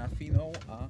na Fínov a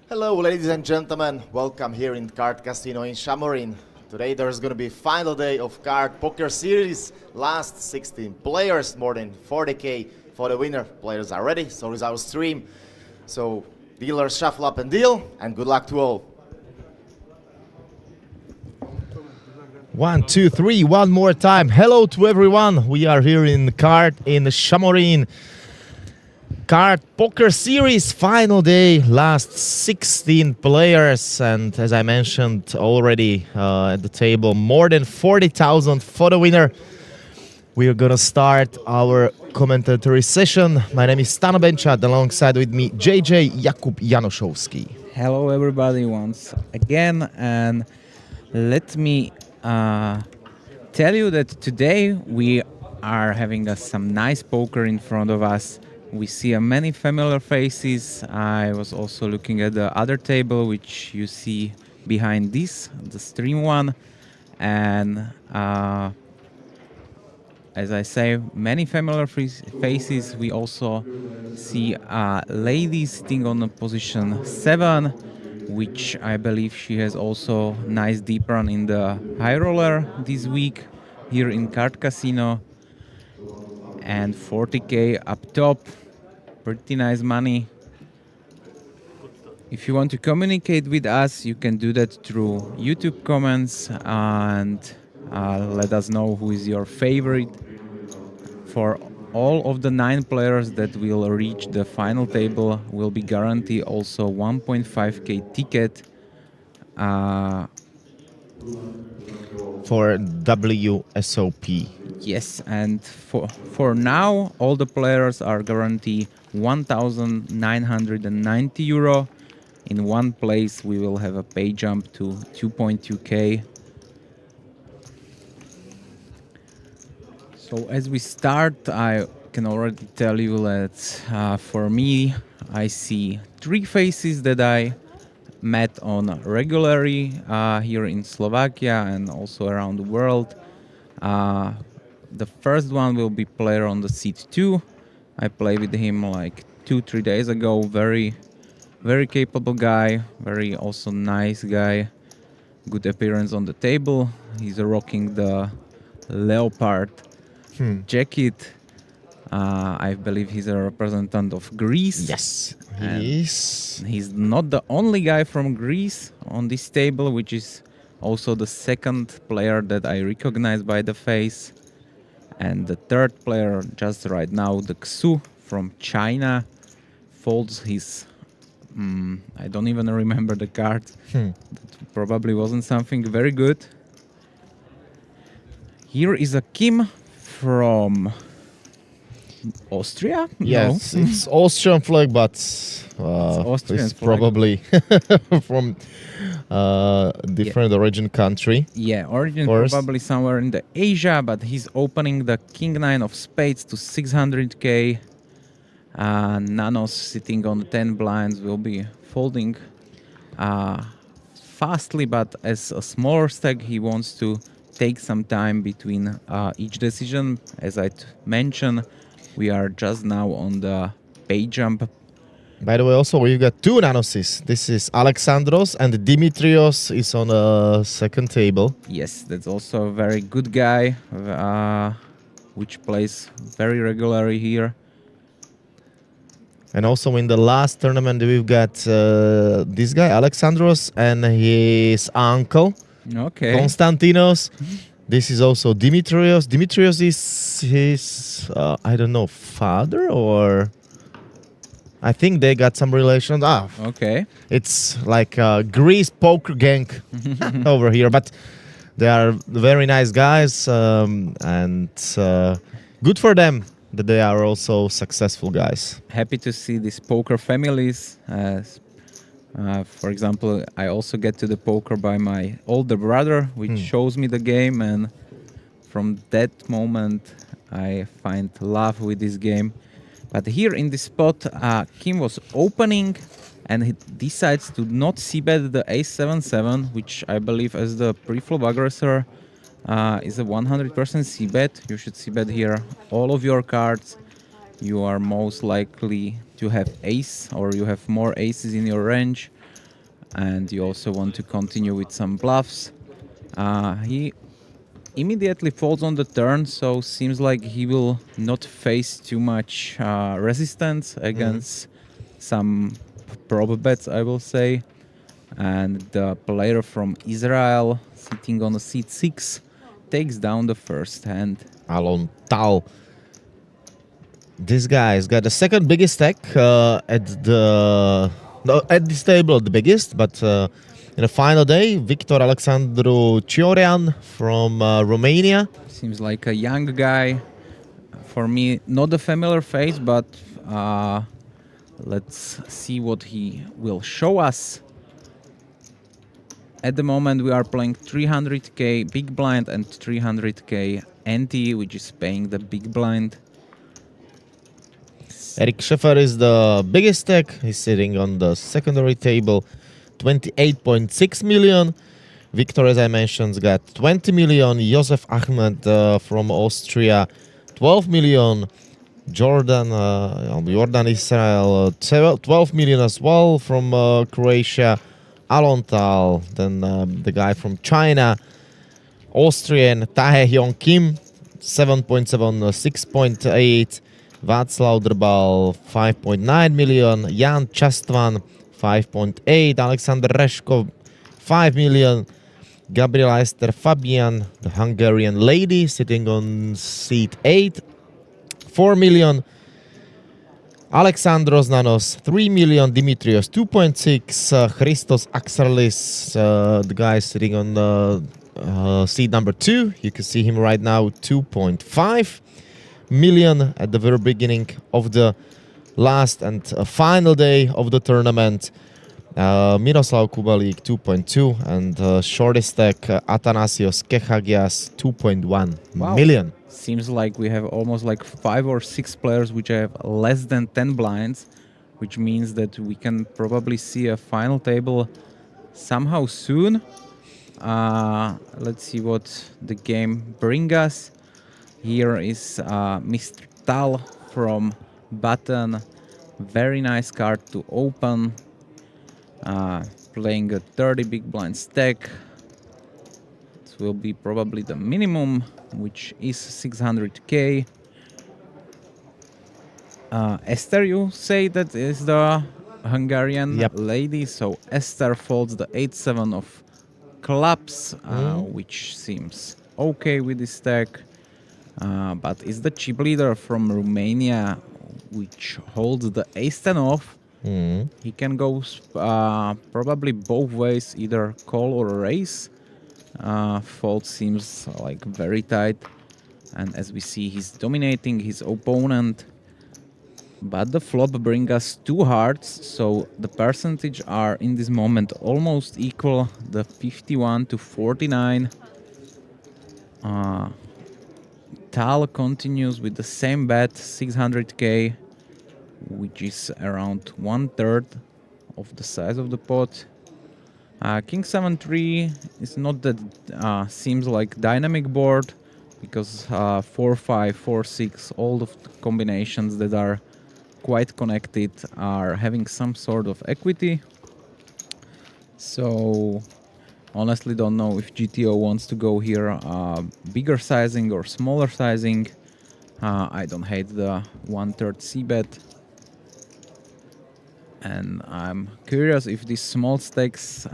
Hello, ladies and gentlemen. Welcome here in Card Casino in Šamorín. Today there's going to be final day of Card Poker Series. Last 16 players, more than 40k for the winner. Players are ready, so is our stream. So dealers shuffle up and deal, and good luck to all. 1, 2, 3, one more time. Hello to everyone. We are here in Card in Šamorín. Card Poker Series final day, last 16 players, and as I mentioned already at the table, more than 40,000 for the winner. We are gonna start our commentary session. My name is Stano Benčat, alongside with me JJ Jakub Janošovský. hello everybody once again, and let me tell you that today we are having some nice poker in front of us. We see many familiar faces. I was also looking at the other table, which you see behind this, the stream one. And as I say, many familiar faces. We also see a lady sitting on position 7, which I believe she has also nice deep run in the high roller this week here in Card Casino. And 40k up top. Pretty nice money. If you want to communicate with us, you can do that through YouTube comments and let us know who is your favorite. For all of the 9 players that will reach the final table, will be guaranteed also 1.5k ticket. For WSOP. Yes, and for now, all the players are guaranteed 1,990 euro. In one place, we will have a pay jump to 2.2k. So as we start, I can already tell you that for me, I see 3 faces that I met on regularly here in Slovakia and also around the world. The first one will be player on the seat 2. I played with him like 2-3 days ago. Very capable guy, very also nice guy. Good appearance on the table. He's rocking the leopard jacket. I believe he's a representative of Greece. Yes, he is. He's not the only guy from Greece on this table, which is also the second player that I recognize by the face. And the third player just right now, the Xu from China, folds his... I don't even remember the card. That probably wasn't something very good. Here is a Kim from Austria? Yes, No. it's Austrian flag, but Austrian it's flag. probably from different origin country. Yeah, origin Course. probably somewhere in the Asia, but he's opening the King-9 of spades to 600k. Nanos sitting on 10 blinds will be folding fastly, but as a smaller stack, he wants to take some time between each decision. As I mentioned, we are just now on the pay jump. By the way, also we've got two Nanosis. This is Alexandros and Dimitrios is on the second table. Yes, that's also a very good guy, which plays very regularly here. And also in the last tournament, we've got this guy, Alexandros, and his uncle, Okay. Konstantinos. This is also Dimitrios. Dimitrios is his, I don't know, father or... I think they got some relations. Okay. It's like a Greece poker gang over here. But they are very nice guys, and good for them that they are also successful guys. Happy to see these poker families. For example, I also get to the poker by my older brother, which shows me the game, and from that moment I find love with this game. But here in this spot, Kim was opening and he decides to not c-bet the ace-7-7, which I believe as the pre-flop aggressor is a 100% c-bet. You should c-bet here all of your cards. You are most likely to have ace, or you have more aces in your range, and you also want to continue with some bluffs. He immediately folds on the turn, so seems like he will not face too much resistance against some prob bets, I will say. And the player from Israel, sitting on a seat 6, takes down the first hand. Alon Tal. This guy's got the second biggest stack at this table, the biggest, but in the final day, Victor Alexandru Ciorian from Romania. Seems like a young guy. For me, not a familiar face, but let's see what he will show us. At the moment, we are playing 300k big blind and 300k ante, which is paying the big blind. Eric Scheffer is the biggest stack. He's sitting on the secondary table, 28.6 million. Victor, as I mentioned, got 20 million. Josef Ahmed from Austria, 12 million. Jordan Israel, 12 million as well from Croatia. Alontal, then the guy from China, Austrian Tae Hyun Kim, 7.7, 6.8. Václav Drbal, 5.9 million. Jan Častvan, 5.8. Alexander Reshkov, 5 million. Gabriela Esther Fabian, the Hungarian lady, sitting on seat 8, 4 million. Alexandros Nanos, 3 million. Dimitrios, 2.6. Christos Axarlis, the guy sitting on seat number 2. You can see him right now, 2.5 million at the very beginning of the last and final day of the tournament. Miroslav Kubalik, 2.2, and shortest stack Athanasios Kechagias, 2.1 million. Seems like we have almost like 5 or 6 players which have less than 10 blinds, which means that we can probably see a final table somehow soon. Let's see what the game brings us. Here is Mr. Tal from Button. Very nice card to open. Playing a 30 big blind stack. This will be probably the minimum, which is 600k. Esther, you say that is the Hungarian lady. So Esther folds the 8-7 of clubs, which seems okay with this stack. But is the chip leader from Romania, which holds the ace-10 off. He can go probably both ways, either call or raise. Fold seems like very tight, and as we see, he's dominating his opponent. But the flop brings us 2 hearts, so the percentage are in this moment almost equal, the 51 to 49. Tal continues with the same bet, 600k, which is around 1/3 of the size of the pot. King 7-3 is not that seems like dynamic board because 4-5, 4-6, all of the combinations that are quite connected are having some sort of equity. So honestly don't know if GTO wants to go here bigger sizing or smaller sizing. I don't hate the 1/3 c-bet. And I'm curious if these small stakes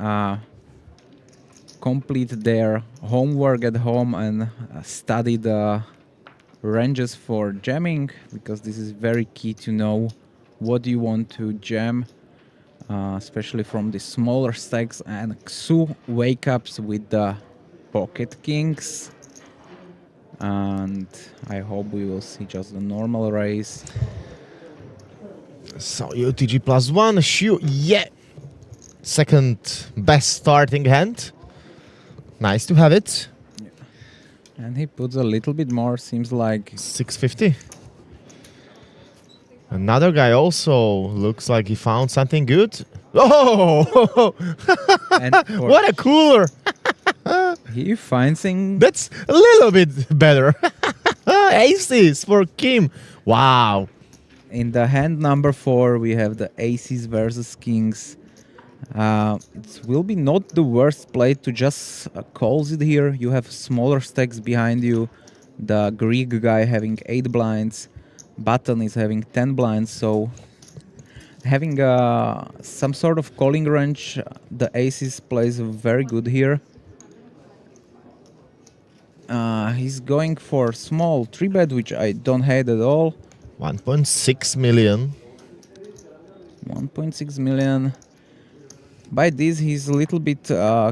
complete their homework at home and study the ranges for jamming, because this is very key to know what you want to jam, especially from the smaller stacks. And Xu wake ups with the pocket kings, and I hope we will see just the normal raise. So UTG +1, Shu, yeah. Second best starting hand. Nice to have it. And he puts a little bit more, seems like 650. Another guy also looks like he found something good. Oh! and for What a cooler! he finds in That's a little bit better. Aces for Kim. Wow. in the hand number 4 we have the aces versus kings. It will be not the worst play to just calls it here. You have smaller stacks behind you. The Greek guy having 8 blinds. Button is having 10 blinds. So having some sort of calling range, the aces plays very good here. He's going for small 3-bet, which I don't hate at all. 1.6 million. 1.6 million. By this, he's a little bit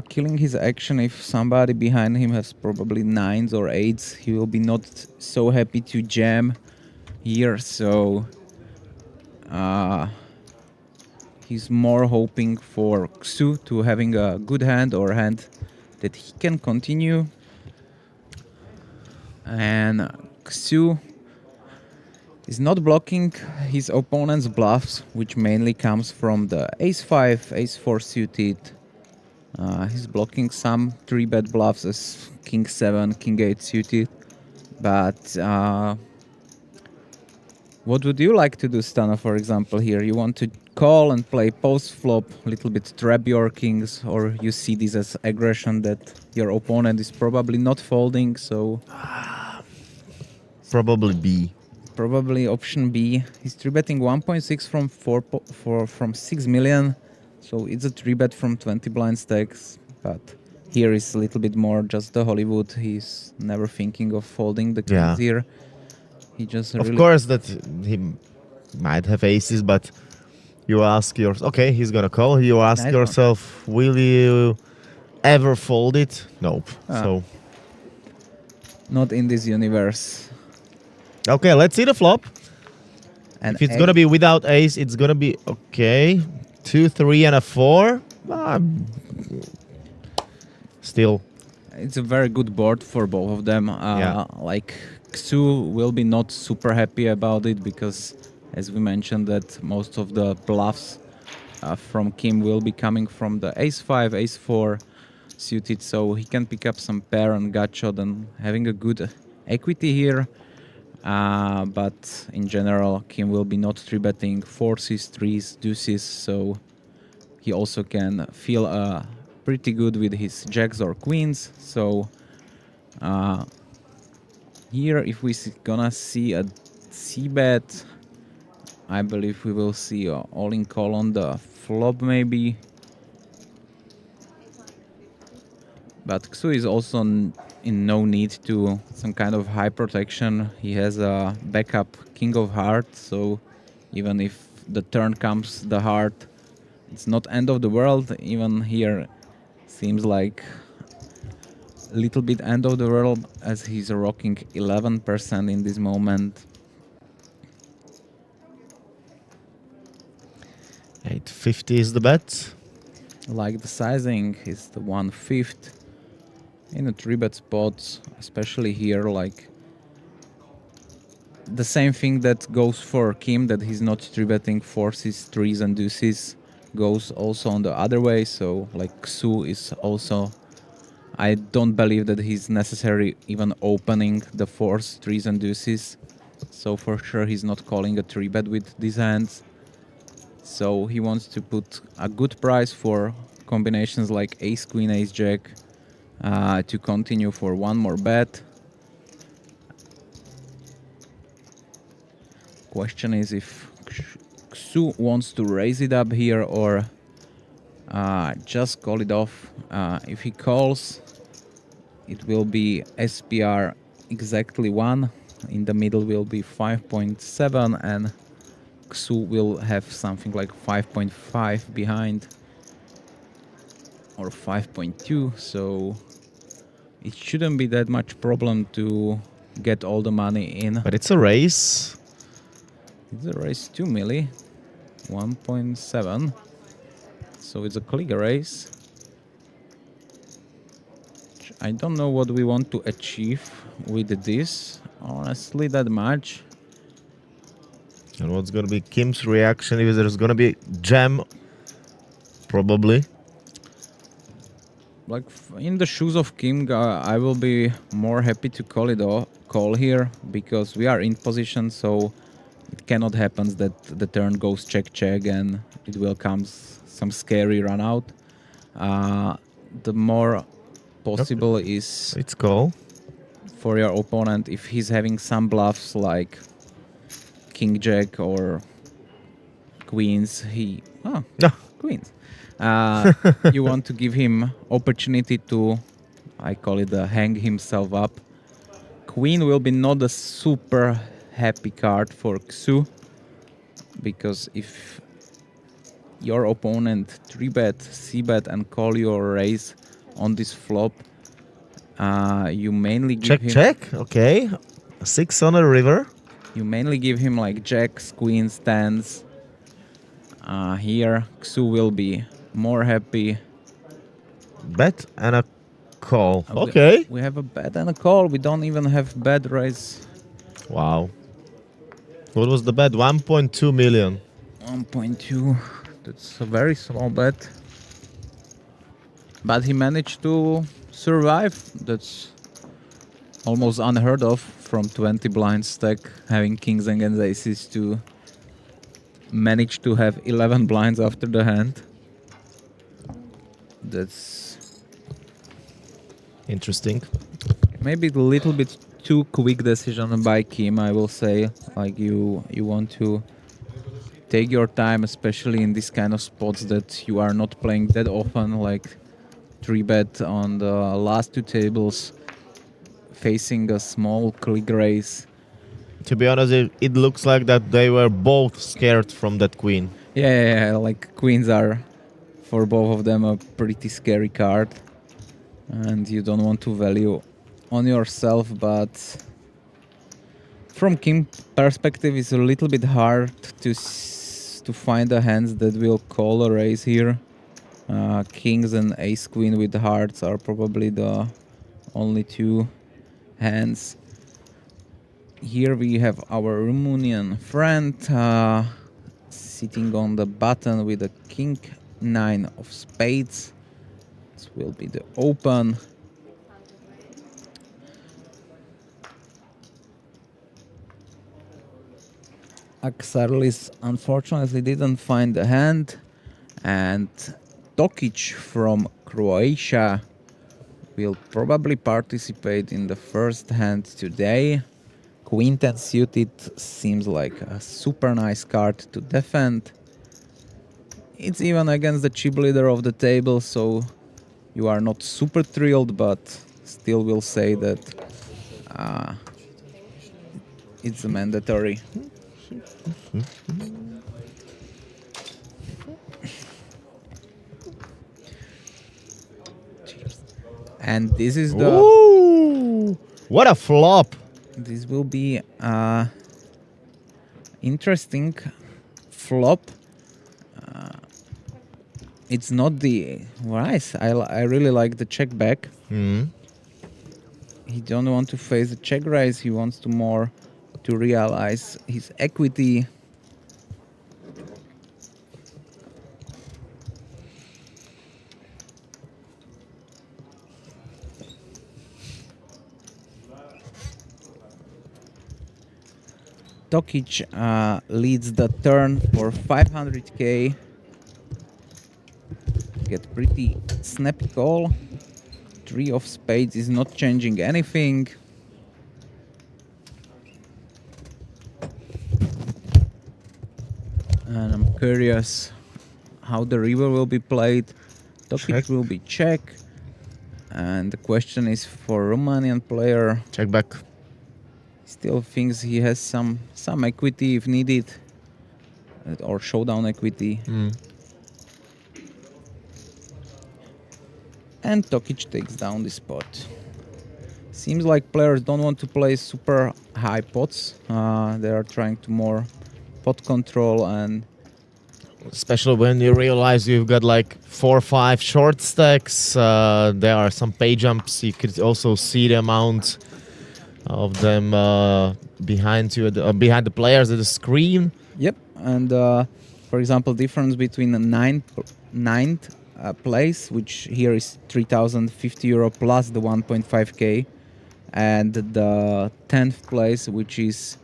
killing his action. If somebody behind him has probably 9s or 8s, he will be not so happy to jam here. So he's more hoping for Xu to having a good hand or hand that he can continue. And Xu is not blocking his opponent's bluffs, which mainly comes from the ace-5, ace-4 suited. He's blocking some 3-bet bluffs as king-7, king-8 suited. But what would you like to do, Stana, for example, here? You want to call and play post-flop, a little bit trap your kings, or you see this as aggression that your opponent is probably not folding, so... Probably B. Probably option B. He's 3-betting 1.6 from 6 million. So it's a 3-bet from 20 blind stacks. But here is a little bit more just the Hollywood. He's never thinking of folding the kings here. He just Of course that he might have aces, but you ask yourself, okay, he's gonna call. You ask yourself, will you ever fold it? Nope. So not in this universe. okay, let's see the flop. And if it's gonna be without ace, it's gonna be okay. 2, 3, and a 4. Still, it's a very good board for both of them. Like Xu will be not super happy about it because, as we mentioned, that most of the bluffs from Kim will be coming from the ace-5, ace-4 suited, so he can pick up some pair and gut shot and having a good equity here. But in general, Kim will be not 3-betting 4s, 3s, deuces, so he also can feel pretty good with his jacks or queens. So here, if we're gonna see a c-bet, I believe we will see a all-in call on the flop maybe. But Xu is also in no need to some kind of high protection. He has a backup king of hearts, so even if the turn comes the heart, it's not end of the world. Even here seems like a little bit end of the world as he's rocking 11% in this moment. 850 is the bet. Like the sizing is the 1/5 in a 3-bet spot, especially here, like the same thing that goes for Kim, that he's not 3-betting 4s, 3s and deuces. goes also on the other way. So like Xu is also, I don't believe that he's necessarily even opening the fours, threes and deuces. So for sure he's not calling a 3-bet with these hands. So he wants to put a good price for combinations like ace queen, ace jack, to continue for one more bet. Question is if Xu wants to raise it up here or just call it off. If he calls, it will be SPR exactly 1. In the middle will be 5.7 and Xu will have something like 5.5 behind or 5.2, so it shouldn't be that much problem to get all the money in. But it's a race. It's a race 2 milli, 1.7, so it's a click race. I don't know what we want to achieve with this, honestly, that much. And what's going to be Kim's reaction if there's going to be jam? Probably. Like in the shoes of Kim, I will be more happy to call here because we are in position, so it cannot happen that the turn goes check and it will come some scary run out. The more possible is it's call for your opponent if he's having some bluffs like king jack or queens. Queens. You want to give him opportunity to, I call it, hang himself up. Queen will be not a super happy card for Xu because if your opponent 3-bet, C-bet and call your raise on this flop, you mainly give him... Check, okay. 6 on a river. You mainly give him like jacks, queens, tens. Here, Xu will be more happy. Bet and a call. Okay. We have a bet and a call. We don't even have bet raise. Wow. What was the bet? 1.2 million. 1.2. That's a very small bet. But he managed to survive. That's almost unheard of from 20 blind stack, having kings and aces to manage to have 11 blinds after the hand. That's interesting. Maybe a little bit too quick decision by Kim, I will say. Like you want to take your time, especially in this kind of spots that you are not playing that often, like 3-bet on the last 2 tables, facing a small click raise. To be honest, it looks like that they were both scared from that queen. Yeah, like queens are, for both of them, a pretty scary card. And you don't want to value on yourself, but from Kim's perspective, it's a little bit hard to find the hands that will call a raise here. Kings and ace queen with hearts are probably the only 2 hands. Here we have our Romanian friend sitting on the button with a king 9 of spades. This will be the open. Aksarlis unfortunately didn't find the hand, and Tokic from Croatia will probably participate in the first hand today. Queen 10 suited seems like a super nice card to defend. It's even against the chip leader of the table, so you are not super thrilled, but still will say that it's mandatory. And this is the... Ooh, what a flop! This will be interesting flop. It's not the rice. I really like the check back. He don't want to face the check raise. He wants to more to realize his equity. Tokic leads the turn for 500k. Get pretty snappy call. 3 of spades is not changing anything. And I'm curious how the river will be played. Tokic Check. will be check. And the question is for Romanian player. Check back. Still thinks he has some equity if needed. Or showdown equity. And Tokic takes down the spot. Seems like players don't want to play super high pots. They are trying to more pot control, and Especially when you realize you've got like 4 or 5 short stacks. There are some pay jumps. You could also see the amount of them behind you, behind the players at the screen. yep. And for example, difference between the ninth place, which here is 3,050 euro plus the 1.5k, and the 10th place, which is,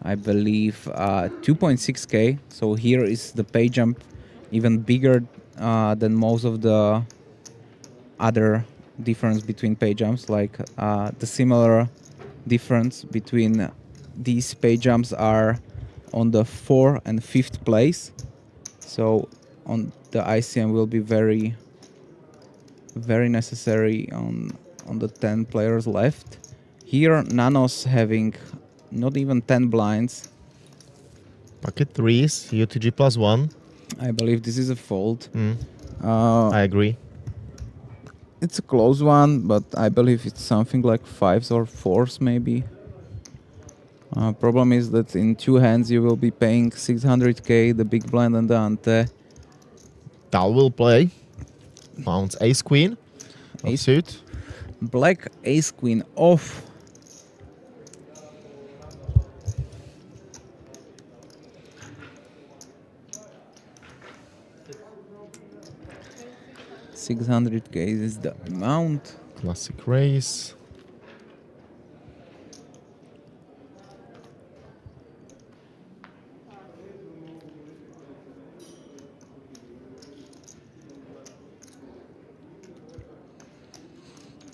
I believe, 2.6k. So here is the pay jump even bigger than most of the other difference between pay jumps. Like the similar difference between these pay jumps are on the 4th and 5th place. So on the ICM will be very, very necessary on the 10 players left. Here, Nanos having not even 10 blinds. Pocket threes, UTG +1. I believe this is a fold. I agree. It's a close one, but I believe it's something like 5s or 4s maybe. Problem is that in 2 hands you will be paying 600k, the big blind and the ante. Tal will play. Pounds ace queen. Ace. Suit. Black ace queen off. $600k is the amount. Classic race.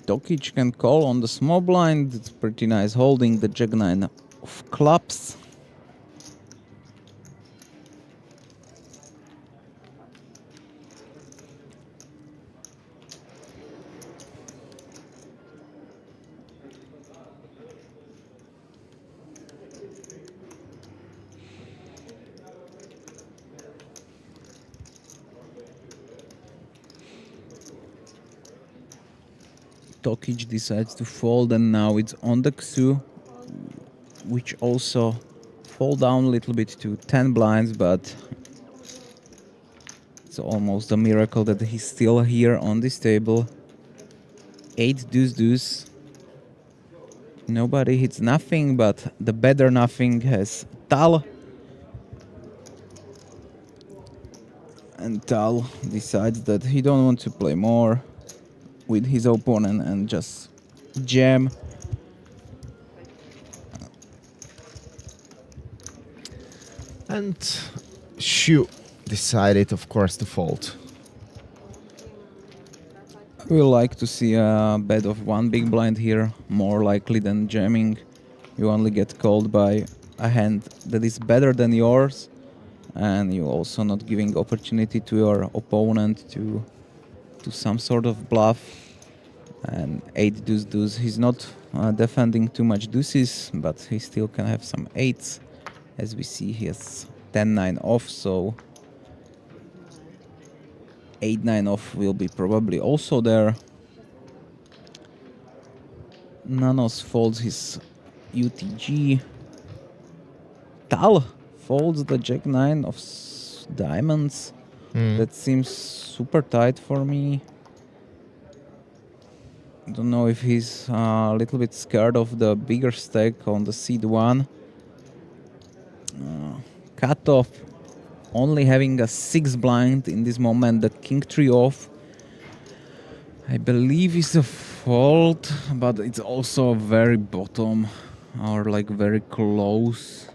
Tokic can call on the small blind. It's pretty nice holding the jack 9 of clubs. Tokic decides to fold, and now it's on the XU, which also fall down a little bit to 10 blinds, but it's almost a miracle that he's still here on this table. 8 deuce deuce. Nobody hits nothing, but the better nothing has Tal. And Tal decides that he don't want to play more with his opponent and just jam. And Shu decided, of course, to fold. I would like to see a bet of 1 big blind here, more likely than jamming. You only get called by a hand that is better than yours, and you also not giving opportunity to your opponent to some sort of bluff. And 8 deuce deuce, he's not defending too much deuces, but he still can have some 8s. As we see, he has 10-9 off, so 8-9 off will be probably also there. Nanos folds his UTG. Tal folds the jack 9 of diamonds. That seems super tight for me. Don't know if he's a little bit scared of the bigger stack on the seed 1. Cutoff, only having a 6 blind in this moment. The king 3 off, I believe, is a fold, but it's also very bottom or like very close.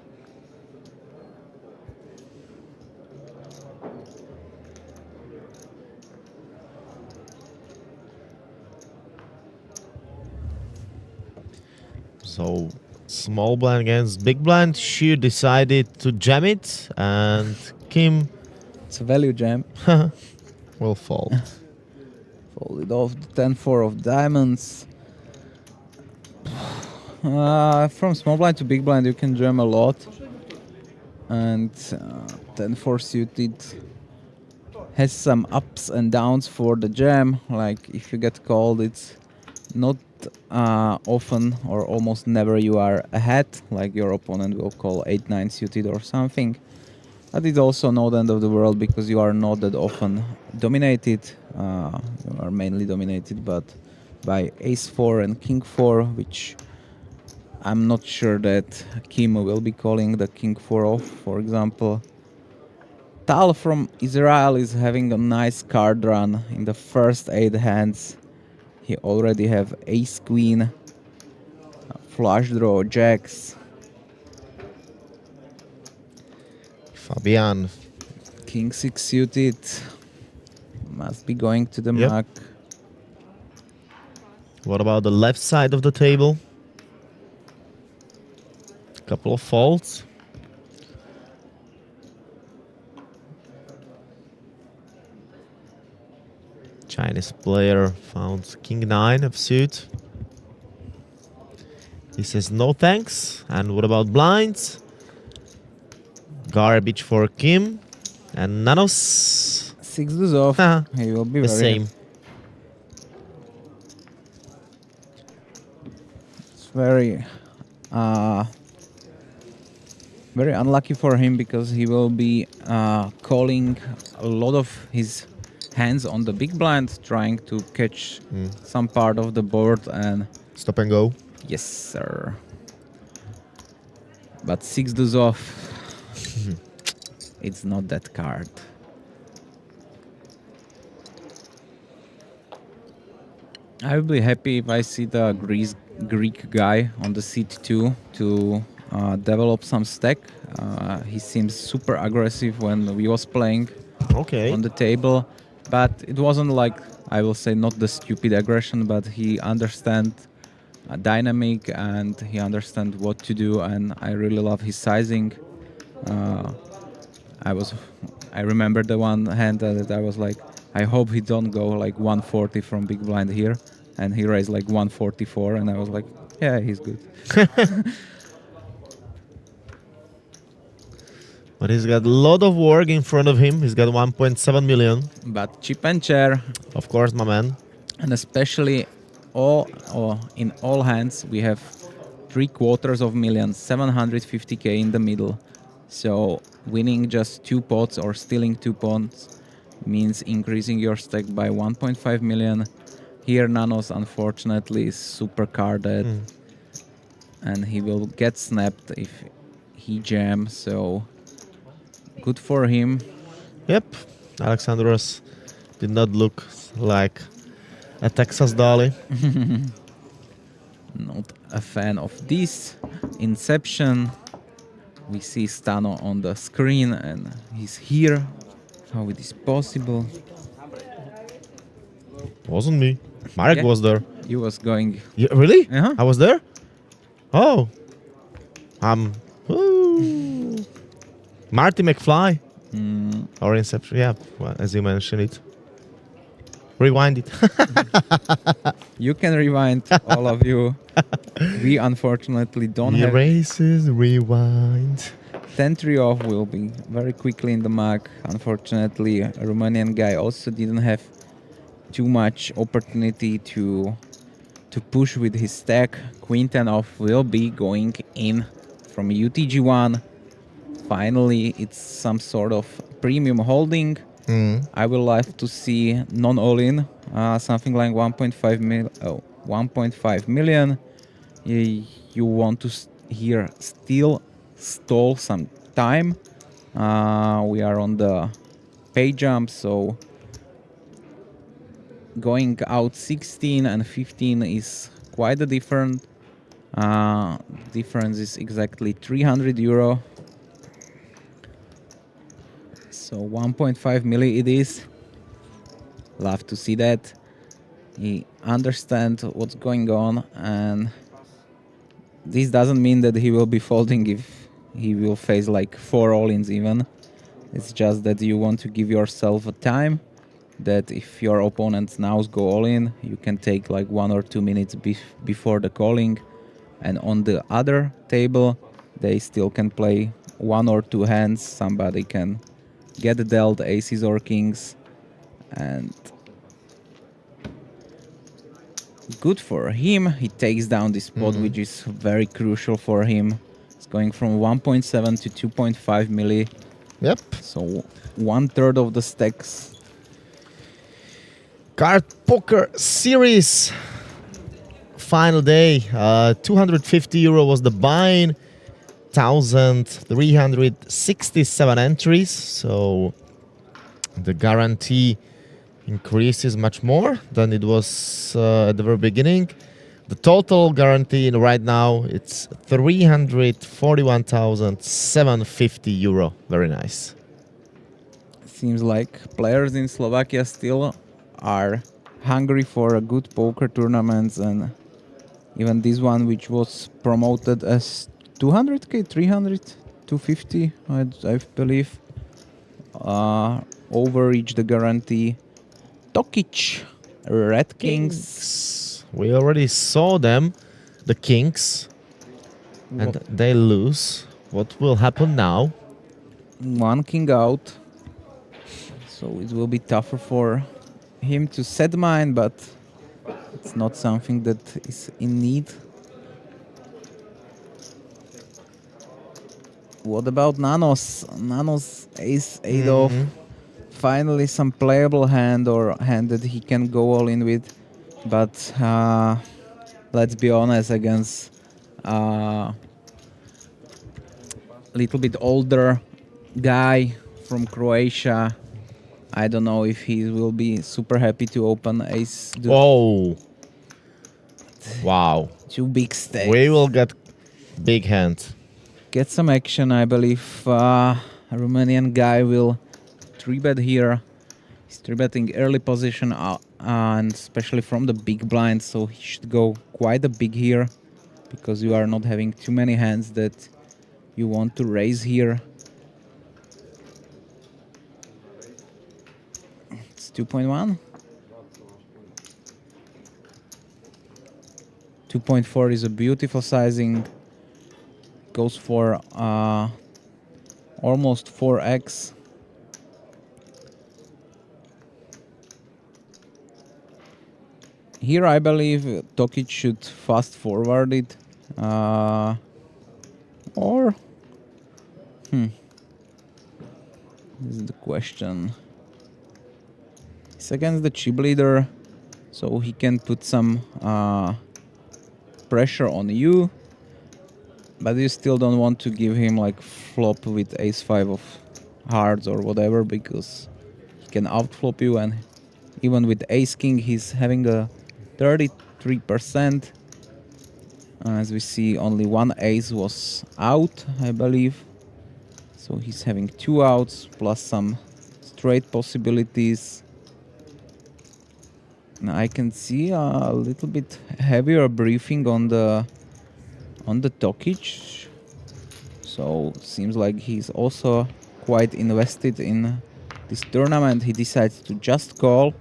So small blind against big blind. She decided to jam it, and Kim It's a value jam. will fold. Folded off the 10-4 of diamonds. From small blind to big blind, you can jam a lot. And 10-4 suited has some ups and downs for the jam. Like if you get called, it's not often or almost never you are ahead. Like your opponent will call 8-9 suited or something. But it's also not the end of the world because you are not that often dominated. You are mainly dominated, but by Ace-4 and King-4, which I'm not sure that Kim will be calling the King-4 off, for example. Tal from Israel is having a nice card run in the first 8 hands. He already have Ace-Queen, flush draw, Jacks, Fabian. King-6 suited. Must be going to the Yep. mark. What about the left side of the table? Couple of folds. Chinese player found King-9 of suit. He says no thanks. And what about blinds? Garbage for Kim. And Nanos. 6 deuce off. He will be The very same. It's very unlucky for him because he will be calling a lot of his hands on the big blind, trying to catch some part of the board, and Stop and go. yes, sir. But 6 deuce off. It's not that card. I will be happy if I see the Greek guy on the seat too to develop some stack. He seems super aggressive when we was playing Okay. on the table, but it wasn't like, I will say, not the stupid aggression, but he understand dynamic and he understand what to do, and I really love his sizing. I remember the one hand that I was like, I hope he don't go like 140 from big blind here, and he raised like 144, and I was like, yeah, he's good. But he's got a lot of work in front of him. He's got 1.7 million. But chip and chair, Of course, my man. and especially in all hands we have 750,000, 750k in the middle. So winning just 2 pots or stealing 2 pots means increasing your stack by 1.5 million. Here Nanos unfortunately is super carded, and he will get snapped if he jams, so good for him. Yep. Alexandros did not look like a Texas dolly. Not a fan of this. Inception. We see Stano on the screen and he's here. How it is possible? Wasn't me. Marek Yeah. was there. He was going. Yeah, really? Uh-huh. I was there? Oh. Woo. Marty McFly. Or Inception. Yeah, well, as you mentioned it. Rewind it. You can rewind, all of you. We unfortunately don't have. Erases, rewind. 10-3 off will be very quickly in the mark. Unfortunately, a Romanian guy also didn't have too much opportunity to push with his stack. Queen 10 off will be going in from UTG1. Finally, it's some sort of premium holding. I would like to see non-all-in, something like 1.5 million. You want to here still stall some time. We are on the pay jump, so going out 16 and 15 is quite a different. Difference is exactly 300 euro. So 1.5 milli it is. Love to see that. He understands what's going on, and this doesn't mean that he will be folding if he will face like 4 all-ins even. It's just that you want to give yourself a time that if your opponents now go all in, you can take like 1 or 2 minutes before the calling. And on the other table, they still can play 1 or 2 hands. Somebody can get dealt aces or kings. And good for him. He takes down this spot, which is very crucial for him. It's going from 1.7 to 2.5 milli. Yep. So 1/3 of the stacks. Card Poker Series. Final day. 250 euro was the buy-in. 1,367 entries. So the guarantee increases much more than it was at the very beginning. The total guarantee right now, it's 341,750 euro. Very nice. Seems like players in Slovakia still are hungry for a good poker tournaments, and even this one, which was promoted as 200k, 300, 250, I believe, overreached the guarantee. Tokic, Red Kings. We already saw them, the Kings, and they lose. What will happen now? 1 king out. So it will be tougher for him to set mine, but it's not something that is in need. What about Nanos? Nanos ace 8 off. Finally some playable hand, or hand that he can go all in with. But let's be honest, against little bit older guy from Croatia, I don't know if he will be super happy to open ace. Whoa. Wow. 2 big stacks. We will get big hand. Get some action, I believe. A Romanian guy will 3-bet here. He's 3-betting early position, and especially from the big blind, so he should go quite a big here, because you are not having too many hands that you want to raise here. It's 2.1. 2.4 is a beautiful sizing. Goes for almost 4x. Here I believe Tokic should fast forward it. Or... This is the question. It's against the chip leader, so he can put some pressure on you. But you still don't want to give him like flop with ace-5 of hearts or whatever, because he can outflop you, and even with ace-king he's having a 33%. As we see, only 1 ace was out, I believe. So he's having 2 outs plus some straight possibilities. Now I can see a little bit heavier briefing on the Tokic. So it seems like he's also quite invested in this tournament. He decides to just call.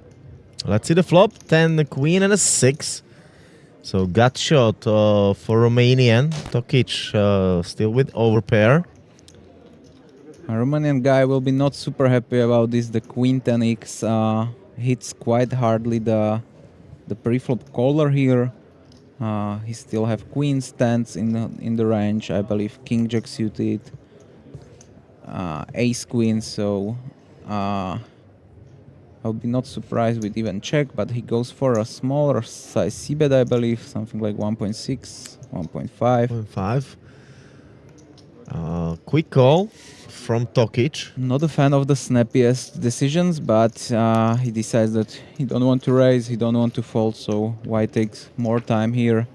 Let's see the flop. 10, the queen, and a 6. So gut shot for Romanian. Tokic still with overpair. A Romanian guy will be not super happy about this. The queen 10x hits quite hardly the preflop caller here. He still have queen stands in the range. I believe king jack suited, ace queen. So I'll be not surprised with even check, but he goes for a smaller size c-bet, I believe, something like 1.6, 1.5. 1.5. Quick call from Tokic. Not a fan of the snappiest decisions, but he decides that he don't want to raise, he don't want to fold, so why takes more time here?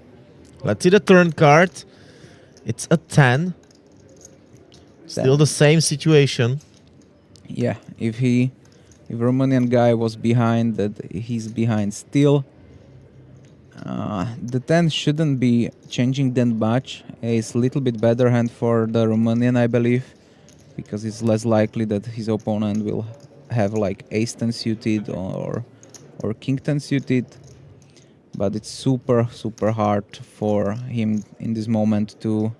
Let's see the turn card. It's a 10. Still the same situation. Yeah, if Romanian guy was behind, that he's behind still. The 10 shouldn't be changing that much. It's a little bit better hand for the Romanian, I believe, because it's less likely that his opponent will have like ace 10 suited or king 10 suited. But it's super hard for him in this moment to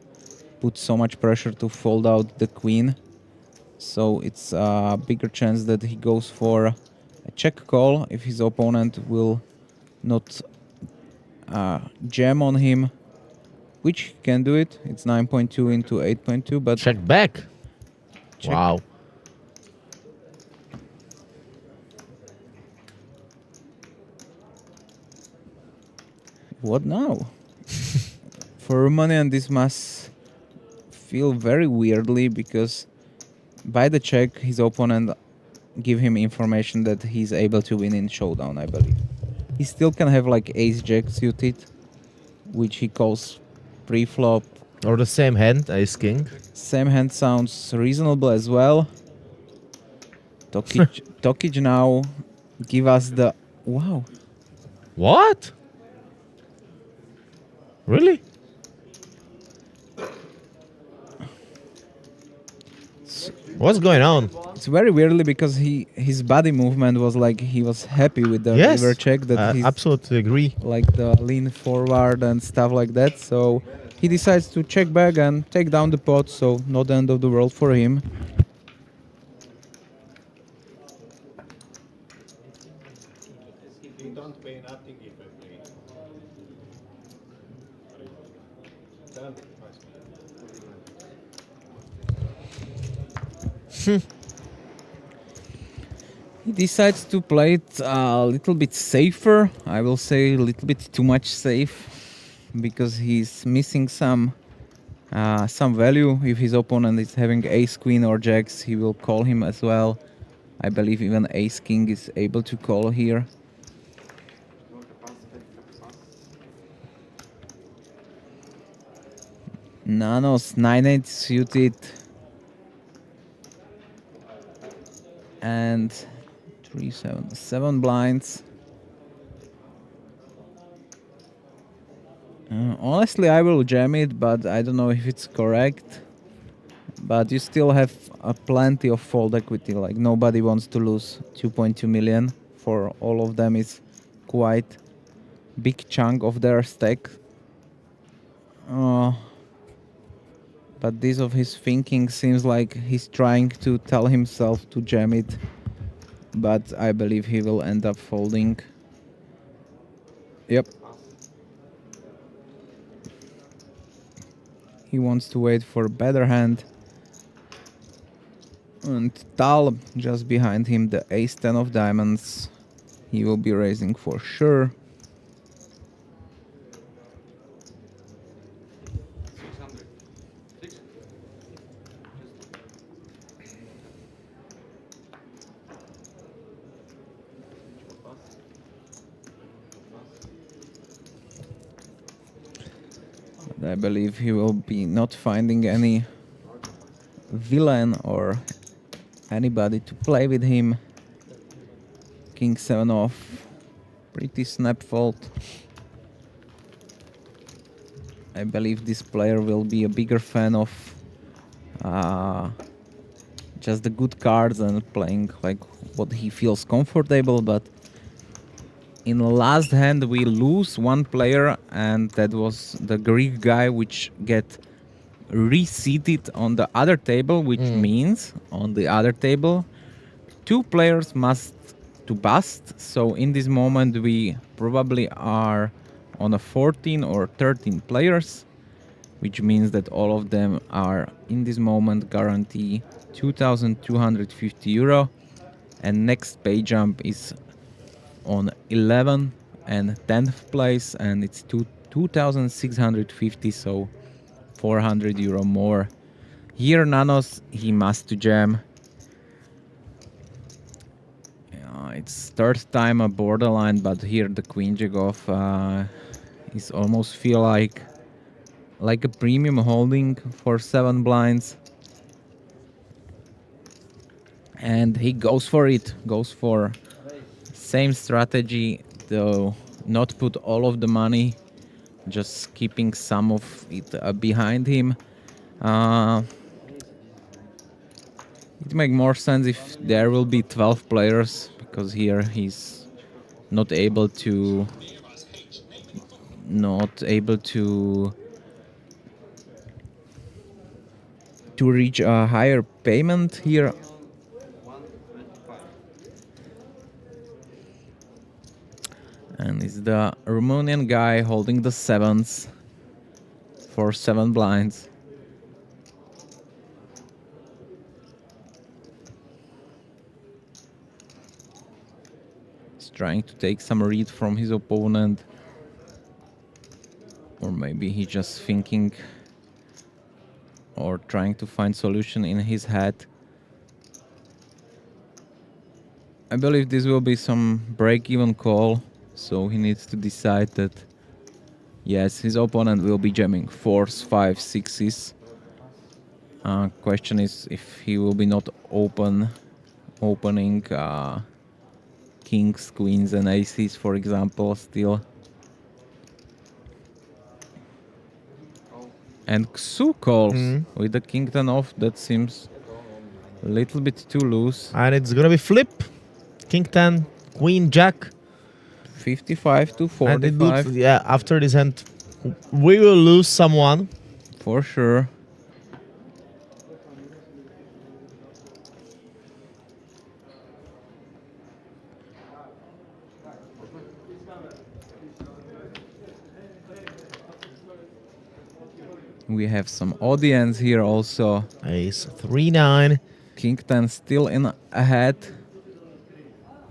put so much pressure to fold out the queen. So it's a bigger chance that he goes for a check call if his opponent will not jam on him, which he can do it. It's 9.2 into 8.2, but Check back. Check. Wow. What now? For Romanian, this must feel very weirdly because by the check, his opponent give him information that he's able to win in showdown, I believe. He still can have like ace-jack suited, which he calls pre-flop. Or the same hand, ace king. Same hand sounds reasonable as well. Tokic now give us the... Wow. What? Really? What's going on? It's very weirdly because his body movement was like he was happy with the Yes, river check that he's absolutely agree. like the lean forward and stuff like that. So he decides to check back and take down the pot. So not the end of the world for him. You don't pay nothing if I play. He decides to play it a little bit safer. I will say a little bit too much safe because he's missing some value. If his opponent is having ace queen or jacks, he will call him as well. I believe even ace king is able to call here. Nanos 9-8 suited and 3-7, 7 blinds. Honestly, I will jam it, but I don't know if it's correct. But you still have plenty of fold equity. Like nobody wants to lose 2.2 million. For all of them, is quite big chunk of their stack. But this of his thinking seems like he's trying to tell himself to jam it. But I believe he will end up folding. Yep. He wants to wait for a better hand. And Tal just behind him, the ace 10 of diamonds. He will be raising for sure. I believe he will be not finding any villain or anybody to play with him. King 7 off. Pretty snap fold. I believe this player will be a bigger fan of just the good cards and playing like what he feels comfortable, but in the last hand we lose one player, and that was the Greek guy, which get reseated on the other table, which means on the other table 2 players must to bust. So in this moment we probably are on a 14 or 13 players, which means that all of them are in this moment guarantee 2,250 euro, and next pay jump is on 11 and 10th place, and it's 2,650, so 400 euro more. Here Nanos, he must to jam. It's third time a borderline, but here the queen jack off is almost feel like a premium holding for 7 blinds. And he goes for it, goes for same strategy, though not put all of the money, just keeping some of it behind him. It makes more sense if there will be 12 players, because here he's not able to reach a higher payment here. And it's the Romanian guy holding the sevens for 7 blinds. He's trying to take some read from his opponent. Or maybe he's just thinking or trying to find solution in his head. I believe this will be some break-even call, so he needs to decide that yes, his opponent will be jamming 4s, 5s, 6s. Question is if he will be not opening kings, queens and aces, for example, still. And Xu calls with the king 10 off. That seems a little bit too loose. And it's gonna be flip. King 10, queen jack. 55 to 45. And it looks, yeah, after this hand, we will lose someone. For sure. We have some audience here also. Ace 3-9. King 10 still in ahead.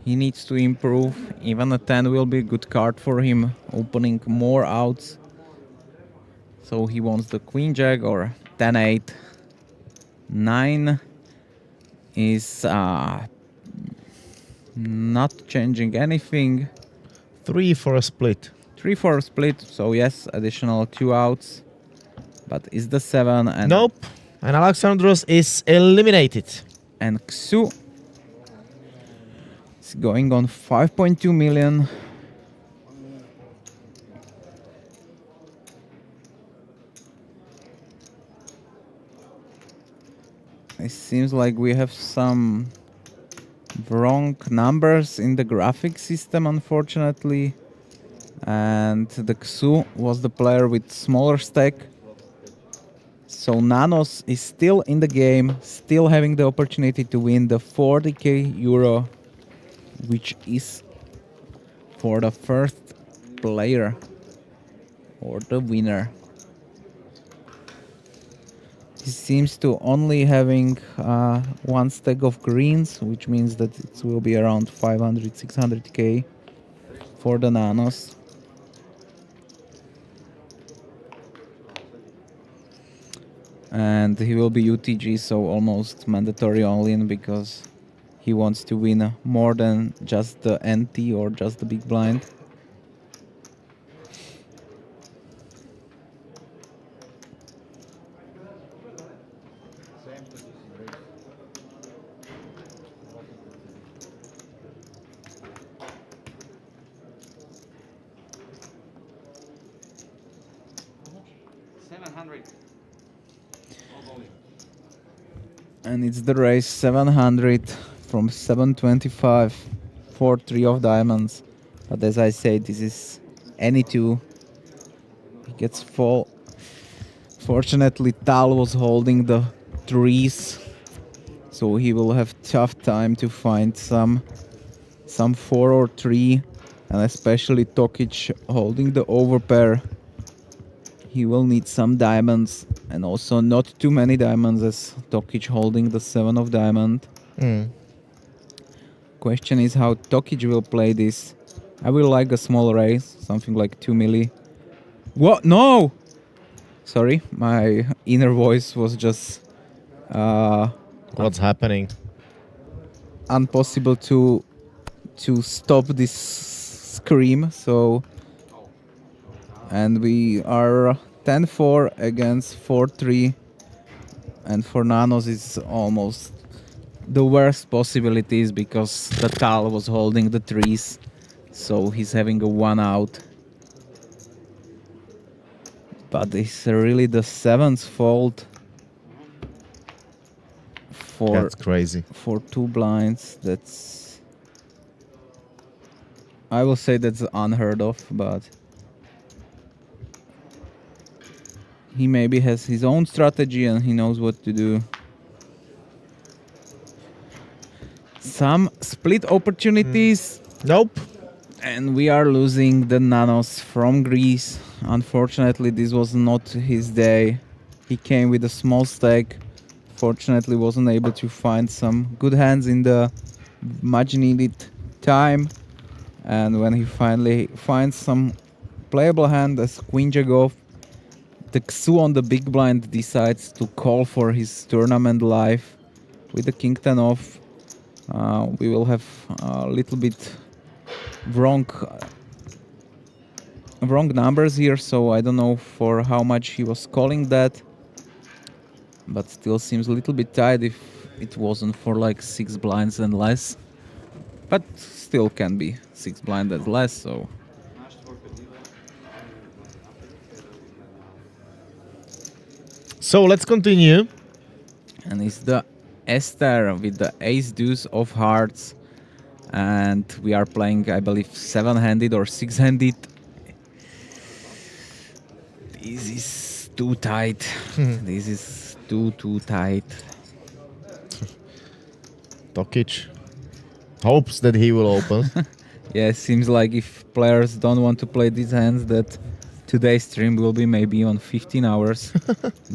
He needs to improve. Even a 10 will be a good card for him, opening more outs. So he wants the queen jack or 10-8. 9 is not changing anything. 3 for a split. 3 for a split, so yes, additional 2 outs. But is the 7 and Nope. And Alexandros is eliminated. And Xu is going on 5.2 million. It seems like we have some wrong numbers in the graphic system, unfortunately. And the Xu was the player with smaller stack. So Nanos is still in the game, still having the opportunity to win the 40k euro, which is for the first player or the winner. He seems to only having one stack of greens, which means that it will be around 500, 600k for the Nanos. And he will be UTG, so almost mandatory all-in, because he wants to win more than just the NT or just the big blind. And it's the race 700 from 725 for 3 of diamonds. But as I say, this is any 2. He gets full. Fortunately, Tal was holding the 3s, so he will have tough time to find some 4 or 3, and especially Tokic holding the overpair. He will need some diamonds, and also not too many diamonds, as Tokic holding the 7 of diamond. Question is how Tokic will play this. I will like a small raise, something like 2 milli. What? No! Sorry, my inner voice was just What's happening? impossible to stop this scream. So, and we are 10-4 against 4-3, and for Nanos it's almost the worst possibilities, because the Tal was holding the 3s. so he's having a 1 out. But it's really the 7th fold for That's crazy. 2 blinds. That's, I will say that's unheard of, but he maybe has his own strategy and he knows what to do. Some split opportunities. Nope. And we are losing the nanos from Greece. Unfortunately, this was not his day. He came with a small stack. Fortunately, wasn't able to find some good hands in the much needed time. And when he finally finds some playable hand as Queen Jack off, the Xu on the big blind decides to call for his tournament life with the King 10 off. We will have a little bit wrong numbers here, so I don't know for how much he was calling that, but still seems a little bit tight if it wasn't for like 6 blinds and less, but still can be 6 blinds and less. So let's continue. and it's the Esther with the ace deuce of hearts, and we are playing, I believe, 7-handed or 6-handed. This is too tight. This is too tight. Tokic hopes that he will open. Yeah, it seems like if players don't want to play these hands, that today's stream will be maybe on 15 hours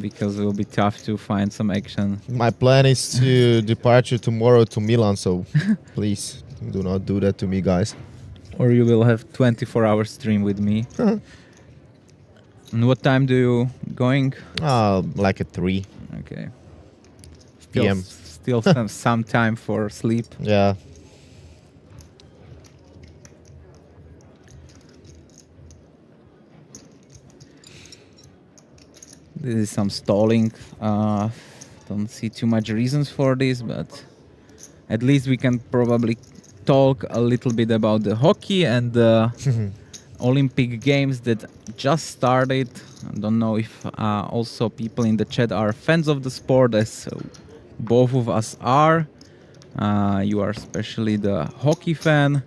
because it will be tough to find some action. My plan is to departure tomorrow to Milan, so please do not do that to me, guys. Or you will have 24-hour stream with me. And what time do you going? Like at 3 Okay. p.m. Still some time for sleep. Yeah. This is some stalling. Don't see too much reasons for this, but at least we can probably talk a little bit about the hockey and the Olympic Games that just started. I don't know if also people in the chat are fans of the sport, as both of us are. You are especially the hockey fan.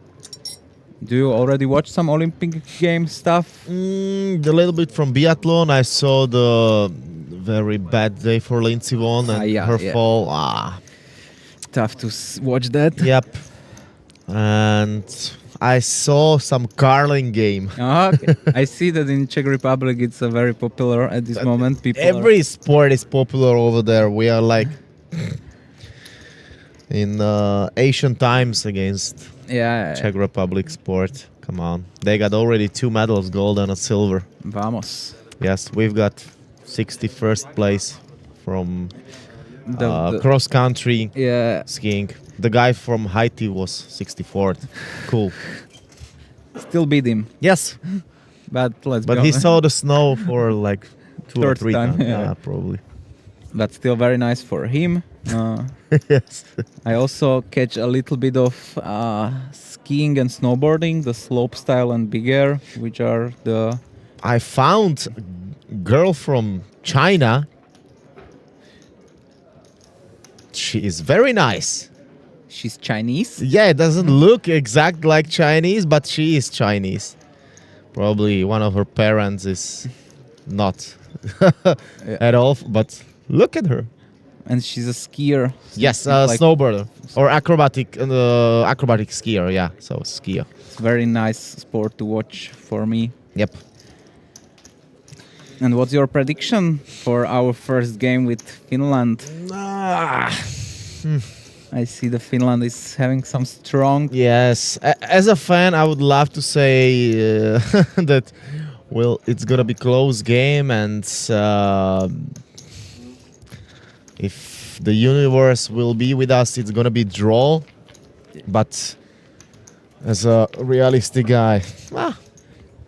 Do you already watch some Olympic Games stuff? A little bit from biathlon. I saw the very bad day for Lindsey Vonn and her fall. Tough to watch that. Yep. And I saw some curling game. Okay. I see that in Czech Republic it's a very popular at this moment. Every sport is popular over there. We are like in Asian times against Czech Republic sport. Come on. They got already 2 medals, gold and a silver. Vamos. Yes, we've got 61st place from cross country skiing. The guy from Haiti was 64th. Cool. Still beat him. Yes. But he saw the snow for like 2 or 3 times. Yeah, probably. But still very nice for him. Yes. I also catch a little bit of skiing and snowboarding, the slope style and big air, which are the... I found a girl from China. She is very nice. She's Chinese? Yeah, it doesn't look exact like Chinese, but she is Chinese. Probably one of her parents is not at all, but look at her. And she's a skier. Yes, snowboarder or acrobatic skier. Yeah, so skier. It's a very nice sport to watch for me. Yep. And what's your prediction for our first game with Finland? I see the Finland is having some strong... Yes, as a fan, I would love to say that, well, it's gonna be close game, and if the universe will be with us, it's gonna be draw. But as a realistic guy,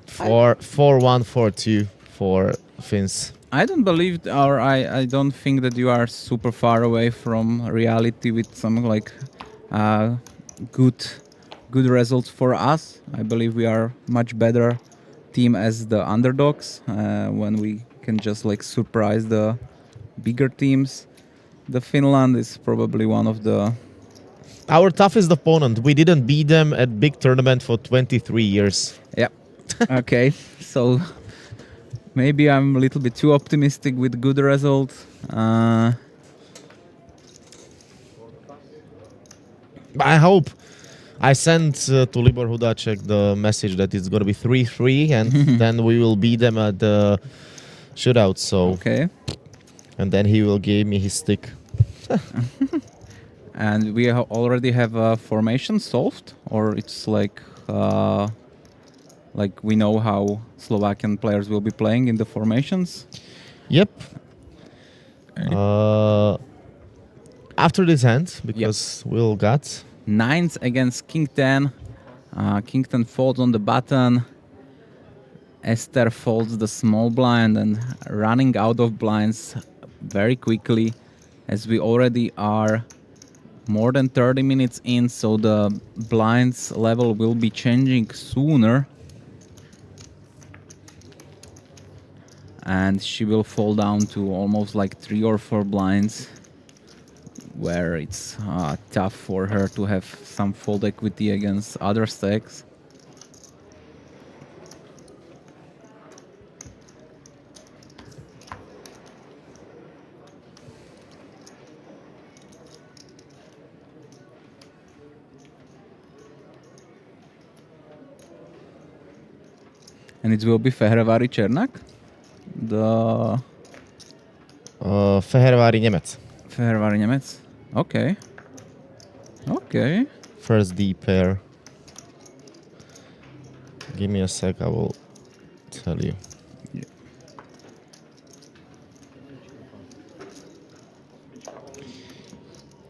4-1, 4-2 for Finns. I don't believe, or I don't think that you are super far away from reality with some like good good results for us. I believe we are much better team as the underdogs when we can just like surprise the bigger teams. The Finland is probably one of the Our toughest opponent. We didn't beat them at big tournament for 23 years. yeah. Okay, so maybe I'm a little bit too optimistic with good results. I hope. I sent to Libor Hudacek the message that it's going to be 3-3 and then we will beat them at the shootout. So, Okay. and then he will give me his stick. And we already have a formation solved, or it's like we know how Slovakian players will be playing in the formations. Yep. After this hand, because we'll got Nines against King 10. King 10 folds on the button. Esther folds the small blind and running out of blinds very quickly, as we already are more than 30 minutes in, so the blinds level will be changing sooner. And she will fall down to almost like 3 or 4 blinds, where it's tough for her to have some fold equity against other stacks. And it will be Fehérváry Černák? The Fehérváry Nemec. Fehérváry Nemec? Okay. Okay. First D pair. Give me a sec, I will tell you. Yeah.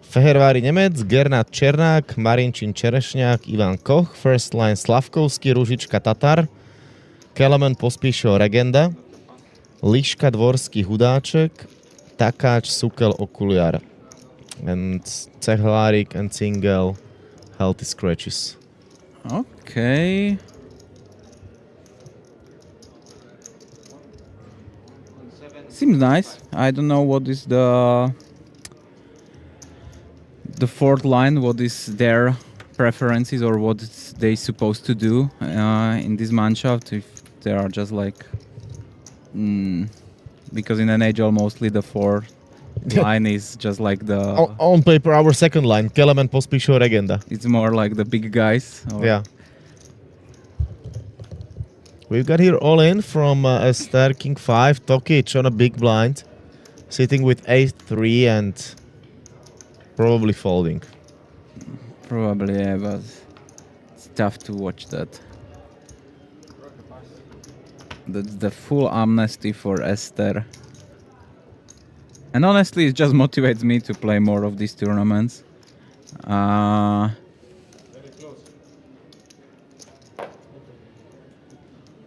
Fehérváry Nemec, Gernát Černák, Marinčín Čerešňák, Ivan Koch, first line Slavkovský, Ružička Tatar, Kelemen Pospíšil Regenda, Liška Dvorský Hudáček, Takáč Sukel Okuliar, and Cehlárik and Cingel healthy scratches. Okay. Seems nice. I don't know what is the fourth line, what is their preferences or what they supposed to do in this Mannschaft, if they are just like because in NHL mostly the fourth line is just like the On paper, our second line, Kelemen Pospíšil Regenda. it's more like the big guys. Or Yeah. We've got here all in from Esther, King 5, Tokic on a big blind, sitting with 8-3 and probably folding. Probably, yeah, but it's tough to watch that. The full amnesty for Esther. And honestly, it just motivates me to play more of these tournaments.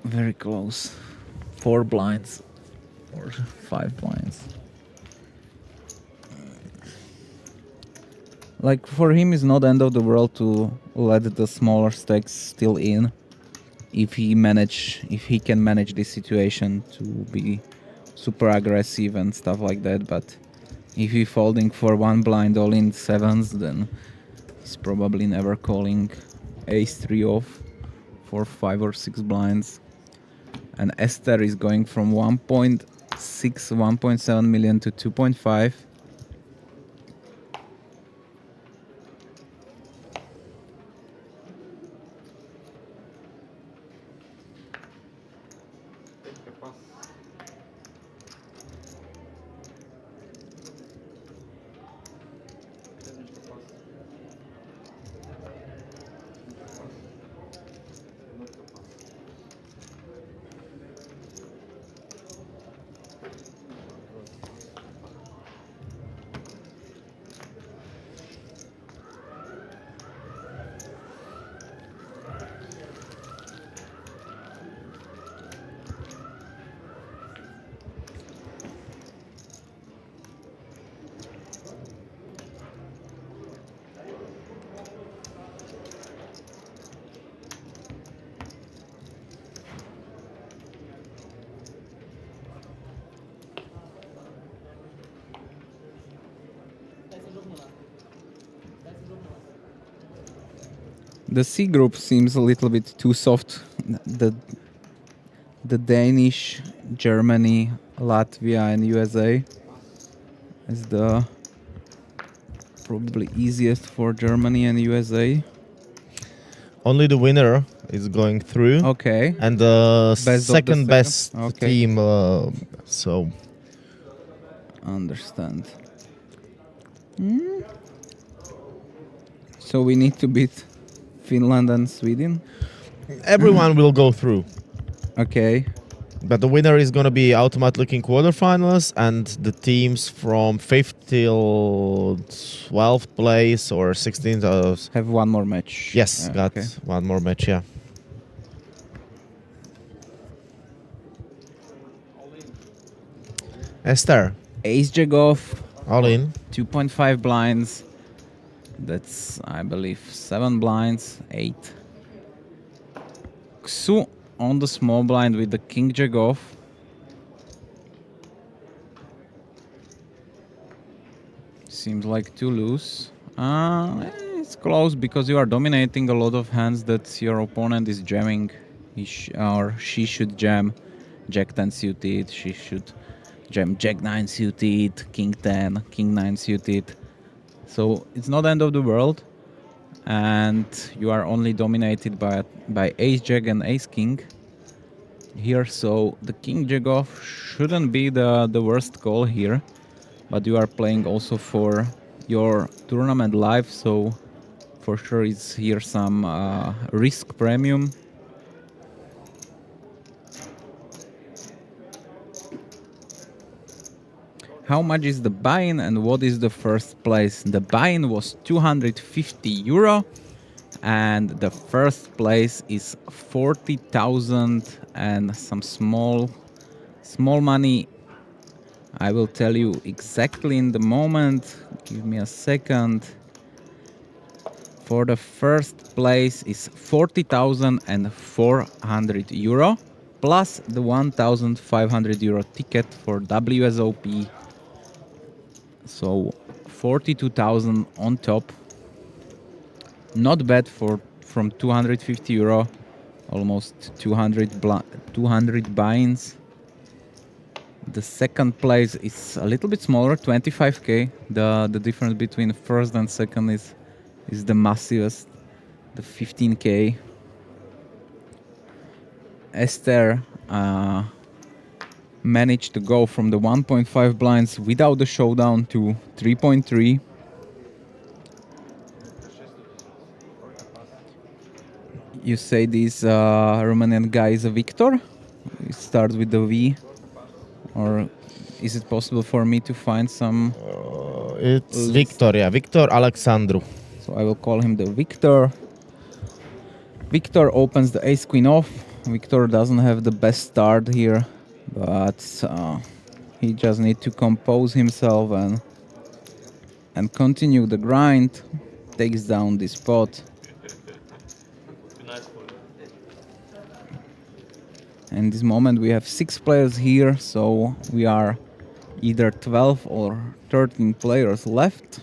Very close. 4 blinds or 5 blinds. Like, for him, it's not end of the world to let the smaller stacks still in, if he can manage this situation to be super aggressive and stuff like that. But if he folding for 1 blind all in 7s, then he's probably never calling ace-3 off for 5 or 6 blinds. And Esther is going from 1.6, 1.7 million to 2.5. The C group seems a little bit too soft. The Danish, Germany, Latvia, and USA is the probably easiest for Germany and USA. Only the winner is going through. Okay. And the Best of the second best Okay. team. So Understand. So we need to beat Finland and Sweden. everyone will go through. Okay. But the winner is going to be automatically in quarterfinals, and the teams from 5th till 12th place or 16th. Have one more match. Yes, got okay. one more match, yeah. Esther, Ace Jack off. all in. 2.5 blinds. That's, I believe, 7 blinds. 8. Xu on the small blind with the King Jack off. Seems like too loose. It's close because you are dominating a lot of hands that your opponent is jamming. Or she should jam Jack 10 suited. She should jam Jack 9 suited, King 10, King 9 suited. So it's not the end of the world. And you are only dominated by Ace Jack and Ace King here. So the King Jack off shouldn't be the worst call here. But you are playing also for your tournament live, so for sure it's here some risk premium. How much is the buy-in and what is the first place? The buy-in was 250 euro and the first place is 40,000 and some small money. I will tell you exactly in the moment. Give me a second. For the first place is 40,400 euro plus the 1,500 euro ticket for WSOP. So 42,000 on top. Not bad from 250 euro, almost 200 buy-ins. The second place is a little bit smaller, 25k. The difference between first and second is the massivest, the 15k. Esther managed to go from the 1.5 blinds without the showdown to 3.3. You say this Romanian guy is a Victor? It starts with the V. Or is it possible for me to find some... It's Victor, yeah. Victor Alexandru. So I will call him the Victor. Victor opens the ace queen off. Victor doesn't have the best start here, but he just needs to compose himself and continue the grind. Takes down this pot. And this moment we have 6 players here, so we are either 12 or 13 players left.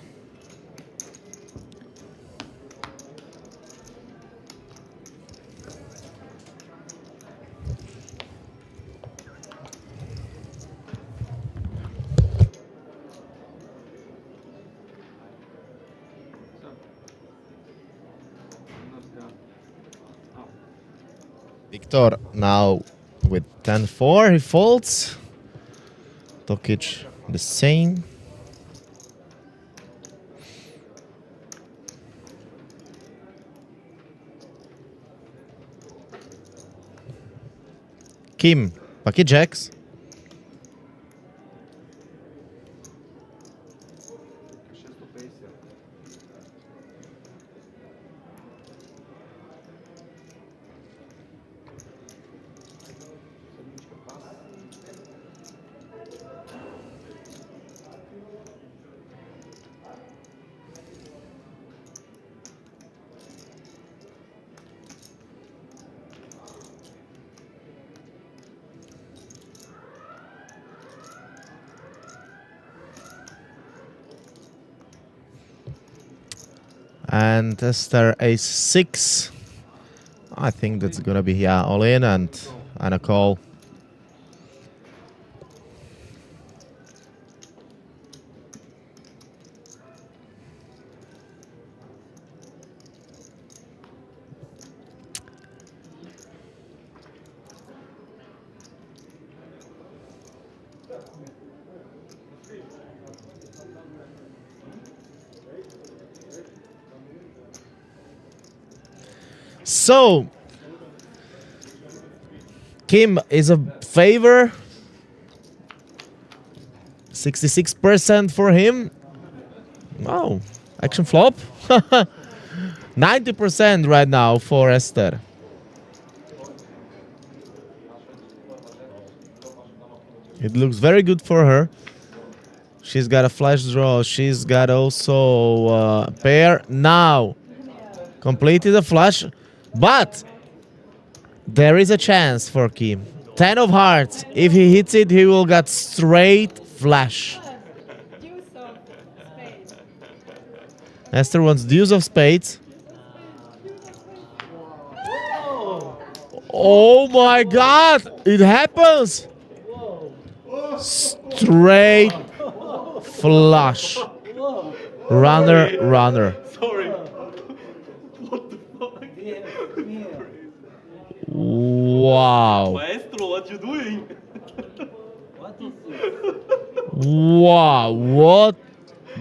Victor now with 10-4, he folds. Tokic the same. Kim, pocket jacks. And Esther ace 6. I think that's gonna be, yeah, all in and a call. So, Kim is a favor. 66% for him. Wow, action flop. 90% right now for Esther. It looks very good for her. She's got a flash draw. She's got also a pair. Now, completed a flush. But there is a chance for Kim. 10 of hearts. If he hits it, he will get straight flush. Deuce of spades. Esther wants deuce of spades. Oh my God! It happens! Straight flush. Runner, runner. Sorry. Wow. Maestro, what you doing? Wow, what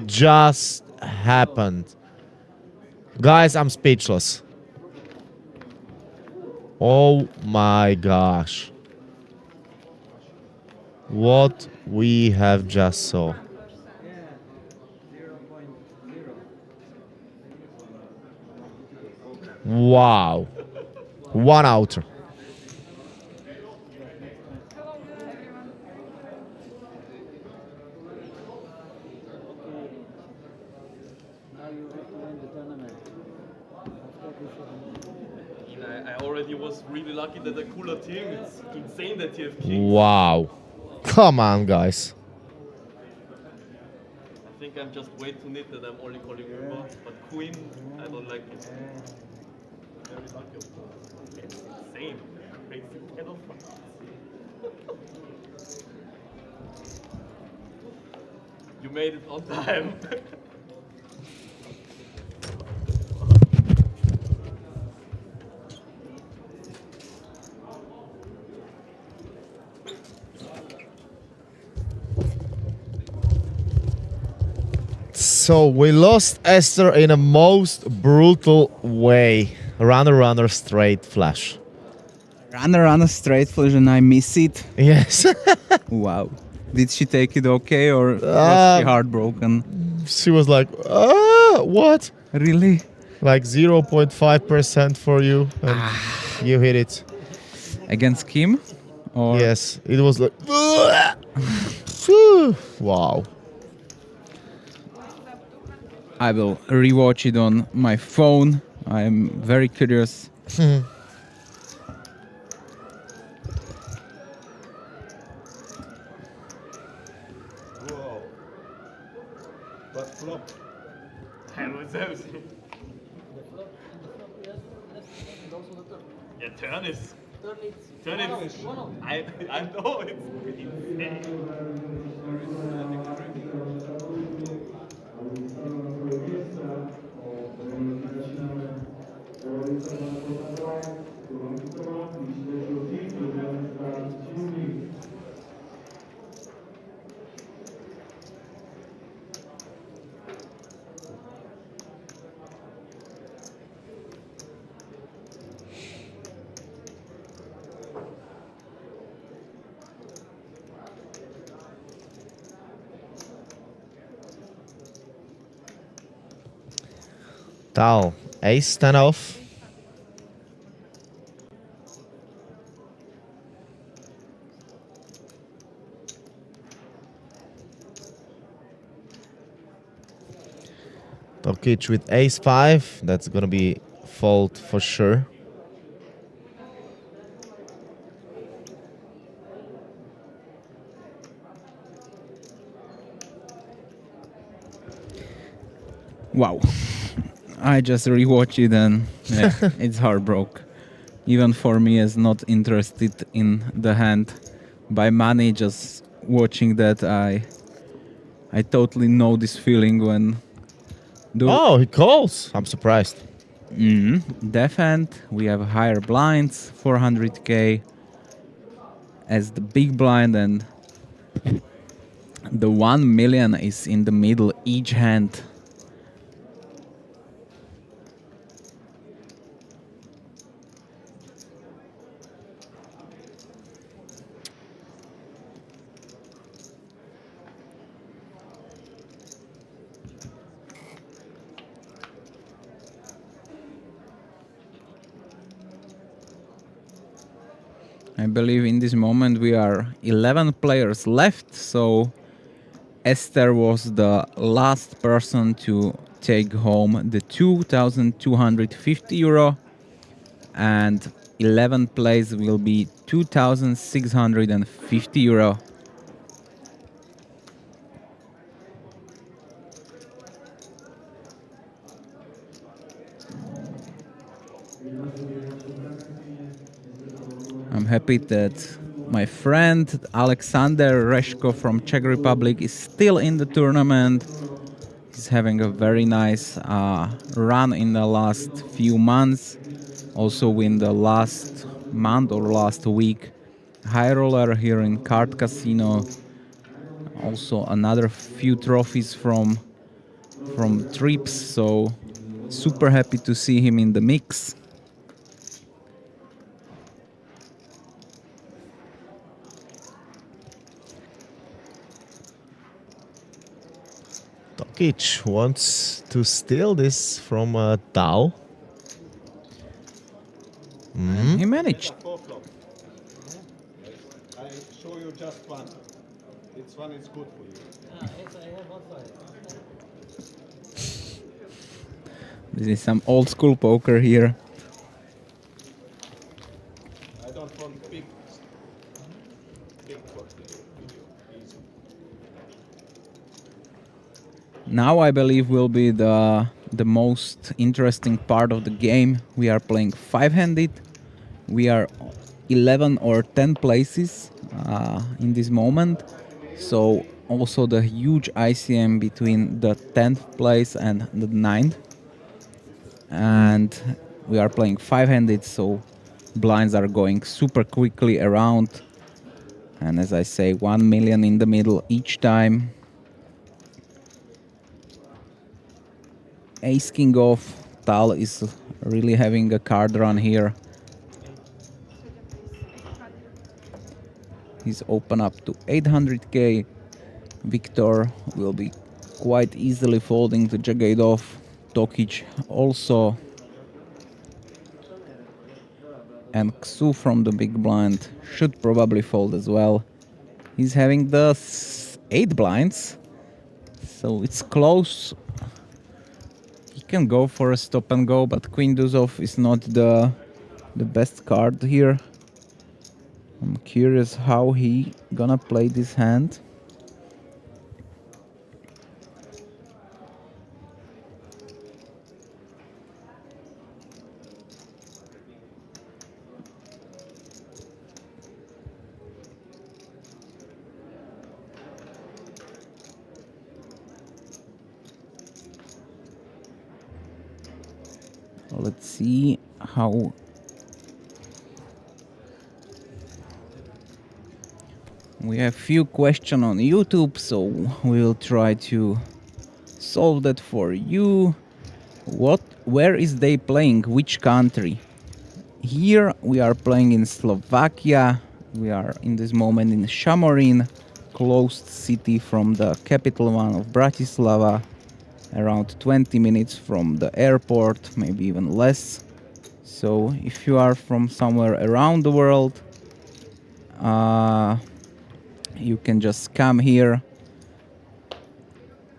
just happened? Guys, I'm speechless. Oh my gosh. What we have just saw. Wow. One outer. I already was really lucky that a cooler team. It's insane that you have kings. Wow. Come on, guys. I think I'm just way too neat that I'm only calling river. But queen, I don't like it. Very lucky of course. It's insane. Crazy. 10 of hearts. You made it on time. So we lost Esther in a most brutal way. Runner, runner, straight flush. Run a straight flush and I miss it. Yes. Wow. Did she take it okay or was she heartbroken? She was like, what? Really? Like 0.5% for you. And you hit it. Against Kim? Or Yes. It was like, wow. I will rewatch it on my phone. I'm very curious. Wow. But flop. I was everything. Yeah, turn is. Turn it. I know it's insane. Tal, ace 10 off. Tokic with ace 5. That's gonna be fold for sure. Wow. I just rewatch it and yeah, it's heartbroken. Even for me, as not interested in the hand by money, just watching that, I totally know this feeling when Oh, he calls. I'm surprised. Def hand, we have higher blinds, 400k as the big blind, and the 1 million is in the middle each hand. I believe in this moment we are 11 players left, so Esther was the last person to take home the 2,250 euro, and 11 plays will be 2,650 euro. I'm happy that my friend Alexander Reshko from Czech Republic is still in the tournament. He's having a very nice run in the last few months. Also in the last month or last week, high roller here in Card Casino. Also another few trophies from trips, so super happy to see him in the mix. Tokic wants to steal this from Tao. He managed. Four flop. I show you just one. This one is good for you. This is some old school poker here. I don't want big pot video. Easy. Now I believe will be the most interesting part of the game. We are playing five-handed. We are 11 or 10 places in this moment. So also the huge ICM between the 10th place and the 9th. And we are playing five-handed, so blinds are going super quickly around. And as I say, 1 million in the middle each time. Ace King off. Tal is really having a card run here. He's open up to 800k. Victor will be quite easily folding to Jack-8 off. Tokic also. And Xu from the big blind should probably fold as well. He's having the 8 blinds, so it's close. He can go for a stop and go, but Queen Deuce off is not the best card here. I'm curious how he gonna play this hand. Let's see how we have few questions on YouTube, so we'll try to solve that for you. Where is they playing? Which country? Here we are playing in Slovakia. We are in this moment in Šamorín, closed city from the capital one of Bratislava. Around 20 minutes from the airport, maybe even less. So if you are from somewhere around the world, you can just come here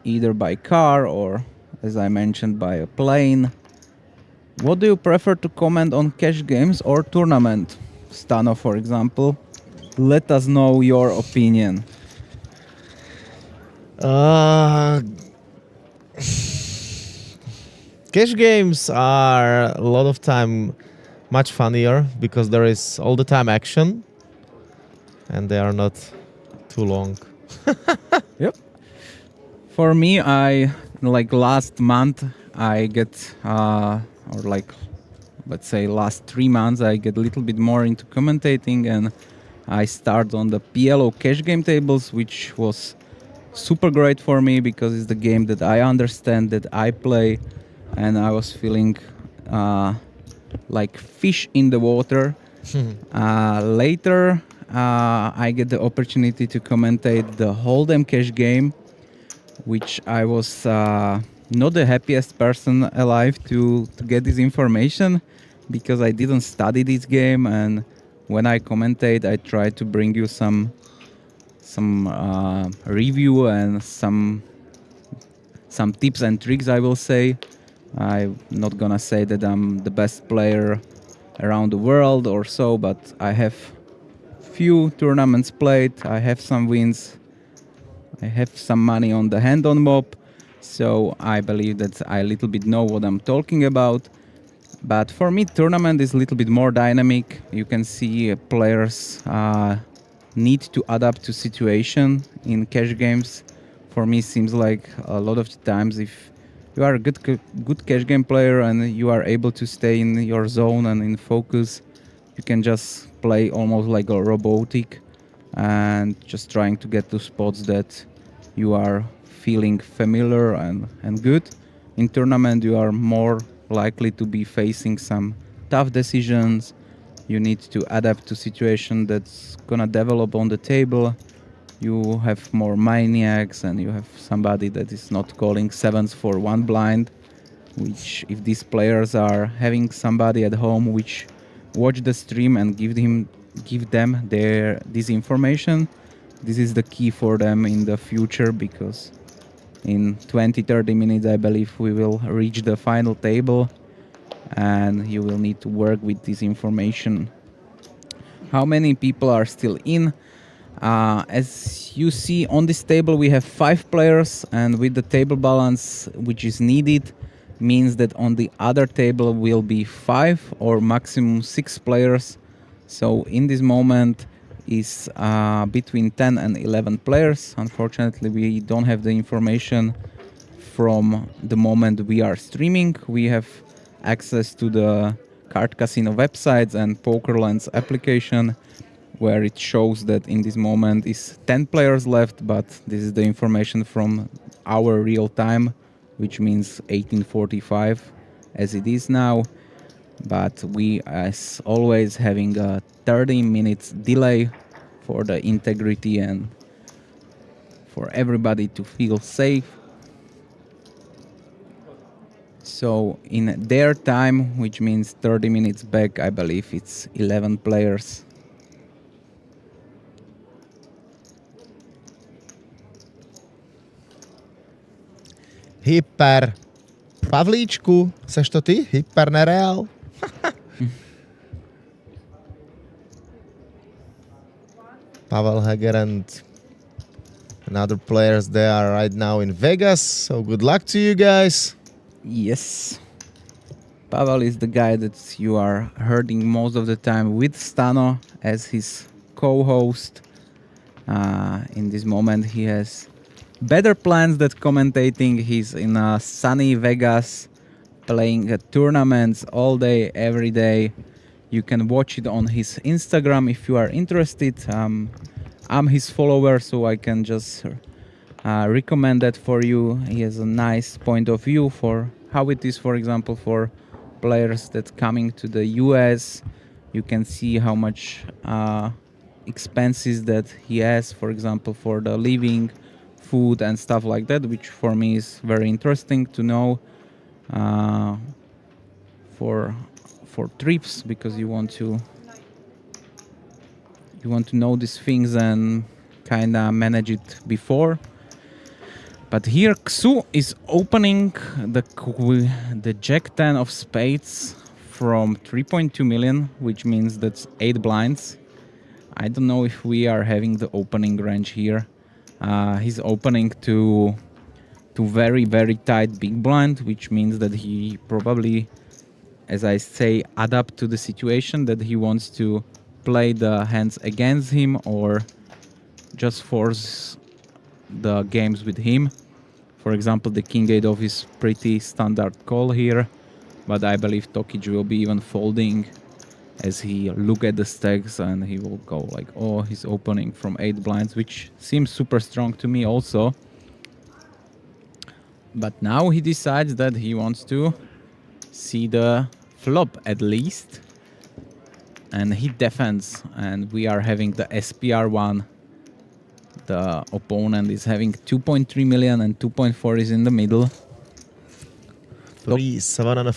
either by car or, as I mentioned, by a plane. What do you prefer to comment on cash games or tournament? Stano, for example. Let us know your opinion. Cash games are a lot of time much funnier because there is all the time action and they are not too long. Yep. For me, I like last month I get or like let's say last 3 months I get a little bit more into commentating, and I start on the PLO cash game tables, which was super great for me because it's the game that I understand, that I play, and I was feeling like fish in the water. Later, I get the opportunity to commentate the Hold'em cash game, which I was not the happiest person alive to get this information because I didn't study this game, and when I commentate, I try to bring you some review and some tips and tricks, I will say. I'm not gonna say that I'm the best player around the world or so, but I have few tournaments played, I have some wins, I have some money on the hand on mob, so I believe that I a little bit know what I'm talking about. But for me, tournament is a little bit more dynamic. You can see players need to adapt to situation in cash games. For me, seems like a lot of the times, if you are a good cash game player and you are able to stay in your zone and in focus, you can just play almost like a robotic and just trying to get to spots that you are feeling familiar and good. In tournament, you are more likely to be facing some tough decisions. You need to adapt to situation that's gonna develop on the table. You have more maniacs and you have somebody that is not calling sevens for one blind, which if these players are having somebody at home which watch the stream and give them this information, this is the key for them in the future, because in 20-30 minutes I believe we will reach the final table and you will need to work with this information. How many people are still in? As you see on this table, we have 5 players, and with the table balance which is needed means that on the other table will be 5 or maximum 6 players. So in this moment is between 10 and 11 players. Unfortunately, we don't have the information from the moment we are streaming. We have access to the Card Casino websites and PokerLens application, where it shows that in this moment is 10 players left, but this is the information from our real time, which means 1845 as it is now. But we, as always, having a 30 minutes delay for the integrity and for everybody to feel safe. So in their time, which means 30 minutes back, I believe it's 11 players. Hyper. Pavlíčku, seš to ty? Hyper nereál? Pavel Heger and other players, they are right now in Vegas, so good luck to you guys. Yes. Pavel is the guy that you are hearing most of the time with Stano as his co-host. In this moment he has better plans than commentating. He's in sunny Vegas playing tournaments all day, every day. You can watch it on his Instagram if you are interested. I'm his follower, so I can just recommend that for you. He has a nice point of view for how it is, for example, for players that coming to the US. You can see how much expenses that he has, for example, for the living, food and stuff like that, which for me is very interesting to know for trips, because you want to know these things and kind of manage it before. But here Xu is opening the Jack 10 of spades from 3.2 million, which means that's 8 blinds. I don't know if we are having the opening range here. He's opening to to very, very tight big blind, which means that he probably, as I say, adapt to the situation, that he wants to play the hands against him or just force the games with him. For example, the king 8 off is pretty standard call here, but I believe Tokic will be even folding as he look at the stacks and he will go like, oh, he's opening from 8 blinds, which seems super strong to me also. But now he decides that he wants to see the flop at least. And he defends, and we are having the SPR1. The opponent is having 2.3 million and 2.4 is in the middle. 3, 7 and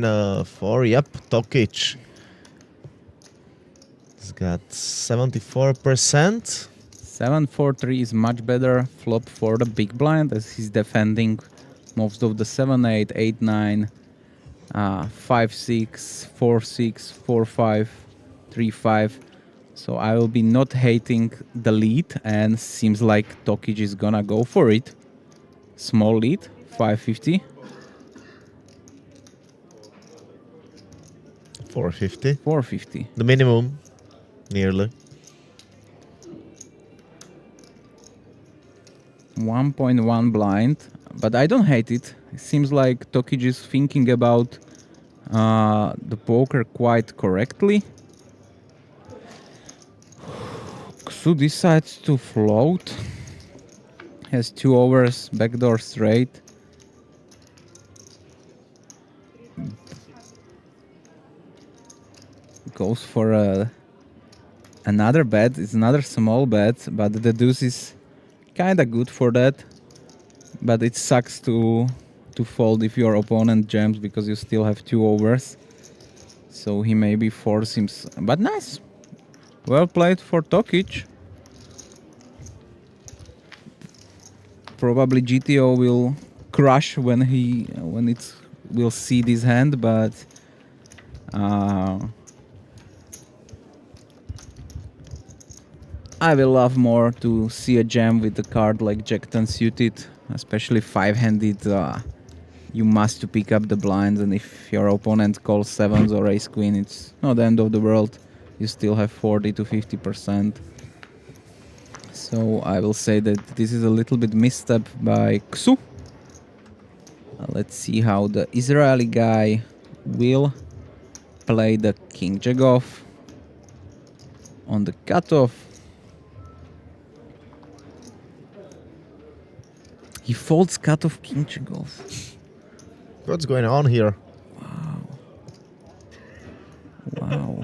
a 4. Yep, Tokic. He's got 74%. 7-4-3 is much better flop for the big blind as he's defending most of the 7-8, 8-9, 5-6, 4-6, 4-5, 3-5. So I will be not hating the lead, and seems like Tokic is gonna go for it. Small lead, 550. 450. 450. The minimum, nearly. 1.1 blind, but I don't hate it. It seems like Tokic is thinking about the poker quite correctly. Xu decides to float. Has 2 overs, backdoor straight. Goes for another bet. It's another small bet, but the deuce is kinda good for that. But it sucks to fold if your opponent jams because you still have 2 overs. So he maybe force him, but nice. Well played for Tokic. Probably GTO will crush when it will see this hand, but I will love more to see a jam with the card like Jack-10 suited, especially 5-handed. You must to pick up the blinds, and if your opponent calls 7s or ace-queen, it's not the end of the world. You still have 40 to 50%. So I will say that this is a little bit misstep by Xu. Let's see how the Israeli guy will play the king jack off on the cutoff. He folds cutoff king jack off. What's going on here? Wow.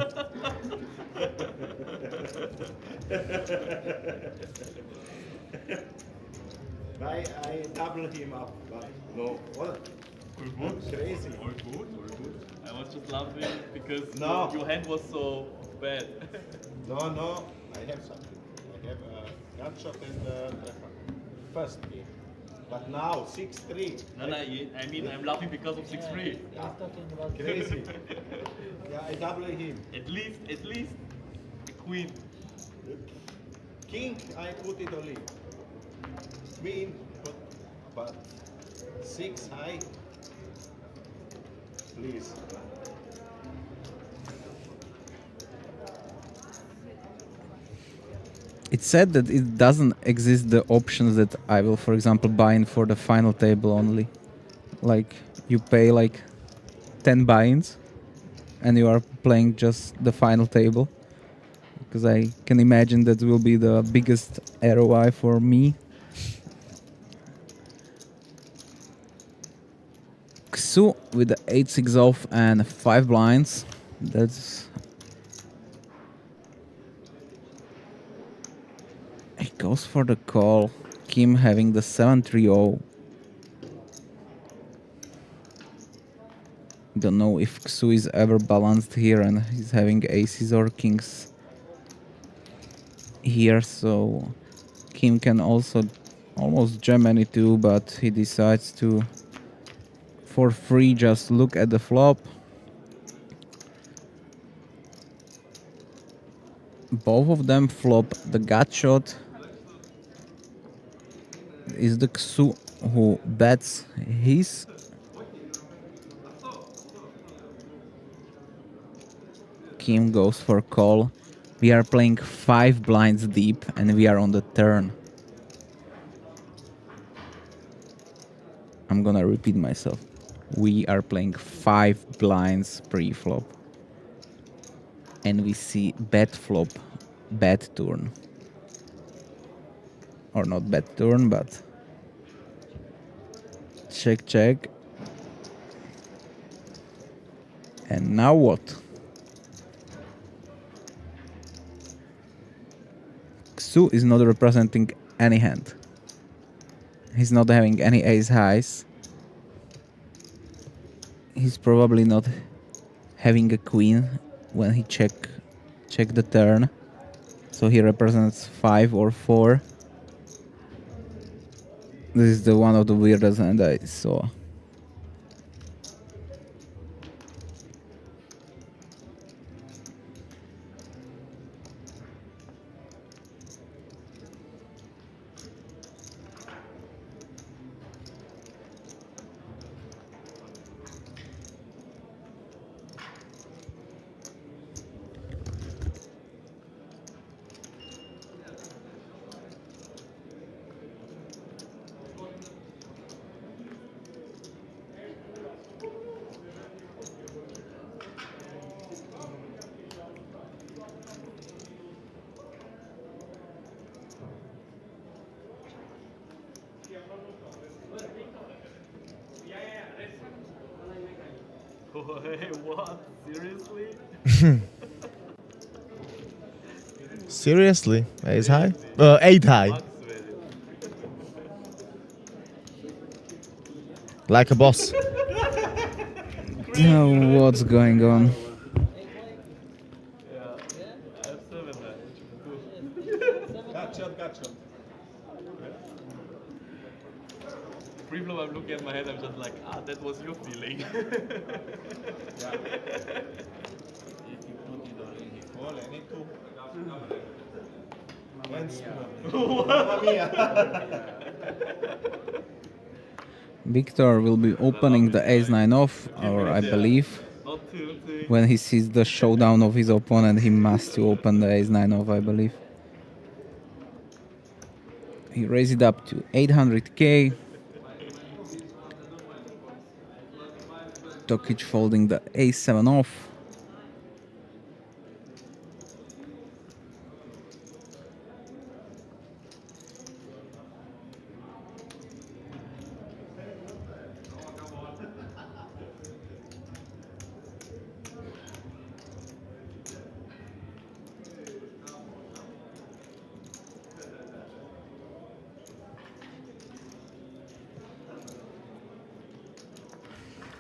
Why I double him up? Why? No. What? All good. Crazy. All good. All good. I was just laughing because No. your hand was so bad. No. I have something. I have a gunshot and a treffer. First game. But now 6-3. No, I mean I'm laughing because of 6-3. Crazy. Yeah, I double him. At least a queen. King, I put it only. Queen, but 6 high. Please. It's said that it doesn't exist the options that I will, for example, buy-in for the final table only. Like you pay like 10 buy-ins and you are playing just the final table. Because I can imagine that will be the biggest ROI for me. Xu with the 8-6 off and 5 blinds. That's... He goes for the call. Kim having the 7-3-0. Don't know if Xu is ever balanced here and he's having aces or kings here, so Kim can also almost jam any two, but he decides to, for free, just look at the flop. Both of them flop the gut shot. Is the Xu who bets his. Kim goes for call. We are playing 5 blinds deep and we are on the turn. I'm gonna repeat myself. We are playing 5 blinds pre-flop. And we see bet flop, bet turn. Or not bet turn, but check, check. And now what? Xu is not representing any hand. He's not having any ace highs. He's probably not having a queen when he check the turn. So he represents 5 or 4. This is the one of the weirdest hand I saw. Hey, what? Seriously? Seriously? Ace high? 8 high. Max value. Like a boss. What's going on? Yeah, I have 7 man. Gut shot, gut shot. Pre-flop, I'm looking at my head, I'm just like, that was your feeling. If you put it on in his wall, I need to. Mamma mia. Victor will be opening the ace-9 off, or I believe Not tilting. when he sees the showdown of his opponent, he must to open the ace-9 off, I believe. He raised it up to 800k. Tokic folding the ace-7 off.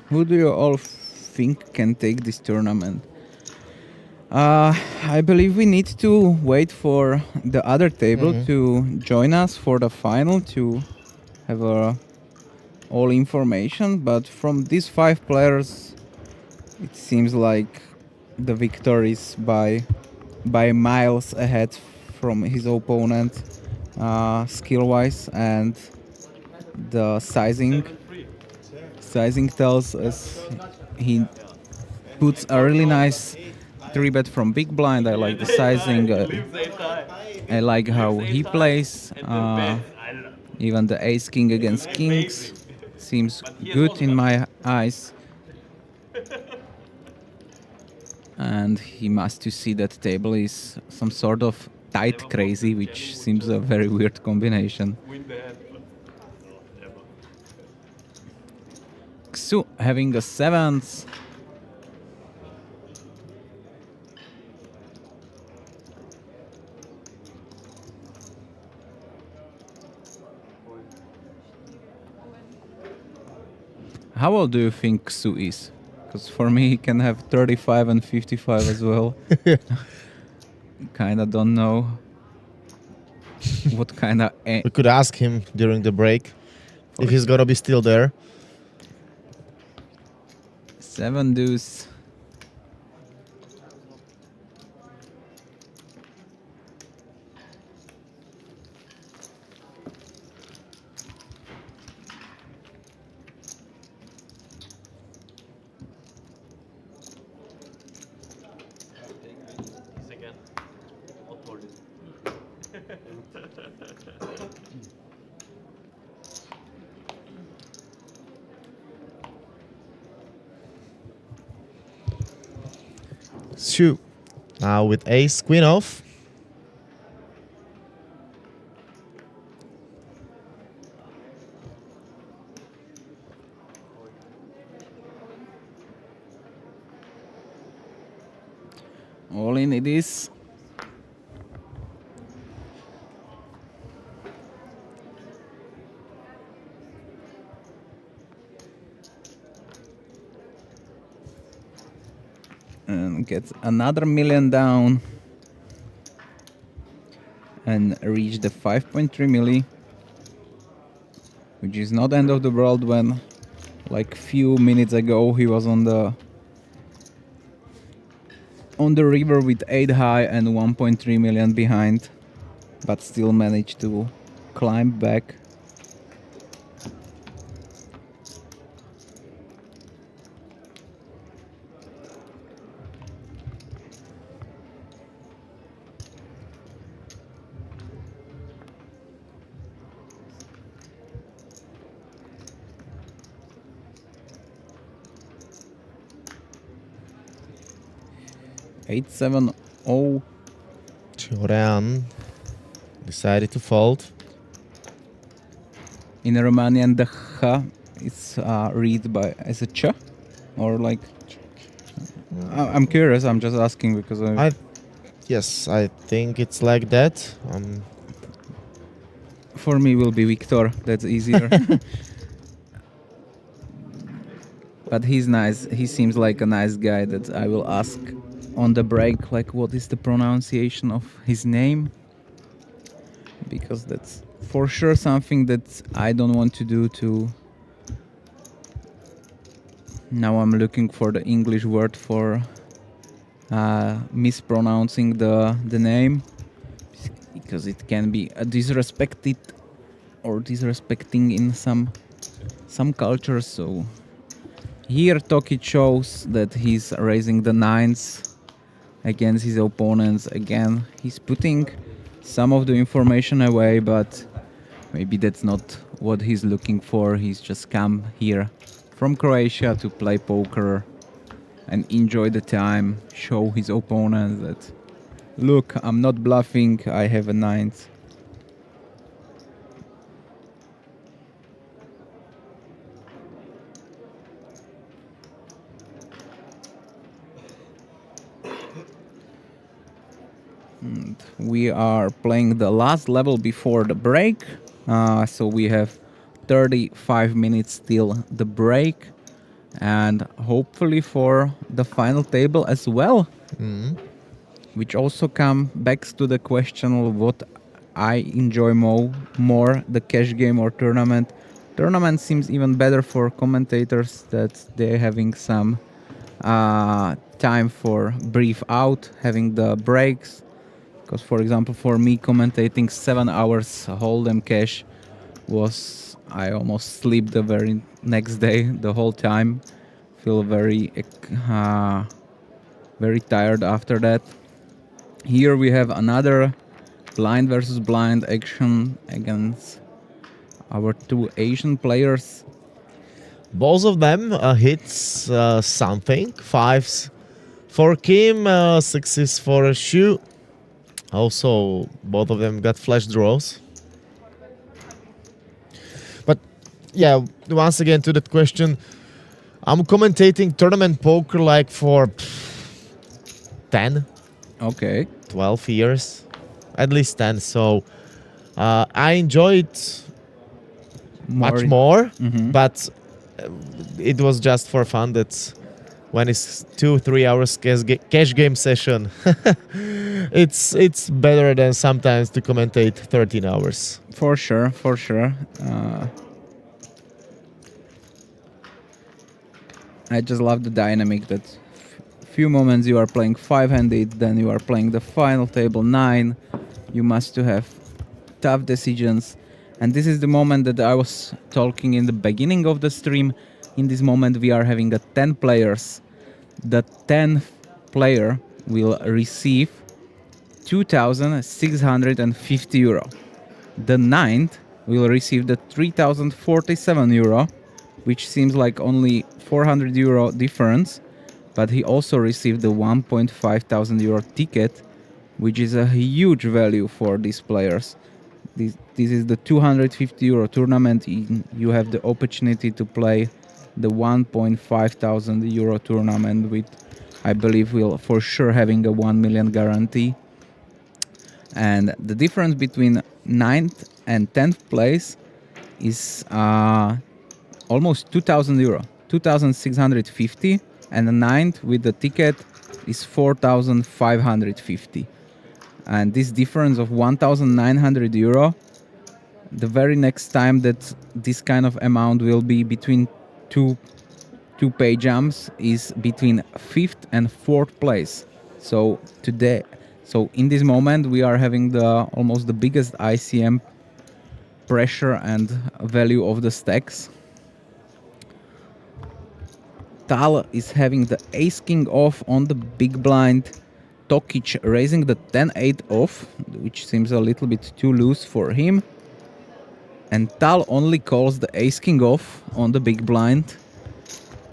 Who do you all think can take this tournament? I believe we need to wait for the other table to join us for the final to have all information. But from these 5 players, it seems like the victor is by miles ahead from his opponent, skill-wise, and the sizing. 7-3. Sizing tells us he puts a really nice 3-bet from big blind. I like the sizing. Leaves 8 high. I like how he plays. And the bet. Even the ace king against kings seems good in my eyes. And he must to see that table is some sort of tight crazy, which seems a very weird combination. Win the hand. But no, never. Xu having a 7s. How old do you think Xu is? Because for me, he can have 35 and 55 as well. Kinda don't know what kind of. We could ask him during the break if he's gonna be still there. 7 deuce. Shoot. Now with ace queen off. All in it is. And gets another million down. And reach the 5.3 milli. Which is not end of the world when like few minutes ago he was on the river with 8 high and 1.3 million behind, but still managed to climb back. Eight, 7, 0. Cioran decided to fold. In Romanian, the H is read as a Ch, or like. I'm curious. I'm just asking because Yes, I think it's like that. For me, will be Victor. That's easier. But he's nice. He seems like a nice guy that I will ask on the break, like, what is the pronunciation of his name? Because that's for sure something that I don't want to do to... Now I'm looking for the English word for mispronouncing the name, because it can be disrespected or disrespecting in some cultures. So here Tokic shows that he's raising the 9s against his opponents. Again, he's putting some of the information away, but maybe that's not what he's looking for. He's just come here from Croatia to play poker and enjoy the time, show his opponents that, look, I'm not bluffing, I have a 9th. And we are playing the last level before the break, so we have 35 minutes till the break, and hopefully for the final table as well, which also come back to the question of what I enjoy more, the cash game or tournament. Tournament seems even better for commentators, that they're having some time for brief out, having the breaks. Because, for example, for me, commentating 7 hours Hold'em cash was... I almost sleep the very next day, the whole time. Feel very tired after that. Here we have another blind versus blind action against our two Asian players. Both of them hits something. 5s for Kim, 6s for Shu. Also, both of them got flash draws. But yeah, once again to that question, I'm commentating tournament poker like for 10, Okay. 12 years, at least 10. So I enjoy it much more, but it was just for fun. That's when it's 2-3 hours cash game session. It's better than sometimes to commentate 13 hours. For sure, for sure. I just love the dynamic that few moments you are playing 5-handed, then you are playing the final table 9. You must to have tough decisions. And this is the moment that I was talking in the beginning of the stream. In this moment we are having 10 players. The 10th player will receive 2,650 euro. The ninth will receive the 3,047 euro, which seems like only 400 euro difference, but he also received the 1.5 thousand euro ticket, which is a huge value for these players. This is the 250 euro tournament. You have the opportunity to play the 1.5 thousand euro tournament with, I believe, will for sure having a 1 million guarantee. And the difference between 9th and 10th place is almost 2,000 euro, 2,650, and the 9th with the ticket is 4,550. And this difference of 1,900 euro, the very next time that this kind of amount will be between two pay jumps is between 5th and 4th place. So in this moment we are having the almost the biggest ICM pressure and value of the stacks. Tal is having the ace king off on the big blind. Tokic raising the 10-8 off, which seems a little bit too loose for him. And Tal only calls the ace king off on the big blind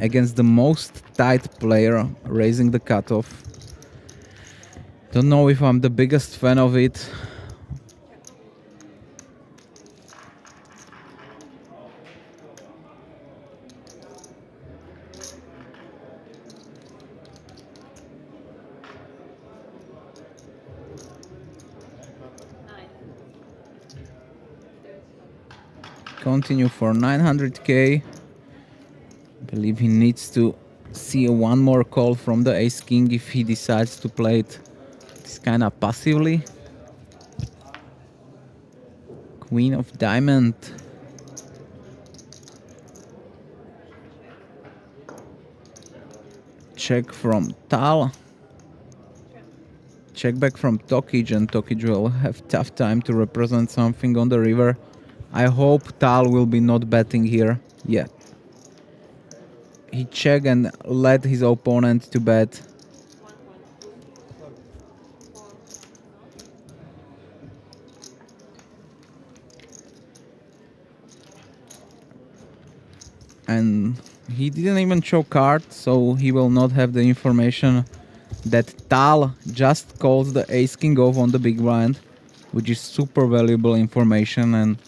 against the most tight player, raising the cutoff. Don't know if I'm the biggest fan of it. Continue for 900k. I believe he needs to see one more call from the ace king if he decides to play it this kind of passively. Queen of diamond. Check from Tal. Check back from Tokic, and Tokic will have tough time to represent something on the river. I hope Tal will be not betting here. Yeah. He checked and led his opponent to bet. And he didn't even show card, so he will not have the information that Tal just calls the ace king off on the big blind, which is super valuable information, and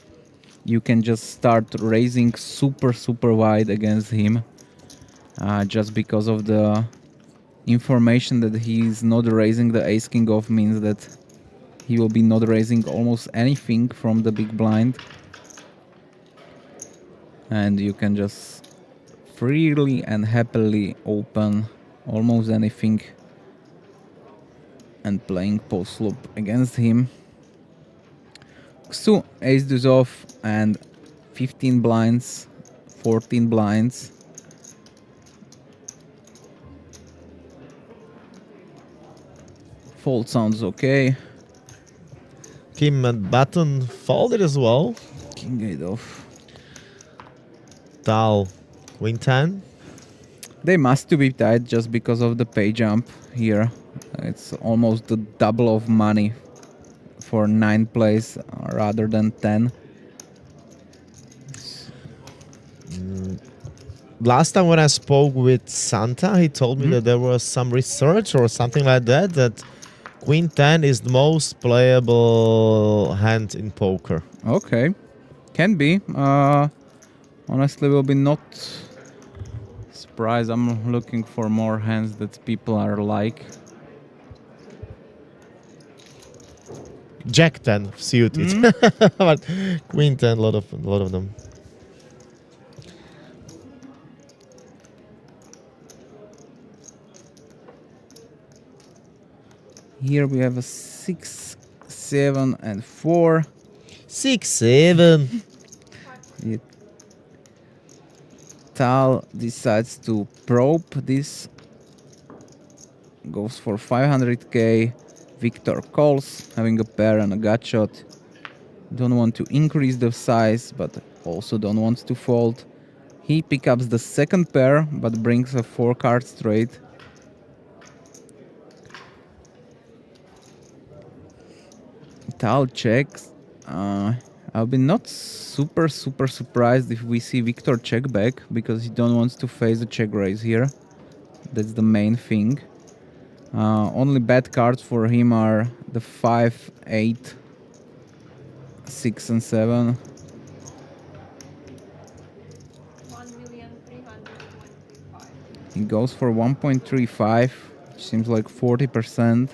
you can just start raising super wide against him just because of the information that he's not raising the ace king off means that he will be not raising almost anything from the big blind, and you can just freely and happily open almost anything and playing post flop against him. So ace deuce off and 15 blinds, 14 blinds. Fold sounds okay. Kim and button folded as well. King 8 off. Tal, queen 10. They must to be tight just because of the pay jump here. It's almost the double of money for 9th place rather than 10. Last time when I spoke with Santa, he told me that there was some research or something like that, that queen 10 is the most playable hand in poker. Okay, can be. Honestly, will be not surprised. I'm looking for more hands that people are like. Jack 10 suited, but queen 10, a lot of them. Here we have a 6, 7, and 4. 6, 7. Tal decides to probe this. Goes for 500k. Victor calls, having a pair and a gut shot. Don't want to increase the size, but also don't want to fold. He picks up the second pair, but brings a 4-card straight. Tal checks. I'll be not super surprised if we see Victor check back, because he don't wants to face the check raise here. That's the main thing. Only bad cards for him are the 5, 8, 6 and 7. 1,325,000. He goes for 1.35, which seems like 40%.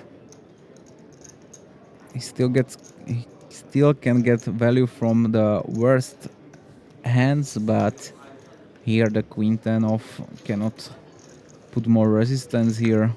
He still can get value from the worst hands, but here the queen 10 off cannot put more resistance here.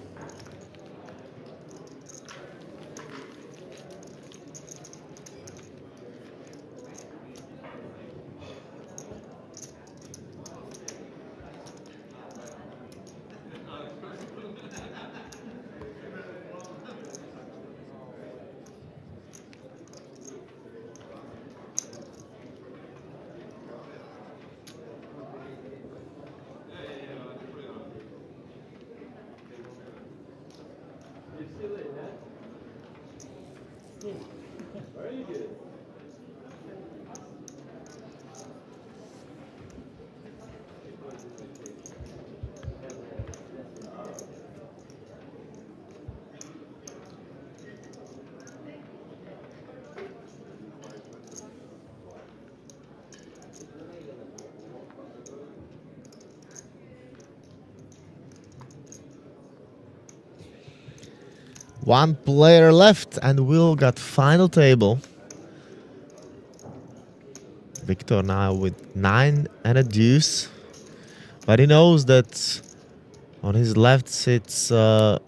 One player left and we'll got final table. Victor now with 9 and a deuce. But he knows that on his left sits a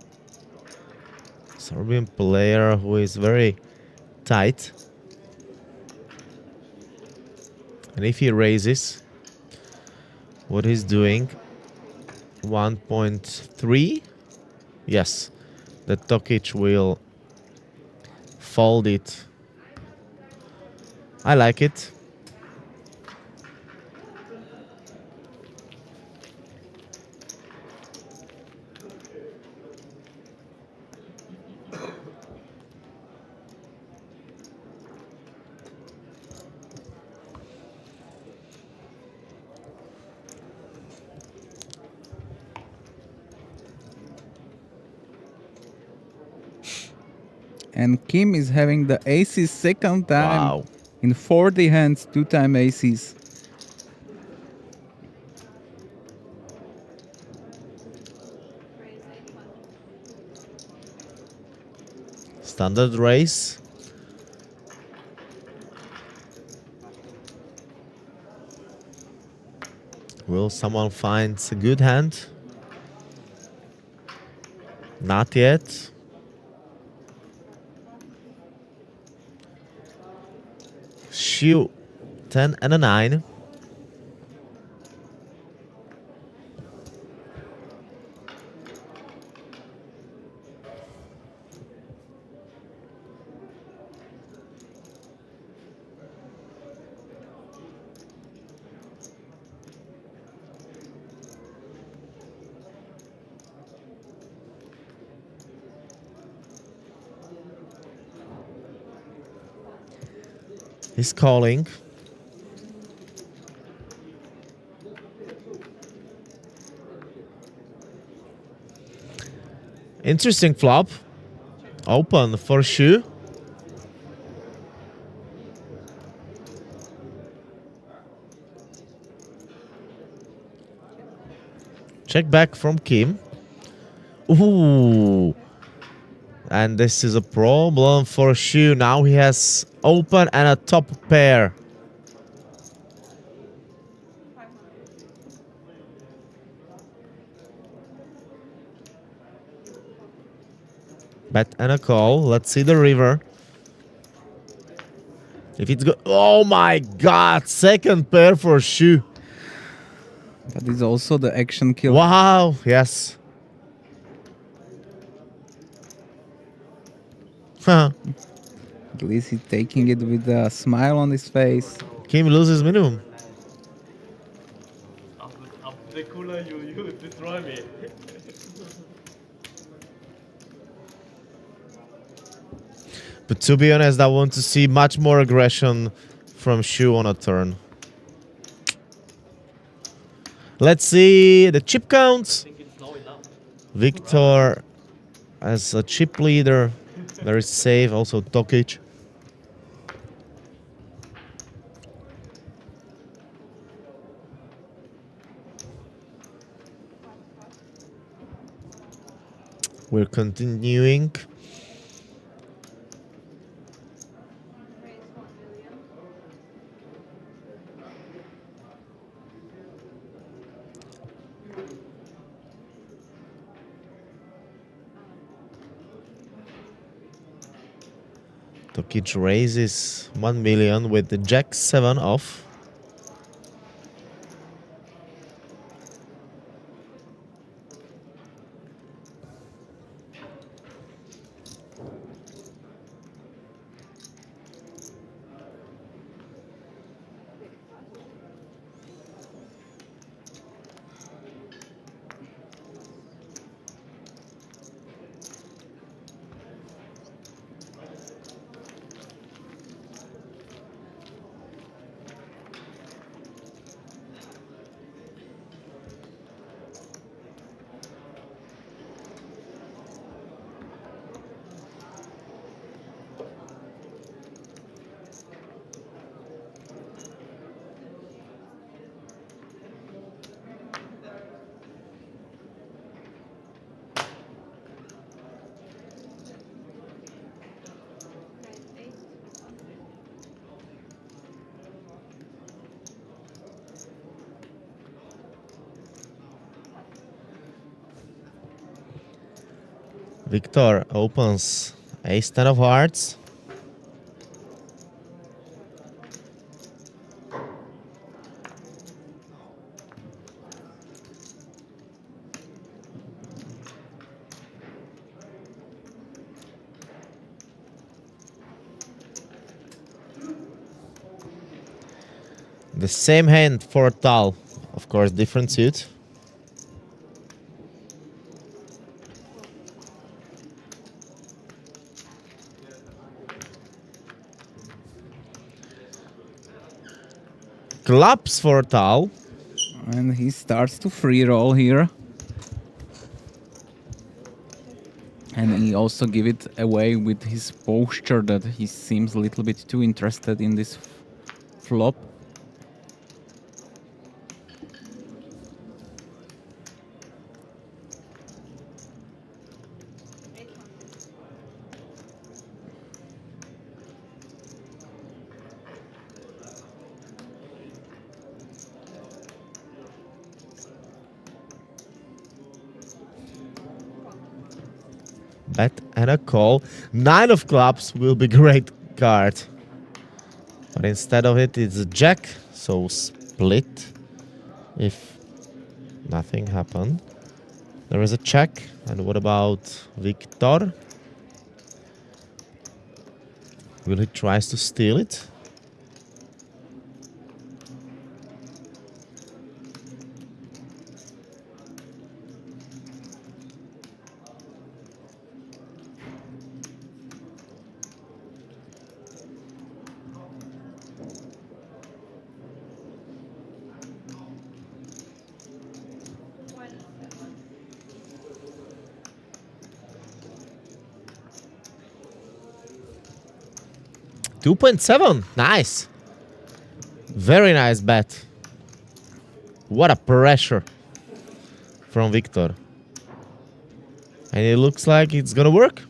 Serbian player who is very tight. And if he raises what he's doing, 1.3, yes, the Tokic will fold it. I like it. And Kim is having the aces second time. Wow. In 40 hands, 2-time aces. Raise 800. Standard race. Will someone find a good hand? Not yet. Shoe 10 and a 9. He's calling. Interesting flop. Open for shoe. Check back from Kim. Ooh. And this is a problem for Shu. Now he has open and a top pair. 500. Bet and a call. Let's see the river. If it's good. Oh my god. Second pair for Shu. That is also the action kill. Wow. Yes. Huh. At least he's taking it with a smile on his face. Kim loses minimum. After the cooler, you destroy me. But to be honest, I want to see much more aggression from Shu on a turn. Let's see the chip counts. I think it's now enough. Victor as a chip leader, very safe. Also Tokic. We're continuing. Raise 1 million. Tokic raises 1 million with the Jack 7 off. Raise 8. Victor opens ace 10 of hearts. The same hand for Tal, of course, different suit. Clubs for Tal. And he starts to free roll here. And he also give it away with his posture that he seems a little bit too interested in this flop. Bet and a call. 9 of clubs will be great card. But instead of it, it's a jack. So split if nothing happened. There is a check. And what about Victor? Will he tries to steal it? $2.7. Nice. Very nice bet. What a pressure from Victor. And it looks like it's gonna work.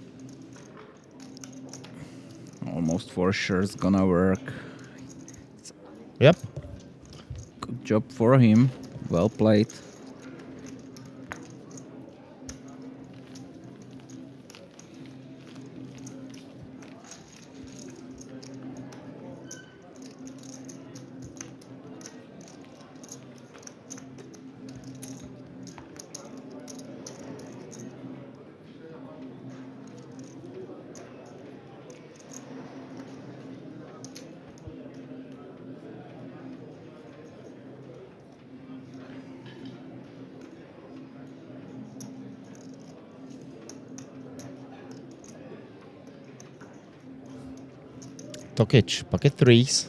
Almost for sure it's gonna work. Yep. Good job for him. Well played. Tokic, pocket threes.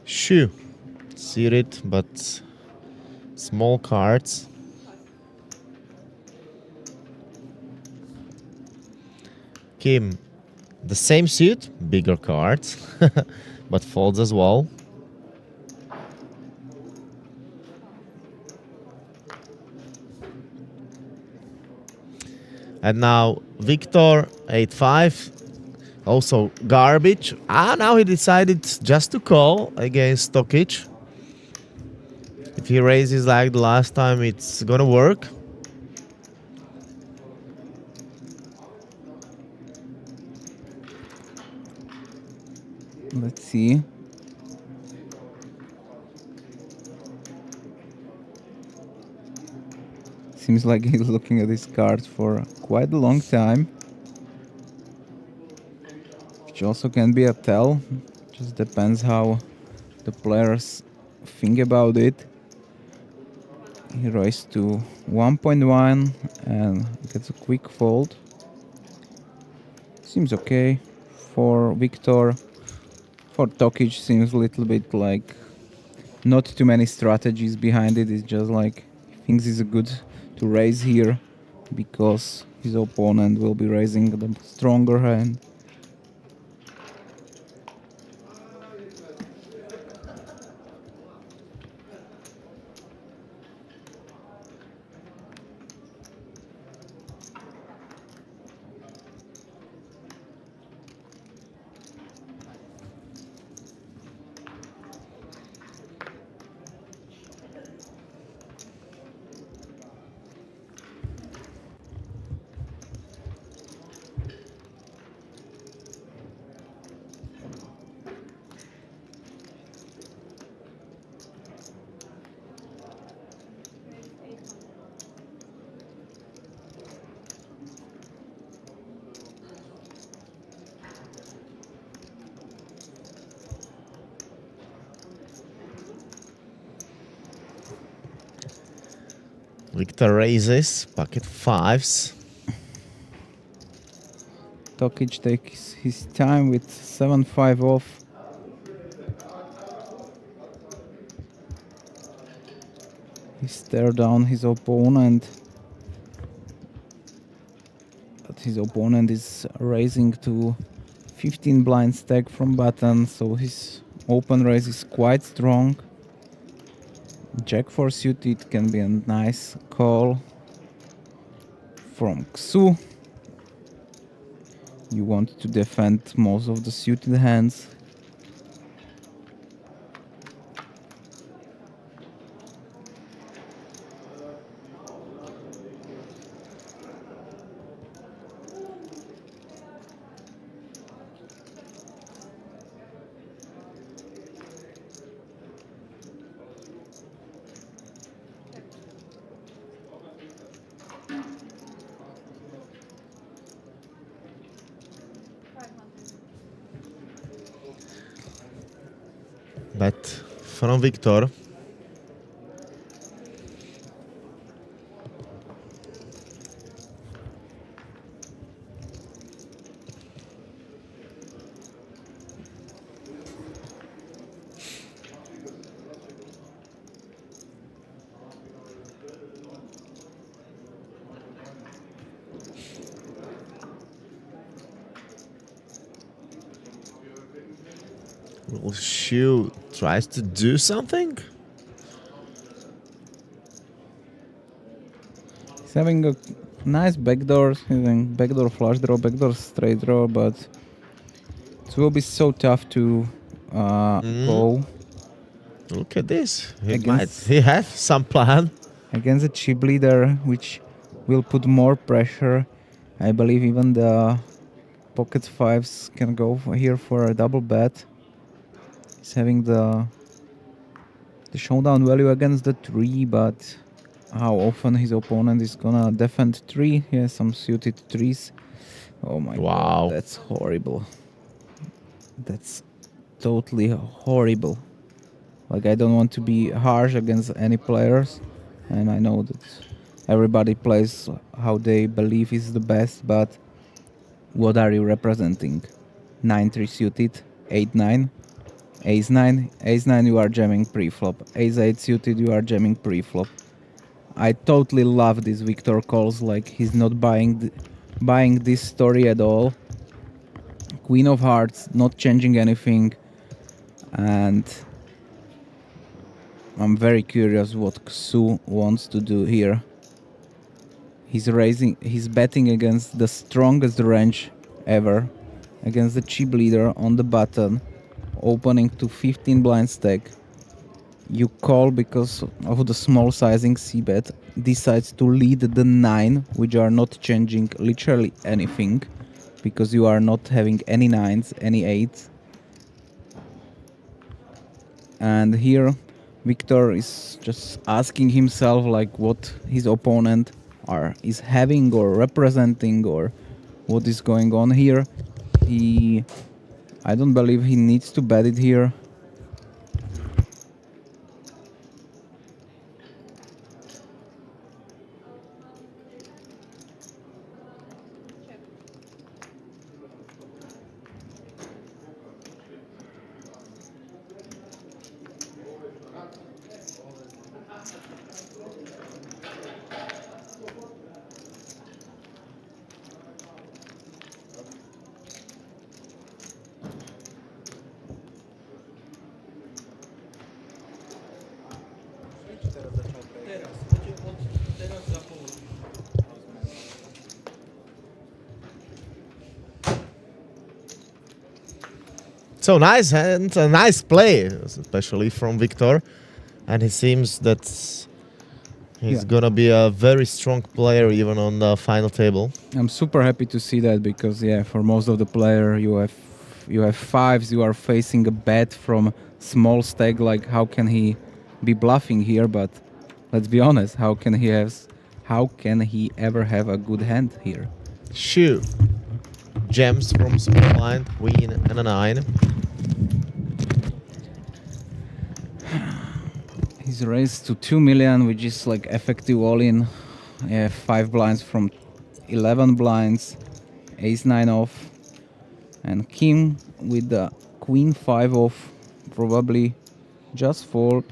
Shoe. Seated, but small cards. Kim, the same suit, bigger cards, but folds as well. And now Victor, 8-5. Also garbage. Now he decided just to call against Tokic. If he raises like the last time, it's gonna work. Let's see. Seems like he's looking at his cards for quite a long time. Which also can be a tell. Just depends how the players think about it. He raised to 1.1 and gets a quick fold. Seems okay for Victor. For Tokic seems a little bit like not too many strategies behind it. It's just like he thinks it's good to raise here because his opponent will be raising the stronger hand. Victor raises, pocket fives. Tokic takes his time with 7-5 off. He stared down his opponent. But his opponent is raising to 15 blind stack from button, so his open raise is quite strong. Jack 4 suited can be a nice call from Xu. You want to defend most of the suited hands. Bet from Victor. Will Shu tries to do something? He's having a nice backdoor, having backdoor flush draw, backdoor straight draw, but it will be so tough to go Look at this. Against- He have some plan. against a chip leader, which will put more pressure. I believe even the pocket fives can go here for a double bet. He's having the showdown value against the 3, but how often his opponent is gonna defend 3? He has some suited 3s. Oh my Wow. god, that's horrible. That's totally horrible. Like, I don't want to be harsh against any players, and I know that everybody plays how they believe is the best, but what are you representing? 9-3 suited, 8-9, Ace-9, Ace-9 you are jamming pre-flop, Ace-8 suited you are jamming pre-flop. I totally love these Victor calls, like he's not buying this story at all. Queen of Hearts, not changing anything, and I'm very curious what Xu wants to do here. He's betting against the strongest range ever, against the chip leader on the button, opening to 15 blind stack. You call because of the small sizing c-bet, decides to lead the 9, which are not changing literally anything, because you are not having any 9s, any 8s. And here Victor is just asking himself like what his opponent is having or representing, or what is going on here. I don't believe he needs to bet it here. So nice and a nice play, especially from Victor. And it seems that he's gonna be a very strong player even on the final table. I'm super happy to see that, because for most of the player you have 5s, you are facing a bet from small stack. Like, how can he be bluffing here? But let's be honest, how can he ever have a good hand here? Shu gems from small blind, queen and a 9. He's raised to 2 million, which is like effective all-in. 5 blinds from 11 blinds, Ace-9 off, and Kim with the Queen 5 off, probably just fold.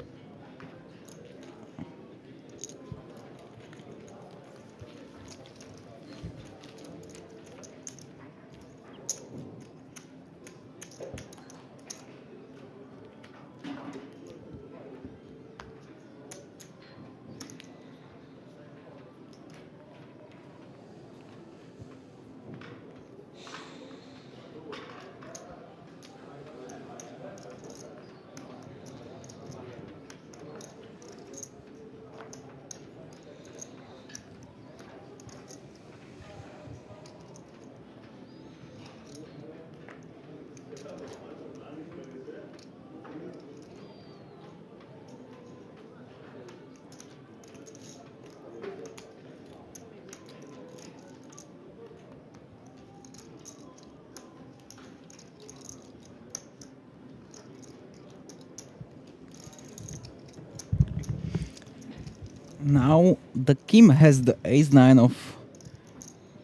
Now the Kim has the Ace-9 of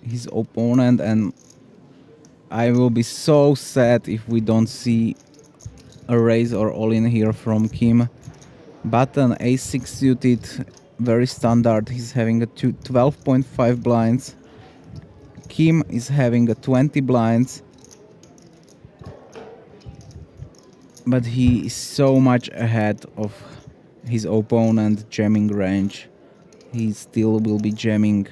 his opponent, and I will be so sad if we don't see a raise or all-in here from Kim. Button Ace-6 suited, very standard. He's having a 12.5 blinds. Kim is having a 20 blinds. but he is so much ahead of his opponent jamming range. He still will be jamming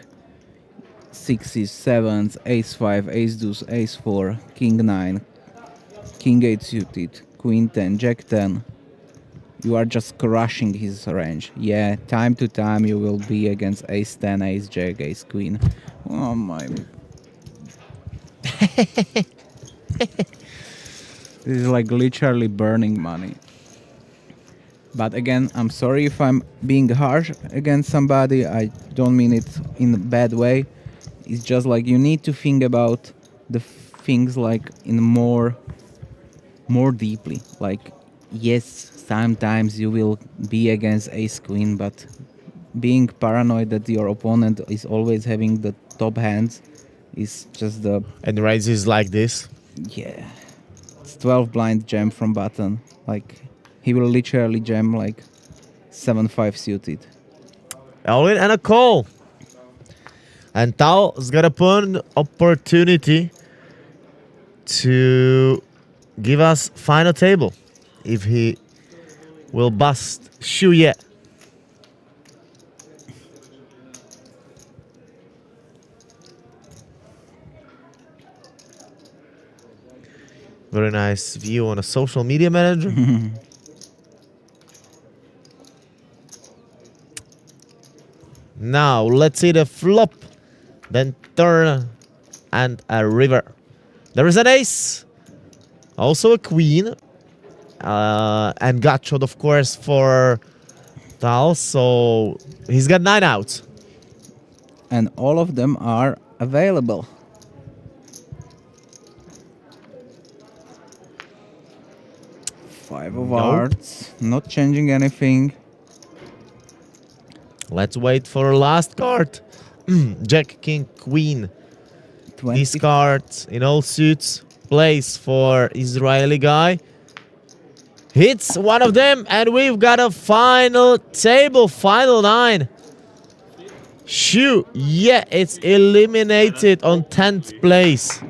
sixes, sevens, ace 5, ace deuce, ace 4, king 9, king 8 suited, queen 10, jack 10. You are just crushing his range. Yeah, time to time you will be against ace 10, ace jack, ace queen. Oh my. This is like literally burning money. But again, I'm sorry if I'm being harsh against somebody. I don't mean it in a bad way. It's just like you need to think about the things like in more deeply. Like, yes, sometimes you will be against ace queen, but being paranoid that your opponent is always having the top hands is just the And raises like this. yeah. It's 12 blind jam from button. Like he will literally jam like 7-5 suited. All in and a call. And Tal's got an opportunity to give us final table if he will bust Shu Ye. Very nice view on a social media manager. Now let's see the flop, then turn and a river. There is an ace, also a queen, and gut shot of course for Tal. So he's got 9 outs. And all of them are available. Five of Nope. hearts, not changing anything. Let's wait for last card. Jack, king, queen. 20. These cards in all suits. Plays for Israeli guy. Hits one of them, and we've got a final table, final 9. Shu, yeah, it's eliminated on 10th place.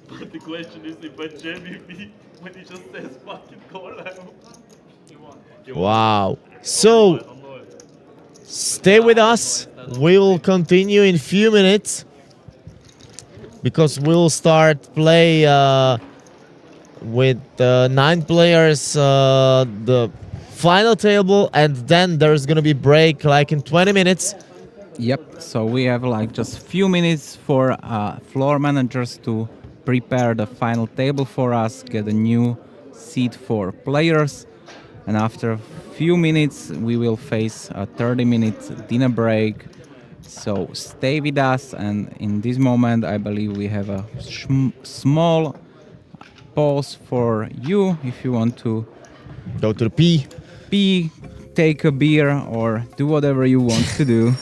But the question is if I jam him when he just says fucking call him. Wow. So, stay with us. We will continue in few minutes because we'll start play with 9 players the final table, and then there's gonna be break like in 20 minutes. Yep, so we have like just few minutes for floor managers to prepare the final table for us, get a new seat for players, and after a few minutes we will face a 30-minute dinner break. So stay with us, and in this moment I believe we have a small pause for you if you want to Go to the P. pee, take a beer, or do whatever you want to do.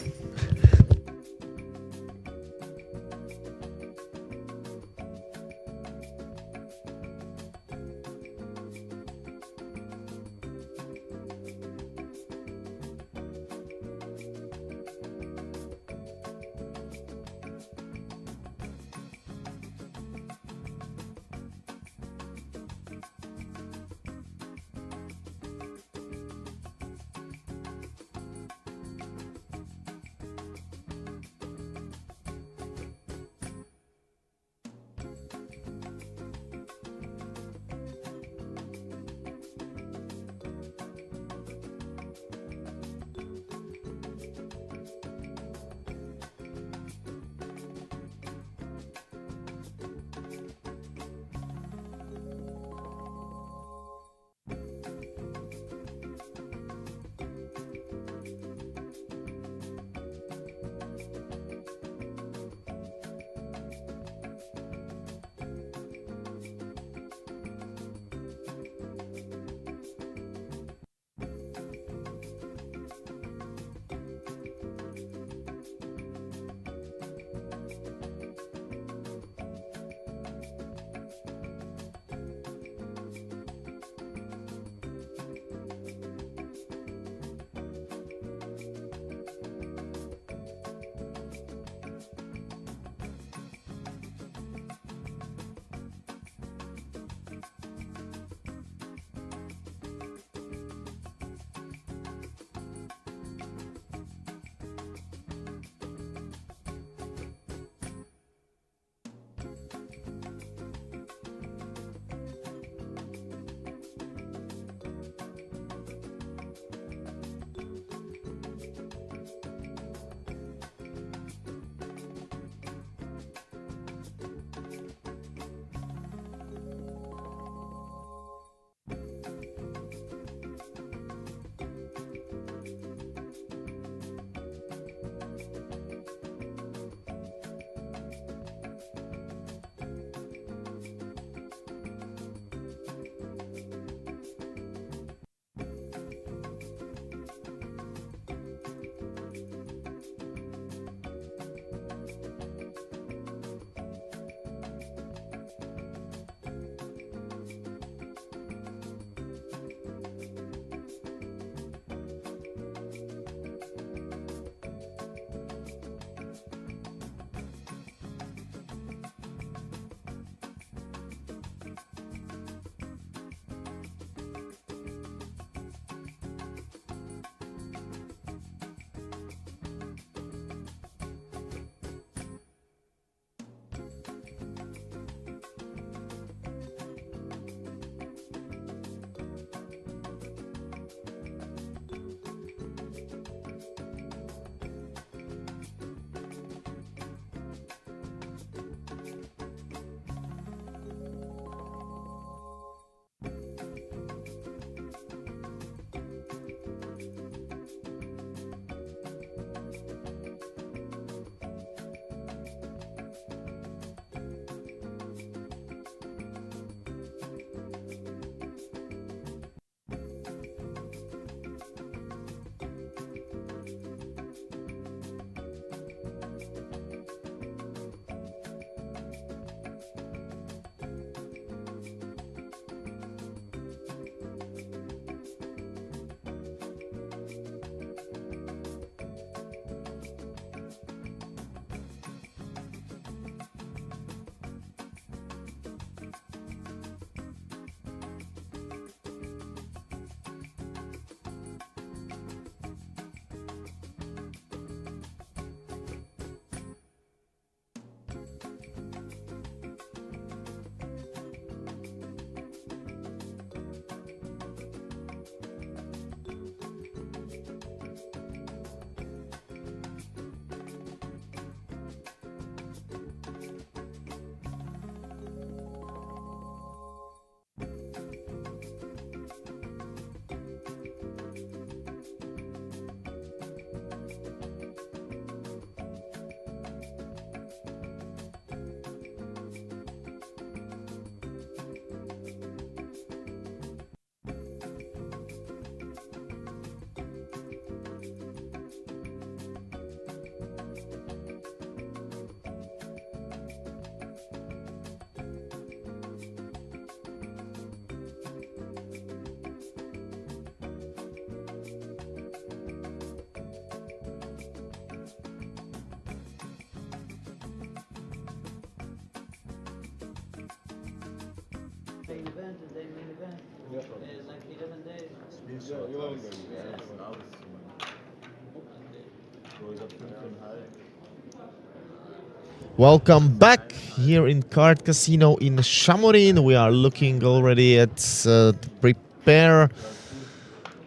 Welcome back here in Card Casino in Šamorín. We are looking already at the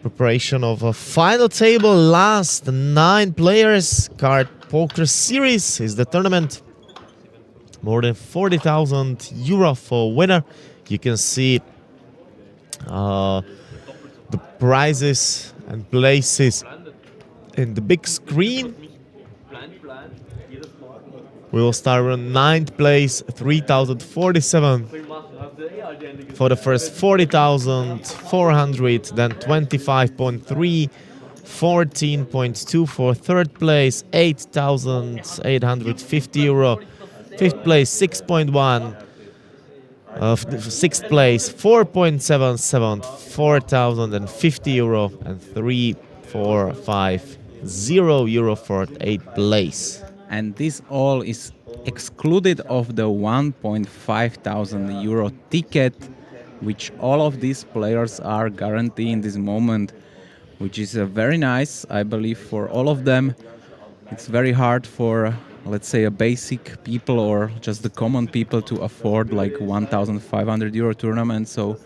preparation of a final table. Last 9 players. Card Poker Series is the tournament. More than 40,000 euro for winner. You can see the prizes and places in the big screen. We will start on 9th place, 3,047 for the first 40,400, then 25.3, 14.2 for third place, 8,850 euro. Fifth place, 6.1. Sixth place, 4.77, 4,050 euro, and 3,450 euro for 8th place. And this all is excluded of the 1,500 euro ticket, which all of these players are guaranteeing this moment, which is very nice, I believe, for all of them. It's very hard for, let's say, a basic people or just the common people to afford like 1,500 euro tournament. So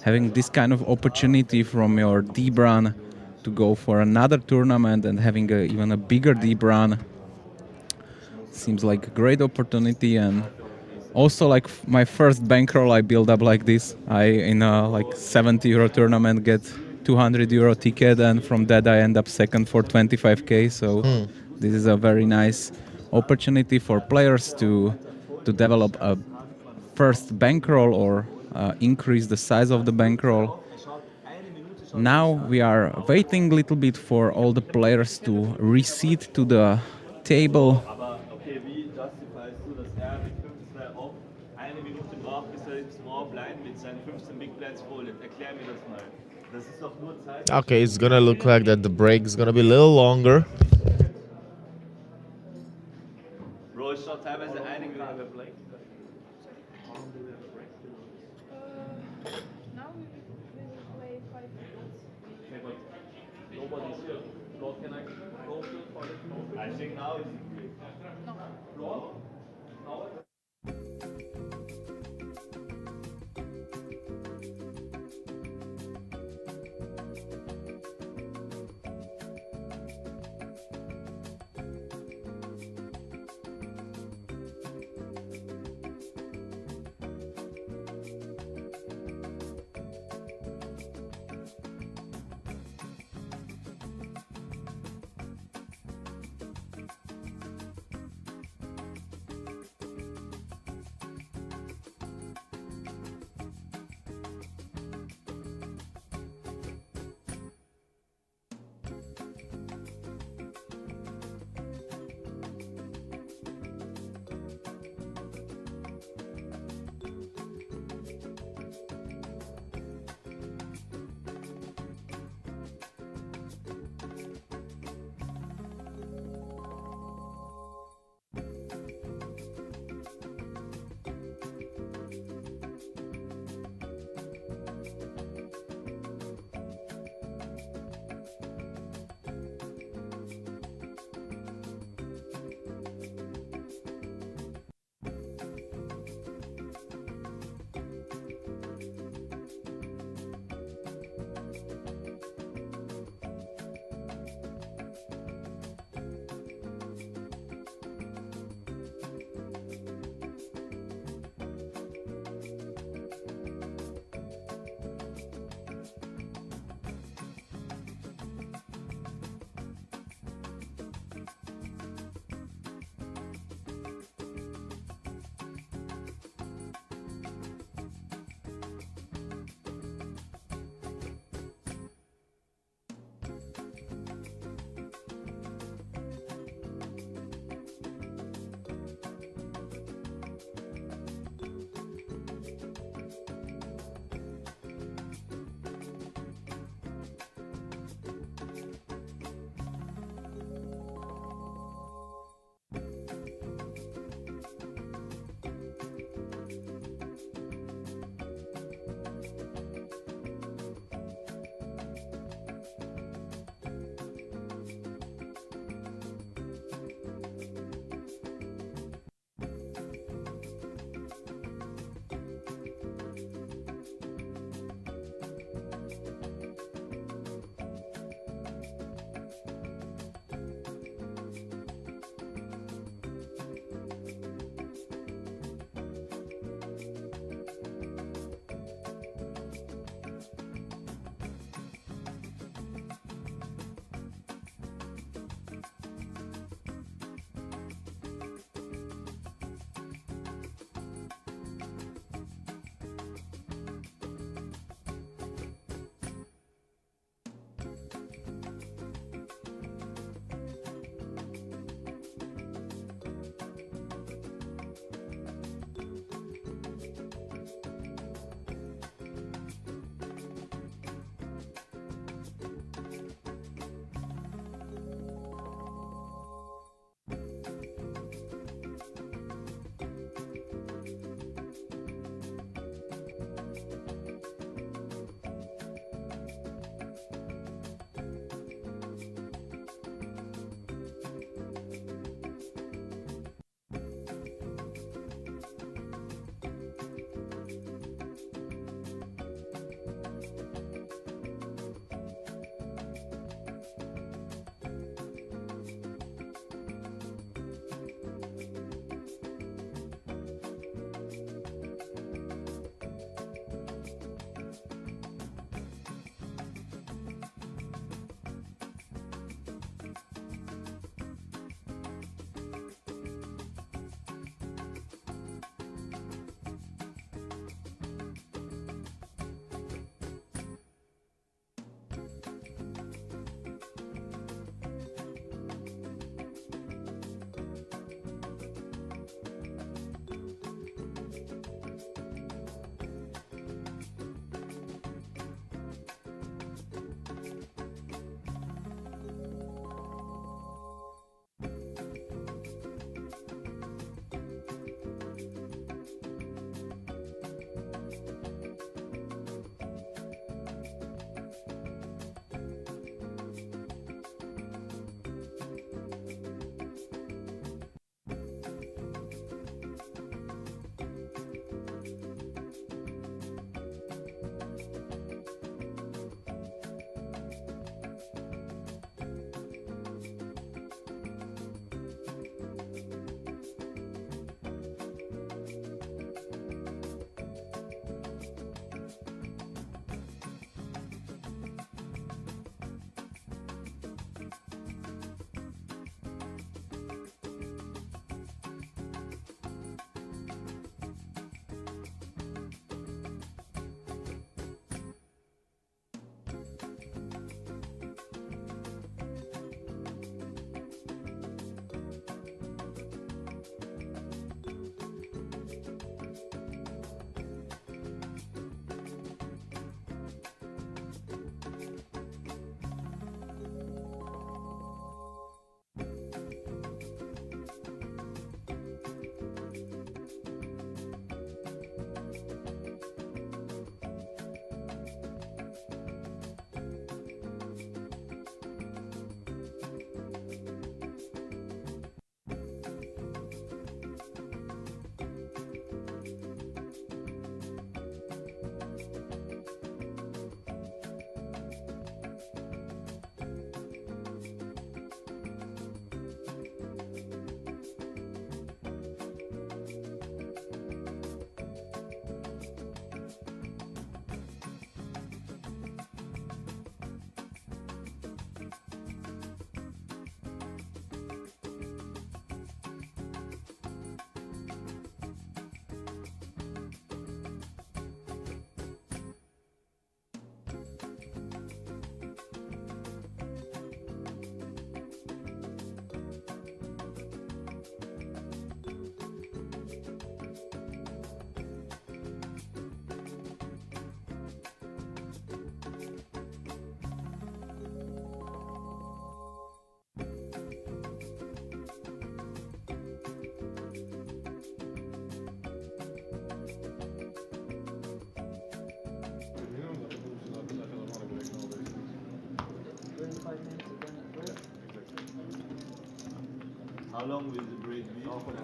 having this kind of opportunity from your deep run to go for another tournament and having even a bigger deep run seems like a great opportunity. And also, like my first bankroll I build up like this. I in a like 70 euro tournament get 200 euro ticket, and from that I end up second for 25k. So this is a very nice opportunity for players to develop a first bankroll or increase the size of the bankroll. Now we are waiting a little bit for all the players to recede to the table. Okay, wie justifiest du, dass er mit 15 auch 1 Minute braucht, bis er Small Blind mit seinen 15 Big Blinds foldet? Erklär mir das mal. Das ist doch nur Zeit. Okay, it's gonna look like that the break is gonna be a little longer. Bro, ich schau teilweise eine Minute Blank. Now we will play 5 minutes. Okay, but nobody's here. Lord, can I go for it? I think now is great. Lord?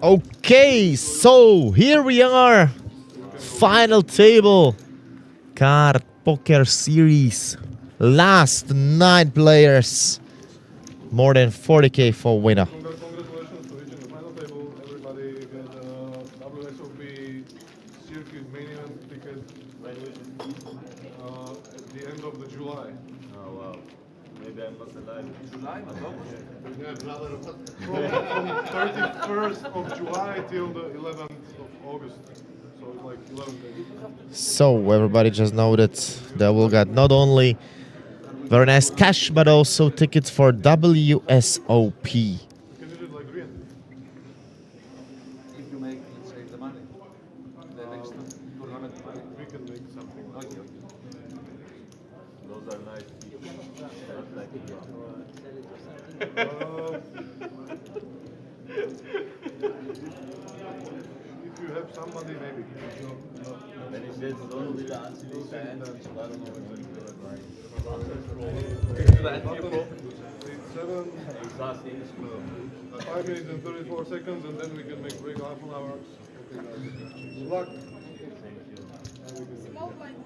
Okay, so here we are. Final table. Card Poker Series. Last 9 players. More than 40k for winner. Congratulations to each in the final table. Everybody get a WSOP Circuit Mania ticket at the end of the July. Oh wow. Maybe I'm not alive. From 31st of July till the 11th of August. So it's like 11 days. So everybody just know that they will get not only very nice cash, but also tickets for WSOP. Can you do it like green? If you make, let's say, the money, the next tournament money. We can make something. Okay. Those are nice people. Not like you. If you have somebody, maybe. Wenn ich jetzt so wieder anziehen kann, dann schlagen wir uns It's 5 minutes and 34 seconds, and then we can make break half an hour. Okay, guys. Good luck. Small blind.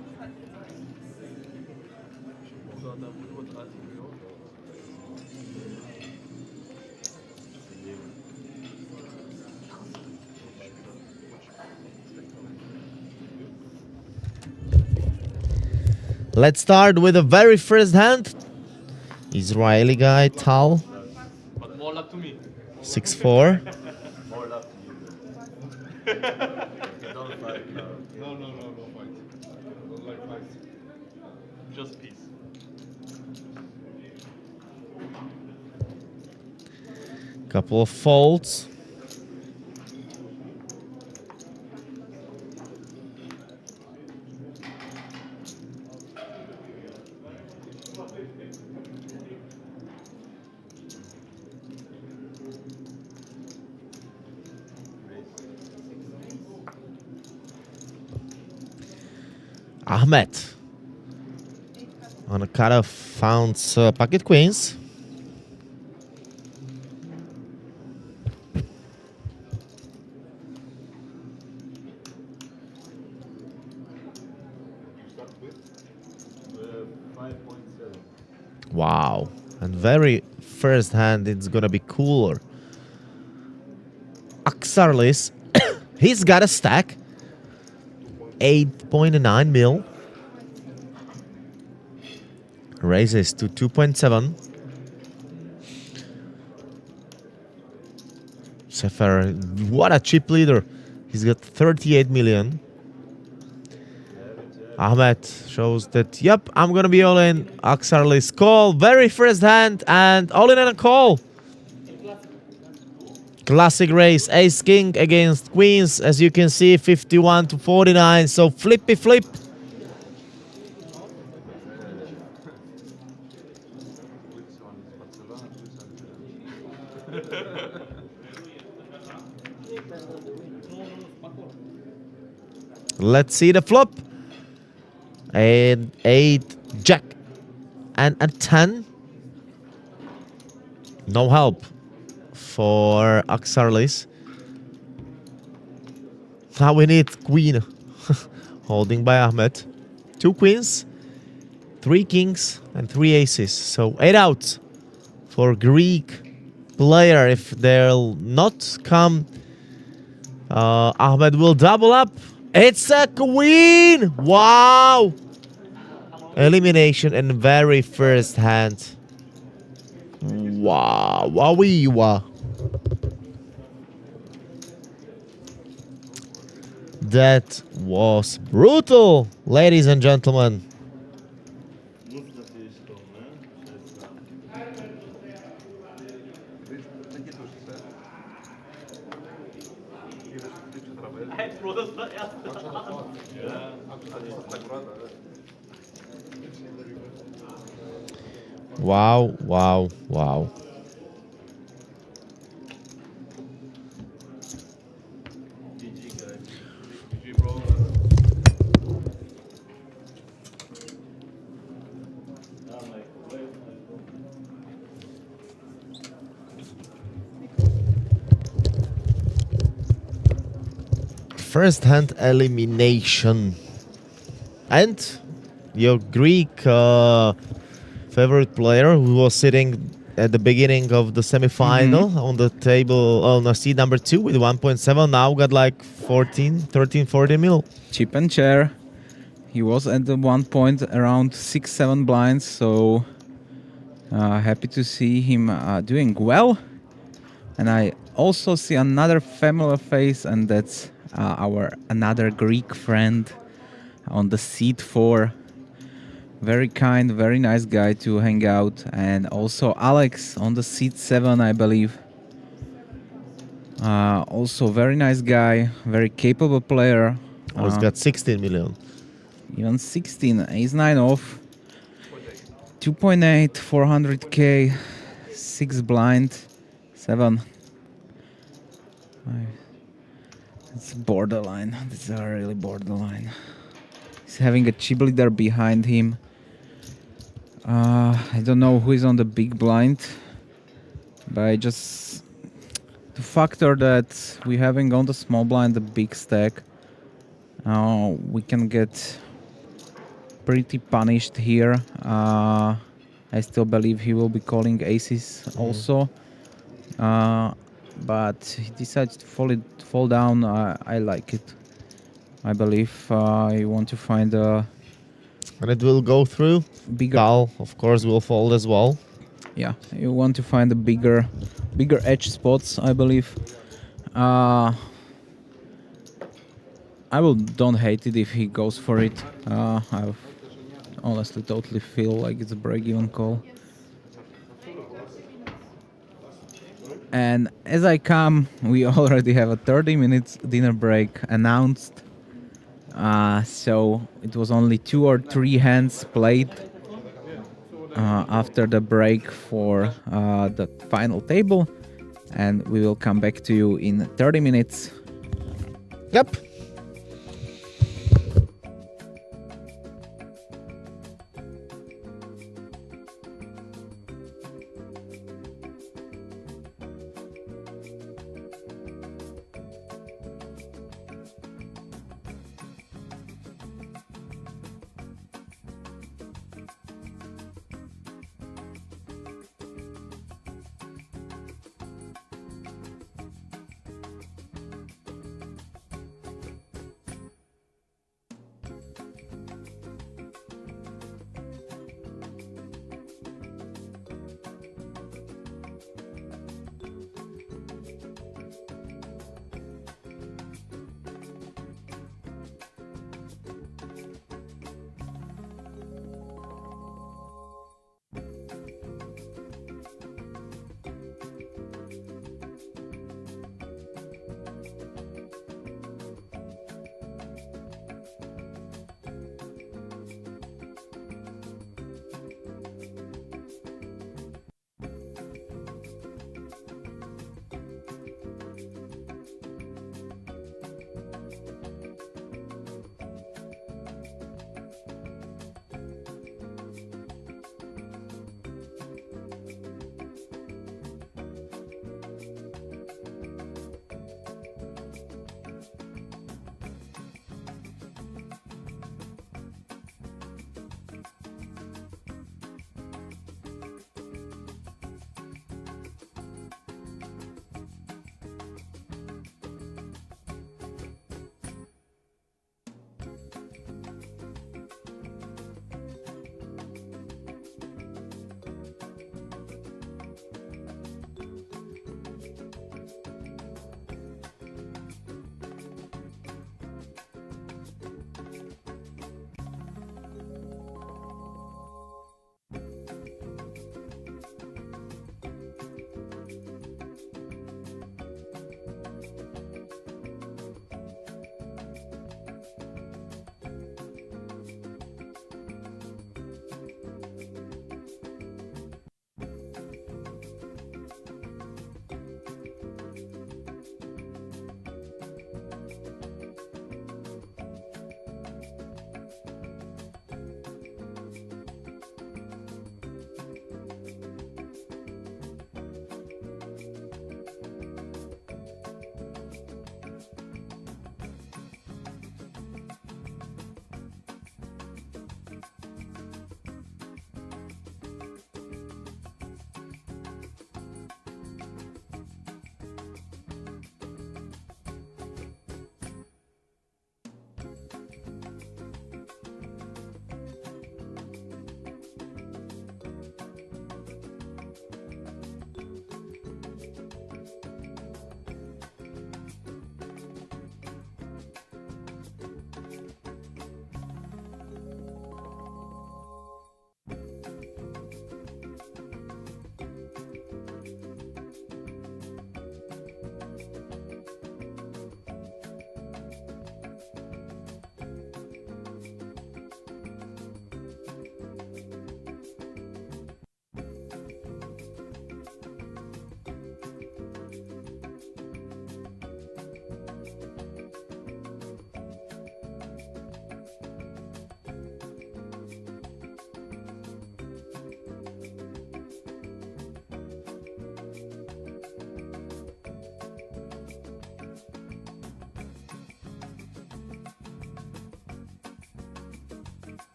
Let's start with the very first hand. Israeli guy, Tal, But more luck to me. 6-4. More love to you. Don't fight now. No fight. Don't like fights. Just peace. Couple of folds. Ahmed on a cutoff found pocket queens. Wow, and very first hand it's gonna be cooler. Axarlis, he's got a stack. 8.9 mil. Raises to 2.7. Sefer, what a cheap leader. He's got 38 million. Ahmed shows that, yep, I'm gonna be all in. Axarlis call, very first hand, and all in on a call. Classic race, ace king against queens, as you can see, 51 to 49, so flippy flip. Let's see the flop. And 8, jack, and a 10. No help for Axarlis. Now we need queen. Holding by Ahmed. 2 queens, 3 kings, and 3 aces. So 8 outs for Greek player. If they'll not come, Ahmed will double up. It's a queen! Wow! Elimination in very first hand. Wow, wowee, wow. That was brutal, ladies and gentlemen. Wow, wow, wow. first hand elimination. And your Greek favorite player who was sitting at the beginning of the semi-final on the table on seed number 2 with 1.7 now got like 40 mil. Chip and chair. He was at the one point around 6-7 blinds, so happy to see him doing well. And I also see another familiar face, and that's our another Greek friend on the seat 4. Very kind, very nice guy to hang out. And also Alex on the seat 7, I believe. Also very nice guy, very capable player. He's got 16 million. Even 16, ace 9 off. 2.8, 400k, 6 blind, 7. It's borderline. These are really borderline. He's having a chip leader behind him. I don't know who is on the big blind, but I just to factor that we're having on the small blind the big stack. We can get pretty punished here. I still believe he will be calling aces also, but he decides to fall down. I like it. I believe you want to find a And it will go through. bigger. Cal, of course, will fold as well. Yeah, you want to find the bigger edge spots, I believe. I don't hate it if he goes for it. I honestly totally feel like it's a break-even call. And as I come, we already have a 30 minutes dinner break announced. So it was only 2 or 3 hands played after the break for the final table. And we will come back to you in 30 minutes. Yep.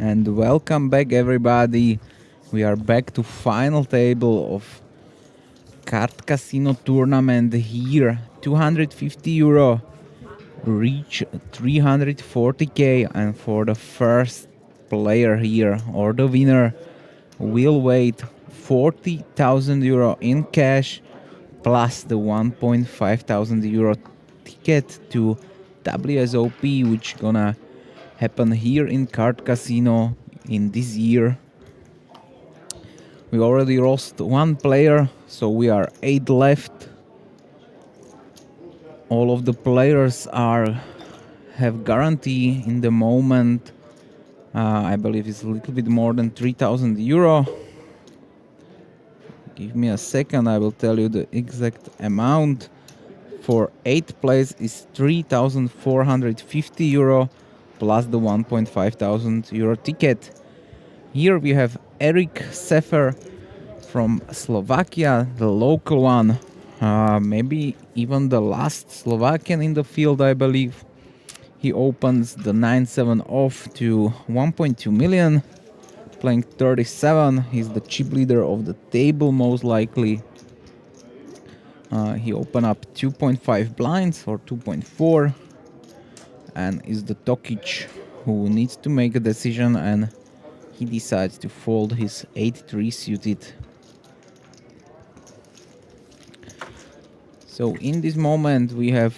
And welcome back, everybody. We are back to final table of Card Casino tournament here. 250 euro, reach 340k, and for the first player here, or the winner, will wait 40,000 euro in cash plus the 1.5 thousand euro ticket to WSOP, which gonna happen here in Card Casino in this year. We already lost one player, so we are 8 left. All of the players have guarantee in the moment. I believe it's a little bit more than 3,000 euro. Give me a second, I will tell you the exact amount. For 8th place is 3,450 euro plus the 1.5 thousand euro ticket. Here we have Eric Sefer from Slovakia, the local one. Maybe even the last Slovakian in the field, I believe. He opens the 9-7 off to 1.2 million, playing 37. He's the chip leader of the table, most likely. He opened up 2.5 blinds or 2.4 and is the Tokic who needs to make a decision, and he decides to fold his 8-3 suited. So in this moment we have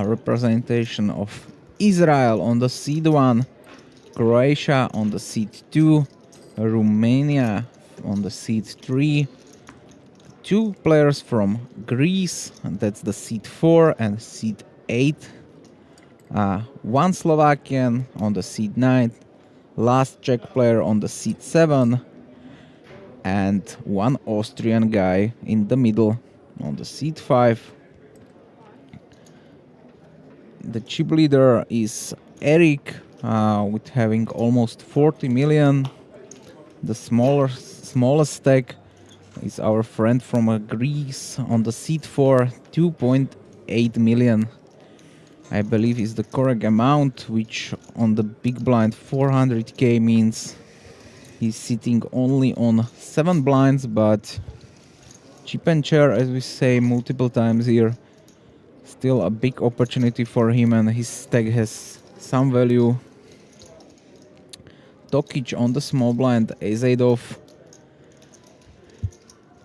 representation of Israel on the seed 1, Croatia on the seed 2, Romania on the seed 3, 2 players from Greece, and that's the seed 4 and seed 8, 1 Slovakian on the seed 9, last Czech player on the seed 7, and 1 Austrian guy in the middle on the seed 5. The chip leader is Eric, with having almost 40 million. The smallest stack is our friend from Greece on the seed 4, 2.8 million. I believe is the correct amount, which on the big blind 400k means he's sitting only on 7 blinds, but chip and chair, as we say multiple times here, still a big opportunity for him, and his stack has some value. Tokic on the small blind, ace-8 off.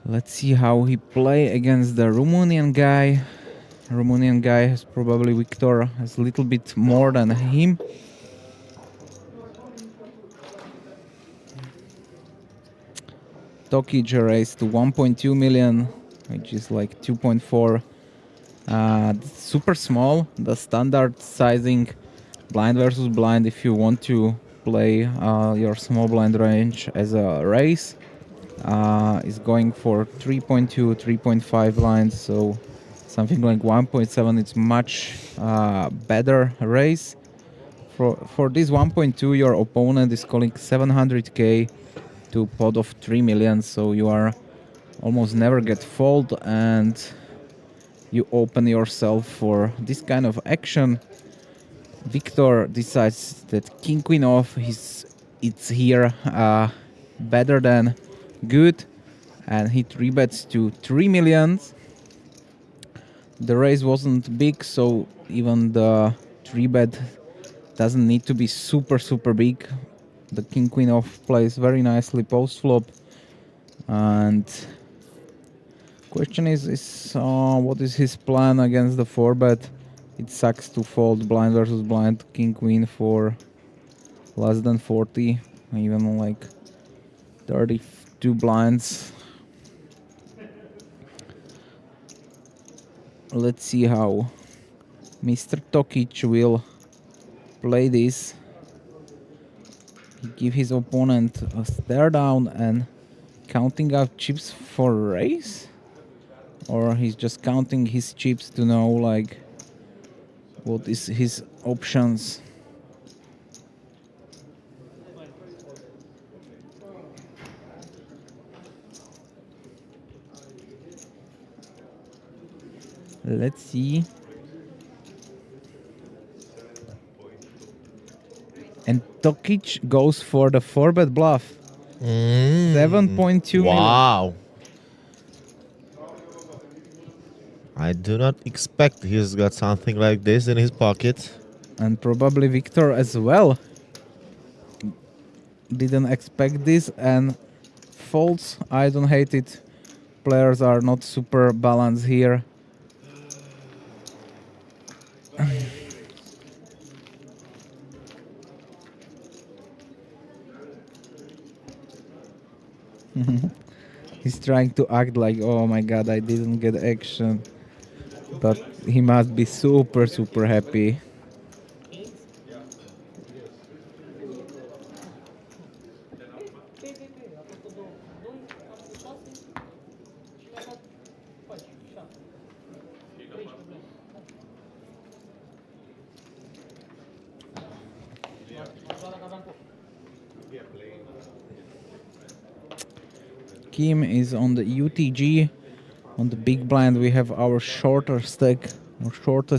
Let's see how he play against the Romanian guy. Romanian guy has probably Victor has a little bit more than him. Tokic raised to 1.2 million, which is like 2.4. Super small, the standard sizing blind versus blind if you want to play your small blind range as a race is going for 3.2, 3.5 blinds, so something like 1.7. It's much better race. For this 1.2, your opponent is calling 700k to pot of 3 million, so you are almost never get fold, and you open yourself for this kind of action. Victor decides that king queen off it's here better than good, and he 3-bets to 3 million. The raise wasn't big, so even the 3-bet doesn't need to be super big. The king queen off plays very nicely post flop, and question is what is his plan against the 4-bet? It sucks to fold blind versus blind king queen for less than 40, even like 32 blinds. Let's see how Mr. Tokic will play this. He give his opponent a stare down and counting out chips for raise, or he's just counting his chips to know like what is his options. Let's see. And Tokic goes for the 4-bet bluff. 7.2 million. Wow. I do not expect he's got something like this in his pocket. And probably Victor as well. Didn't expect this and folds. I don't hate it. Players are not super balanced here. He's trying to act like, oh my god, I didn't get action. But he must be super, super happy. Kim is on the UTG. On the big blind we have our shortest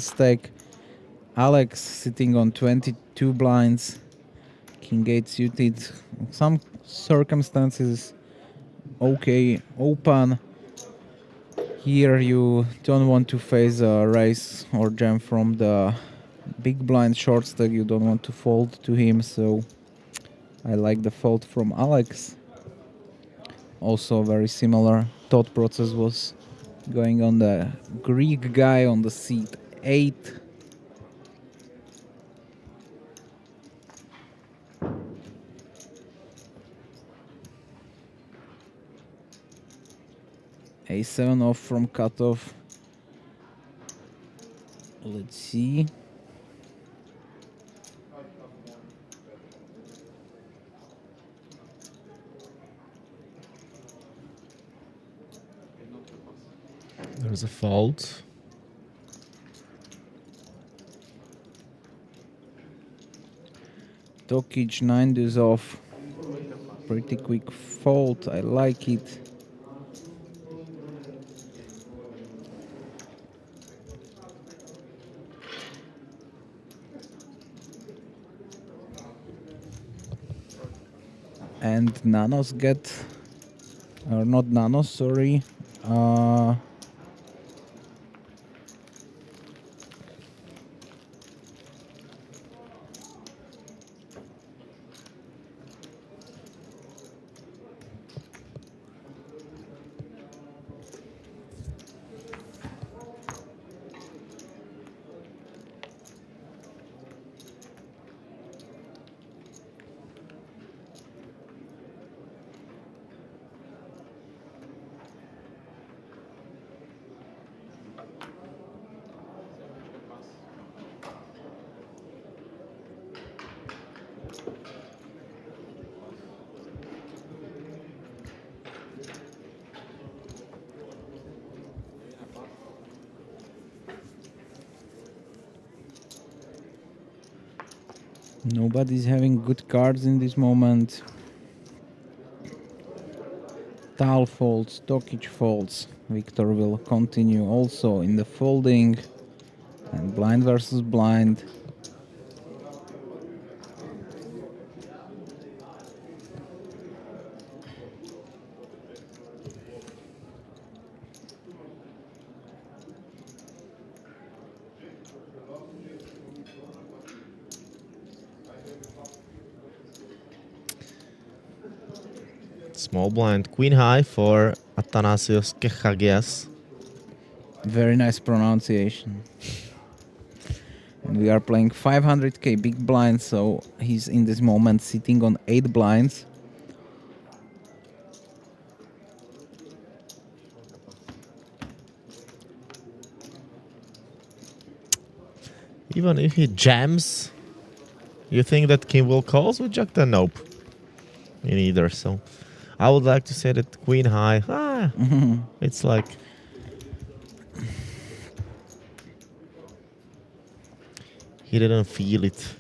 stack. Alex sitting on 22 blinds. King 8 suited. Some circumstances okay open. Here you don't want to face a raise or jam from the big blind short stack. You don't want to fold to him, so I like the fold from Alex. Also very similar thought process was going on the Greek guy on the seat 8. A7 off from cutoff. Let's see. There's a fault. Tokic 9 deuce off. Pretty quick fold. I like it. And nanos get, or not nanos, sorry. Nobody's having good cards in this moment. Tal folds, Tokic folds. Victor will continue also in the folding. And blind versus blind. Small blind, queen high for Athanasios Kechagias. Very nice pronunciation. And we are playing 500k big blind, so he's in this moment sitting on 8 blinds. Even if he jams, you think that Kim will calls with Jack? Then nope. Me neither. So I would like to say that queen high, it's like he didn't feel it.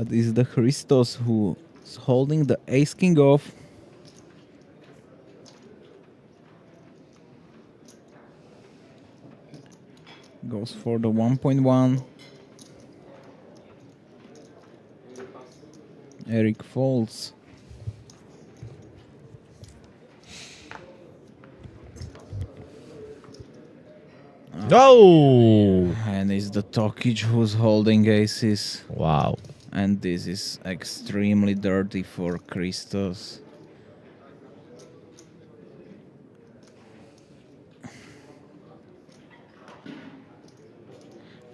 But this is the Christos who's holding the ace king off. Goes for the 1.1. Eric folds. Oh! And it's the Tokic who's holding aces. Wow. And this is extremely dirty for Christos.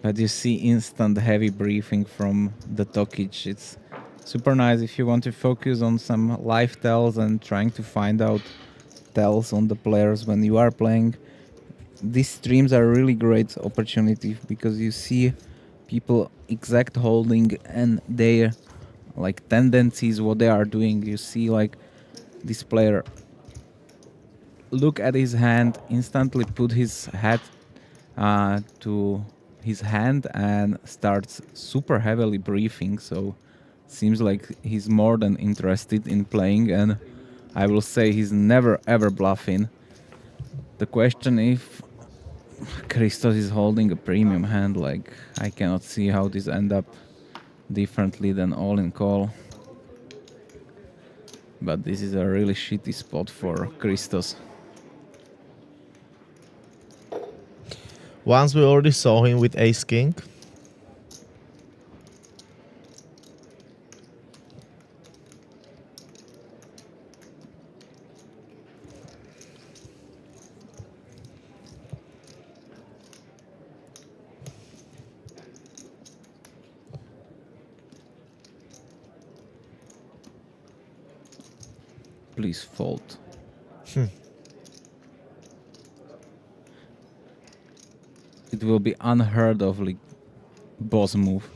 But you see instant heavy briefing from the Tokic. It's super nice if you want to focus on some live tells and trying to find out tells on the players when you are playing. These streams are a really great opportunity because you see people exact holding and their like tendencies, what they are doing. You see like this player look at his hand, instantly put his head to his hand and starts super heavily briefing. So seems like he's more than interested in playing, and I will say he's never ever bluffing. The question if Christos is holding a premium hand, like I cannot see how this end up differently than all in call. But this is a really shitty spot for Christos. Once we already saw him with ace king. Please fold. It will be unheard of like boss move.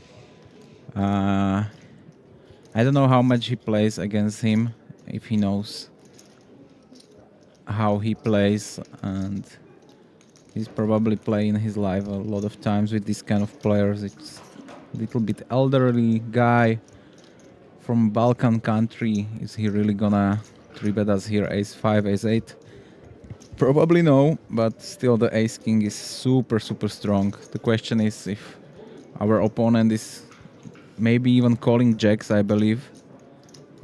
I don't know how much he plays against him, if he knows how he plays, and he's probably playing his life a lot of times with this kind of players. It's a little bit elderly guy from Balkan country. Is he really gonna 3-bet us here ace 5, ace 8? Probably no, but still the ace king is super strong. The question is if our opponent is maybe even calling jacks, I believe,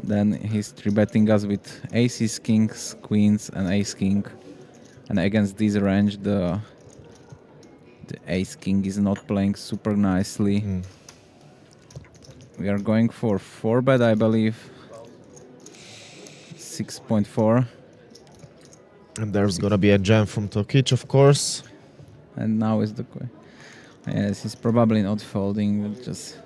then he's 3-betting us with aces, kings, queens and ace king. And against this range the ace king is not playing super nicely. We are going for 4-bet, I believe. 6.4. And there's gonna be a jam from Tokic, of course. And now is the question. Yes, he's probably not folding, but just...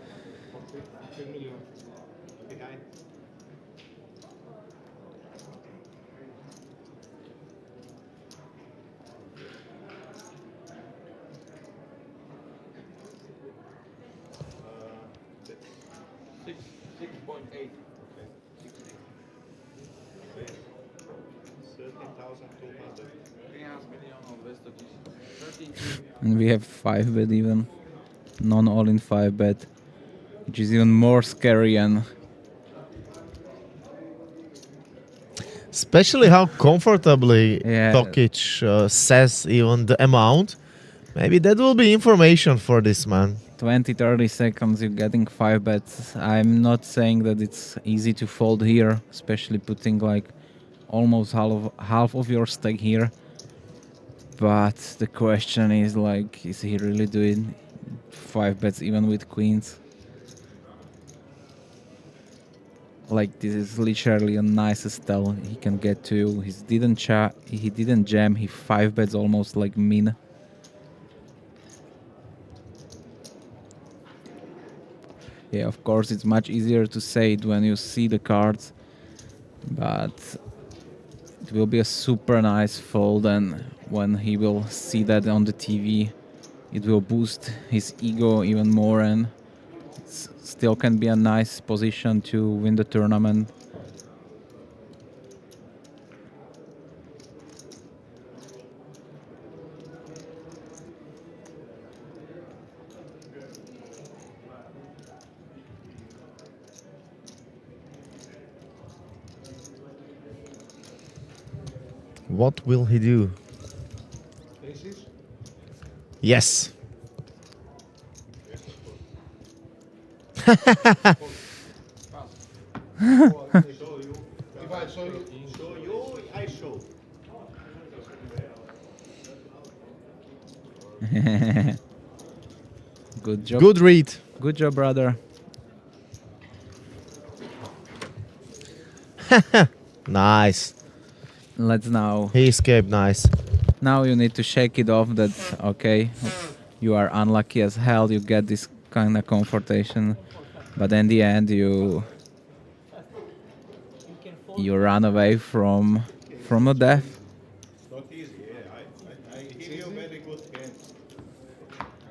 And we have 5-bet even. Non-all-in 5-bet. Which is even more scary and... Especially how comfortably Yeah. Tokic says even the amount. Maybe that will be information for this man. 20-30 seconds you're getting 5-bets. I'm not saying that it's easy to fold here, especially putting like almost half of your stake here. But the question is like, is he really doing 5-bets even with queens? Like this is literally a nicest tell he can get to. He didn't jam, he 5-bets almost like min. Yeah, of course it's much easier to say it when you see the cards, but it will be a super nice fold, and when he will see that on the TV, it will boost his ego even more, and it still can be a nice position to win the tournament. What will he do? Aces? Yes. Show you. If I show you, I show. Good job. Good read. Good job, brother. Nice. Let's now. He escaped nice. Now you need to shake it off that, okay, you are unlucky as hell, you get this kind of confrontation, but in the end you run away from a death. It's not easy, yeah. I hear you very good hands.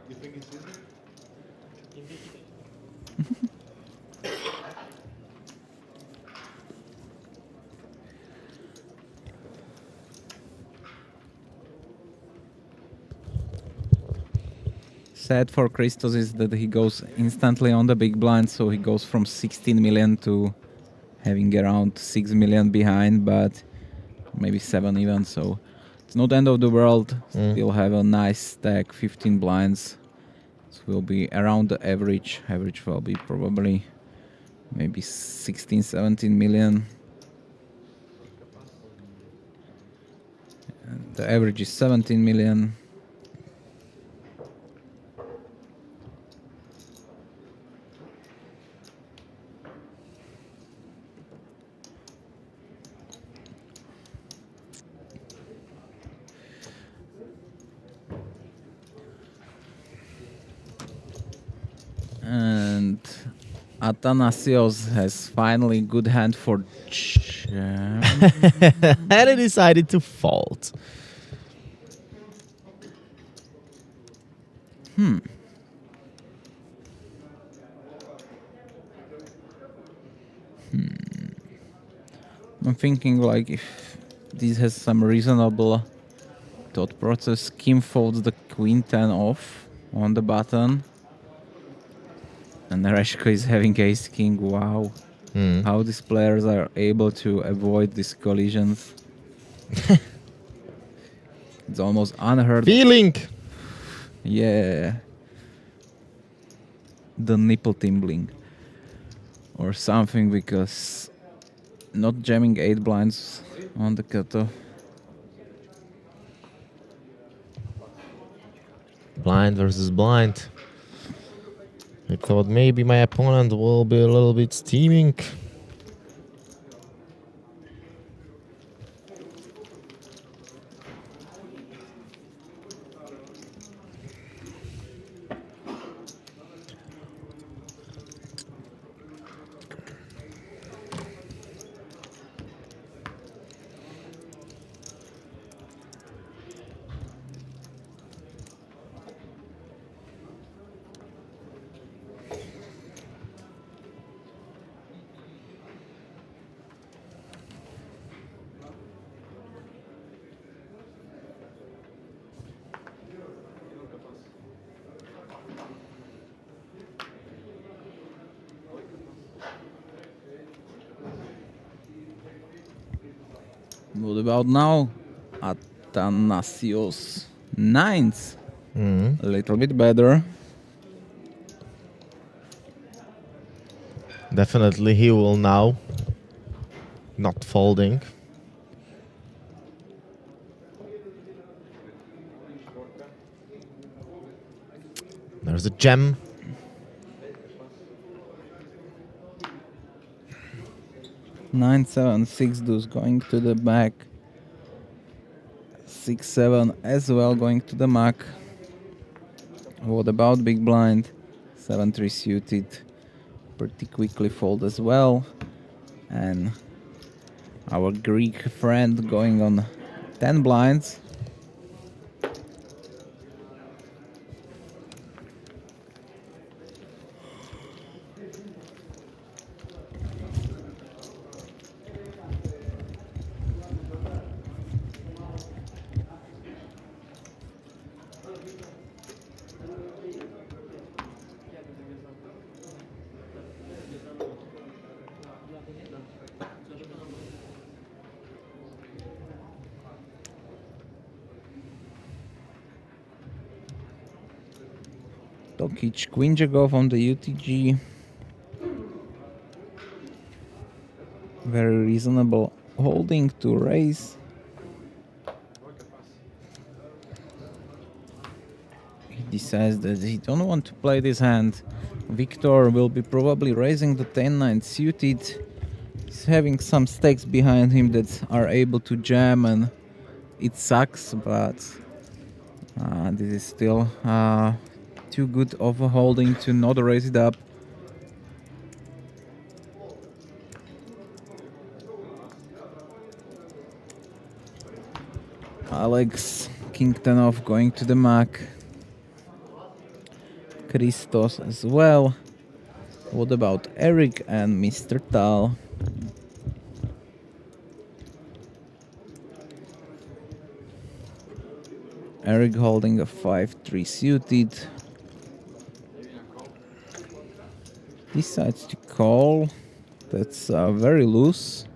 You think it's easy? Sad for Christos is that he goes instantly on the big blind, so he goes from 16 million to having around 6 million behind, but maybe 7 even, so it's not end of the world. Still have a nice stack, 15 blinds. So will be around the average. Average will be probably maybe 16, 17 million. And the average is 17 million. And Athanasios has finally good hand for jam. And he decided to fold. I'm thinking like if this has some reasonable thought process, Kim folds the queen 10 off on the button. And Reshko is having ace king. Wow. How these players are able to avoid these collisions. It's almost unheard of. Feeling. Yeah. The nipple tingling. Or something, because not jamming 8 blinds on the cutoff. Blind versus blind. I thought maybe my opponent will be a little bit steaming. What about now? Athanasios 9s. A little bit better. Definitely he will now. Not folding. There's a gem. Nine, 7, 6 deuce going to the back. 6, 7 as well going to the muck. What about big blind? 7, 3 suited. Pretty quickly fold as well. And our Greek friend going on 10 blinds. Tokic, Queen Jack off on the UTG. Very reasonable holding to raise. He decides that he don't want to play this hand. Victor will be probably raising the 10-9 suited. He's having some stakes behind him that are able to jam, and it sucks, but this is still too good of a holding to not raise it up. Alex, King 10 off, going to the Mac. Christos as well. What about Eric and Mr. Tal? Eric holding a 5-3 suited. Decides to call. That's very loose.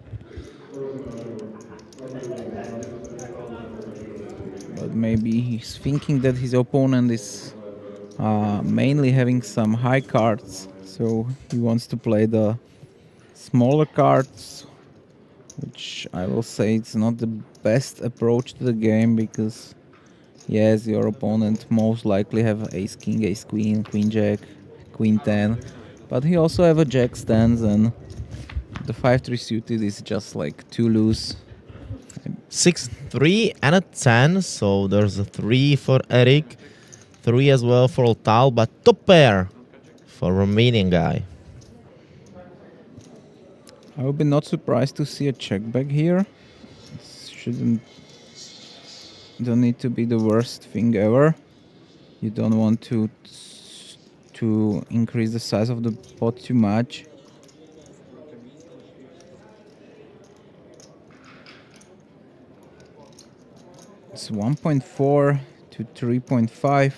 But maybe he's thinking that his opponent is mainly having some high cards, so he wants to play the smaller cards, which I will say it's not the best approach to the game, because yes, your opponent most likely have ace king, ace queen, queen jack, queen 10, but he also have a jack stance, and the 5-3 suited is just like too loose. 6-3 and a 10, so there's a 3 for Eric, 3 as well for Tal, but top pair for Romanian guy. I would be not surprised to see a check back here. Don't need to be the worst thing ever. You don't want to increase the size of the pot too much. It's 1.4 to 3.5.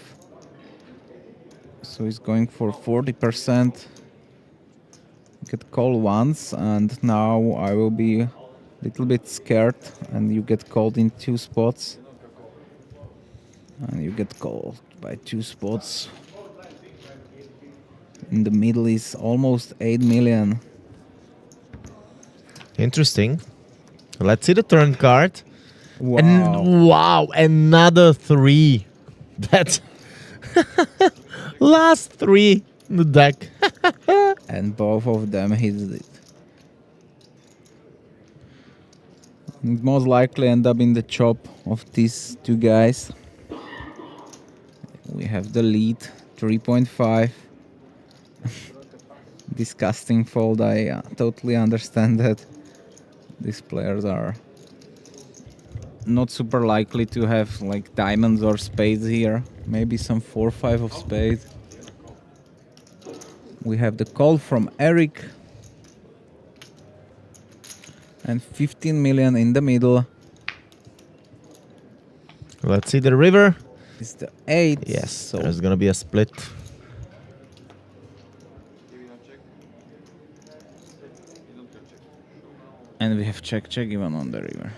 So he's going for 40%. Get called once, and now I will be a little bit scared, and you get called in 2 spots. And you get called by 2 spots. In the middle is almost 8 million. Interesting. Let's see the turn card. Wow. And wow, another 3. That's last 3 in the deck. And both of them hit it. It most likely end up in the chop of these 2 guys. We have the lead, 3.5. Disgusting fold. I totally understand that these players are not super likely to have like diamonds or spades here. Maybe some 4-5 of spades. We have the call from Eric. And 15 million in the middle. Let's see the river. It's the 8. Yes, so there's gonna be a split. and we have check even on the river.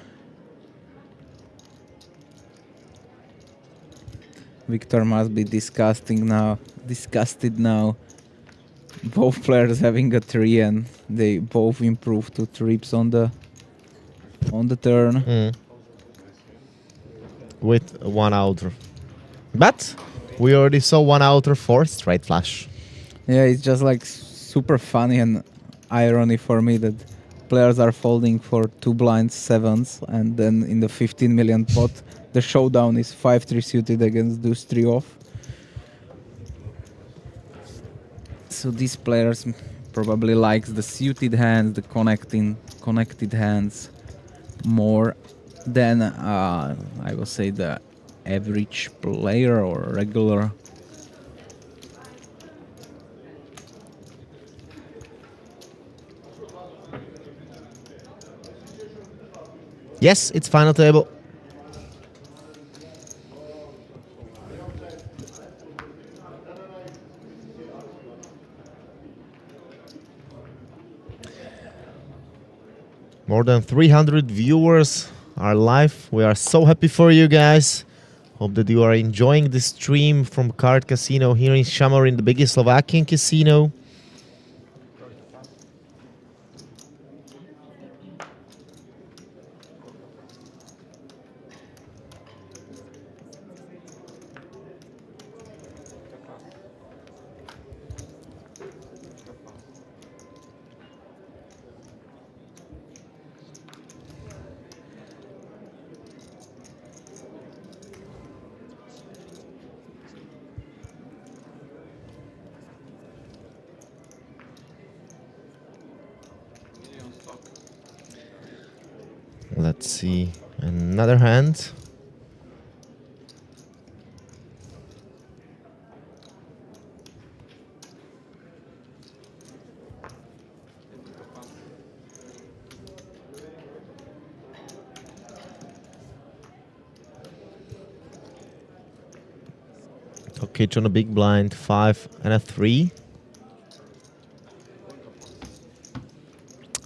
Victor must be disgusted now. Both players having a 3, and they both improve to trips on the turn. With 1 outer. But we already saw 1 outer for straight flush. Yeah, it's just like super funny and irony for me that players are folding for 2 blind 7s, and then in the 15 million pot, the showdown is 5-3 suited against deuce 3 off. So these players probably likes the suited hands, the connected hands more than I will say the average player or regular. Yes, it's final table. More than 300 viewers are live. We are so happy for you guys. Hope that you are enjoying this stream from Card Casino here in Šamorín, the biggest Slovakian casino. Let's see, another hand. Okay, on a big blind, 5 and a 3.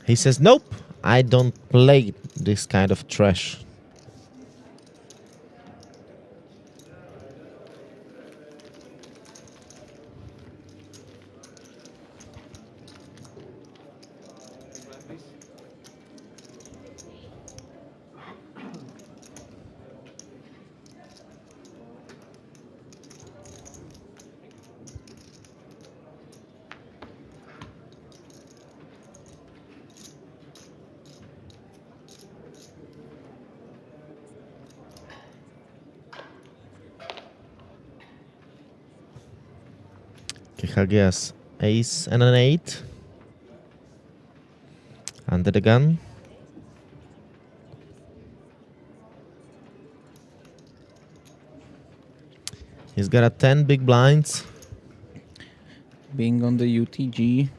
He says, nope, I don't play this kind of trash. Hagias ace and an 8. Under the gun. He's got a 10 big blinds. Being on the UTG.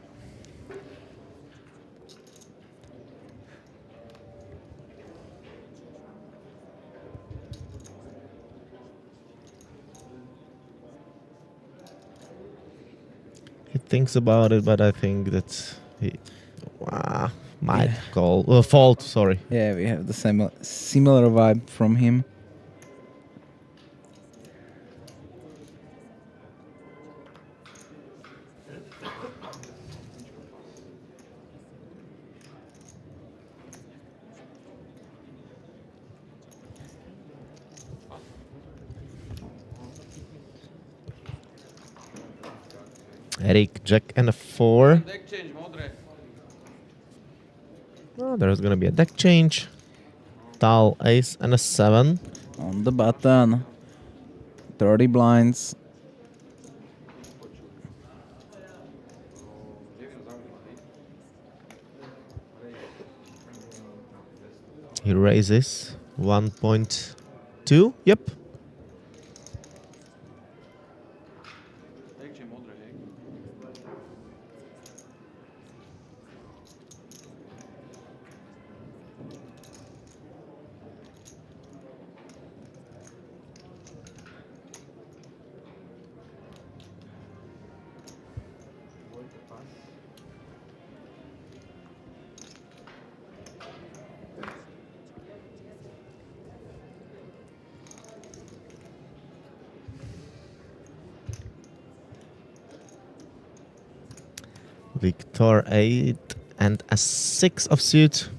Thinks about it, but I think that he might call fault. Sorry. Yeah, we have the similar vibe from him. Eric, jack and a 4. Deck change, modre. Oh, there's gonna be a deck change. Tal, ace and a 7. On the button. 30 blinds. He raises 1.2. Yep. Deck change, modre. Victor 8 and a 6 of suit.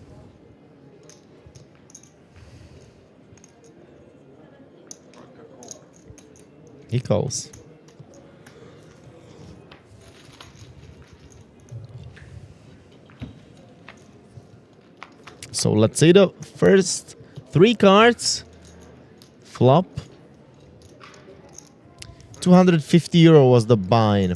He calls. So let's see the first 3 cards. Flop. 250 euro was the buy.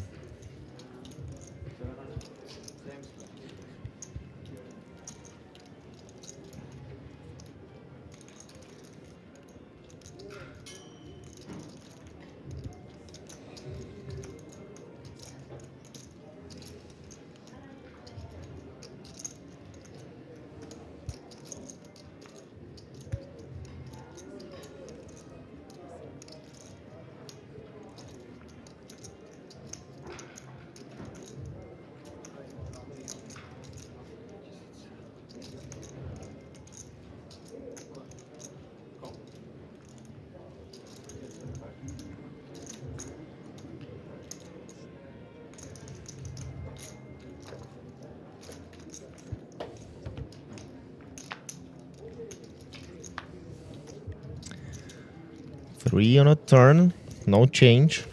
3 on a turn, no change.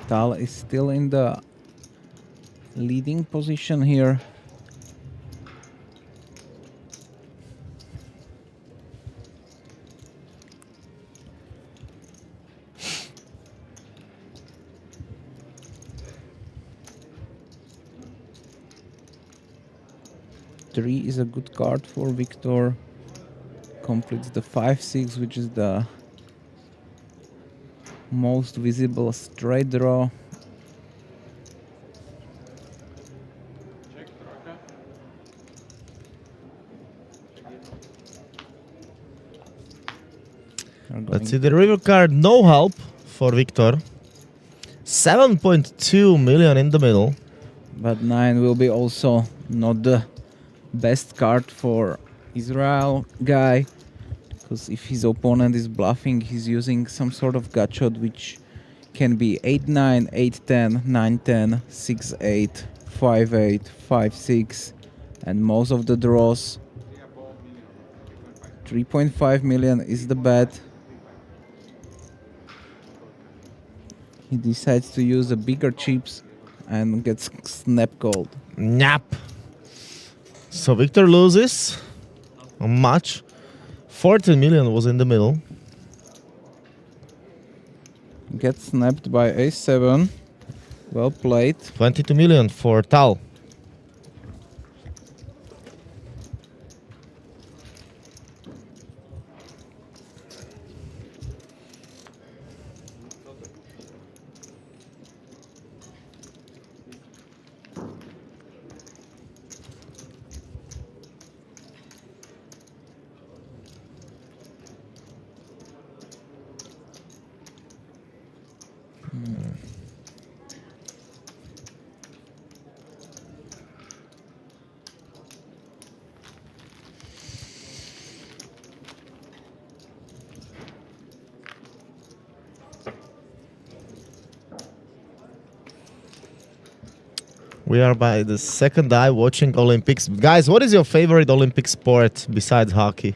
Tal is still in the leading position here. Three is a good card for Victor. Completes the 5-6, which is the most visible straight draw. Let's see the river card, no help for Victor. 7.2 million in the middle. But 9 will be also not the best card for Israel guy, because if his opponent is bluffing, he's using some sort of gut shot, which can be 8-9, 8-10, 9-10, 6-8, 5-8, 5-6, and most of the draws. 3.5 million is the bet. He decides to use the bigger chips and gets snap called. Nap. So Victor loses a much. 14 million was in the middle. Gets snapped by A7. Well played. 22 million for Tal. We are by the second eye watching Olympics. Guys, what is your favorite Olympic sport besides hockey?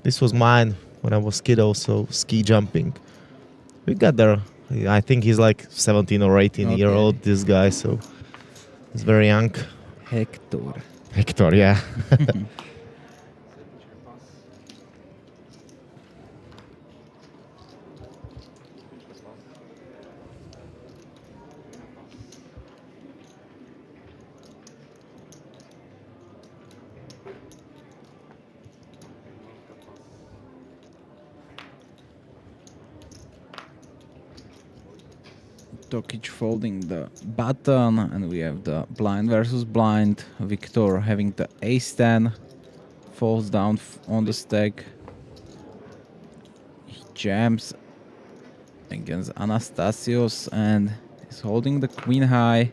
This was mine when I was kid also, ski jumping. We got there. I think he's like 17 or 18 year old, this guy, so he's very young. Hector. Hector, yeah. Tokic folding the button, and we have the blind versus blind. Victor having the ace-10, falls down on the stack. He jams against Anastasios and is holding the queen high.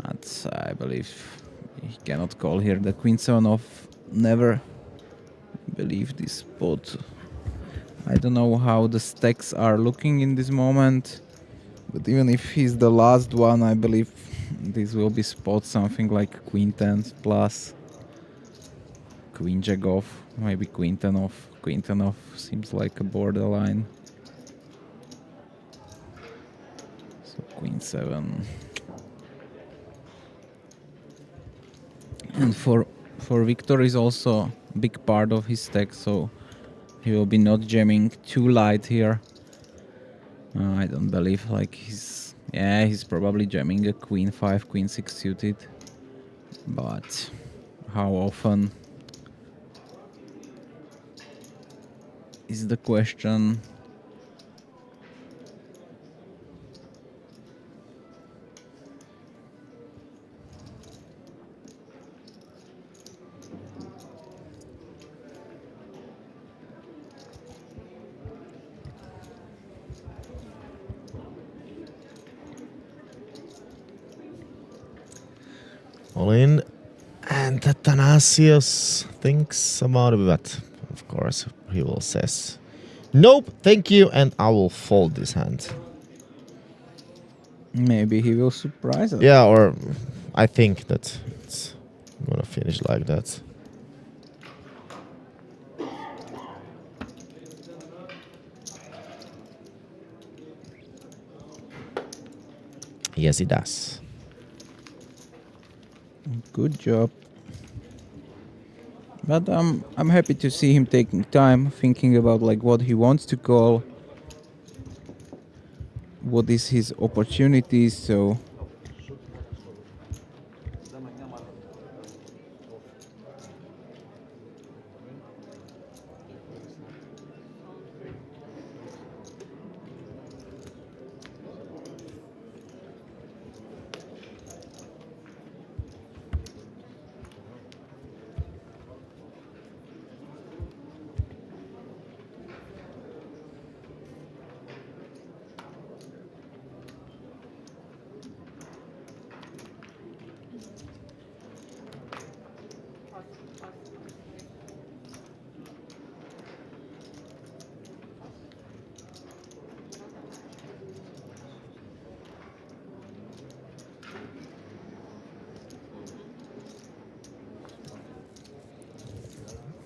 That's, I believe, he cannot call here the queen 7 off. Never believe this spot. I don't know how the stacks are looking in this moment. But even if he's the last one, I believe this will be spot something like queen 10 plus queen jack off, maybe queen 10 off. Queen 10 off seems like a borderline. So queen 7. And for Victor is also a big part of his stack, so he will be not jamming too light here. I don't believe like he's probably jamming a queen 5, queen 6 suited, but how often is the question. All in. And Athanasios thinks about it, but of course he will says, nope, thank you, and I will fold this hand. Maybe he will surprise us. Yeah, or I think that it's gonna finish like that. Yes, he does. Good job. But I'm happy to see him taking time, thinking about like what he wants to call, what is his opportunities. So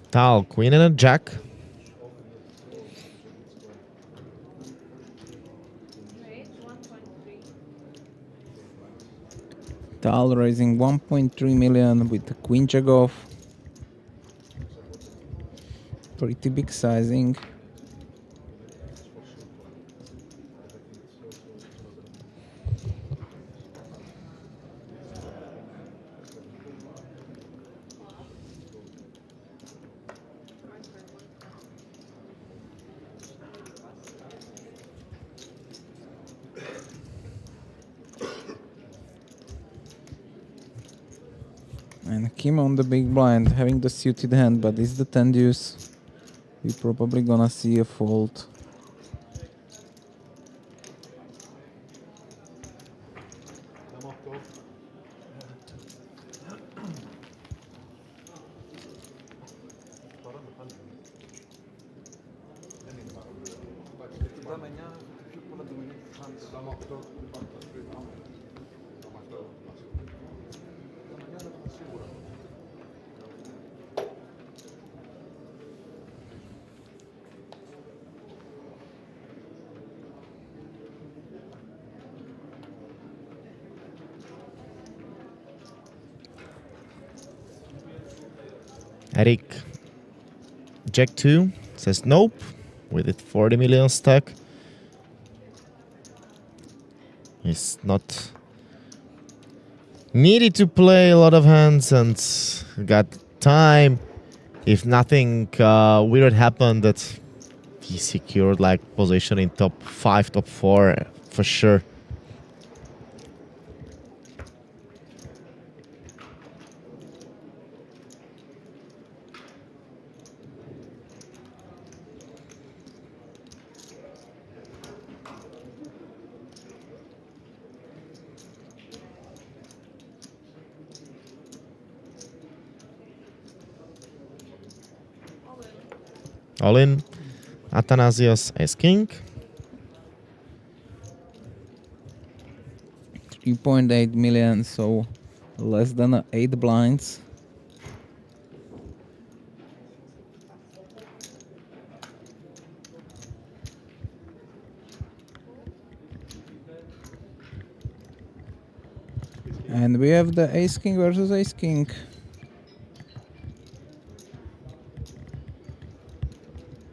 Tal, queen and a jack. Wait, 1.3. Tal raising 1.3 million with the queen jack off. Pretty big sizing. And Kim on the big blind, having the suited hand, but is the 10 deuce. We're probably gonna see a fold. Eric, jack 2, says nope, with it 40 million stack. He's not needed to play a lot of hands and got time. If nothing weird happened, that he secured like position in top 5, top 4 for sure. All in. Athanasios as king. 3.8 million, so less than 8 blinds. And we have the ace king versus ace king.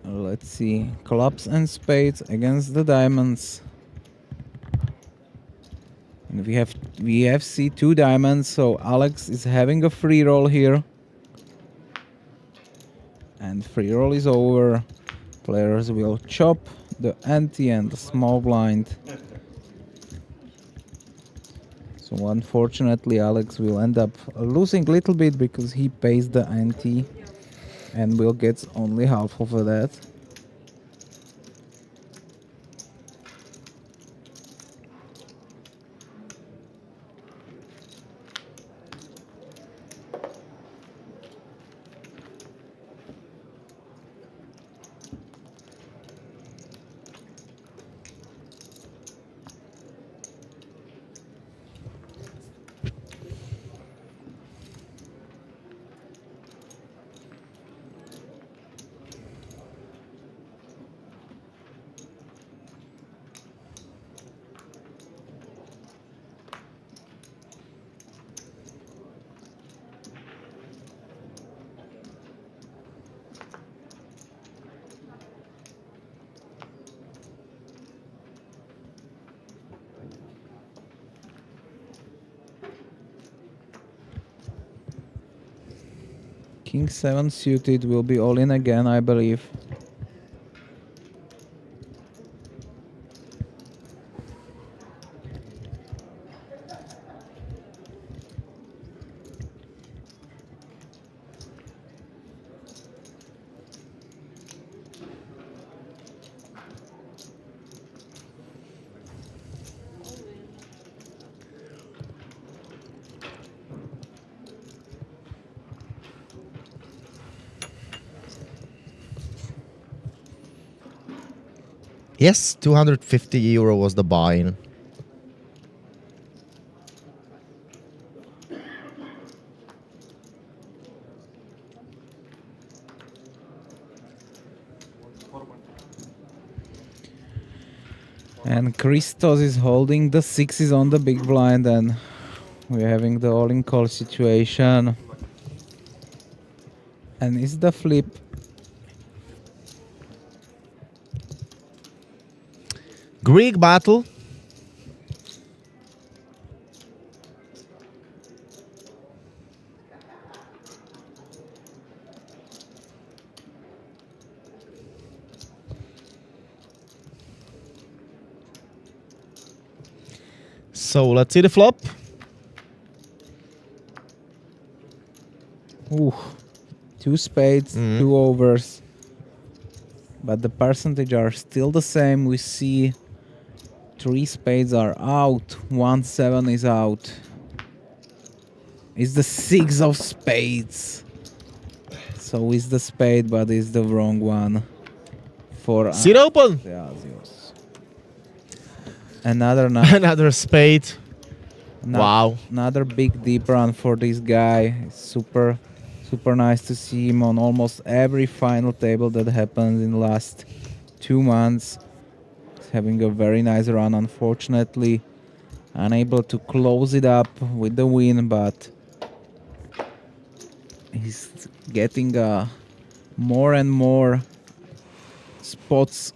Let's see, clubs and spades against the diamonds. And we have C2 diamonds, so Alex is having a free roll here. And free roll is over. Players will chop the ante and the small blind. So unfortunately Alex will end up losing a little bit because he pays the ante and will get only half of that. King 7 suited will be all in again, I believe. Yes, 250 euro was the buy-in. And Christos is holding the sixes on the big blind, and we're having the all-in call situation. And it's the flip. Greek battle. So let's see the flop. Ooh, 2 spades, 2 overs. But the percentage are still the same. We see 3 spades are out, 1 7 is out. It's the 6 of spades. So it's the spade, but it's the wrong one. For Sit open. the Asios. Another Another spade. Wow. Another big deep run for this guy. It's super nice to see him on almost every final table that happens in the last 2 months. He's having a very nice run, unfortunately. Unable to close it up with the win, but he's getting more and more spots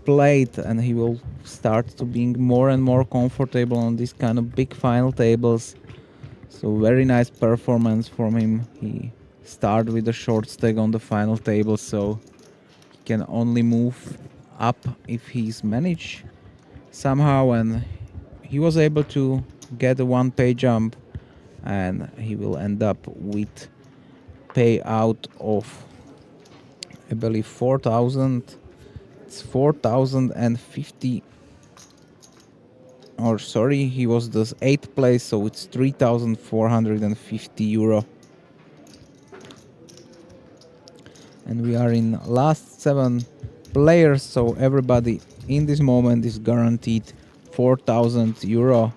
played, and he will start to being more and more comfortable on these kind of big final tables. So very nice performance from him. He started with a short stack on the final table, so he can only move up if he's managed somehow, and he was able to get a 1 pay jump, and he will end up with payout of, I believe, 4,000. It's 4,050. Or sorry, he was the 8th place, so it's 3,450 euro. And we are in last 7 players, so everybody in this moment is guaranteed 4,000 euro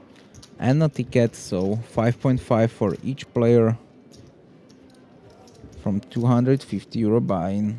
and a ticket, so 5.5 for each player from 250 euro buy-in.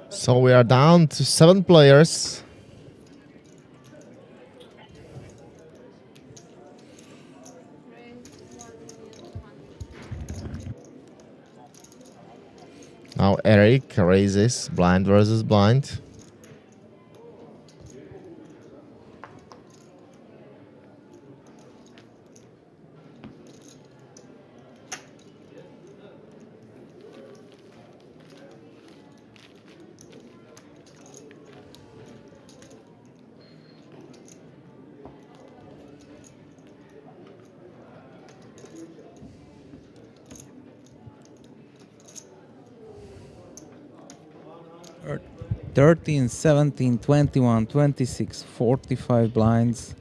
So we are down to 7 players. Now Eric raises blind versus blind. Or 13, 17, 21, 26, 45 blinds.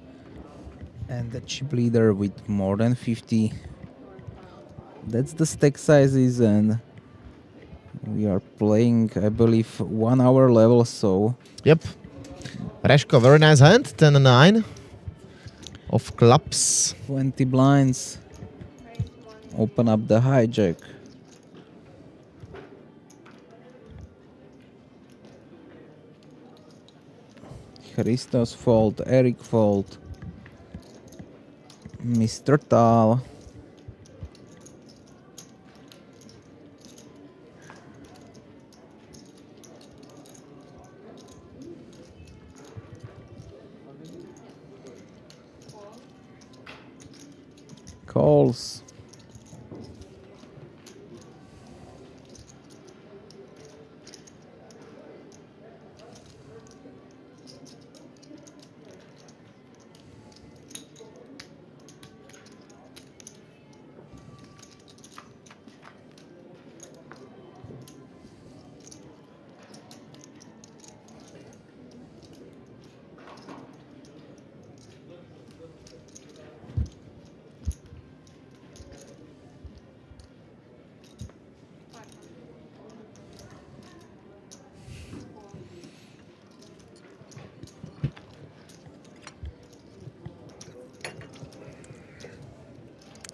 And the chip leader with more than 50. That's the stack sizes, and we are playing, I believe, 1 hour level, so Yep. Reshko, very nice hand. 10 and 9 of clubs. 20 blinds. Open up the hijack. Christos fold, Eric fold, Mr. Tal. Calls.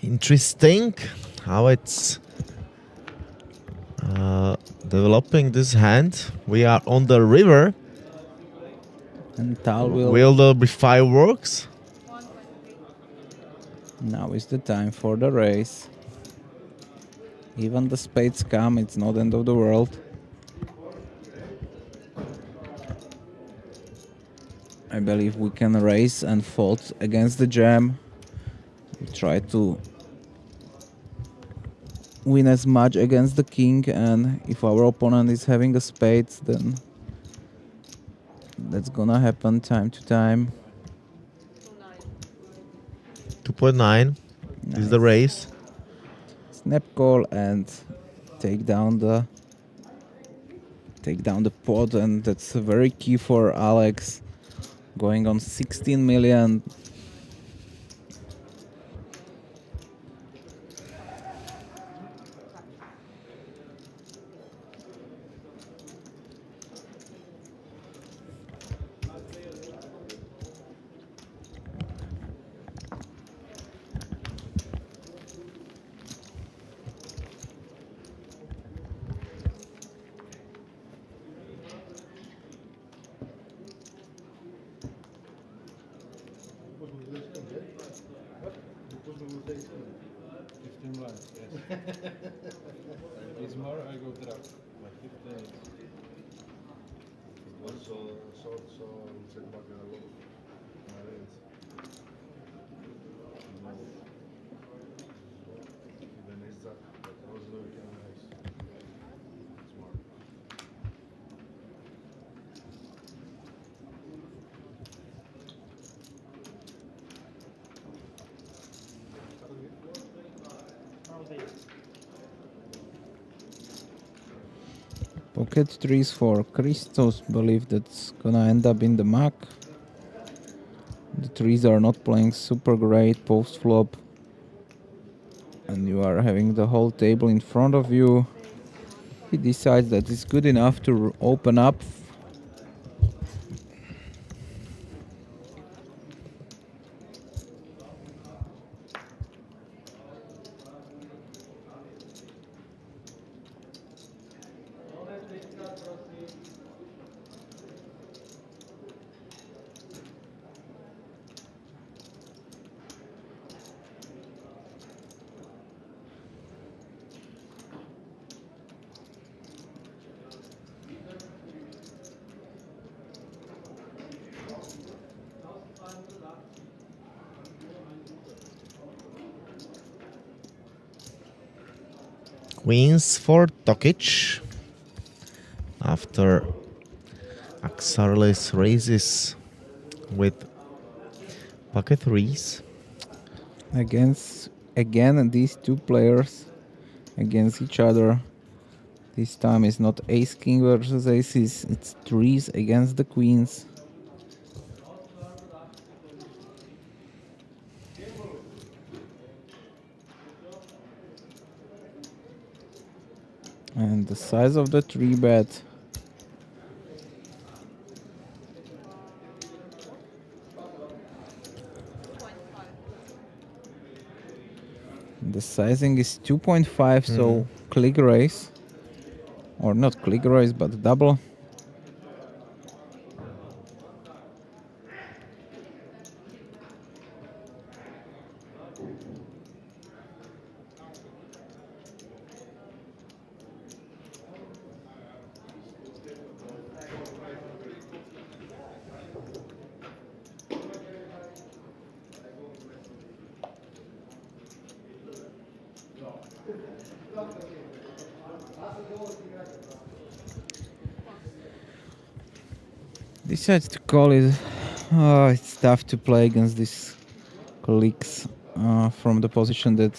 Interesting how it's developing this hand. We are on the river. And Tal will. Will there be fireworks? Now is the time for the race. Even the spades come, it's not end of the world. I believe we can race and fold against the jam. We try to win as much against the king, and if our opponent is having a spades, then that's gonna happen time to time. 2.9 is the race. Snap call and take down the pot, and that's very key for Alex. Going on 16 million. It's more, I go drop. Pocket threes for Christos. Believe that's gonna end up in the muck. The threes are not playing super great post flop, and you are having the whole table in front of you. He decides that it's good enough to open up. Queens for Tokic after Axarles raises with pocket threes. Again, these two players against each other. This time it's not ace king versus aces, it's threes against the queens. And the size of the 3-bet. The sizing is 2.5, so click raise. Or not click raise, but double. Decides to call it. It's tough to play against these clicks from the position that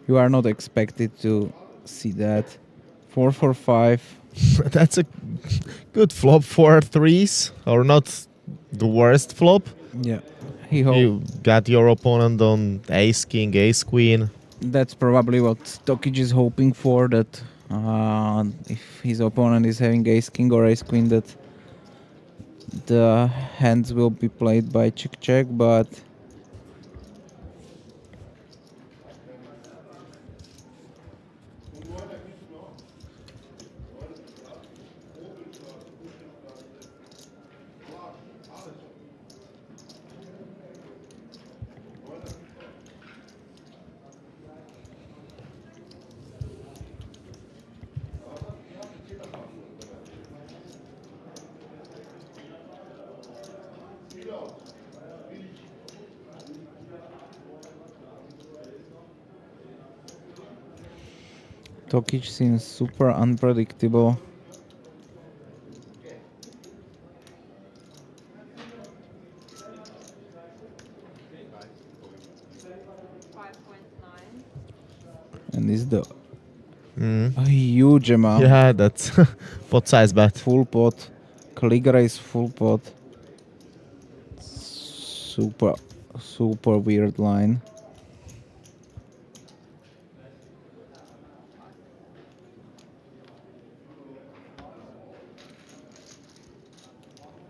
you are not expected to see that. 4-4-5. That's a good flop for threes, or not the worst flop. Yeah, You got your opponent on ace king, ace queen. That's probably what Tokic is hoping for. That if his opponent is having ace king or ace queen, that the hands will be played by check, but Tokic seems super unpredictable. And is the a huge amount. Yeah, that's pot size bet. Full pot, click raise full pot. Super weird line.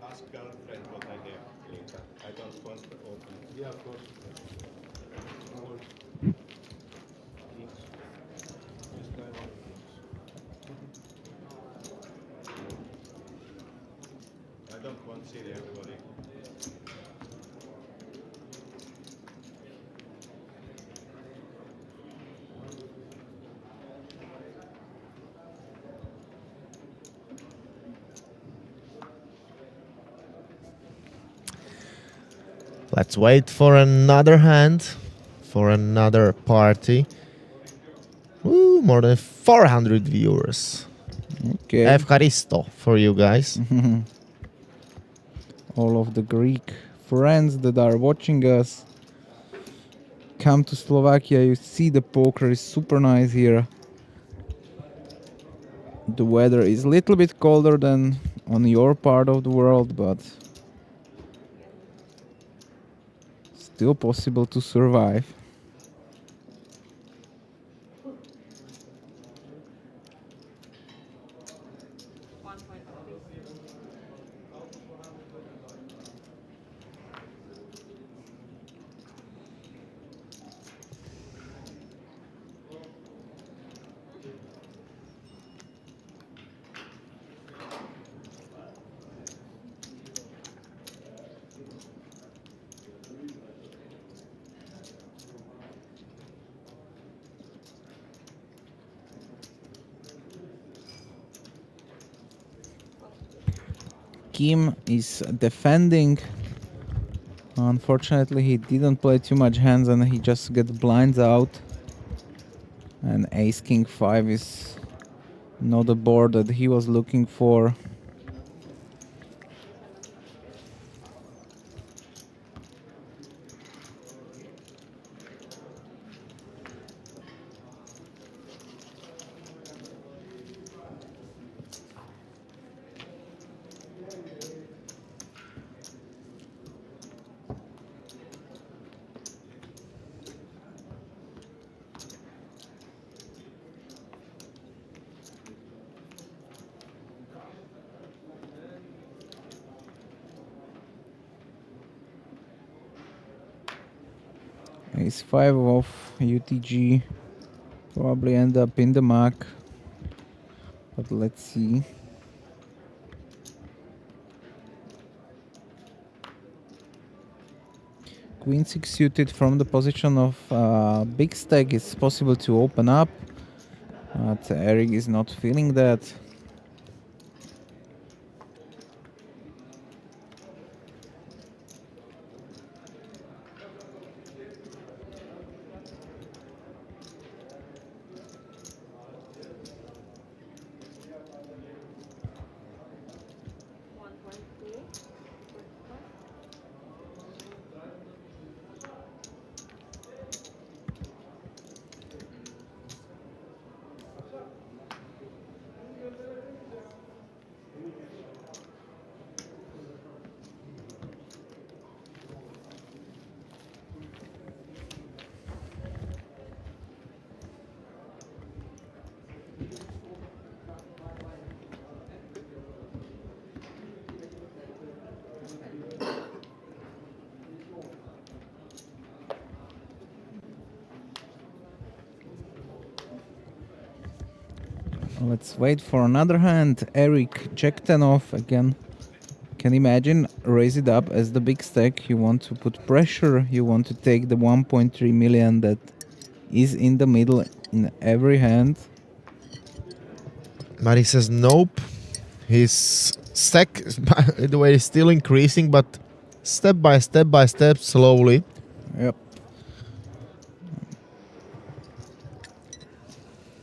Ask girlfriend what I have, Linka. I don't want to open. Yeah, of course. This guy wants I don't want to see everybody. Let's wait for another hand, for another party. Ooh, more than 400 viewers. Okay. Evcharisto for you guys. All of the Greek friends that are watching us, come to Slovakia. You see the poker is super nice here. The weather is a little bit colder than on your part of the world, but still possible to survive. Kim is defending. Unfortunately, he didn't play too much hands and he just gets blinds out. And Ace King 5 is not the board that he was looking for. Ace 5 of UTG. Probably end up in the muck. But let's see. Queen 6 suited from the position of big stack is possible to open up. But Eric is not feeling that. Let's wait for another hand. Eric, check 10 off again. Can imagine, raise it up as the big stack. You want to put pressure. You want to take the 1.3 million that is in the middle in every hand. But he says nope. His stack, by the way, is still increasing, but step by step, slowly. Yep.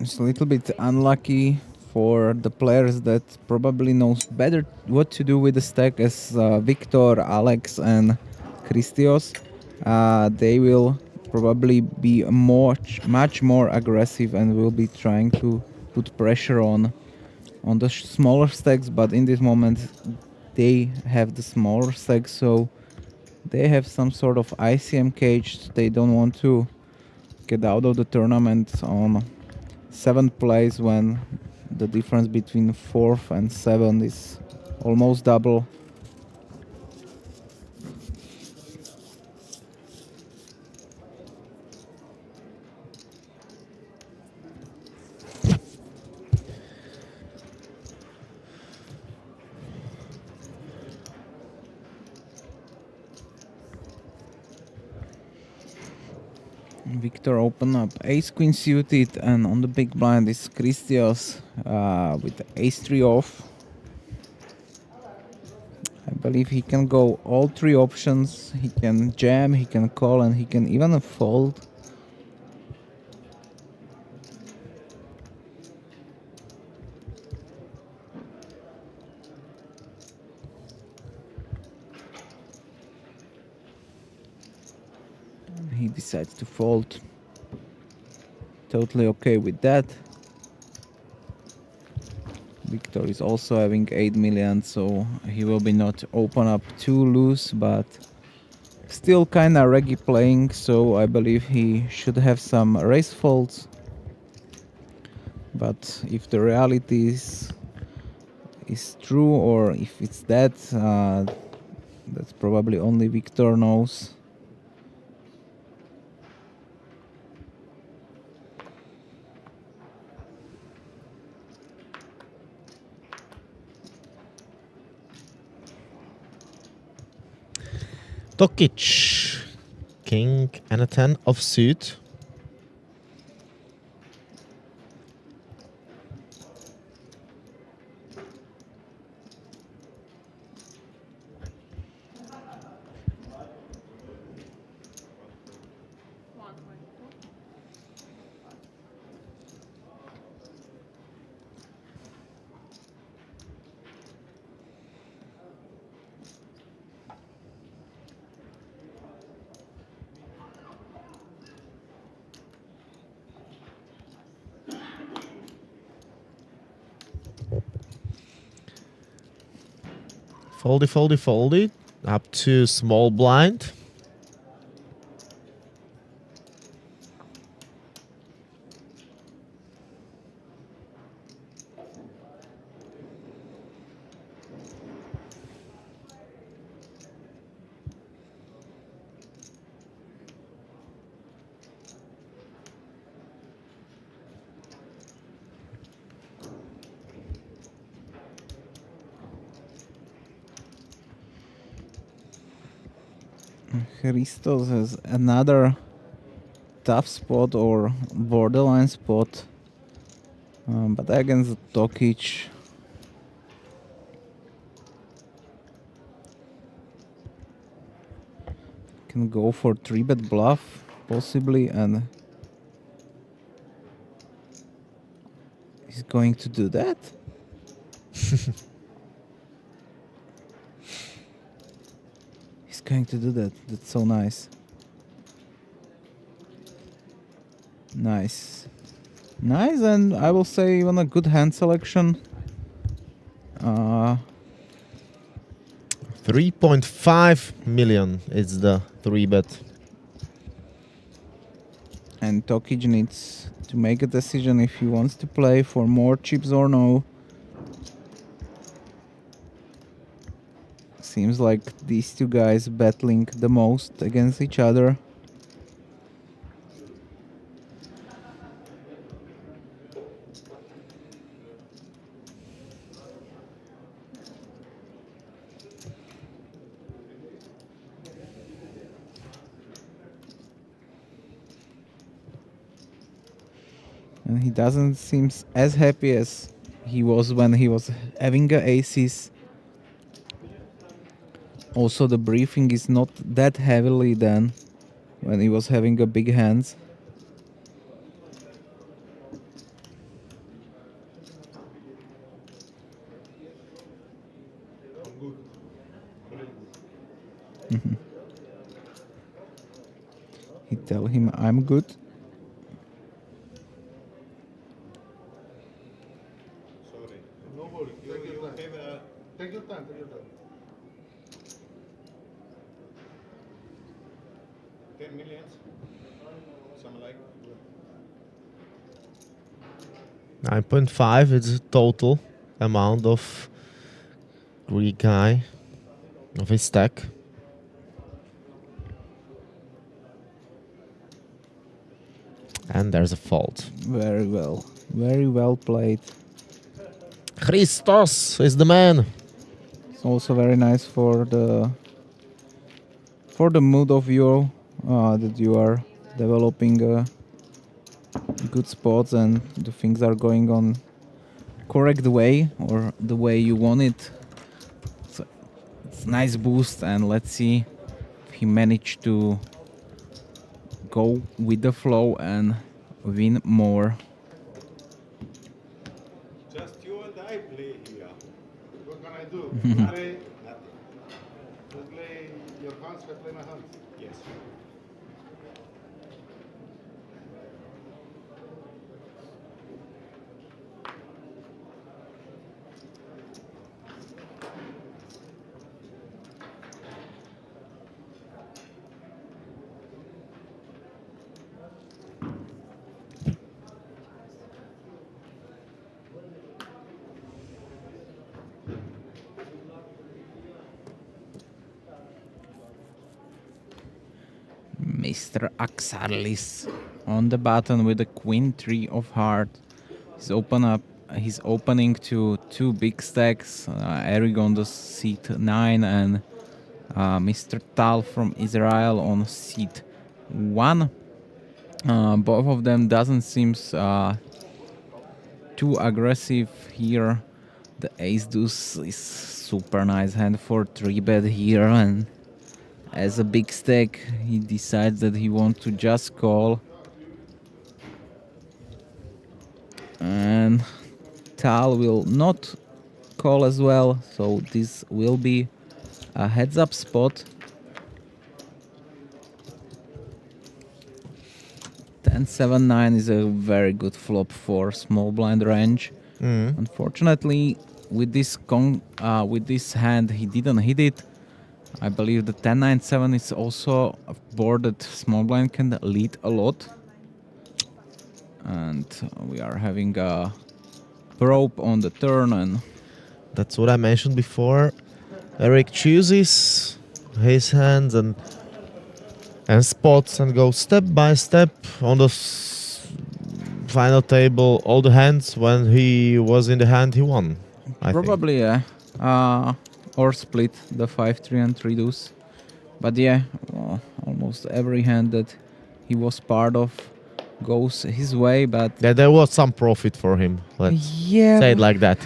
It's a little bit unlucky for the players that probably knows better what to do with the stack as Victor, Alex and Christios. They will probably be much more aggressive and will be trying to put pressure on the smaller stacks, but in this moment they have the smaller stacks, so they have some sort of ICM cage. They don't want to get out of the tournament on 7th place when the difference between 4th and 7th is almost double. Victor open up ace queen suited, and on the big blind is Christios with ace 3 off. I believe he can go all 3 options. He can jam, he can call, and he can even fold. He decides to fold. Totally okay with that. Victor is also having 8 million, so he will be not open up too loose, but still kinda reggy playing, so I believe he should have some raise folds. But if the reality is true, or if it's that, that's probably only Victor knows. Tokic, king and a 10 of suit. Foldy, foldy, foldy. Up to small blind. Christos has another tough spot or borderline spot. But against Tokic, can go for 3-bet bluff possibly, and he's going to do that. He's going to do that. That's so nice. Nice. Nice, and I will say even a good hand selection. 3.5 million is the 3-bet. And Tokic needs to make a decision if he wants to play for more chips or no. Seems like these two guys battling the most against each other. And he doesn't seem as happy as he was when he was having a aces. Also, the briefing is not that heavily than when he was having a big hands. He tell him, I'm good. Sorry. No worries. Take your time. Have Take your time. Take your time. 10 millions? Something like 9.5 is the total amount of Greek guy of his stack. And there's a fault. Very well played. Christos is the man. It's also very nice for the mood of you that you are developing good spots and the things are going on correct way or the way you want it. So it's nice boost, and let's see if he managed to go with the flow and win more. just you and I play here. What can I do? Play. You play your hands. I play my hands. Yes. Mr. Axarlis on the button with the queen 3 of heart. He's opening to two big stacks. Eric on the seat 9 and Mr. Tal from Israel on seat 1. Both of them doesn't seem too aggressive here. The ace deuce is super nice hand for 3-bet here, and as a big stack he decides that he wants to just call. And Tal will not call as well, so this will be a heads up spot. 10-7-9 is a very good flop for small blind range. Unfortunately, with this hand he didn't hit it. I believe the 10-9-7 is also a board that small blind can lead a lot. And we are having a probe on the turn, and That's what I mentioned before. Eric chooses his hands and spots and goes step by step on the final table. All the hands when he was in the hand he won. I think. probably or split the 5-3 and 3 deuce. But yeah, almost every hand that he was part of goes his way. But Yeah, there was some profit for him. Let's yeah, say it like that.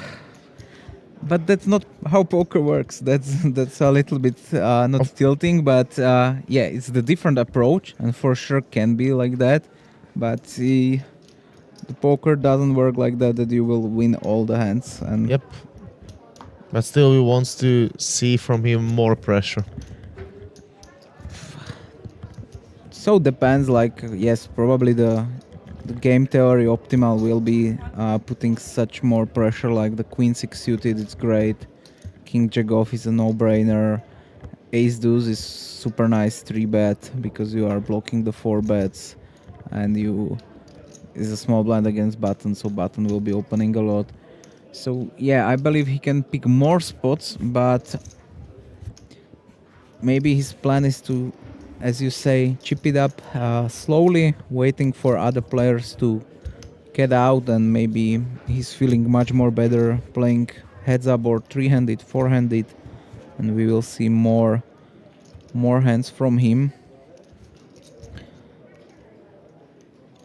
but that's not how poker works. That's a little bit not tilting, but yeah, it's the different approach, and for sure can be like that. But the poker doesn't work like that. That you will win all the hands. And Yep. But still, he wants to see from him more pressure. so depends. Like yes, probably the game theory optimal will be putting such more pressure. Like the queen six suited, it's great. King jack off is a no-brainer. Ace deuce is super nice 3-bet because you are blocking the 4 bets, and you is a small blind against button, so button will be opening a lot. So yeah, I believe he can pick more spots, but maybe his plan is to, as you say, chip it up slowly, waiting for other players to get out, and maybe he's feeling much more better playing heads up or 3-handed, 4-handed, and we will see more hands from him.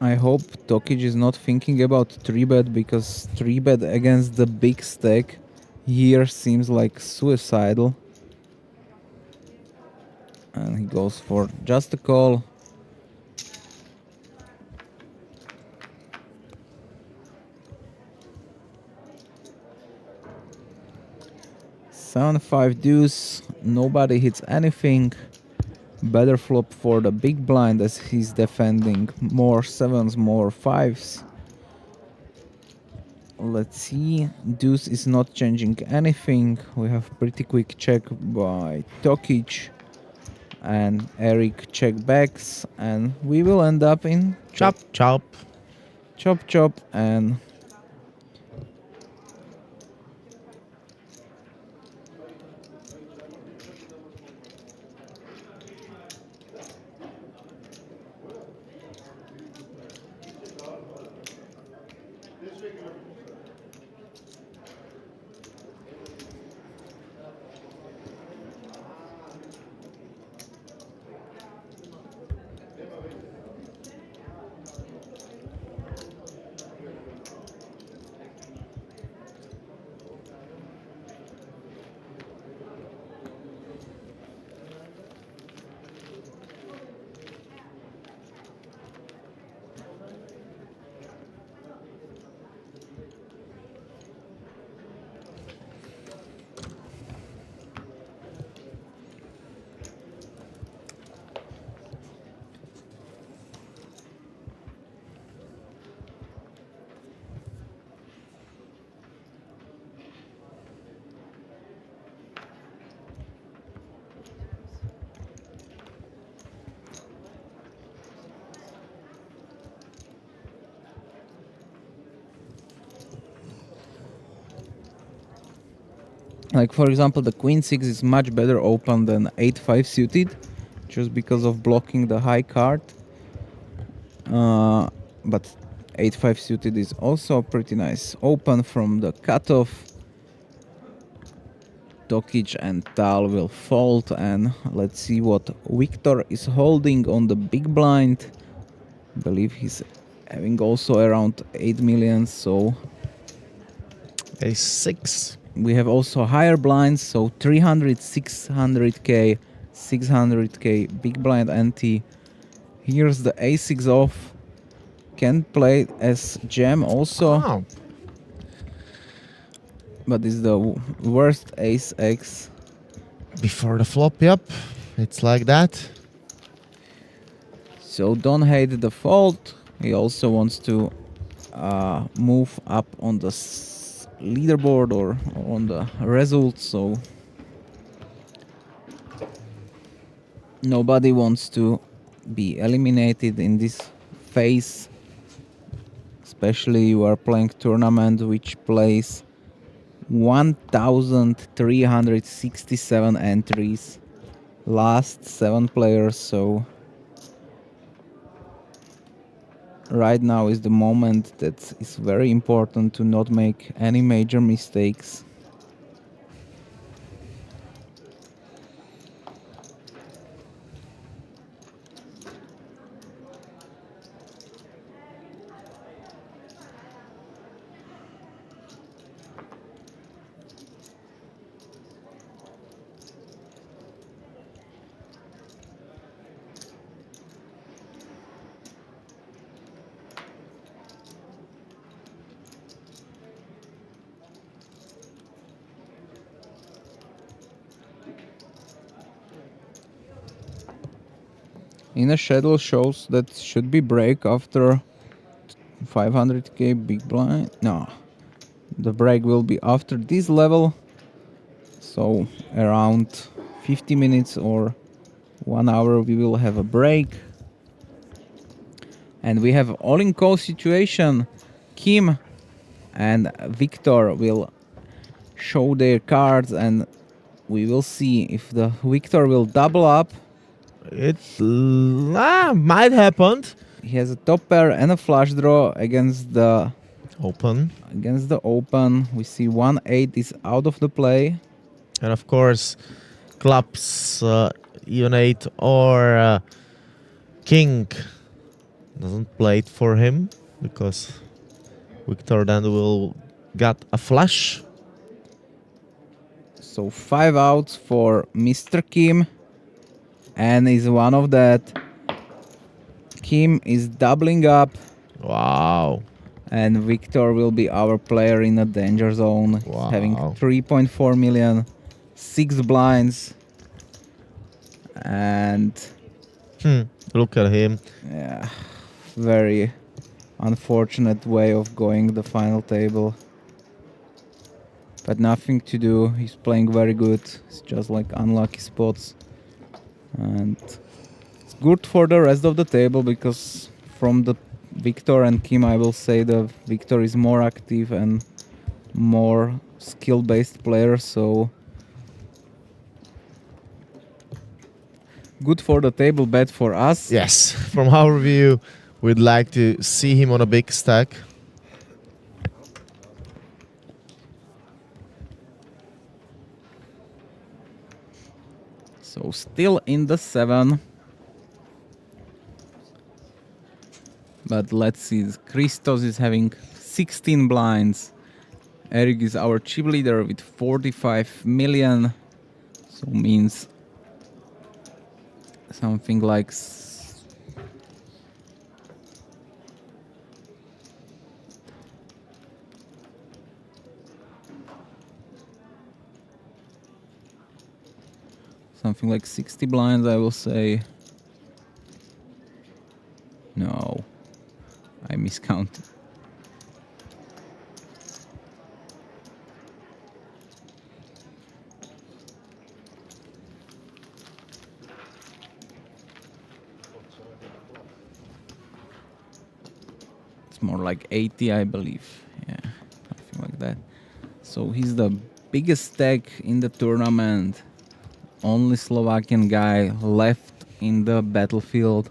I hope Tokic is not thinking about 3-bet, because 3-bet against the big stack here seems like suicidal. And he goes for just a call. Seven, 5 deuce, nobody hits anything. Better flop for the big blind as he's defending more 7s, more 5s. Let's see, deuce is not changing anything. We have pretty quick check by Tokic, and Eric check backs, and we will end up in Chop, chop. chop chop, and like for example the queen 6 is much better open than 8-5 suited, just because of blocking the high card. But 8-5 suited is also pretty nice open from the cutoff. Tokic and Tal will fold, and let's see what Victor is holding on the big blind. I believe he's having also around 8 million, so Ace 6. we have also higher blinds, so 300, 600k, 600k, big blind ante. Here's the a6 off. Can play as jam also, Oh, but it's the worst ace x. before the flop, yep. It's like that. So don't hate the fault. He also wants to move up on the leaderboard or on the results, so nobody wants to be eliminated in this phase. Especially you are playing tournament which plays 1,367 entries, last 7 players, so right now is the moment that is very important to not make any major mistakes. in a schedule shows that should be break after 500k big blind. No, the break will be after this level, so around 50 minutes or 1 hour we will have a break. And we have all-in-call situation. Kim and Victor will show their cards, and we will see if the Victor will double up. It might happen. He has a top pair and a flush draw against the Open. open. We see 1-8 is out of the play. And of course, clubs, even 8 or king doesn't play it for him because Victor then will get a flush. So 5 outs for Mr. Kim, and is one of that. Kim is doubling up, Wow. and Victor will be our player in a danger zone. He's Wow. having 3.4 million, 6 blinds, and Look at him. yeah, very unfortunate way of going the final table. But nothing to do. He's playing very good. It's just like unlucky spots. And it's good for the rest of the table because from the Victor and Kim, I will say the Victor is more active and more skill-based player. So good for the table, bad for us. Yes, from our view, we'd like to see him on a big stack. So still in the 7. But let's see, Christos is having 16 blinds. Eric is our chip leader with 45 million. So means something like something like 60 blinds, I will say. No, I miscounted. It's more like 80, I believe. Yeah, something like that. So he's the biggest stack in the tournament. Only Slovakian guy left in the battlefield.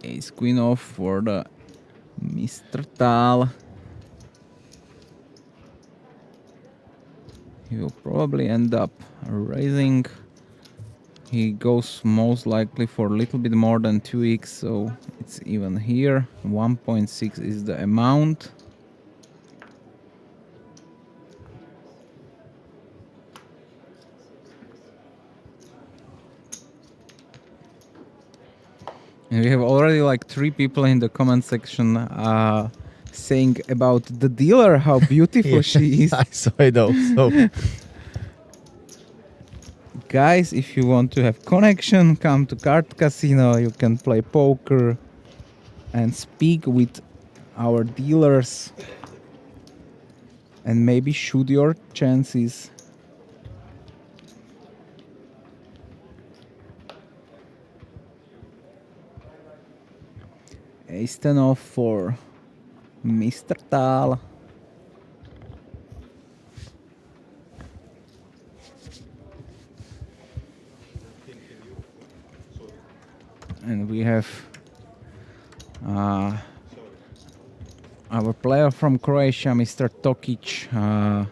Ace Queen off for the Mr. Tal. He will probably end up raising. He goes most likely for a little bit more than 2x, so it's even here. 1.6 is the amount. And we have already like 3 people in the comment section saying about the dealer, how beautiful she is. I saw it also. Guys, if you want to have connection, come to Card Casino. You can play poker and speak with our dealers and maybe shoot your chances. Ace 10 off for Mr. Tal. And we have our player from Croatia, Mr. Tokic,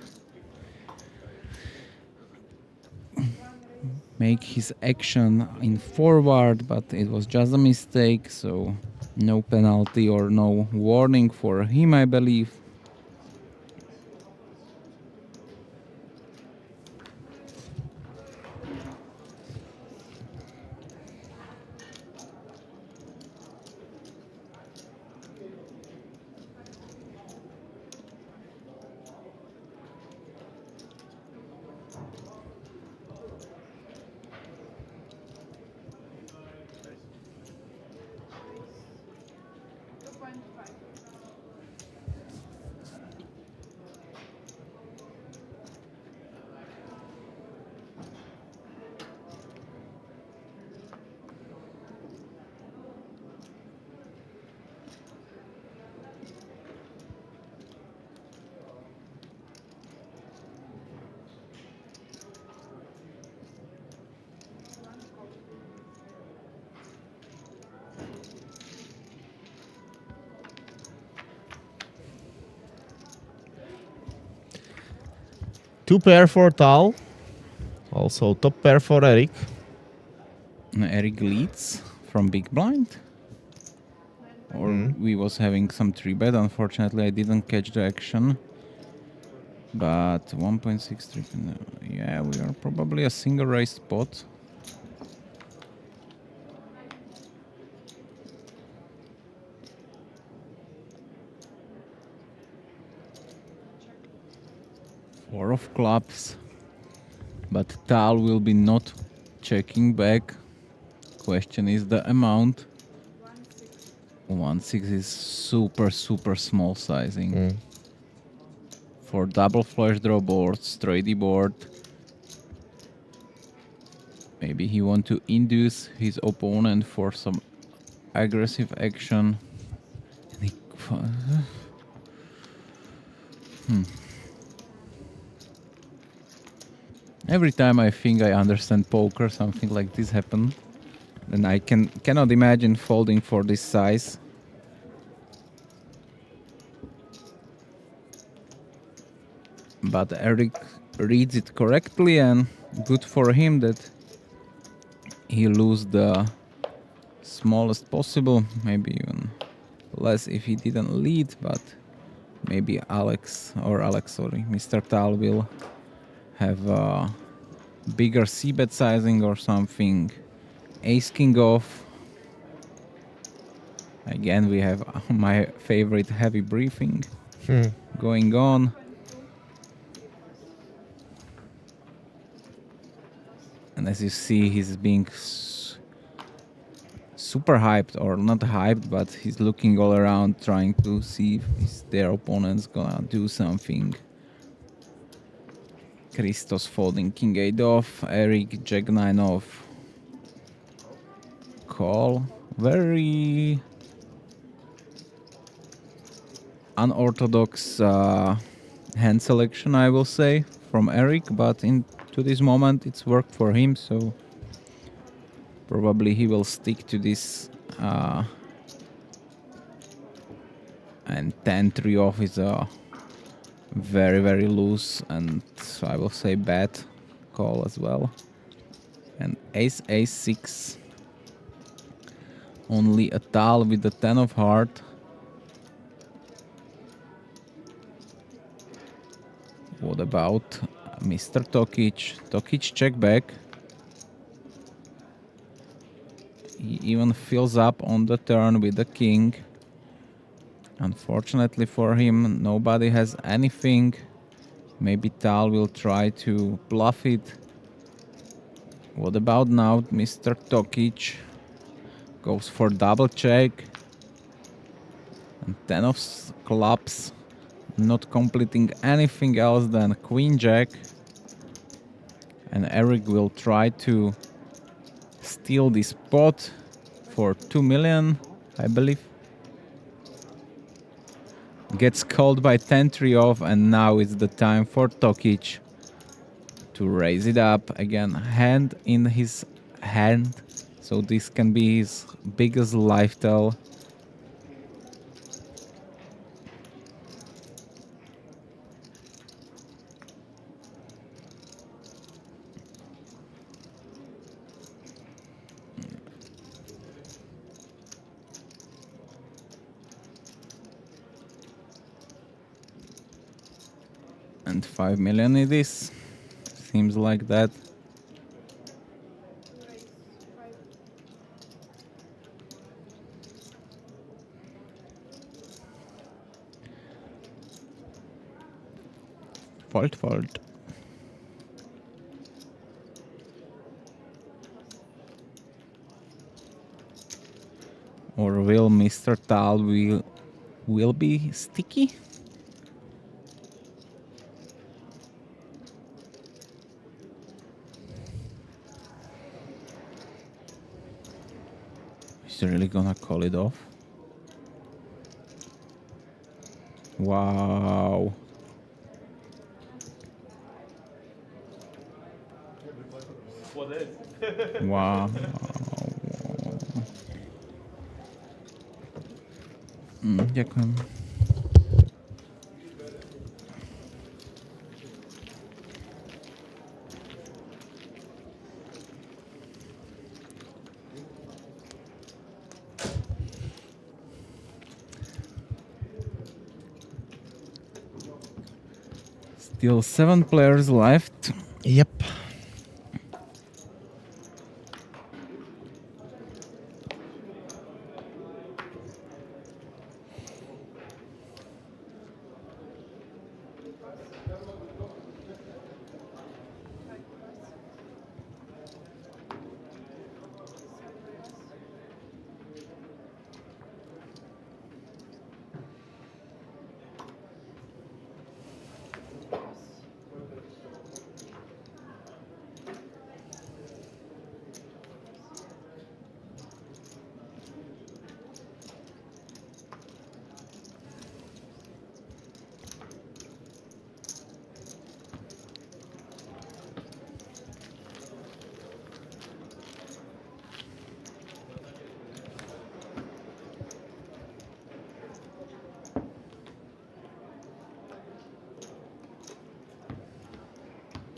make his action in forward, but it was just a mistake, so no penalty or no warning for him, I believe. Two pair for Tal. Also top pair for Eric. Eric leads from big blind. Or we was having some 3-bet. Unfortunately, I didn't catch the action. But 1.63. Yeah, we are probably a single race spot. Four of clubs. But Tal will be not checking back. Question is the amount. 1-6 is super small sizing. For double flush draw board, straighty board. Maybe he want to induce his opponent for some aggressive action. Every time I think I understand poker, something like this happens. And I cannot imagine folding for this size. But Eric reads it correctly, and good for him that he lose the smallest possible, maybe even less if he didn't lead, but maybe Mr. Tal will have a bigger c-bet sizing or something. Ace king off. Again, we have my favorite heavy briefing going on. And as you see, he's being super hyped, or not hyped, but he's looking all around trying to see if their opponent's gonna do something. Christos folding king 8 off, Eric jack 9 off. Call. Very unorthodox hand selection, I will say, from Eric, but to this moment it's worked for him, so probably he will stick to this. And 10-3 off is a very loose and I will say bad call as well. And ace 6. Only a Tal with the 10 of heart. What about Mr. Tokic? Tokic check back. He even fills up on the turn with the king. Unfortunately for him, nobody has anything. Maybe Tal will try to bluff it. What about now Mr. Tokic? Goes for double check. And 10 of clubs. Not completing anything else than queen jack. And Eric will try to steal this pot for 2 million, I believe. Gets called by 10-3 off, and now it's the time for Tokic to raise it up. Again, hand in his hand, so this can be his biggest life tell. And 5 million it is. Seems like that. Fold. Or will Mr. Tal will be sticky? He's really gonna call it off. Wow. What is? Wow. Ďakujem. Still 7 players left. Yep.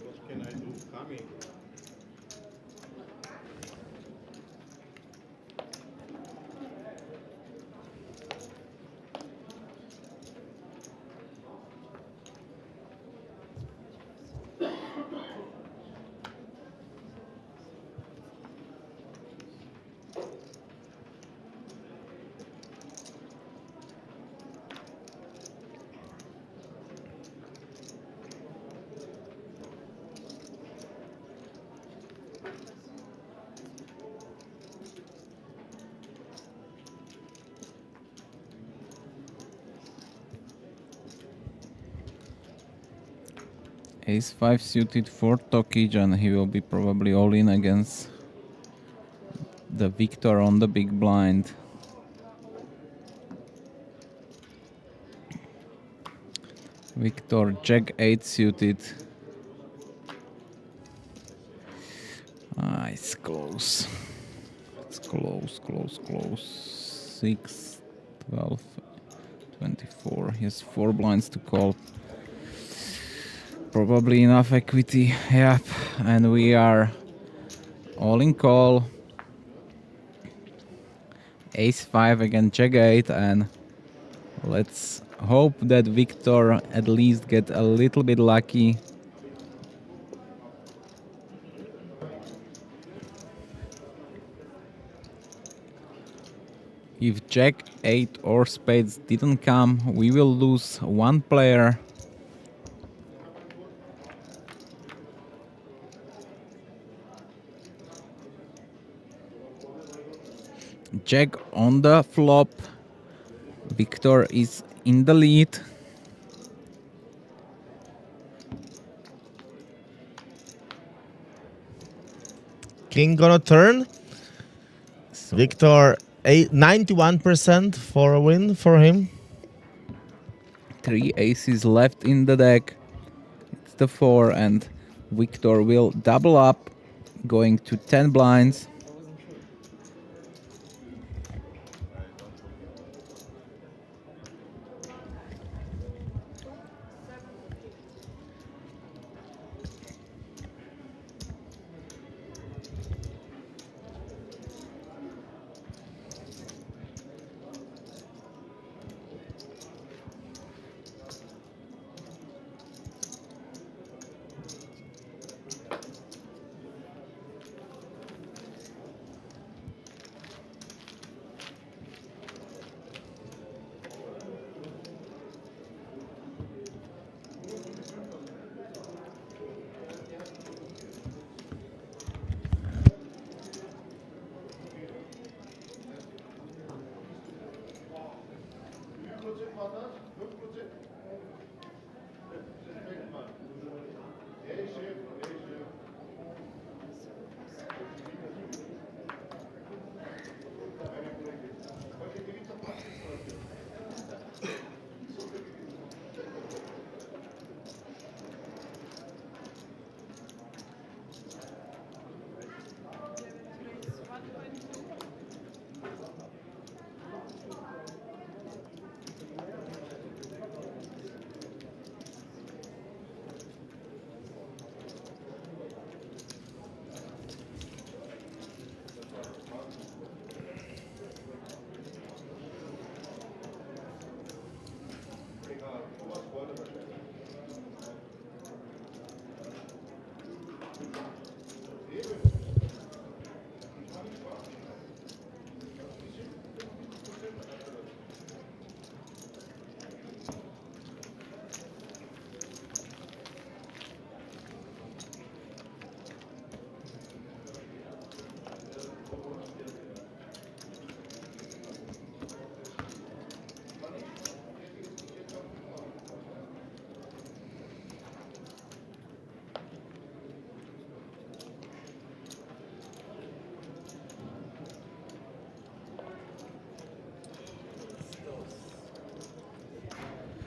What can I do? Coming. Ace 5 suited for Tokic, and he will be probably all in against the Victor on the big blind. Victor Jack 8 suited. It's close. It's close, close, close. 6, 12, 24. He has 4 blinds to call. Probably enough equity. Yep. And we are all in call. Ace 5 against Jack 8, and let's hope that Victor at least get a little bit lucky. If Jack 8 or spades didn't come, we will lose 1 player. Jack on the flop. Victor is in the lead. King gonna turn. Victor, 91% for a win for him. 3 aces left in the deck. It's the 4, and Victor will double up, going to 10 blinds.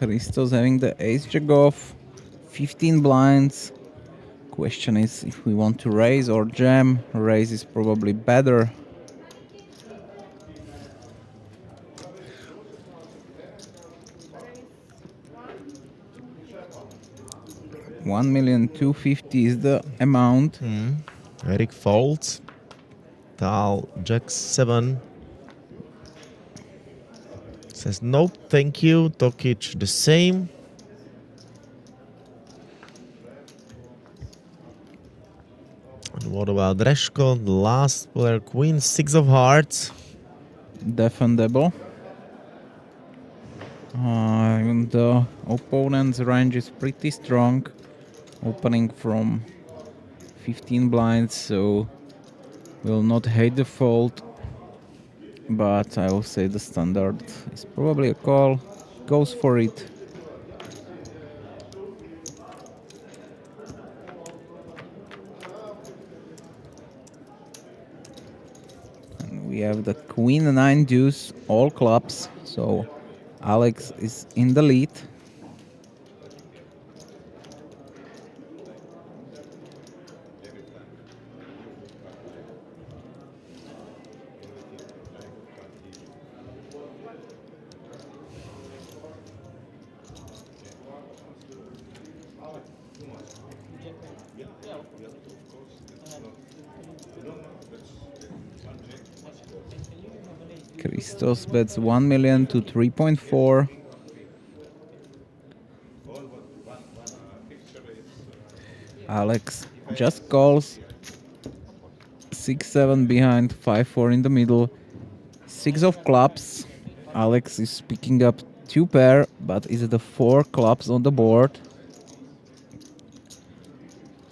Christos having the ace jack off, 15 blinds. Question is if we want to raise or jam. Raise is probably better. $1,250,000 is the amount. Eric folds. Tal Jack 7. Says no, thank you. Tokic the same. And what about Reshko, the last player, Queen, 6 of hearts. Defendable. Even the opponent's range is pretty strong, opening from 15 blinds, so will not hate the fold. But I will say the standard is probably a call. Goes for it. And we have the Queen 9 deuce, all clubs, so Alex is in the lead. Christos bets 1 million to 3.4. Alex just calls. 6-7 behind, 5-4 in the middle. 6 of clubs. Alex is picking up 2 pair, but is the 4 clubs on the board.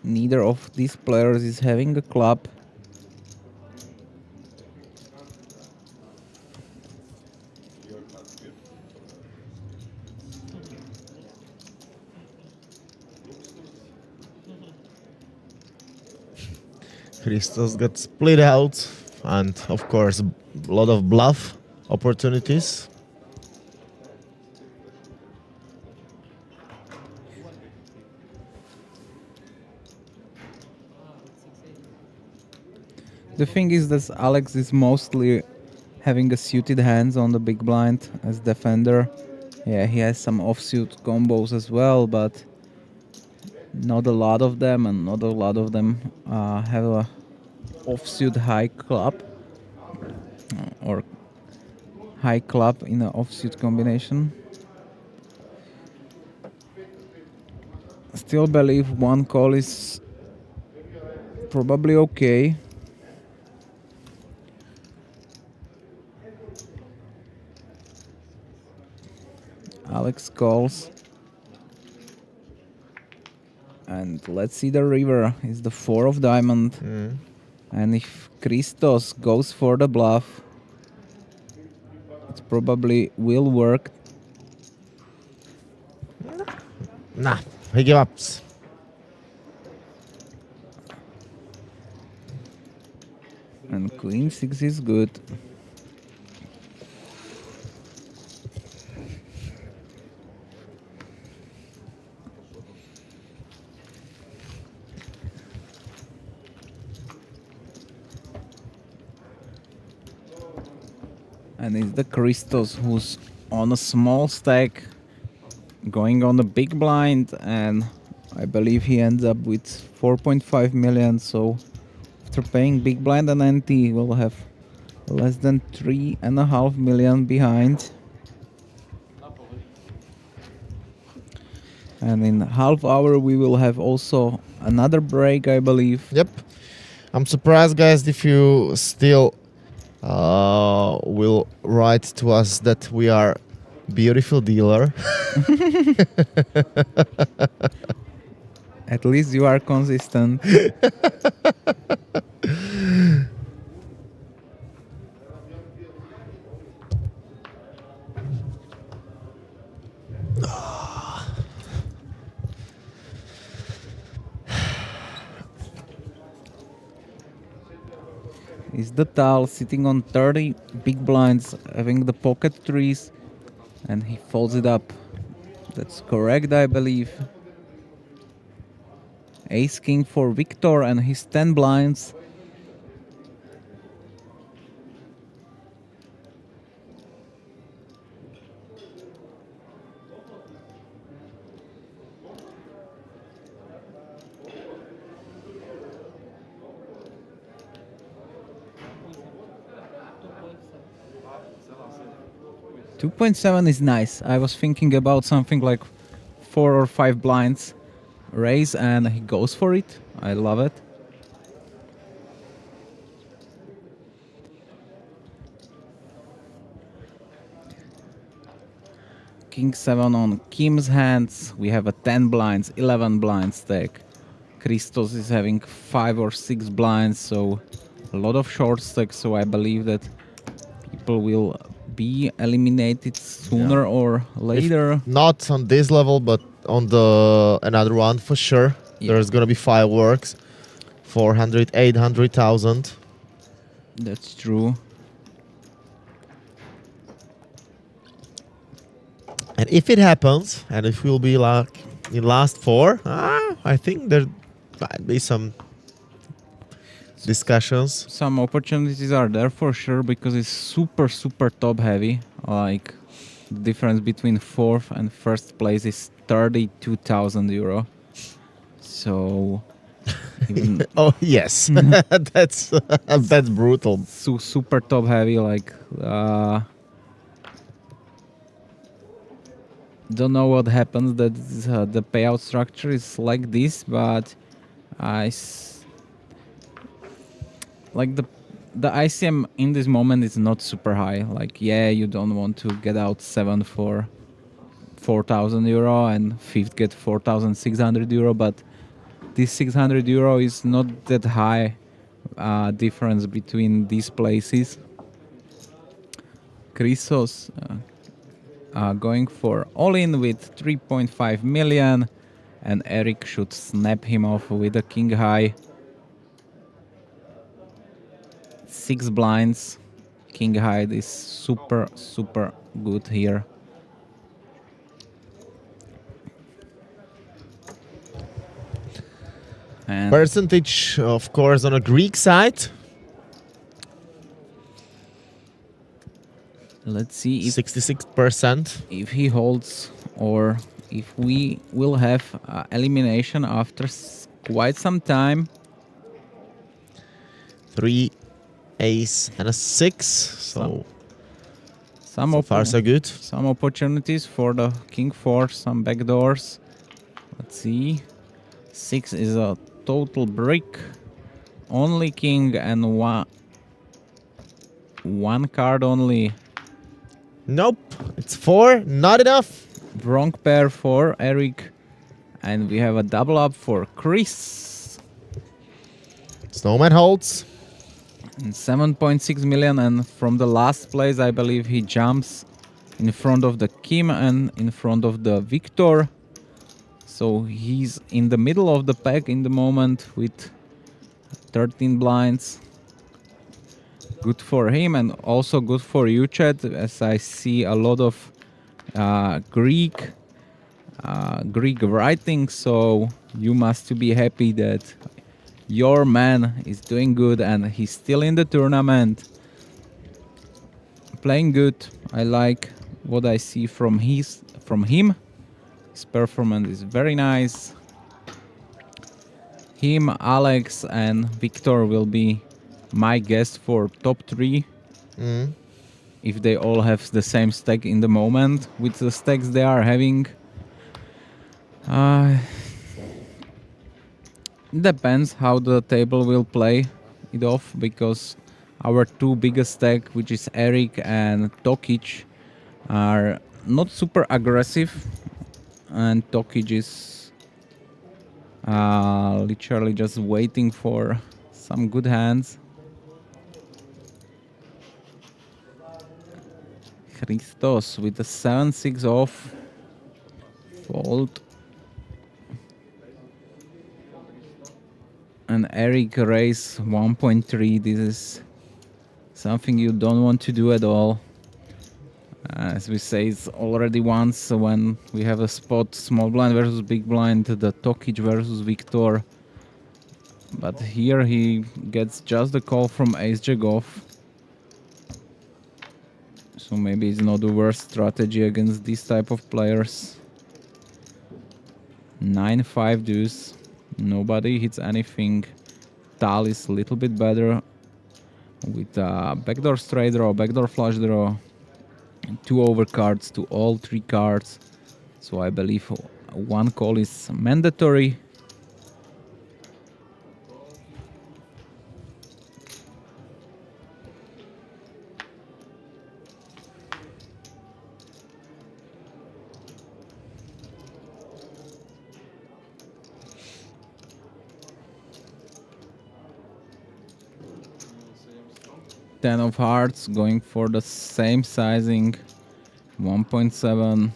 Neither of these players is having a club. Christos got split out, and of course a lot of bluff opportunities. The thing is that Alex is mostly having a suited hands on the big blind as defender. Yeah, he has some offsuit combos as well, but not a lot of them, and not a lot of them have a offsuit high club or high club in an offsuit combination. Still believe one call is probably okay. Alex calls. And let's see the river. It's the 4 of diamond. And if Christos goes for the bluff, it probably will work. Nah, he gives up. And Queen 6 is good. And it's the Christos who's on a small stack, going on a big blind, and I believe he ends up with 4.5 million. So after paying big blind and ante, we'll have less than 3.5 million behind. And in half hour we will have also another break, I believe. Yep. I'm surprised, guys, if you still will write to us that we are beautiful dealer. At least you are consistent. Is the Tal sitting on 30 big blinds, having the pocket threes, and he folds it up That's correct, I believe. Ace King for Victor and his 10 blinds. $2.7 is nice. I was thinking about something like 4 or 5 blinds raise, and he goes for it. I love it. King 7 on Kim's hands. We have a 10 blinds, 11 blinds stack. Christos is having 5 or 6 blinds, so a lot of short stacks. So I believe that people will be eliminated sooner or later. Not on this level, but on the another one for sure. Yeah. There's gonna be fireworks, 400, 800,000. That's true. And if it happens, and if we'll be like in last 4, I think there might be some discussions. Some opportunities are there for sure because it's super top heavy. Like the difference between 4th and 1st place is 32,000 euro. So even Oh yes, that's brutal. super top heavy. Like don't know what happens that the payout structure is like this, but like the ICM in this moment is not super high. Like, yeah, you don't want to get out 7 for 4,000 euro and 5th get 4,600 euro, but this 600 euro is not that high difference between these places. Christos going for all-in with 3.5 million, and Eric should snap him off with a king high. 6 blinds. King high is super good here. And Percentage, of course, on a Greek side. let's see if 66%. if he holds, or if we will have elimination after quite some time. 3 ace and a 6. So Some far so good. Some opportunities for the king 4, some backdoors. Let's see. 6 is a total brick. Only king and one card only. Nope, it's 4, not enough. Wrong pair for Eric. And we have a double up for Chris. Snowman holds. And 7.6 million, and from the last place I believe he jumps in front of the Kim and in front of the Victor. So he's in the middle of the pack in the moment with 13 blinds. Good for him, and also good for you, chat, as I see a lot of Greek writing, so you must be happy that your man is doing good and he's still in the tournament. Playing good. I like what I see from him. His performance is very nice. Him, Alex, and Victor will be my guess for top 3. If they all have the same stack in the moment with the stacks they are having. Depends how the table will play it off, because our 2 biggest stack, which is Eric and Tokic, are not super aggressive, and Tokic is literally just waiting for some good hands. Christos with a 7-6 off. Fold. And Eric raise 1.3. This is something you don't want to do at all. As we say, it's already once when we have a spot small blind versus big blind, the Tokic versus Victor. But here he gets just the call from Ace Jack off. So maybe it's not the worst strategy against this type of players. 9-5 deuce. Nobody hits anything. Tal is a little bit better with a backdoor straight draw, backdoor flush draw, and 2 overcards to all 3 cards. So I believe one call is mandatory. Ten of hearts going for the same sizing, 1.7.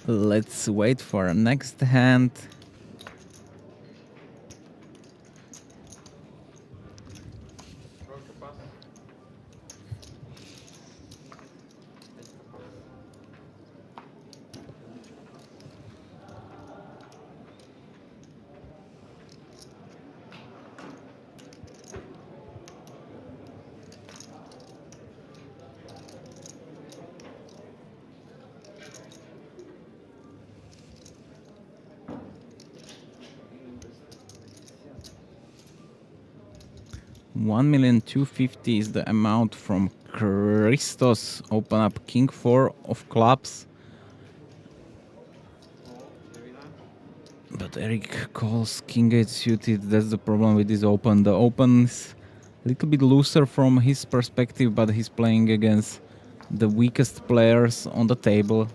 Let's wait for a next hand. $1,250,000 is the amount from Christos. Open up King 4 of clubs. But Eric calls King 8 suited. That's the problem with this open. The open is a little bit looser from his perspective, but he's playing against the weakest players on the table,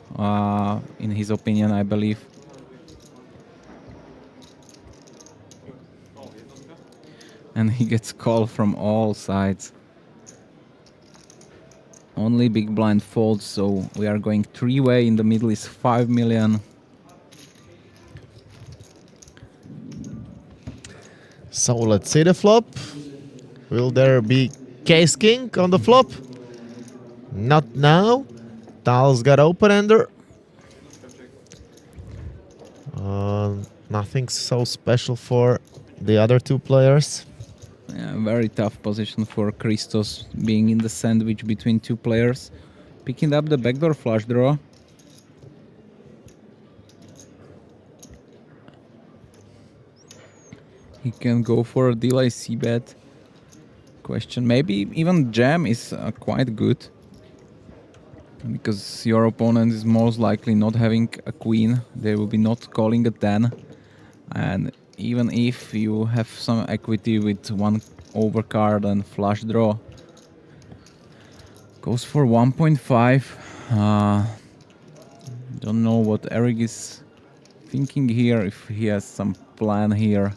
in his opinion, I believe. And he gets called from all sides. Only big blind folds, so we are going 3-way. In the middle is 5 million. So let's see the flop. Will there be Case King on the flop? Not now. Tal's got open ender. Nothing so special for the other two players. Yeah, very tough position for Christos, being in the sandwich between two players. Picking up the backdoor flush draw. He can go for a delay c-bet. Question, maybe even jam is quite good. Because your opponent is most likely not having a queen. They will be not calling a 10. And even if you have some equity with one overcard and flush draw, goes for 1.5. Don't know what Eric is thinking here, if he has some plan here.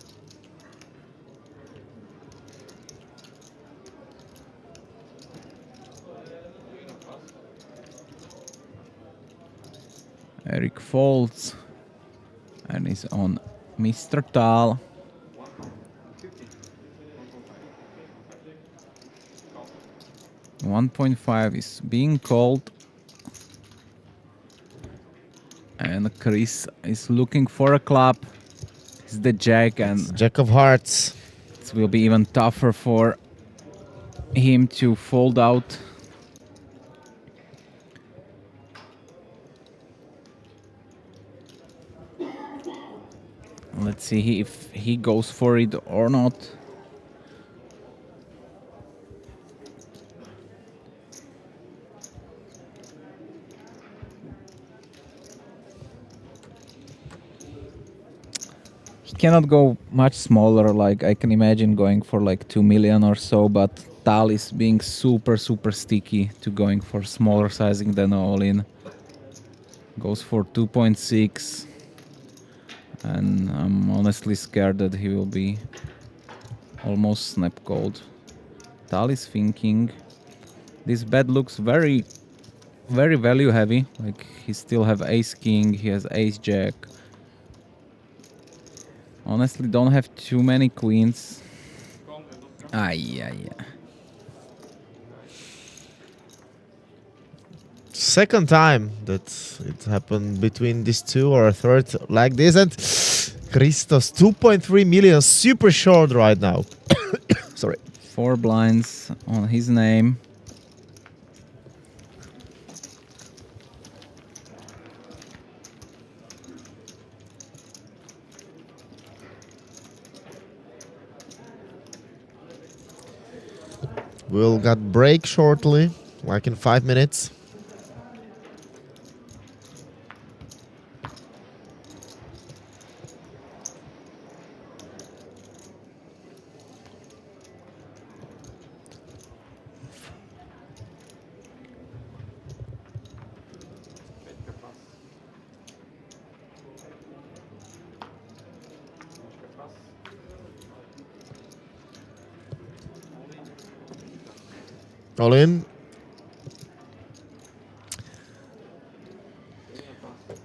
Eric folds and is on Mr. Tal. $1.5 is being called. And Chris is looking for a club. It's the jack, and Jack of hearts. it will be even tougher for him to fold out. Let's see if he goes for it or not. He cannot go much smaller, like I can imagine going for like 2 million or so, but Tal is being super sticky to going for smaller sizing than all-in. Goes for 2.6. And I'm honestly scared that he will be almost snap called. Tal is thinking. This bet looks very value heavy. Like he still have ace king, he has ace jack. Honestly, don't have too many queens. Yeah. Second time that it happened between these two, or a third like this, and Christos 2.3 million, super short right now. Sorry. 4 blinds on his name. We'll get break shortly, like in 5 minutes. All in.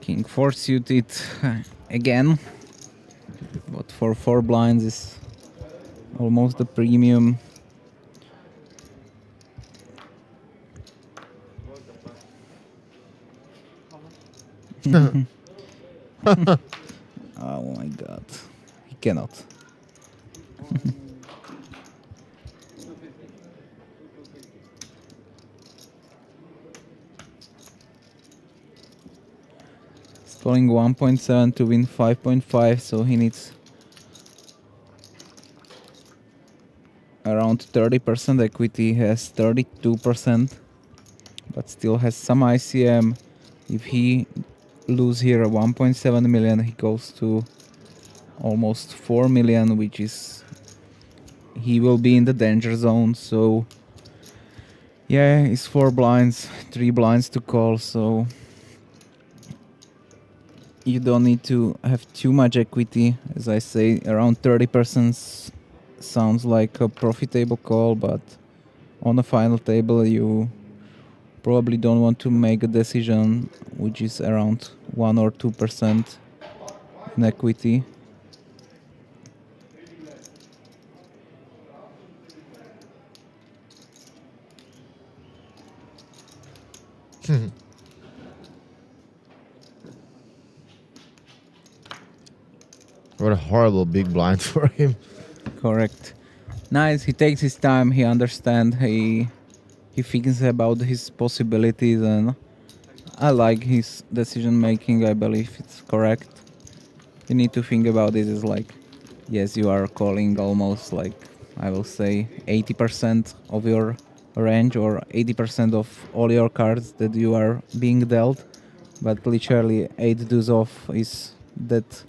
King 4 suited again. But for 4 blinds is almost the premium. Oh my god. He cannot. Calling 1.7 to win 5.5, so he needs around 30% equity. He has 32%, but still has some ICM. If he lose here 1.7 million, he goes to almost 4 million, which is he will be in the danger zone. So yeah, it's 4 blinds, 3 blinds to call, so you don't need to have too much equity. As I say, around 30% sounds like a profitable call, but on the final table you probably don't want to make a decision which is around 1 or 2% in equity. What a horrible big blind for him. Correct. Nice. He takes his time. He understands. He thinks about his possibilities, and I like his decision making. I believe it's correct. You need to think about this as like, yes, you are calling almost like, I will say 80% of your range or 80% of all your cards that you are being dealt, but literally 8 deuce off is that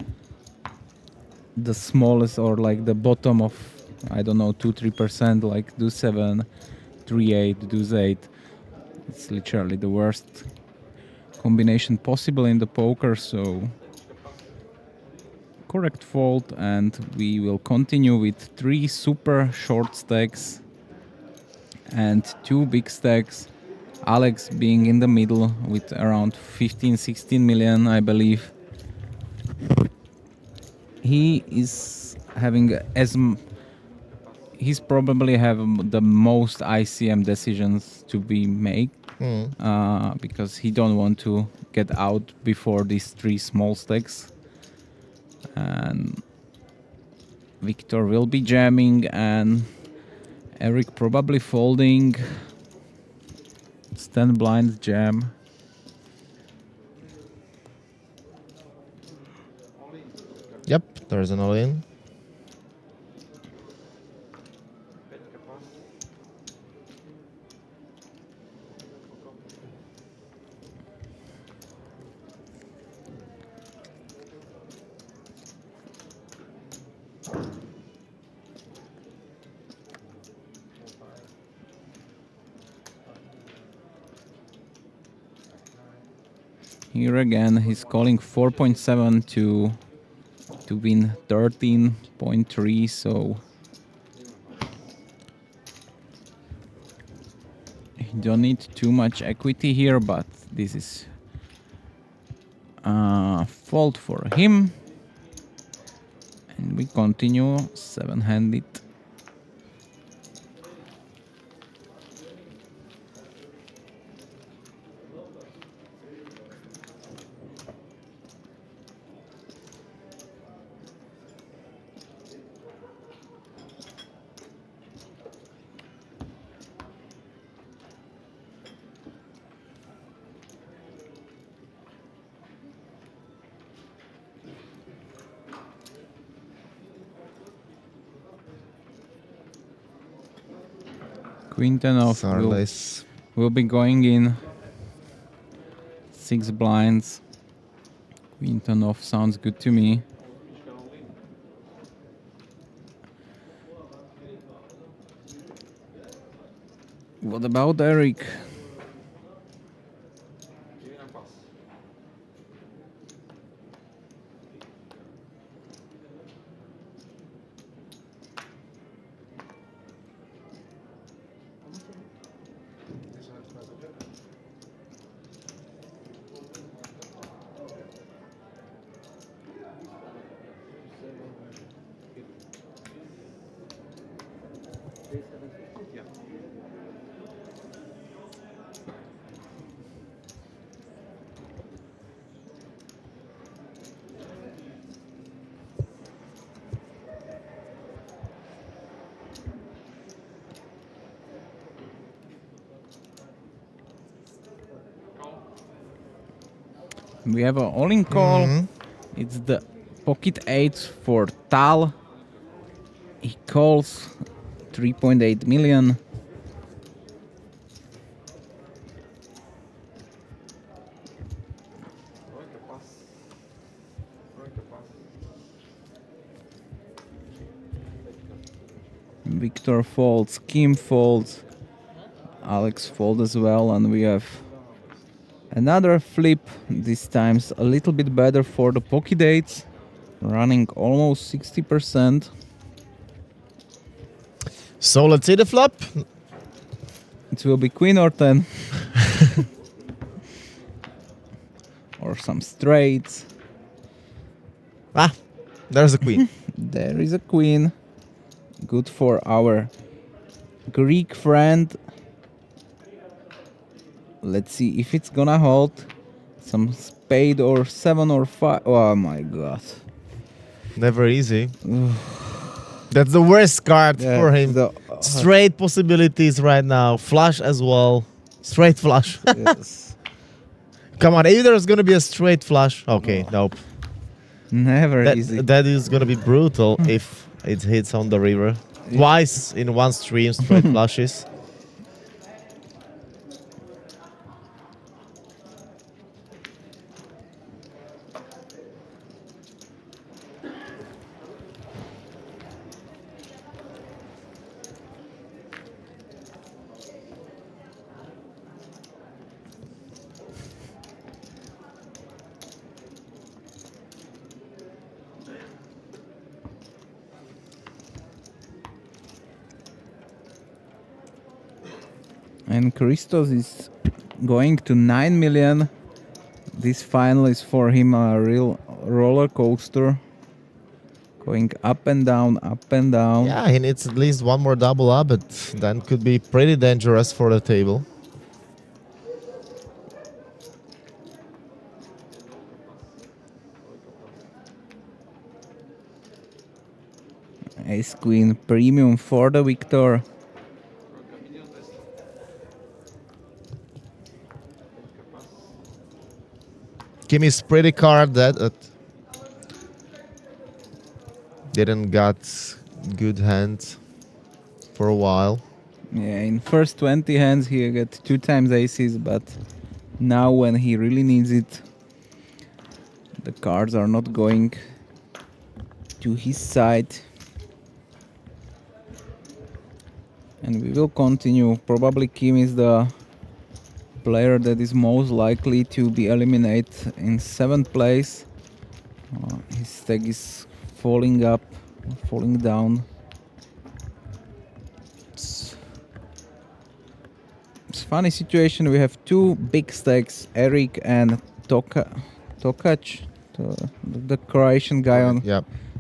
the smallest, or like the bottom of, I don't know, 2-3%, like deuce 7, 3-8, deuce 8. It's literally the worst combination possible in the poker, so correct fold, and we will continue with 3 super short stacks and 2 big stacks. Alex being in the middle with around 15-16 million, I believe. He is having he's probably have the most ICM decisions to be made, because he don't want to get out before these 3 small stacks. And Victor will be jamming and Eric probably folding. 10 blinds jam. Yep, there's an all-in. Here again, he's calling 4.7 to win 13.3, so you don't need too much equity here, but this is fault for him. And we continue 7-handed. Queen ten off will be going in. 6 blinds. Queen ten off sounds good to me. What about Eric? We have an all-in call. It's the pocket 8 for Tal. He calls 3.8 million. Victor folds, Kim folds, Alex folds as well, and we have another flip, this time's a little bit better for the pocket eights, running almost 60%. So let's see the flop. It will be queen or 10. Or some straights. Ah, there's a queen. There is a queen. Good for our Greek friend. Let's see if it's gonna hold. Some spade or 7 or 5. Oh my god. Never easy. That's the worst card for him. Straight possibilities right now. Flush as well. Straight flush. Yes. Come on, either there's gonna be a straight flush. Okay, nope. Never easy. That is gonna be brutal if it hits on the river. Twice in one stream, straight flushes. And Christos is going to 9 million. This final is for him a real roller coaster. Going up and down, up and down. Yeah, he needs at least one more double up, but then could be pretty dangerous for the table. Ace Queen premium for the victor. Kimmy's pretty card that didn't got good hands for a while. Yeah, in first 20 hands he got 2 times aces, but now when he really needs it, the cards are not going to his side. And we will continue. Probably Kim is the player that is most likely to be eliminated in 7th place. His stack is falling down. It's funny situation. We have 2 big stacks, Eric and Tokac, the Croatian guy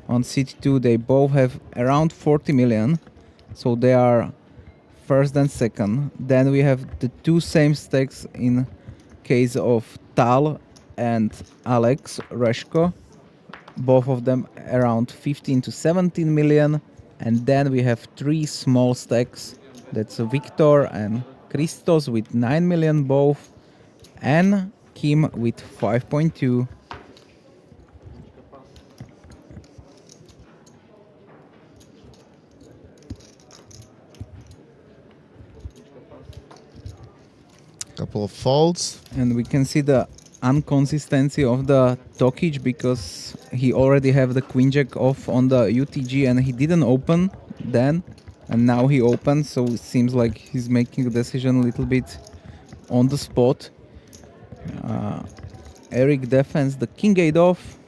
on seat 2. They both have around 40 million, so they are first and second. Then we have the 2 same stacks in case of Tal and Alex Reshko, both of them around 15 to 17 million. And then we have 3 small stacks, that's Victor and Christos with 9 million both, and Kim with 5.2. Couple of folds. And we can see the inconsistency of the Tokic because he already have the queen jack off on the UTG and he didn't open then, and now he opens, so it seems like he's making a decision a little bit on the spot. Eric defends the king 8 off,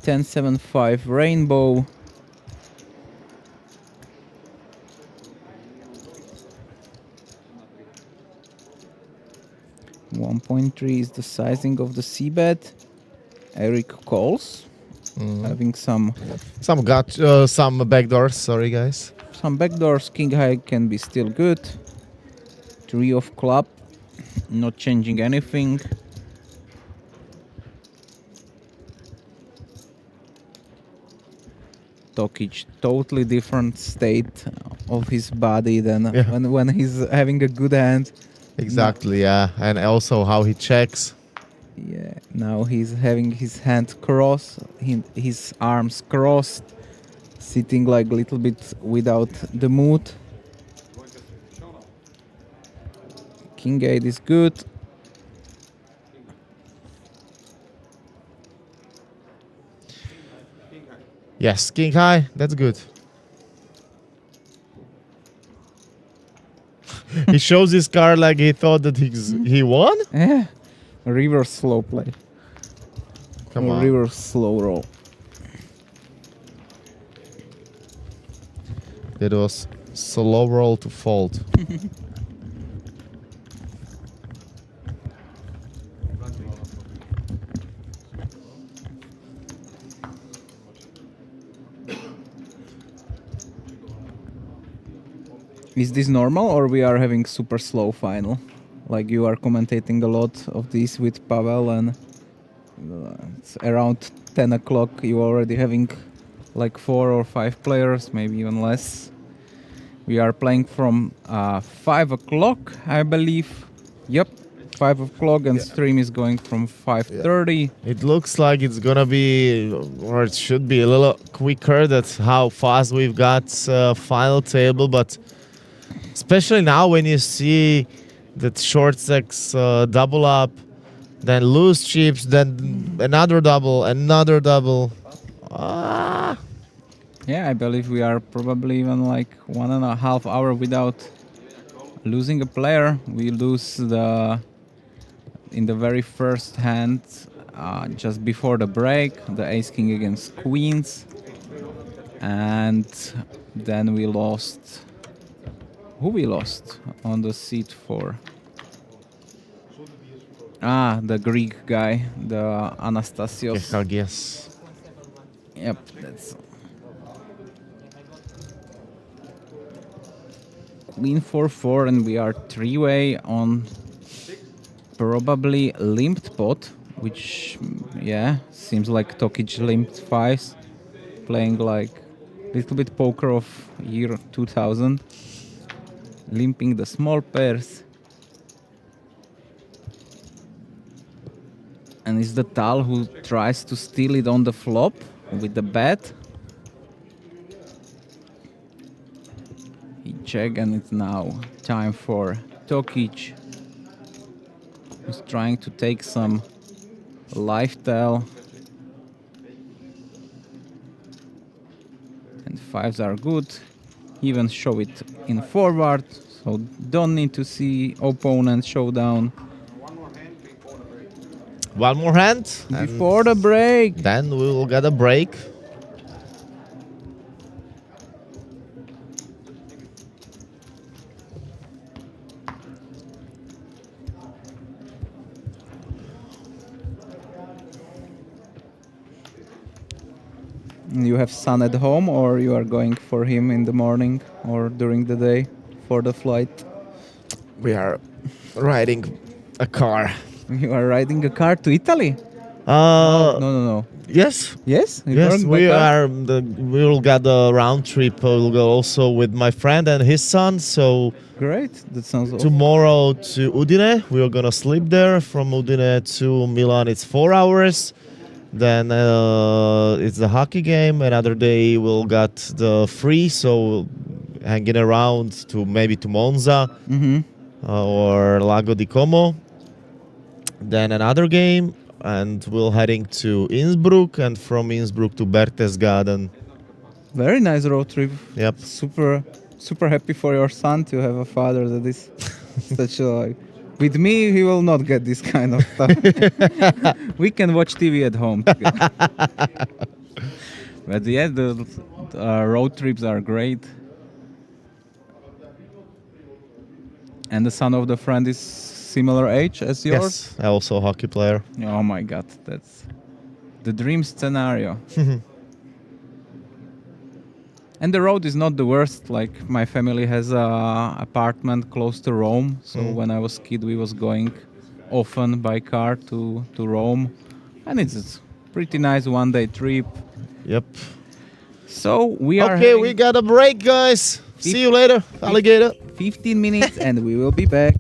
10-7-5 rainbow. .3 is the sizing of the c-bet. Eric calls, having some backdoors. Sorry, guys. Some backdoors. King high can be still good. 3 of club, not changing anything. Tokic, totally different state of his body than when he's having a good hand. Exactly, yeah. And also how he checks. Yeah, now he's having his hand crossed, his arms crossed, sitting like a little bit without the mood. King 8 is good. Yes, king high, that's good. He shows his card like he thought that he won? Yeah. Reverse slow play. Come on. Reverse slow roll. It was slow roll to fold. Is this normal or we are having super slow final? Like you are commentating a lot of this with Pavel and it's around 10 o'clock you already having like 4 or 5 players, maybe even less. We are playing from 5 o'clock, I believe. Yep, 5 o'clock and stream is going from 5:30. It looks like it's gonna be, or it should be a little quicker. That's how fast we've got final table, but especially now when you see that short stacks double up, then loose chips, then another double. Yeah, I believe we are probably even like 1.5 hours without losing a player. We lose in the very first hand, just before the break, the ace king against queens, and then we lost. Who we lost on the seat 4? The Greek guy, the Anastasios. Yes. Yep, that's queen 4-4, and we are 3-way on probably limped pot, which seems like Tokic limped 5s, playing like Little bit poker of year 2000. Limping the small pairs. And it's the Tal who tries to steal it on the flop with the bet. He check and it's now time for Tokic. He's trying to take some lifestyle. And fives are good. Even show it in forward, so don't need to see opponent showdown. One more hand. and Before the break. Then we will get a break. You have son at home, or you are going for him in the morning or during the day for the flight? We are riding a car. You are riding a car to Italy? No. Yes. Yes? You Yes, going by we car? are. We will get a round trip. We'll go also with my friend and his son. So Great. That sounds awesome. tomorrow to Udine. We are gonna sleep there. From Udine to Milan, it's 4 hours. Then it's the hockey game. Another day we'll get the free, so hanging around to maybe to Monza or Lago di Como. Then another game, and we'll heading to Innsbruck, and from Innsbruck to Berchtesgaden. Very nice road trip. Yep. Super happy for your son to have a father that is such a... With me, he will not get this kind of stuff. We can watch TV at home together. But yeah, the road trips are great. And the son of the friend is similar age as yours? Yes, also a hockey player. Oh my god, that's the dream scenario. And the road is not the worst. Like, my family has a apartment close to Rome, so when I was kid we was going often by car to Rome, and it's pretty nice one-day trip. Yep. So we are Okay, having we got a break, guys. See you later, alligator. 15 minutes and we will be back.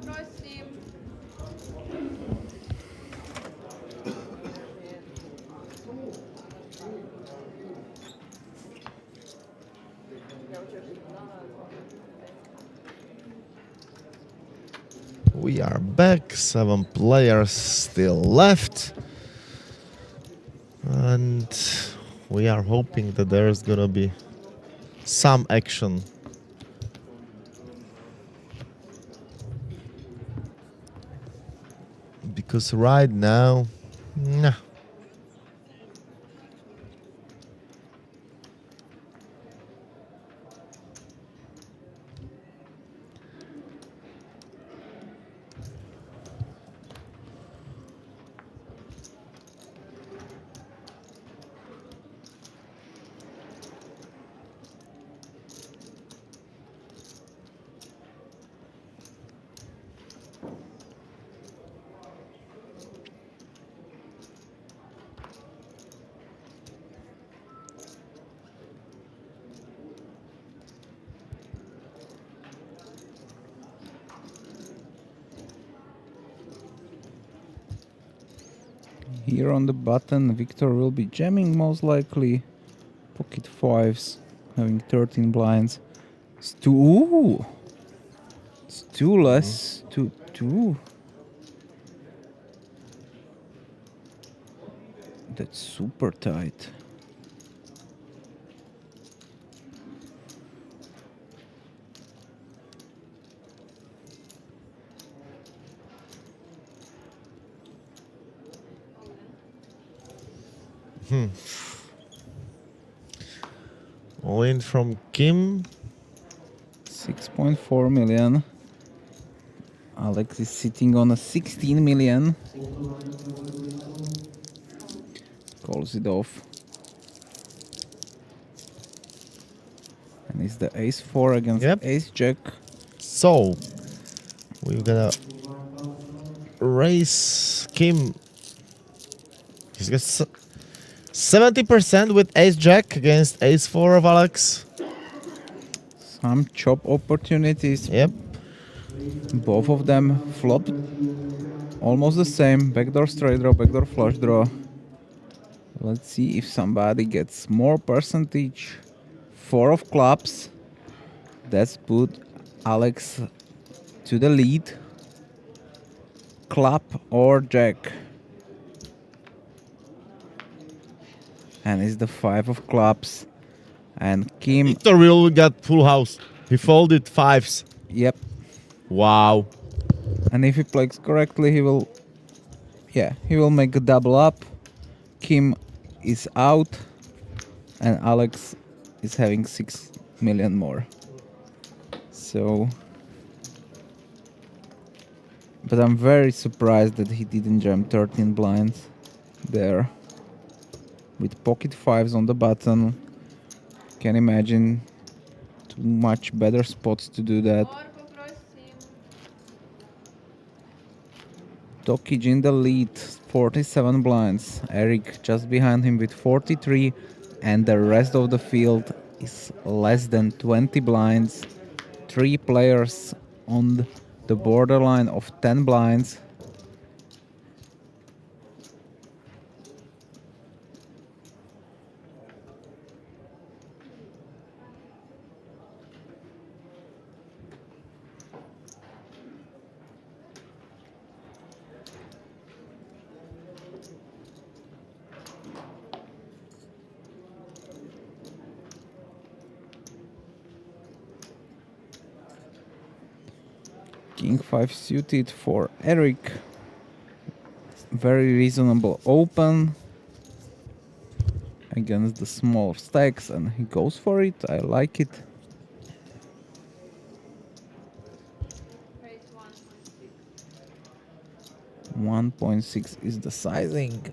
Prosím. We are back, 7 players still left. And we are hoping that there's gonna be some action. Because right now, nah. Here on the button, Victor will be jamming most likely. Pocket fives, having 13 blinds. It's two. Ooh, it's two less. Two. That's super tight. All in from Kim. 6.4 million. Alex is sitting on a 16 million. Calls it off. And it's the ace 4 against ace jack. So we're gonna raise Kim. He's got 70% with ace jack against ace 4 of Alex. Some chop opportunities. Yep. Both of them flopped almost the same. Backdoor straight draw, backdoor flush draw. Let's see if somebody gets more percentage. 4 of clubs. That's put Alex to the lead. Club or jack. And it's the 5 of clubs. And Kim... Victor will got full house. He folded fives. Yep. Wow. And if he plays correctly, he will... Yeah, he will make a double up. Kim is out. And Alex is having 6 million more. So... But I'm very surprised that he didn't jam 13 blinds there. With pocket fives on the button. Can imagine two much better spots to do that. Tokic in the lead, 47 blinds. Eric just behind him with 43. And the rest of the field is less than 20 blinds. 3 players on the borderline of 10 blinds. King 5 suited for Eric. Very reasonable open against the small stacks, and he goes for it. I like it. Raise 1.6. 1.6 is the sizing.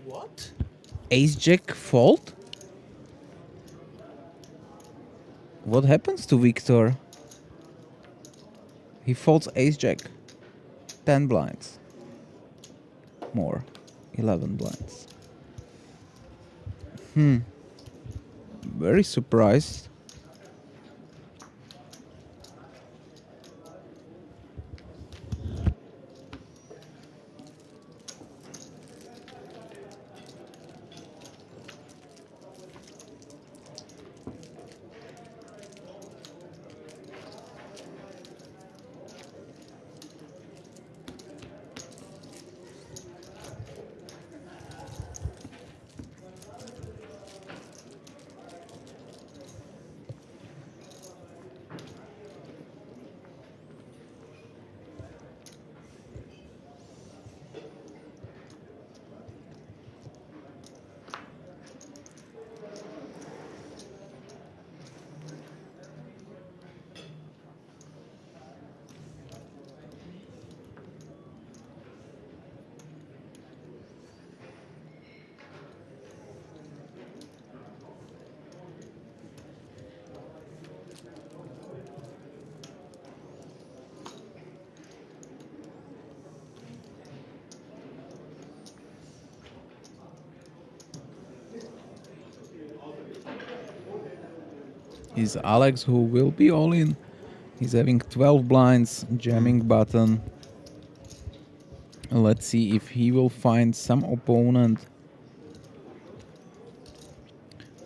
What? Ace Jack fold? What happens to Victor? He folds Ace Jack. 10 blinds. More. 11 blinds. Very surprised. is Alex, who will be all in. He's having 12 blinds, jamming button. Let's see if he will find some opponent.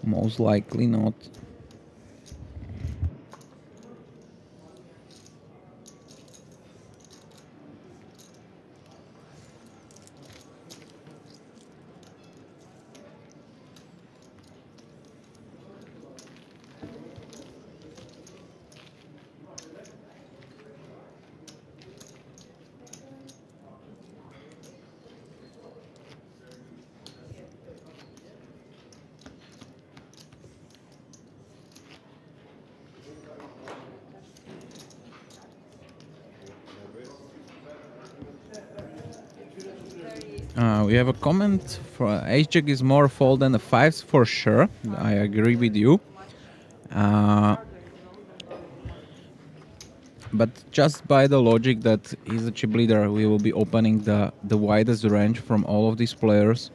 Most likely not. We have a comment for Ace-Jack is more fold than the fives for sure. I agree with you. But just by the logic that he's a chip leader, we will be opening the widest range from all of these players.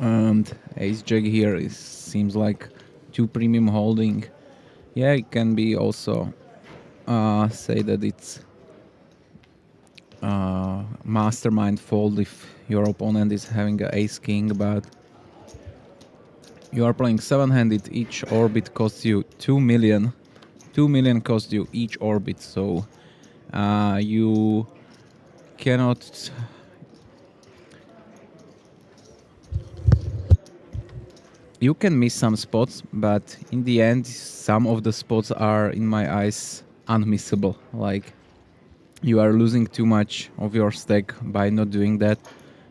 And Ace-Jack here seems like too premium holding. Yeah, it can be also say that it's mastermind fold if your opponent is having an ace-king, but you are playing 7-handed, each orbit costs you 2 million. 2 million costs you each orbit, so you cannot... You can miss some spots, but in the end, some of the spots are, in my eyes, unmissable. Like, you are losing too much of your stack by not doing that,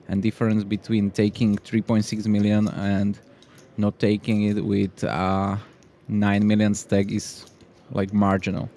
and difference between taking 3.6 million and not taking it with 9 million stack is like marginal.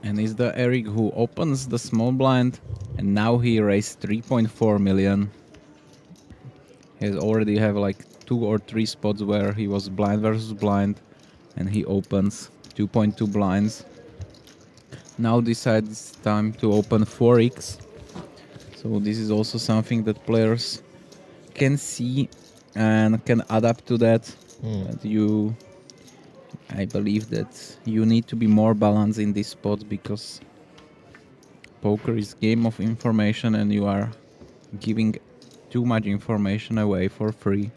And is the Eric who opens the small blind, and now he raised 3.4 million. He already have like 2 or 3 spots where he was blind versus blind, and he opens 2.2 blinds. Now decides time to open 4x. So this is also something that players can see and can adapt to that. That I believe that you need to be more balanced in these spots, because poker is game of information and you are giving too much information away for free.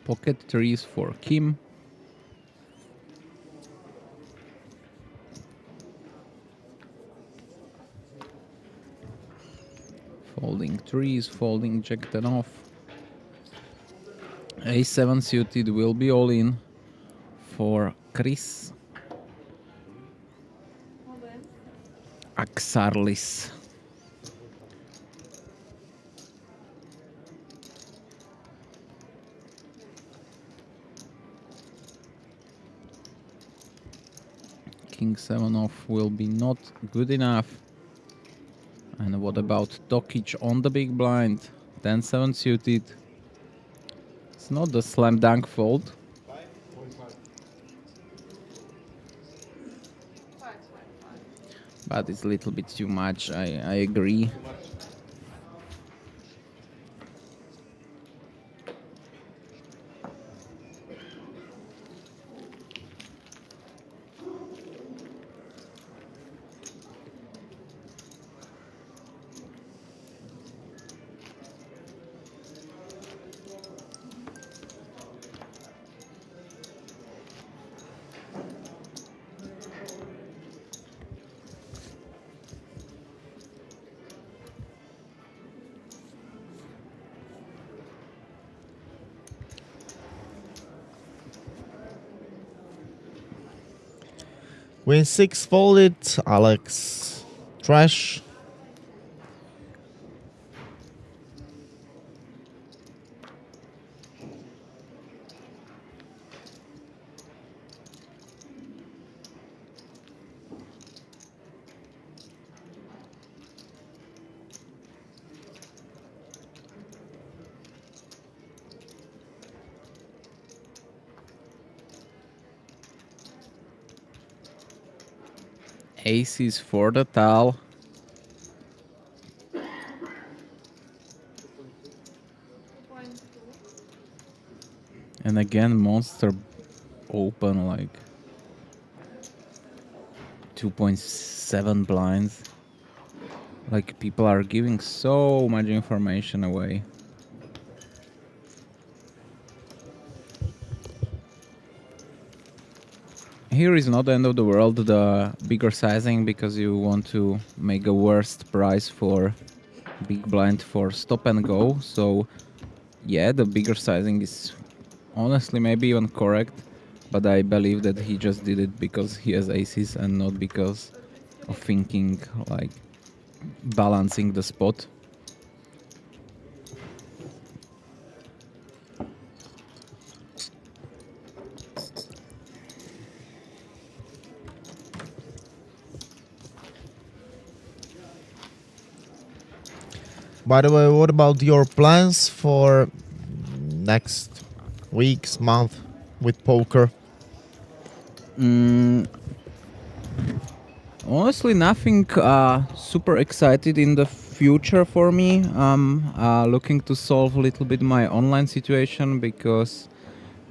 Pocket threes for Kim. Folding threes, folding jack 10 off. A7 suited will be all in for Chris Axarlis. King 7 off will be not good enough. And what about Tokic on the big blind? 10-7 suited. It's not the slam dunk fold. But it's a little bit too much, I agree. Queen 6 folded. Alex trash. Aces for the towel. And again, monster open like 2.7 blinds. Like people are giving so much information away. Here is not the end of the world, the bigger sizing, because you want to make a worst price for big blind for stop and go. So yeah, the bigger sizing is honestly maybe even correct, but I believe that he just did it because he has aces and not because of thinking like balancing the spot. By the way, what about your plans for next weeks, month with poker? Honestly, nothing super excited in the future for me. I'm looking to solve a little bit my online situation because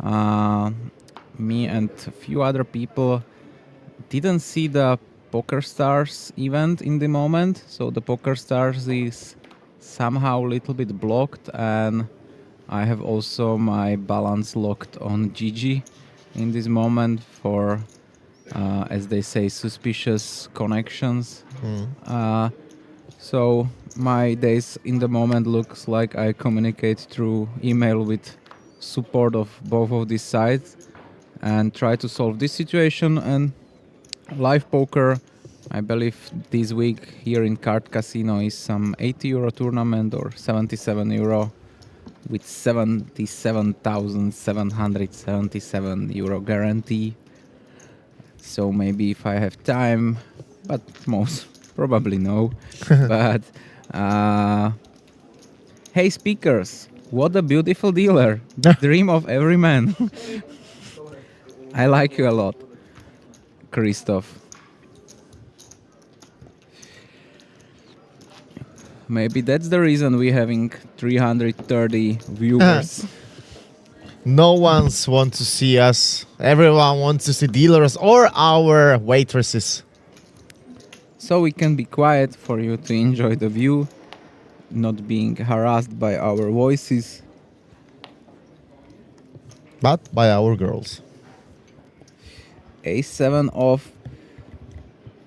me and a few other people didn't see the Poker Stars event in the moment. So the Poker Stars is somehow a little bit blocked, and I have also my balance locked on GG in this moment for, as they say, suspicious connections. So my days in the moment looks like I communicate through email with support of both of these sides and try to solve this situation. And live poker, I believe this week here in Card Casino is some 80 euro tournament or 77 euro with 77,777 euro guarantee. So maybe if I have time, but most probably no. But hey speakers, what a beautiful dealer. Dream of every man. I like you a lot, Christoph. Maybe that's the reason we're having 330 viewers. No one's want to see us. Everyone wants to see dealers or our waitresses. So we can be quiet for you to enjoy the view, not being harassed by our voices. But by our girls. A7 off,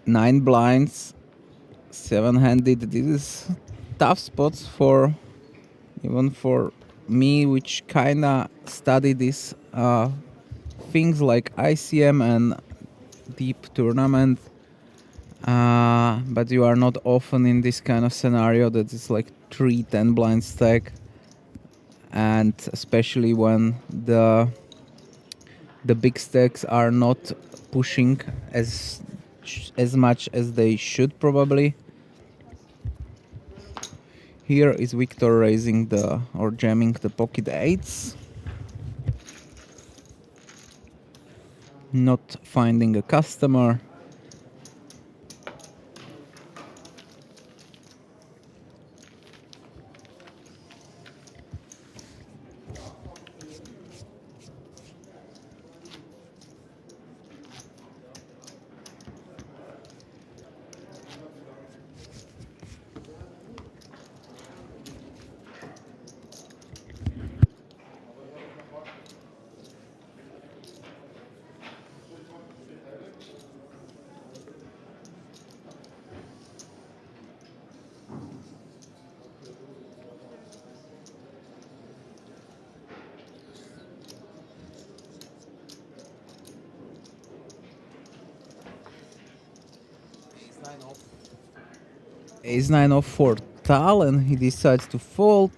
9 blinds, 7-handed. This is tough spots for even for me, which kinda study these things like ICM and deep tournament. But you are not often in this kind of scenario that is like 3-10 blind stack, and especially when the big stacks are not pushing as much as they should probably. Here is Victor raising or jamming the pocket eights, not finding a customer. Ace 9 off for Tal, and he decides to fold.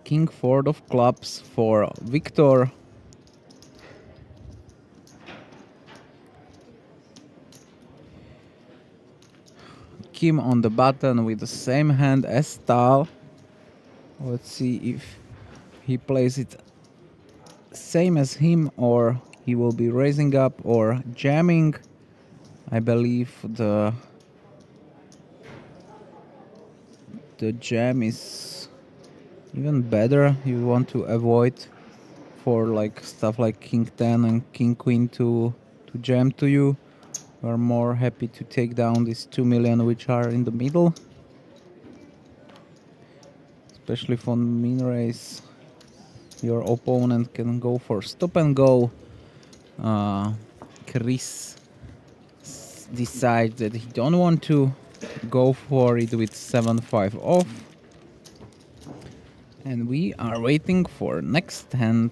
King 4 of clubs for Victor. Kim on the button with the same hand as Tal. Let's see if he plays it same as him, or he will be raising up or jamming. I believe the jam is even better. You want to avoid for like stuff like King 10 and King Queen to jam to you. You are more happy to take down these 2 million which are in the middle. Especially for min raise, your opponent can go for stop and go. Chris decides that he don't want to go for it with 7-5 off. And we are waiting for next hand.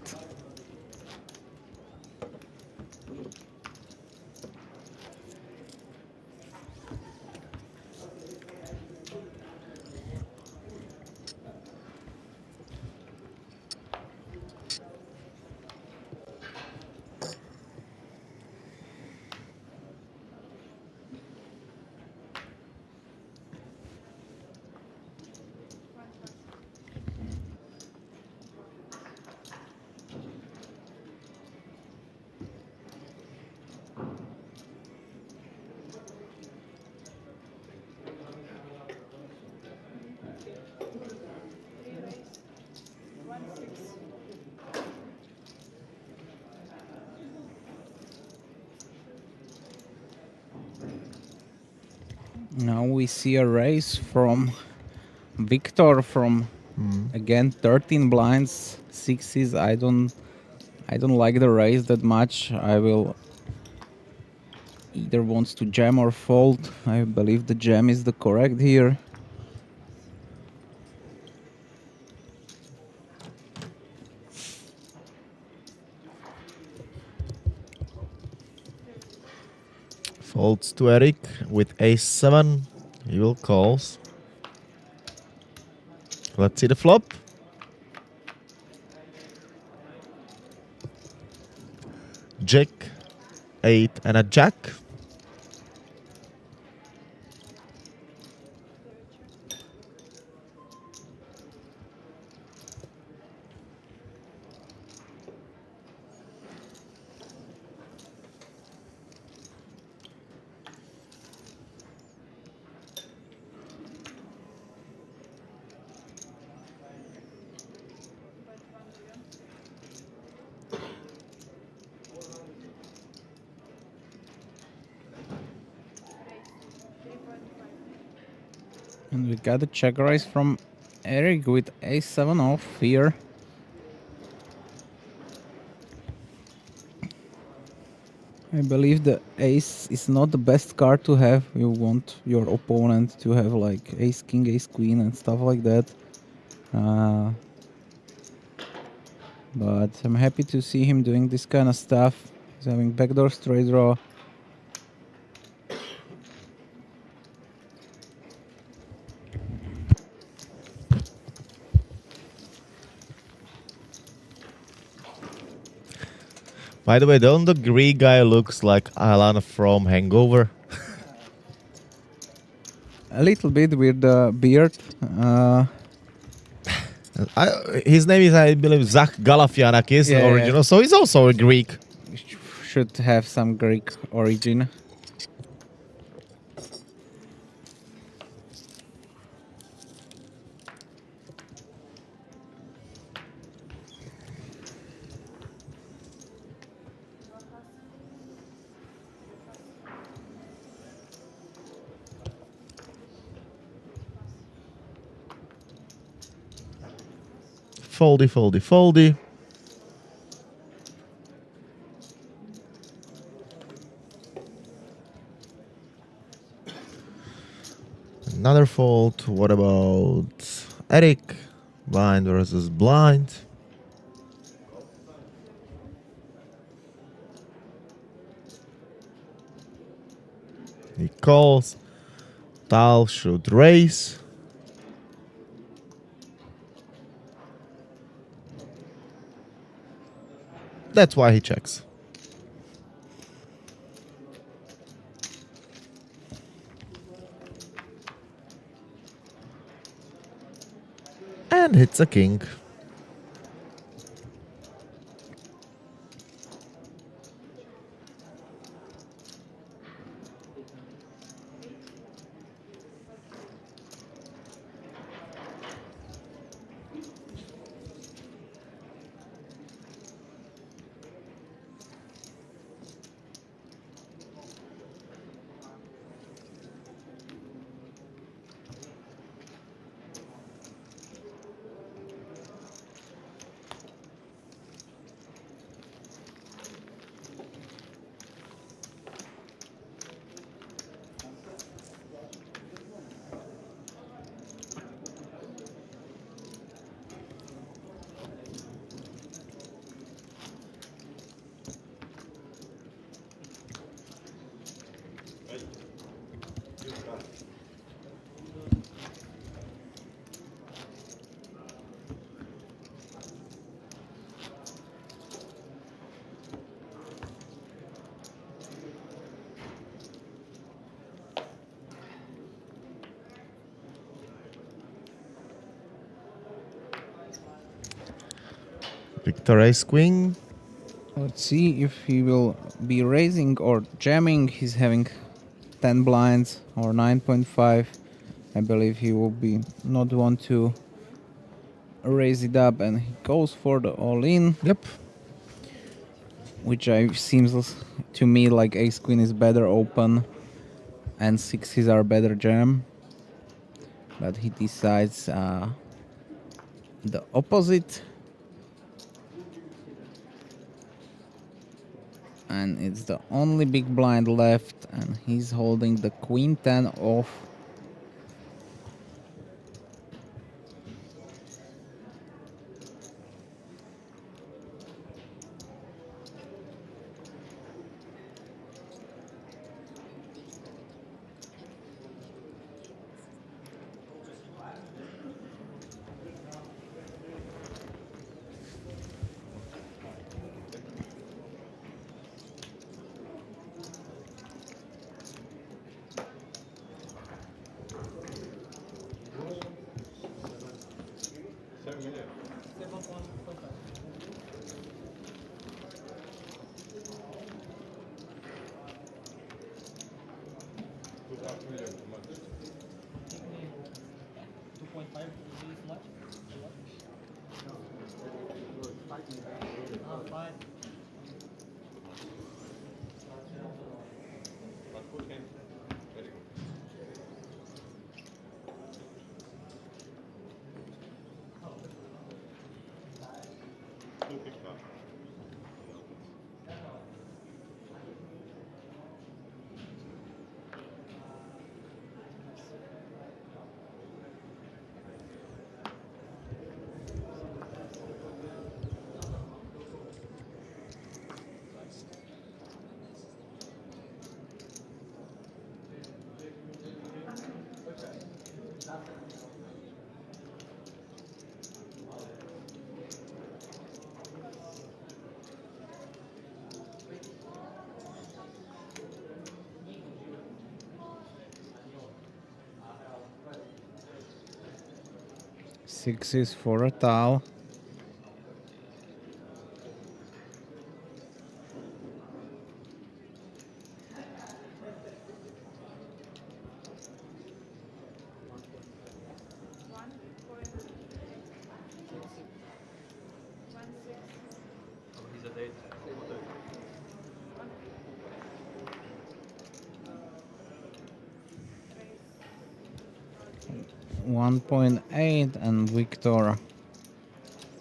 Now we see a raise from Victor from again 13 blinds, sixes. I don't like the raise that much. I will either wants to jam or fold. I believe the jam is the correct here. Folds to Eric with ace-7. He will calls. Let's see the flop. Jack, 8 and a jack. And we got a check raise from Eric with ace-7 off here. I believe the ace is not the best card to have. You want your opponent to have like ace king, ace queen and stuff like that. But I'm happy to see him doing this kind of stuff. He's having backdoor straight draw. By the way, don't the Greek guy looks like Alan from Hangover? A little bit with the beard. His name is, I believe, Zach Galafianakis, Yeah, original, so he's also a Greek. Should have some Greek origin. Foldy, foldy, foldy. Another fold. What about Eric? Blind versus blind. He calls. Tal should raise. That's why he checks. And hits a king. Victor Ace Queen. Let's see if he will be raising or jamming. He's having 10 blinds or 9.5. I believe he will be not want to raise it up, and he goes for the all-in. Yep. Which seems to me like ace queen is better open and sixes are better jam. But he decides the opposite. And it's the only big blind left, and he's holding the queen 10 off. Sixes for a Tal. He's a date. 1.8, and Victor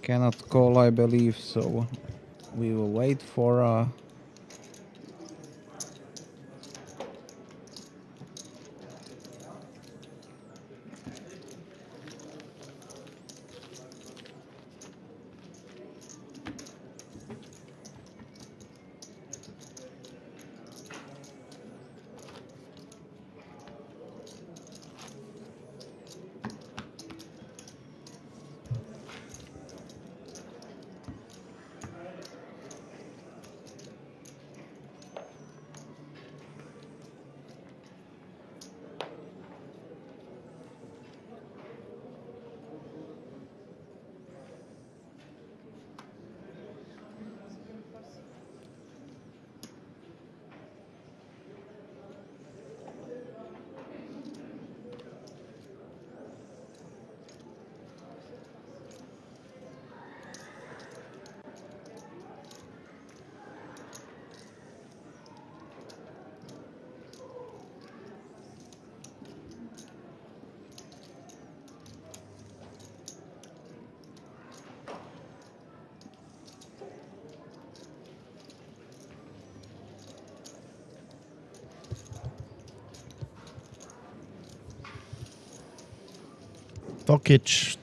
cannot call, I believe, so we will wait for Tokic.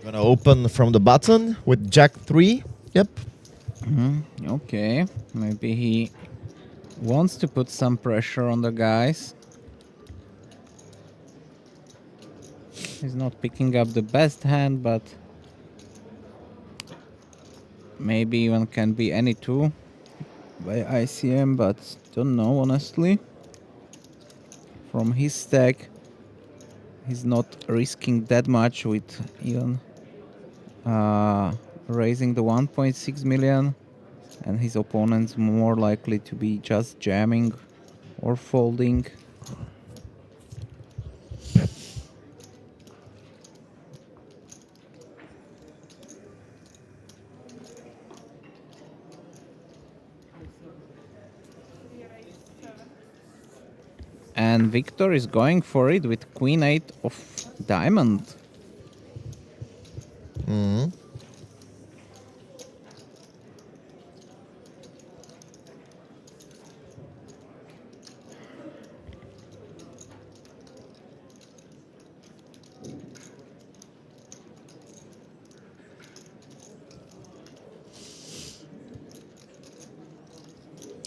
Gonna open from the button with Jack 3. Yep. Okay, maybe he wants to put some pressure on the guys. He's not picking up the best hand, but maybe even can be any two by ICM, but don't know honestly. From his stack, he's not risking that much with even raising the 1.6 million, and his opponent's more likely to be just jamming or folding. And Victor is going for it with Queen 8 of diamond.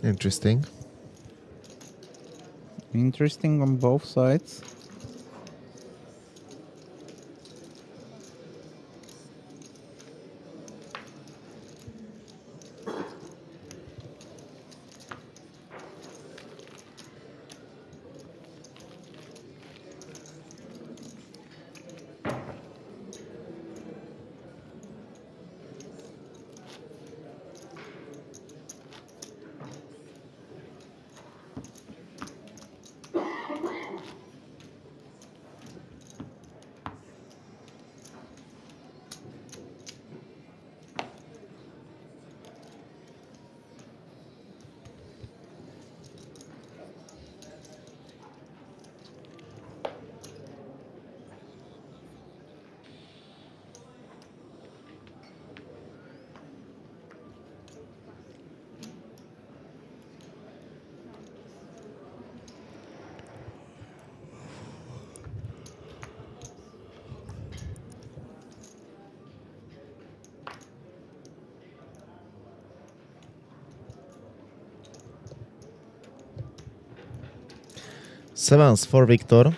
Interesting. Interesting on both sides. Sevens for Victor.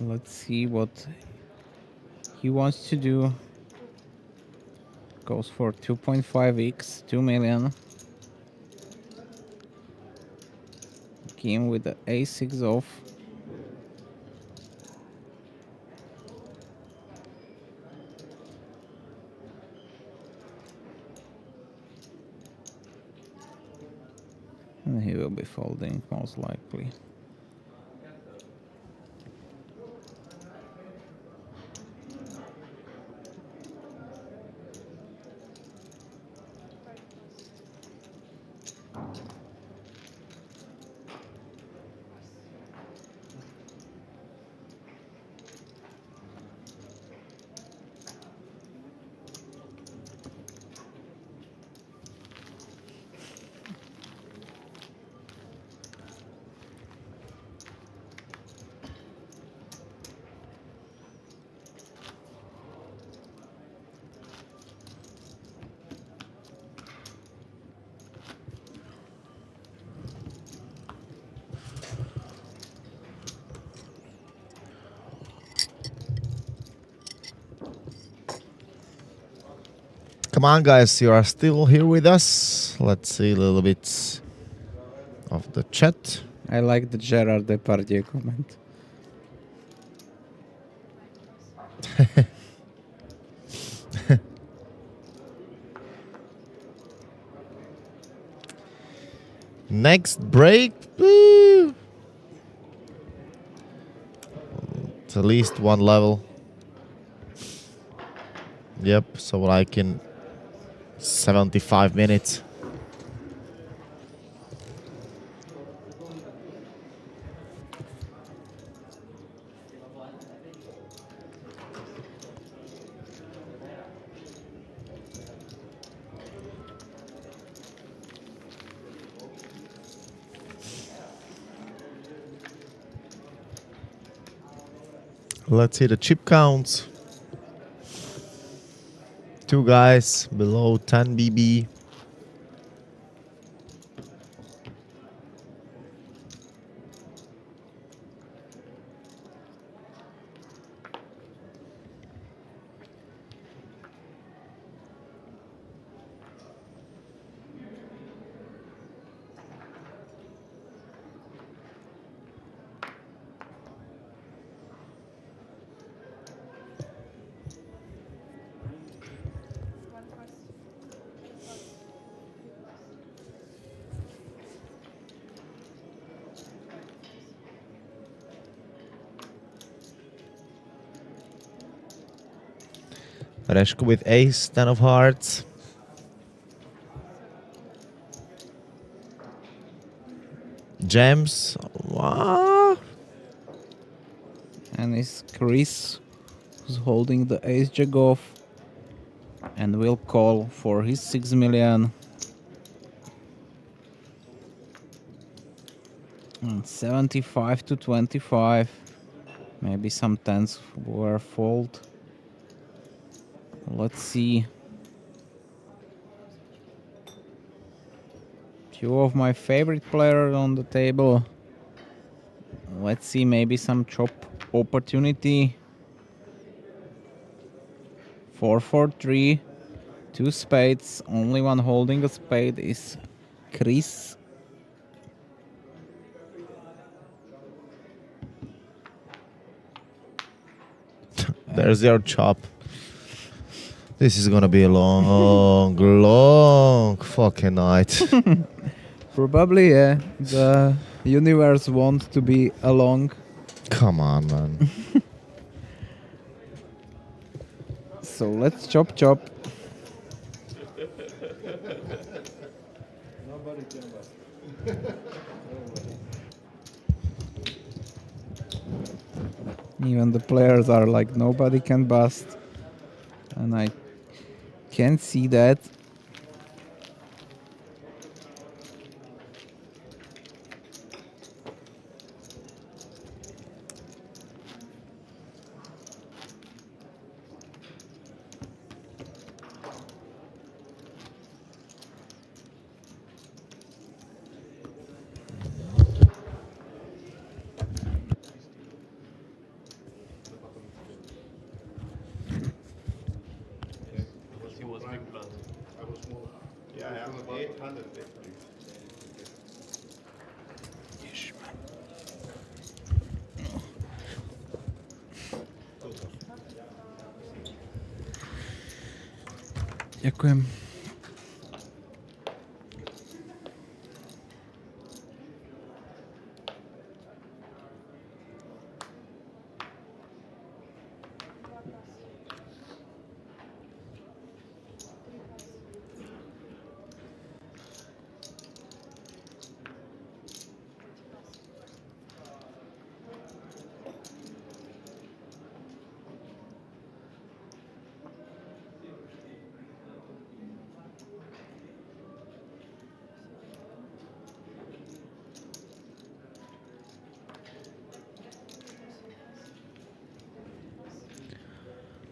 Let's see what he wants to do. Goes for 2.5x, 2 million. Game with the a6 off. And he will be folding most likely. Come on, guys, you are still here with us. Let's see a little bit of the chat. I like the Gerard Depardieu comment. Next break. Woo! It's at least one level. Yep, so like in 75 minutes. Let's see the chip counts. 2 guys below 10 BB. Reshko with ace, 10 of hearts. Gems. Wow. And it's Chris who's holding the ace jack off and will call for his 6 million. And 75 to 25. Maybe some tens were fold. Let's see. Few of my favorite players on the table. Let's see, maybe some chop opportunity. 4-4-3, 2 spades. Only one holding a spade is Chris. There's your chop. This is gonna be a long, long fucking night. Probably, yeah. The universe wants to be along. Come on, man. So let's chop. Nobody can bust. Even the players are like, nobody can bust. And I can see that. He was big blind. Yeah, yeah, 800 basically. Ďakujem.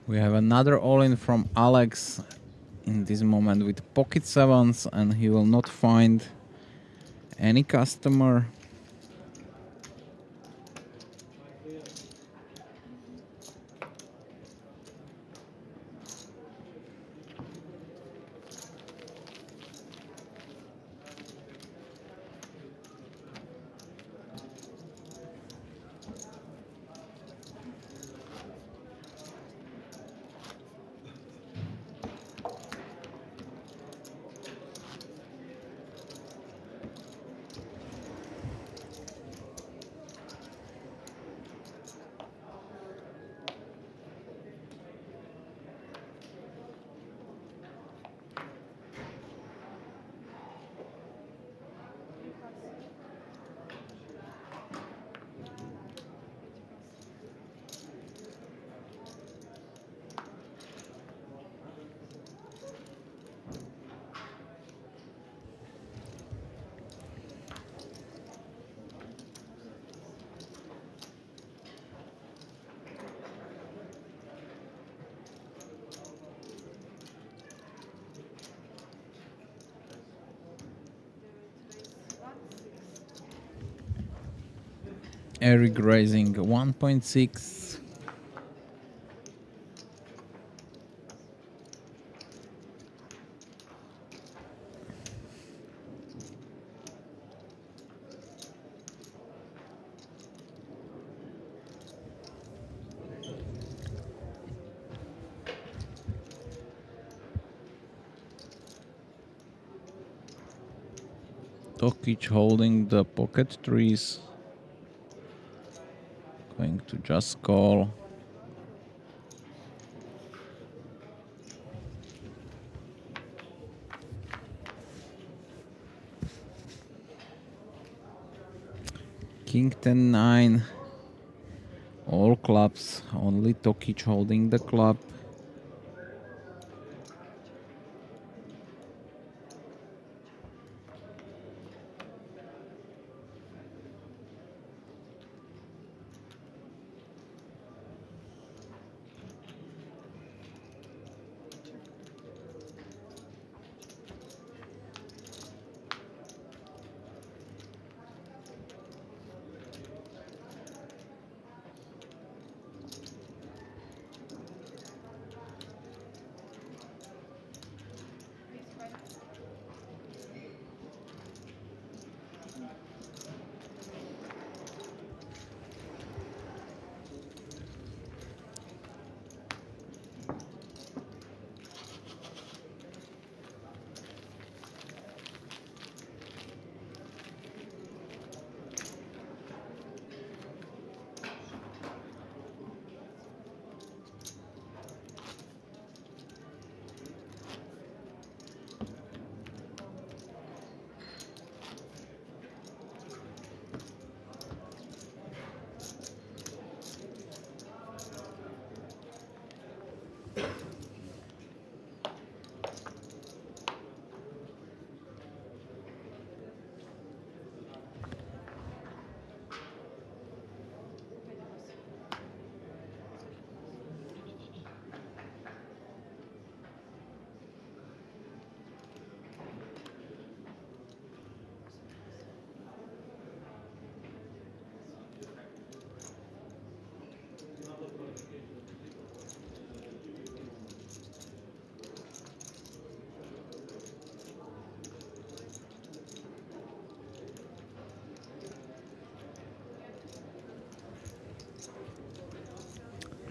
We have another all-in from Alex in this moment with pocket sevens, and he will not find any customer. Eric raising 1.6. Tokic holding the pocket trees. Going to just call. King 10-9. All clubs, only Tokic holding the club.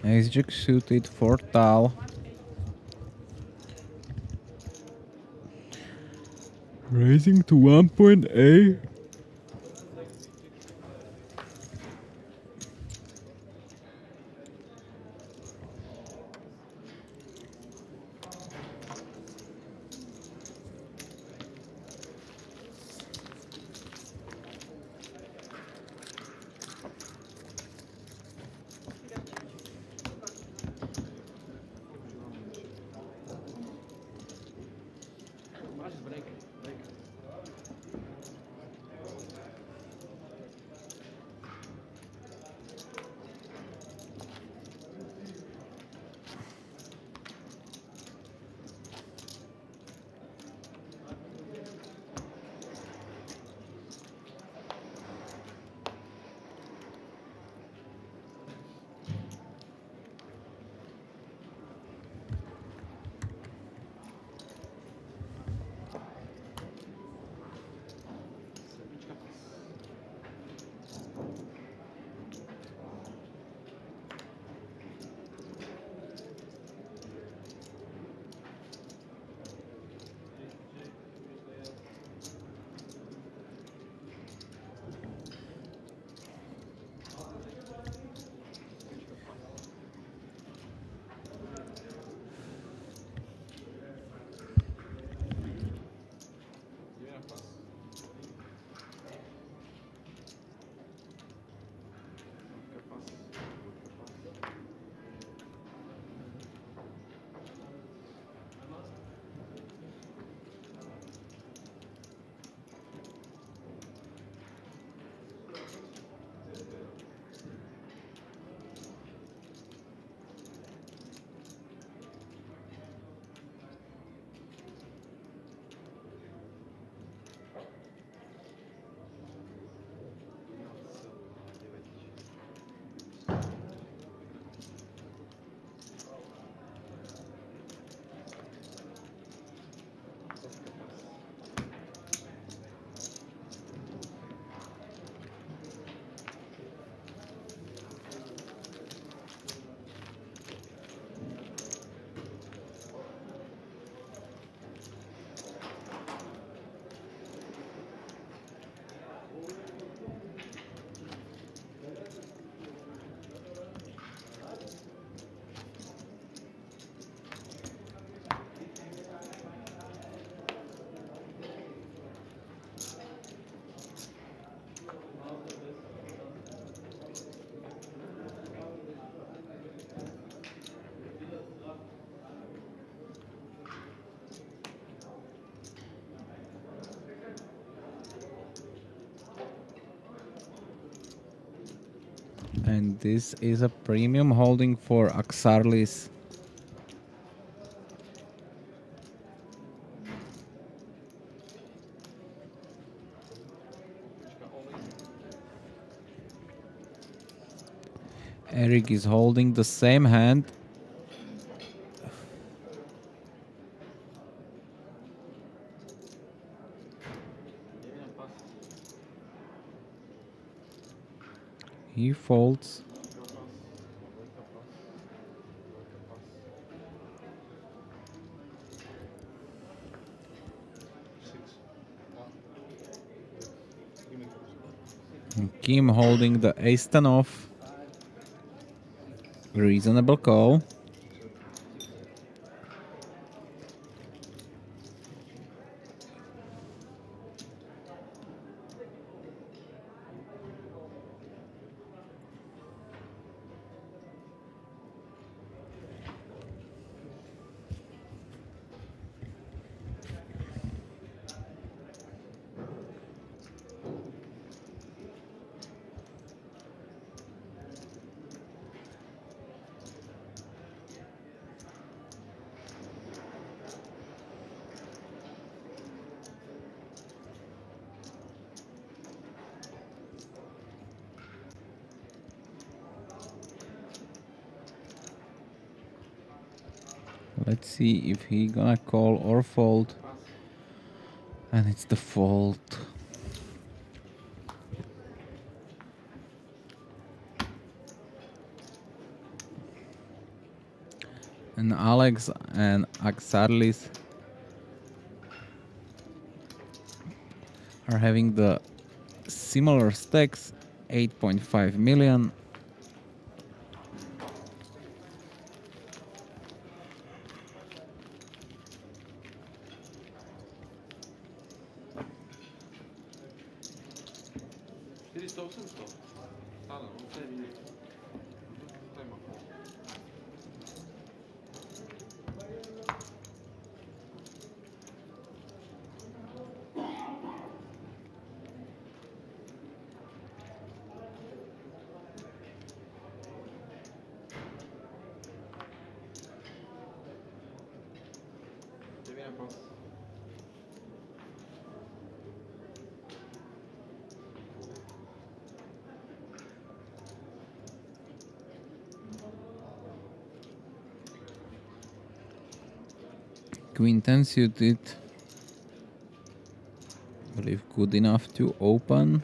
Ace Jack suited for Tal. Raising to 1.8. And this is a premium holding for Axarlis. Eric is holding the same hand. He folds. And Kim holding the ace-10 off. Reasonable call. Let's see if he gonna call or fold. And it's the fold. And Alex and Axarlis are having the similar stakes, 8.5 million. Queen 10 suited. I believe good enough to open.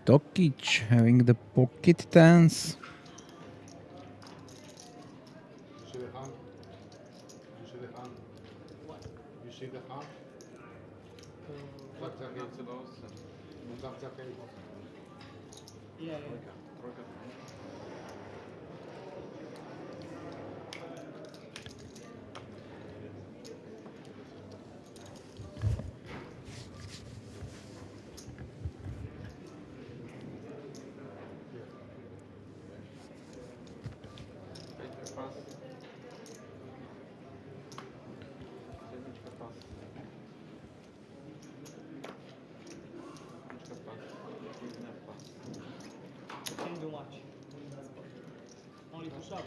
Tokic having the pocket tens. You see the hand? You see the hand? What? You see the hand? Didn't do much. Only push up.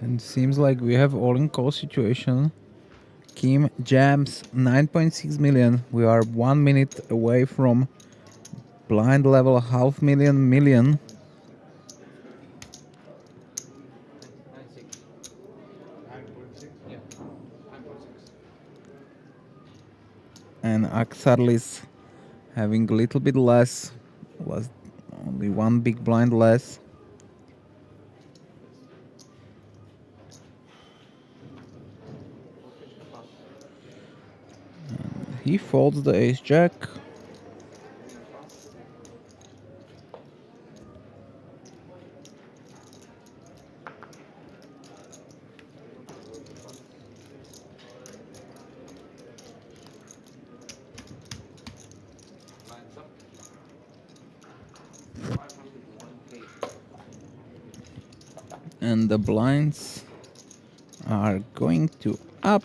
And seems like we have all in call situation. Kim jams 9.6 million. We are 1 minute away from blind level half million. And Axarlis having a little bit less. Was only one big blind less. He folds the ace jack. And the blinds are going to up.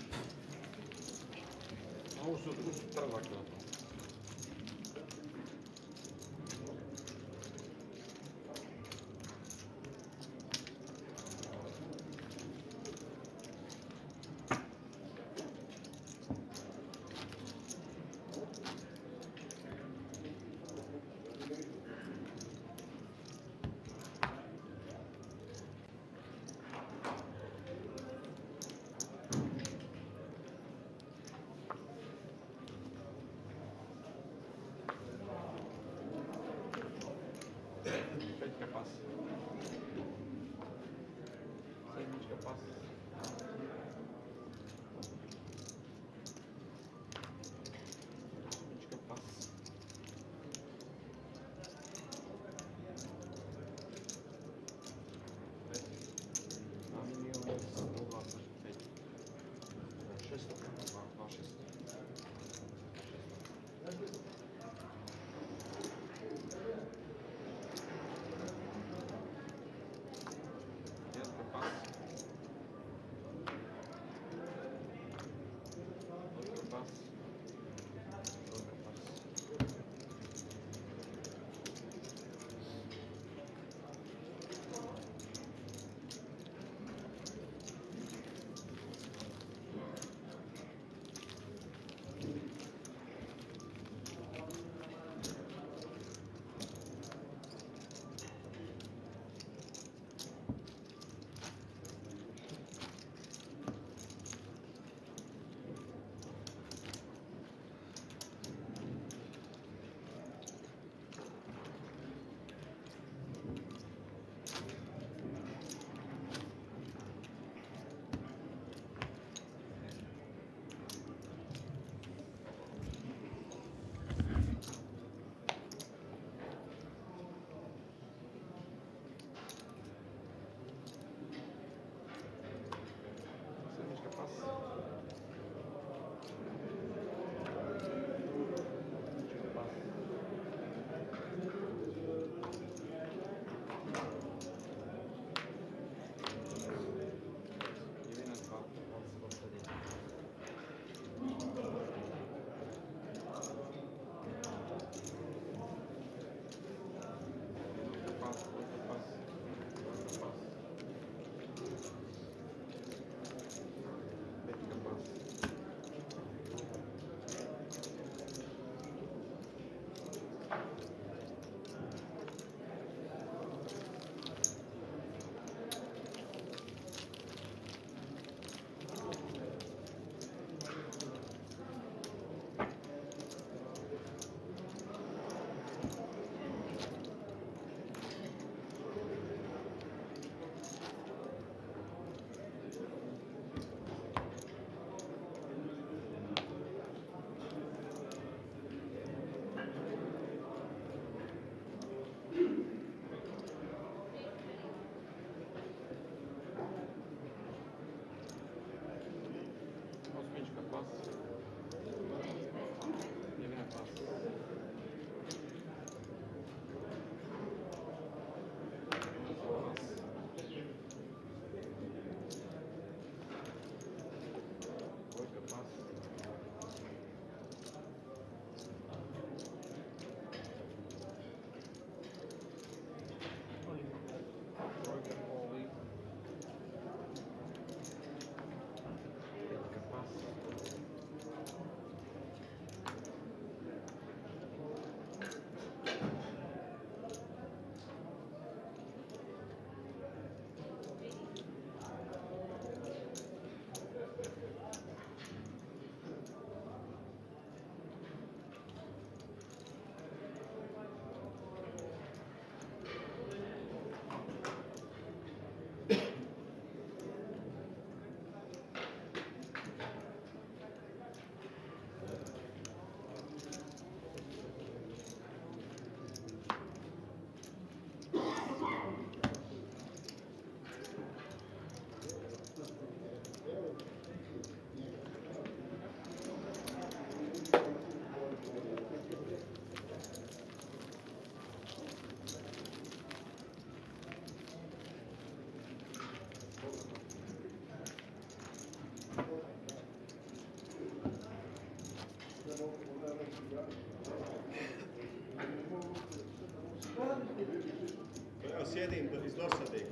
sjedim iz dosade.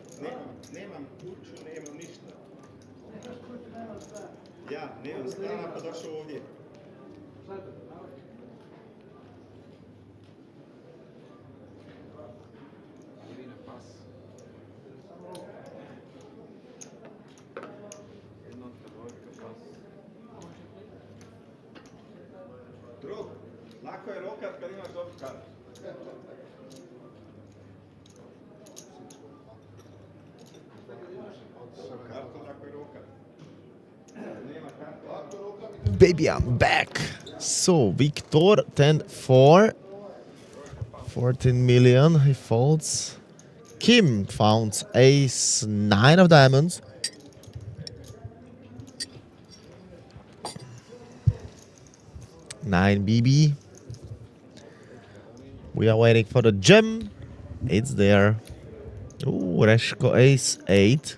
Nemam kuću, nemam ništa. Ja, nemam stana pa došao ovdje. Jedina pas. Jednotka, dvojka, pas. Drug, lako je rokat kad imaš dobru kartu. Kartu lako je rokat. Nema kartu. Baby, I'm back. So, Victor, 10-4. 14 million, he folds. Kim found ace 9 of diamonds. Nine BB. We are waiting for the gem. It's there. Ooh, Reshko ace 8.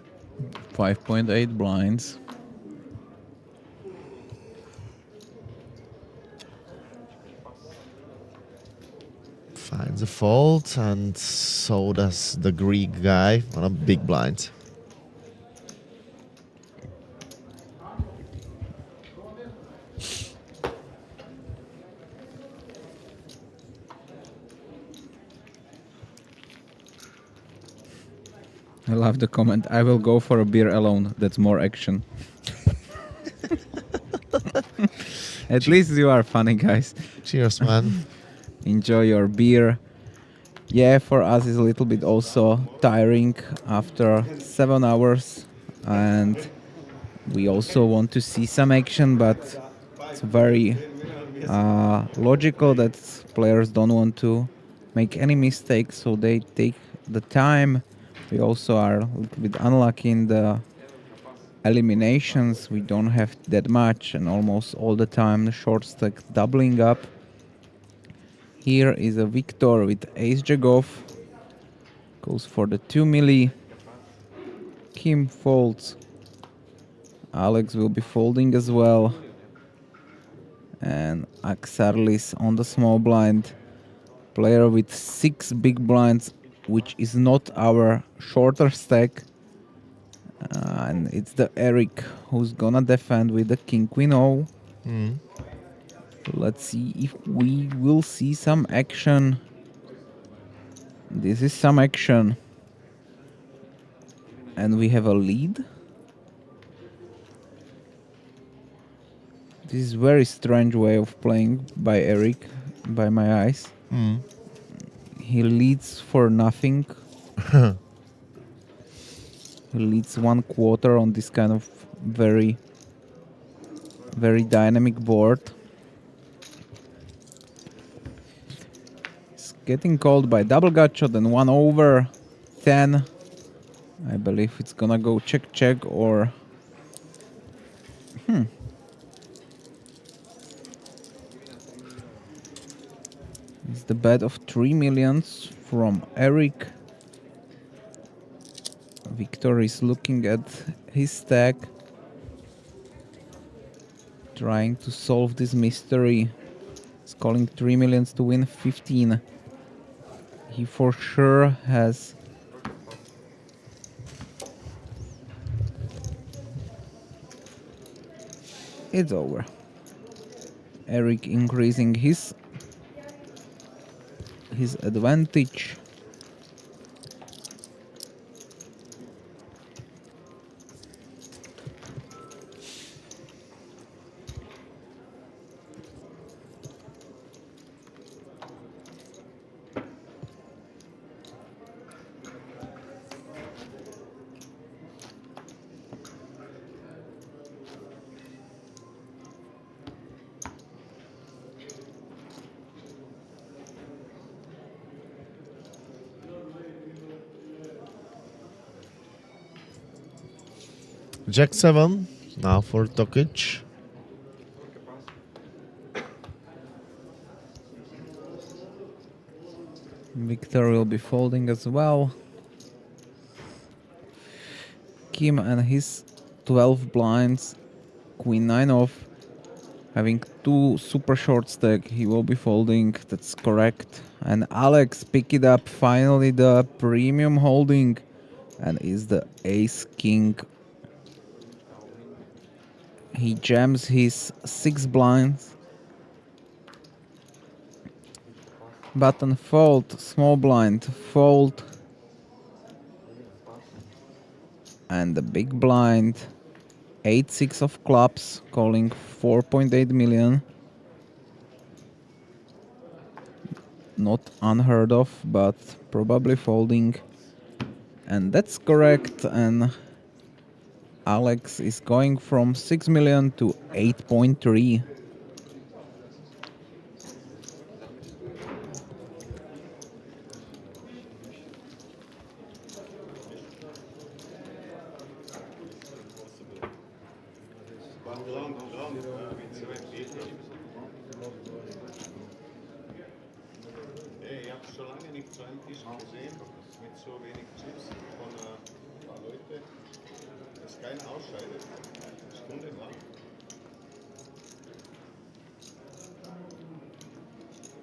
5.8 blinds. Finds a fold, and so does the Greek guy on a big blind. I love the comment. I will go for a beer alone. That's more action. At least you are funny, guys. Cheers, man. Enjoy your beer. Yeah, for us it's a little bit also tiring after 7 hours, and we also want to see some action, but it's very logical that players don't want to make any mistakes, so they take the time. We also are a little bit unlucky in the eliminations. We don't have that much, and almost all the time the short stack doubling up. Here is a Victor with ace jack off. Goes for the 2 milli. Kim folds. Alex will be folding as well. And Axarlis on the small blind. Player with 6 big blinds, which is not our shorter stack. And it's the Eric who's gonna defend with the King Queen O. Let's see if we will see some action. This is some action. And we have a lead. This is very strange way of playing by Eric, by my eyes. He leads for nothing. He leads 1/4 on this kind of very dynamic board. Getting called by double gut shot and 1 over 10. I believe it's gonna go check or It's the bet of 3 millions from Eric. Victor is looking at his stack, trying to solve this mystery. He's calling 3 millions to win 15. He for sure has it's over. Eric increasing his advantage. Jack 7, now for Tokic. Victor will be folding as well. Kim and his 12 blinds, Queen 9 off. Having two super short stack, he will be folding. That's correct. And Alex pick it up. Finally, the premium holding, and is the ace king. He jams his 6 blinds. Button fold, small blind fold, and the big blind 8-6 of clubs, calling 4.8 million. Not unheard of, but probably folding. And that's correct. And Alex is going from 6 million to 8.3. Hey, ich habe schon lange nicht so einen Tisch gesehen, mit so wenig Chips von Leuten, dass keiner ausscheidet. Stundenlang.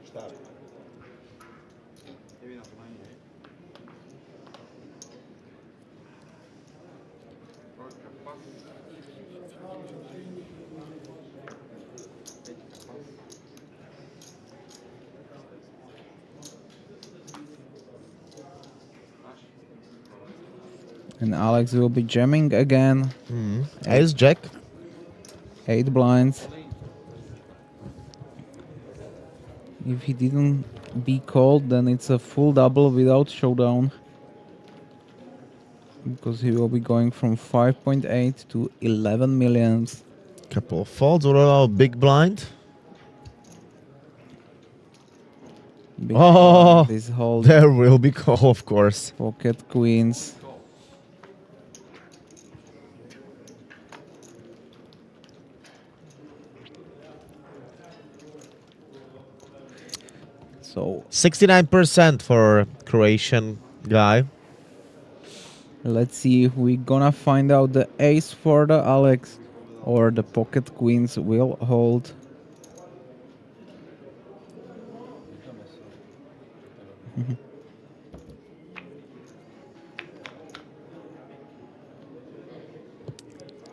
Stark. And Alex will be jamming again. Ace Jack. 8 blinds. If he didn't be called, then it's a full double without showdown. Because he will be going from 5.8 to 11 millions. Couple of folds. What about big blind? Big Oh, blind is hold. there will be call, of course. Pocket queens. So 69% for Croatian guy. let's see if we're gonna find out the ace for the Alex or the pocket queens will hold.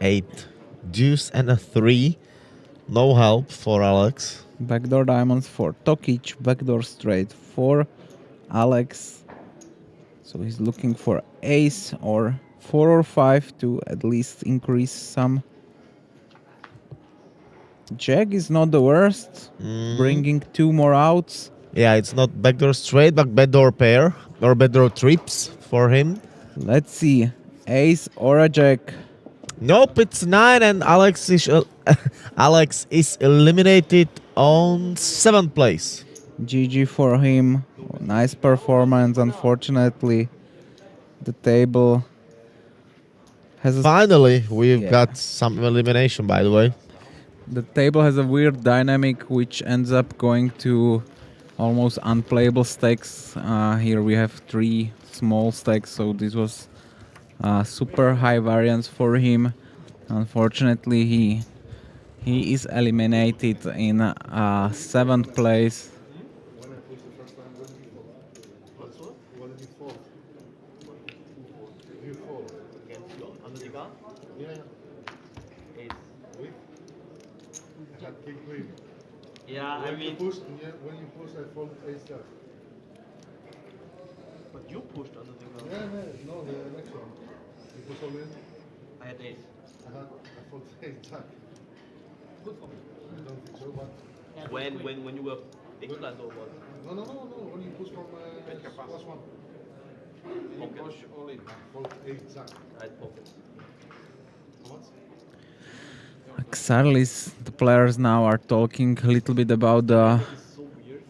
Eight deuce and a 3. No help for Alex. Backdoor diamonds for Tokic, backdoor straight for Alex. So he's looking for ace or 4 or 5 to at least increase some. Jack is not the worst, bringing 2 more outs. Yeah, it's not backdoor straight, but backdoor pair or backdoor trips for him. Let's see, ace or a jack. Nope, it's 9 and Alex is Alex is eliminated on 7th place. GG for him. Nice performance. Unfortunately, the table has a Finally, we've Yeah. got some elimination, by the way. The table has a weird dynamic which ends up going to almost unplayable stacks. Here we have 3 small stacks, so this was super high variance for him. Unfortunately, he is eliminated in 7th place. When did you fall? You fall. Under the gun? Yeah. Ace. With? I had king queen. Yeah, When you push, when you push, I fold ace jack. but you pushed under the gun. Yeah, no, the next one. You push all in. I had ace. I fold ace jack. Good for me. I don't think so, but When you were big blind or what? no. When you push from plus one. You push all in. Fold ace jack. Right pocket. How much? Xarlis, the players now are talking a little bit about the It's so weird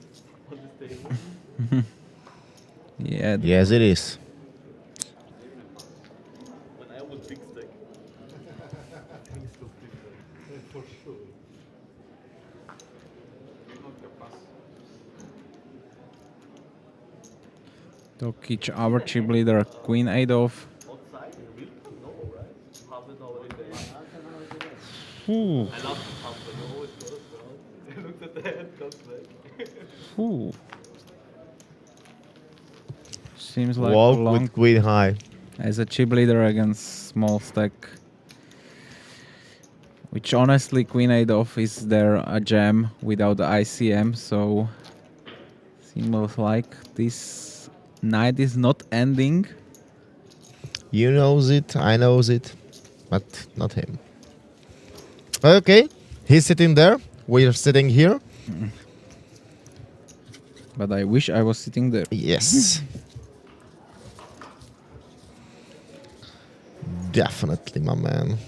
on this table. yeah. Yes, it is. When I was big stack. Things look different. For sure. Tokic, our chip leader, queen 8 off. Outside in real time? No, right? Half an hour in there. Ooh. I love to pump, but you always first. the hand comes back. Ooh. Seems like Walk long with queen high. as a chip leader against small stack. Which honestly, queen 8 off is there a jam without the ICM, so seems like this night is not ending. You knows it, I knows it, but not him. Okay, he's sitting there. We're sitting here. But I wish I was sitting there. Yes. Definitely, my man.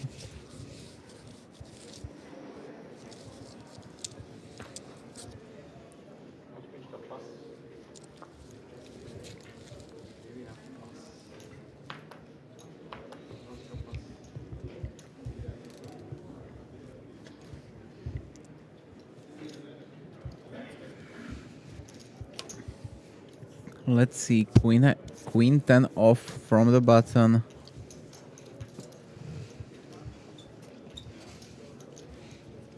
Let's see, queen 10 off from the button.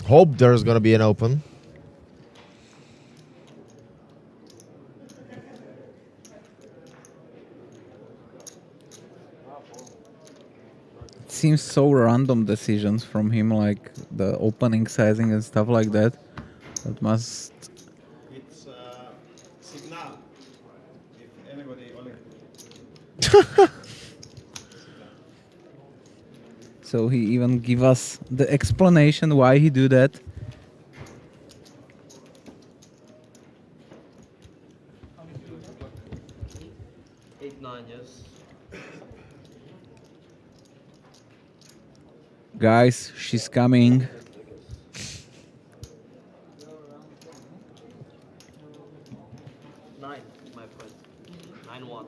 Hope there's gonna be an open. It seems so random decisions from him, like the opening sizing and stuff like that. That must... It's signal. If anybody only So he even give us the explanation why he do that. Eight, nine, yes. Guys, she's coming. Nine, my friend. 9-1.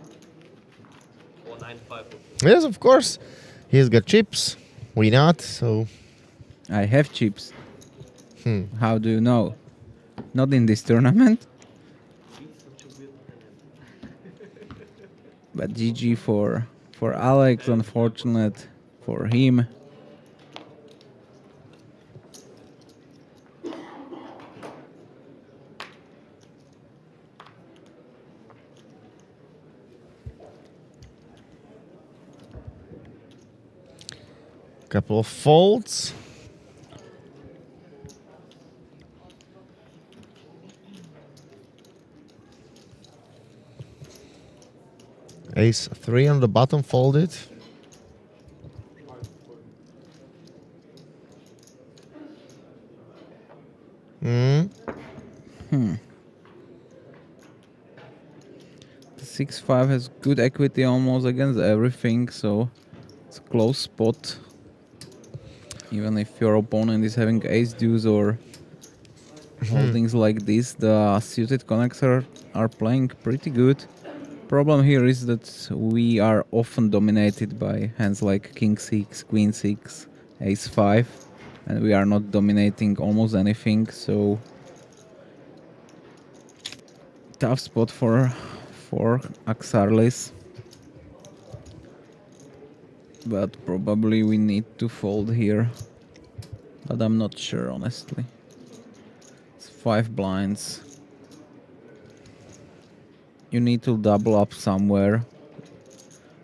Or 9-5. Yes, of course. He's got chips. We not, so... I have chips. How do you know? Not in this tournament. But GG for Alex, unfortunate for him. Couple of folds. Ace 3 on the bottom folded. The 6-5 has good equity almost against everything, so it's a close spot. Even if your opponent is having ace deuce or holdings like this, the suited connects are playing pretty good. Problem here is that we are often dominated by hands like king 6, queen 6, ace 5, and we are not dominating almost anything, so tough spot for Axarlis. But probably we need to fold here. But I'm not sure, honestly. It's 5 blinds. You need to double up somewhere.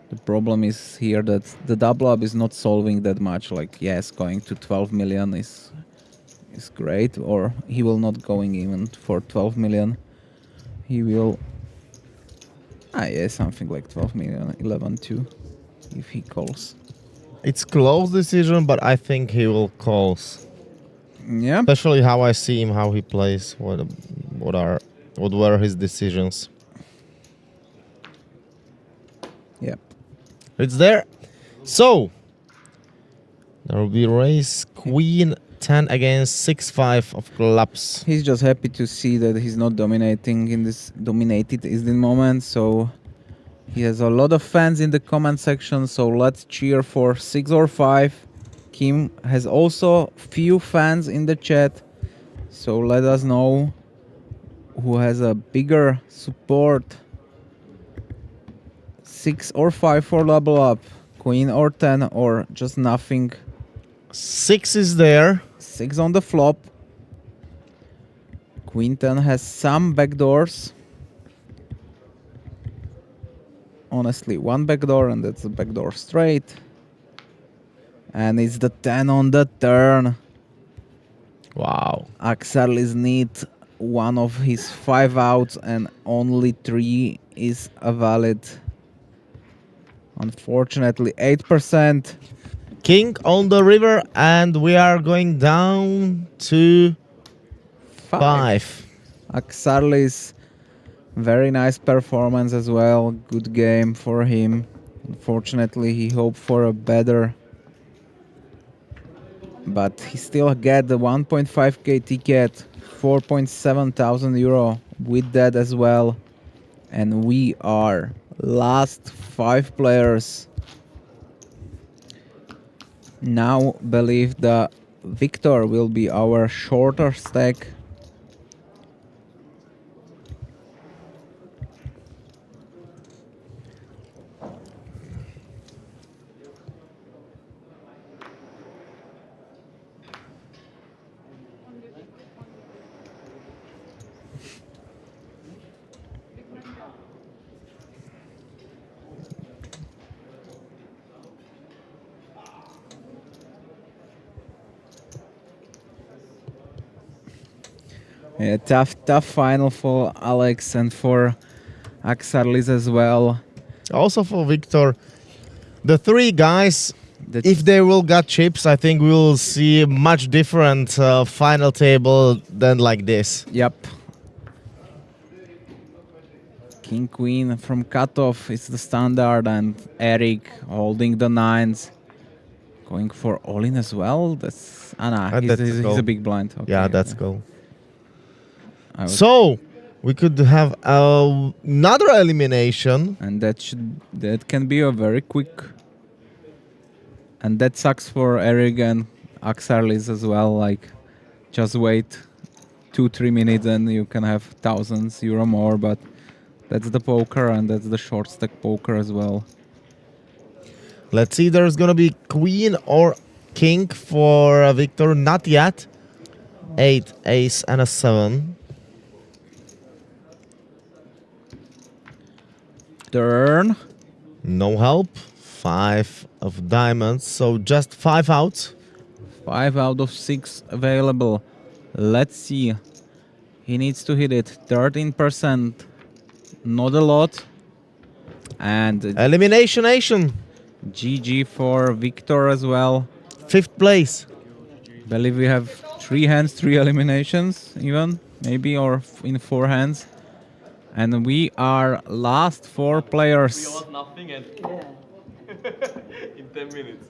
The problem is here that the double up is not solving that much. Like, yes, going to 12 million is great. Or he will not going even for 12 million. He will... yeah, something like 12 million, 11-2. If he calls. It's close decision, but I think he will calls. Yeah. Especially how I see him, how he plays, what were his decisions. Yep. It's there. So there will be raise queen 10 against 6-5 of clubs. He's just happy to see that he's not dominating in this dominated is the moment, so he has a lot of fans in the comment section, so let's cheer for 6 or 5. Kim has also few fans in the chat, so let us know who has a bigger support. 6 or 5 for double up, queen or 10 or just nothing. 6 is there. 6 on the flop. Quinten has some backdoors. Honestly, one backdoor, and that's the backdoor straight. And it's the 10 on the turn. Wow. Axarlis need one of his 5 outs, and only 3 is a valid. Unfortunately, 8%. King on the river, and we are going down to 5. Axarlis, very nice performance as well. Good game for him. Unfortunately, he hoped for a better, but he still get the 1.5k ticket, 4.7 thousand euro with that as well. And we are last 5 players. Now believe the Victor will be our shorter stack. Yeah, tough final for Alex and for Axarlis as well. Also for Victor, the 3 guys, if they will get chips, I think we will see a much different final table than like this. Yep. King Queen from cutoff is the standard, and Eric holding the 9s. Going for all in as well. That's he's a big blind. Okay, yeah, that's goal. So we could have another elimination, and that can be a very quick. And that sucks for Eric and Axarlis as well. Like, just wait 2-3 minutes and you can have thousands euro more. But that's the poker, and that's the short stack poker as well. Let's see, there's gonna be queen or king for Victor. Not yet. 8, ace, and a 7. Turn. No help. 5 of diamonds, so just 5 outs. 5 out of 6 available. Let's see. He needs to hit it. 13%. Not a lot. And Elimination Nation. GG for Victor as well. 5th place. Believe we have 3 hands, 3 eliminations even, maybe, or in 4 hands. And we are last 4 players. We lost nothing and in 10 minutes.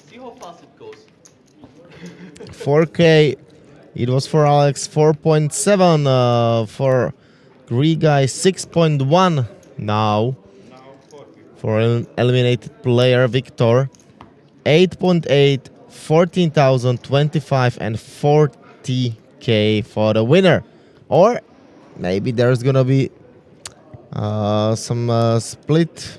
See how fast it goes. 4K. It was for Alex. 4.7 for Grigai. 6.1 now for eliminated player Victor. 8.8, 14,000, 25, and 40k for the winner. Or maybe there's gonna be some split.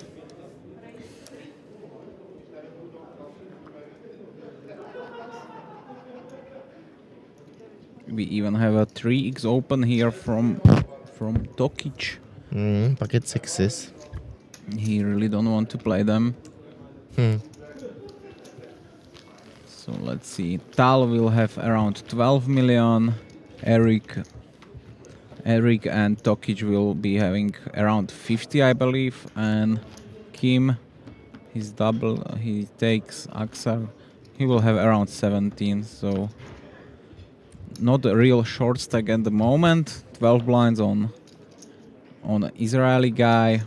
We even have a 3x open here from Tokic. Pocket 6s. He really don't want to play them. So let's see. Tal will have around 12 million. Eric and Tokic will be having around 50, I believe. And Kim, his double, he takes Axar. He will have around 17. So not a real short stack at the moment. 12 blinds on an Israeli guy.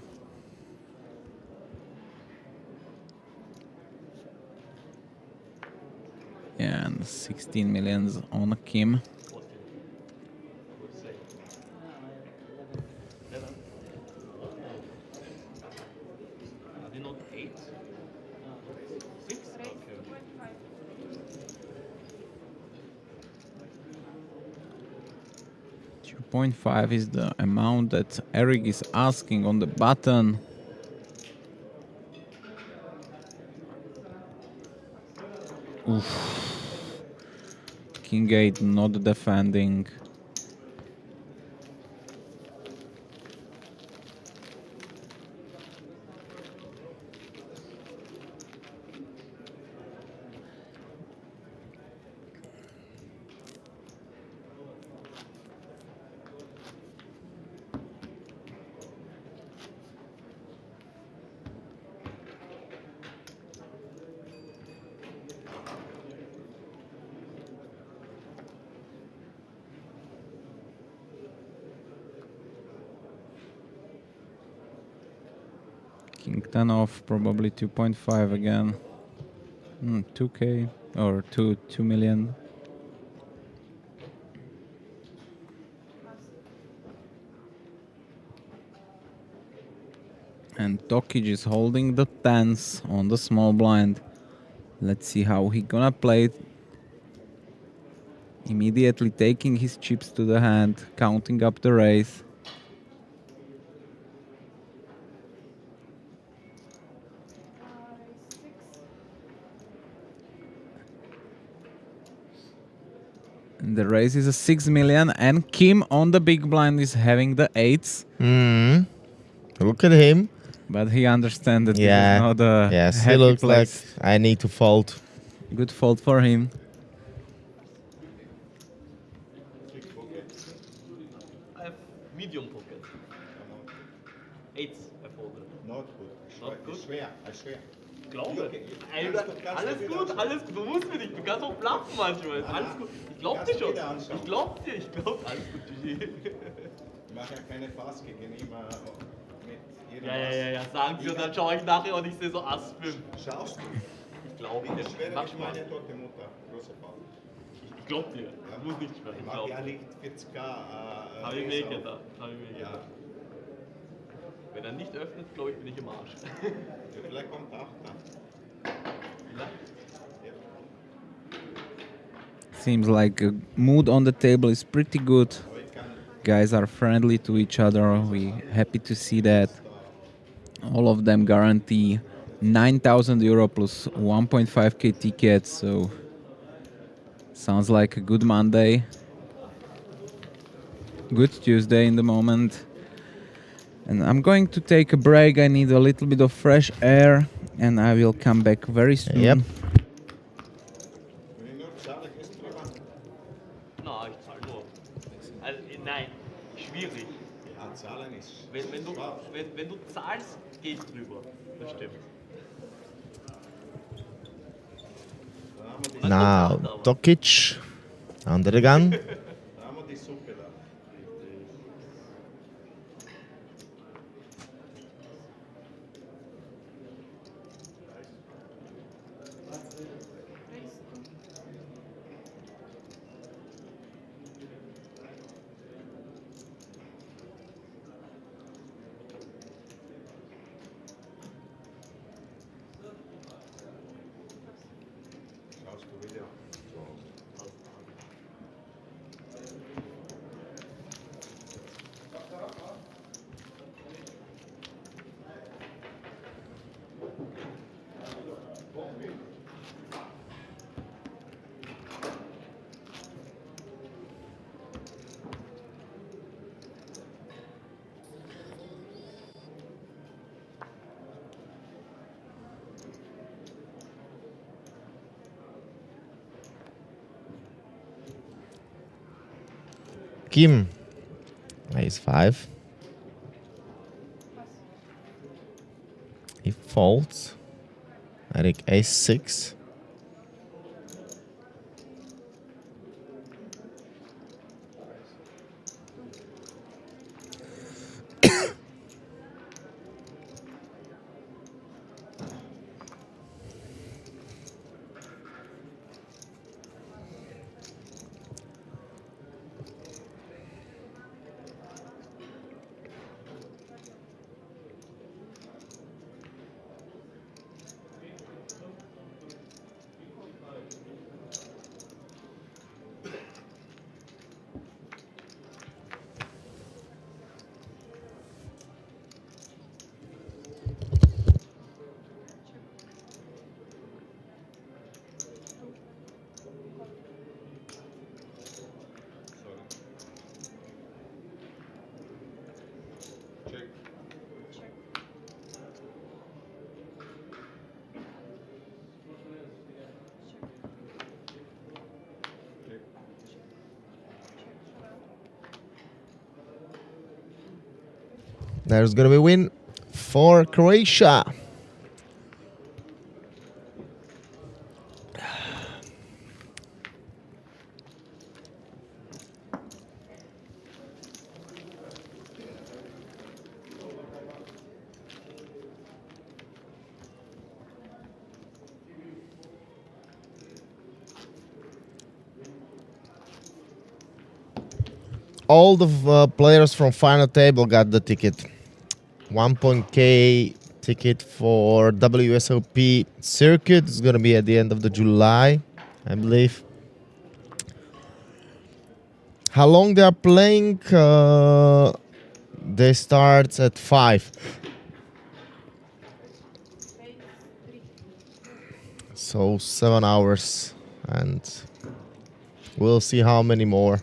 And 16 millions on Kim. Are they not 8? 6? 2.5 is the amount that Eric is asking on the button. Oof. King 8 not defending. King 10 off, probably 2.5 again. 2k or 2 million. And Tokic is holding the tens on the small blind. Let's see how he gonna play it. Immediately taking his chips to the hand, counting up the raise. And the raise is a 6 million, and Kim on the big blind is having the eights. Look at him. But he understands that Yeah. this is not a Yes, he happy looks like place. I need to fold. Good fold for him. I have medium pocket. Eights, I folded. Not good. Not good? I swear. Glaube. Okay. Alter, Kannst du alles wieder gut, anschauen. alles gut. Du musst mir nicht, du kannst auch bluffen manchmal. Alles gut. Ich glaub dir Kannst du schon. wieder anschauen. Ich glaub dir, ich glaub. Alles gut, GG. Ich mache ja keine Fass gegen immer mit jedem Ja, sagen sie und dann schaue ich nachher und ich sehe so Ass 5. Schaust du? Ich glaube Wie dir. schwer Mach ist mal. meine tote Mutter? Große Frau. Ich glaub dir. Du musst nicht schwören. Ich glaub Ja, dir. liegt 40k. Hab ich mir gedacht. Hab ich mir Ja. gedacht. Wenn er nicht öffnet, glaube ich, bin ich im Arsch. Ja, vielleicht kommt 8 dann. Seems like mood on the table is pretty good. Guys are friendly to each other. We happy to see that. All of them guarantee 9,000 euro plus 1.5k tickets. So sounds like a good Monday. Good Tuesday in the moment. And I'm going to take a break. I need a little bit of fresh air, and I will come back very soon. Yep. Na, ich zahle nur. Also, nein, schwierig. Ja, Zahlen ist. Wenn du zahlst, gehe ich drüber. Das stimmt. Now, Tokic under the gun. Da haben wir die Suppe da. Schaust du wieder? So. Kim. Ace 5. He folds. Eric Ace 6. There's gonna be a win for Croatia. All the players from final table got the ticket. 1.K ticket for WSOP circuit. It's gonna be at the end of the July, I believe. How long they are playing? They start at 5. So 7 hours, and we'll see how many more.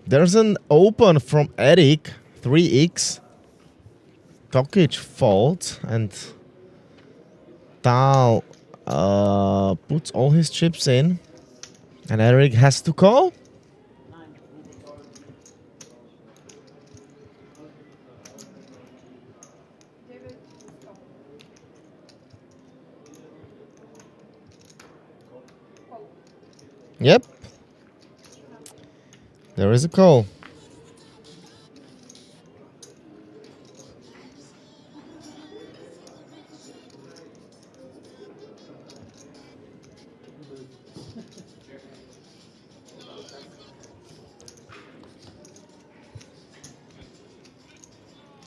There's an open from Eric, 3x. Tokic folds, and Tal puts all his chips in, and Eric has to call. Yep. There is a call.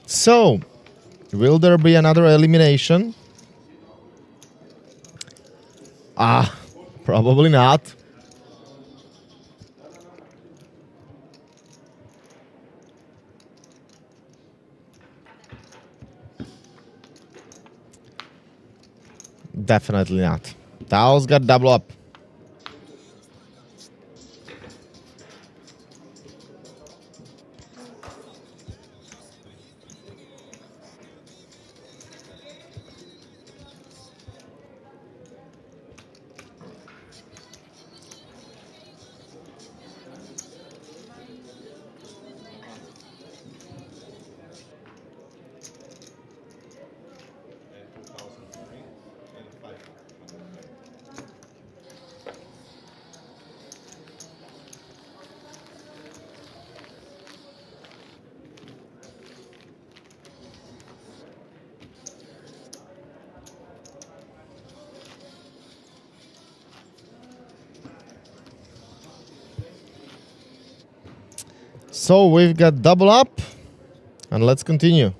So, will there be another elimination? Probably not. Definitely not. Tao's got double up. So we've got double up, and let's continue.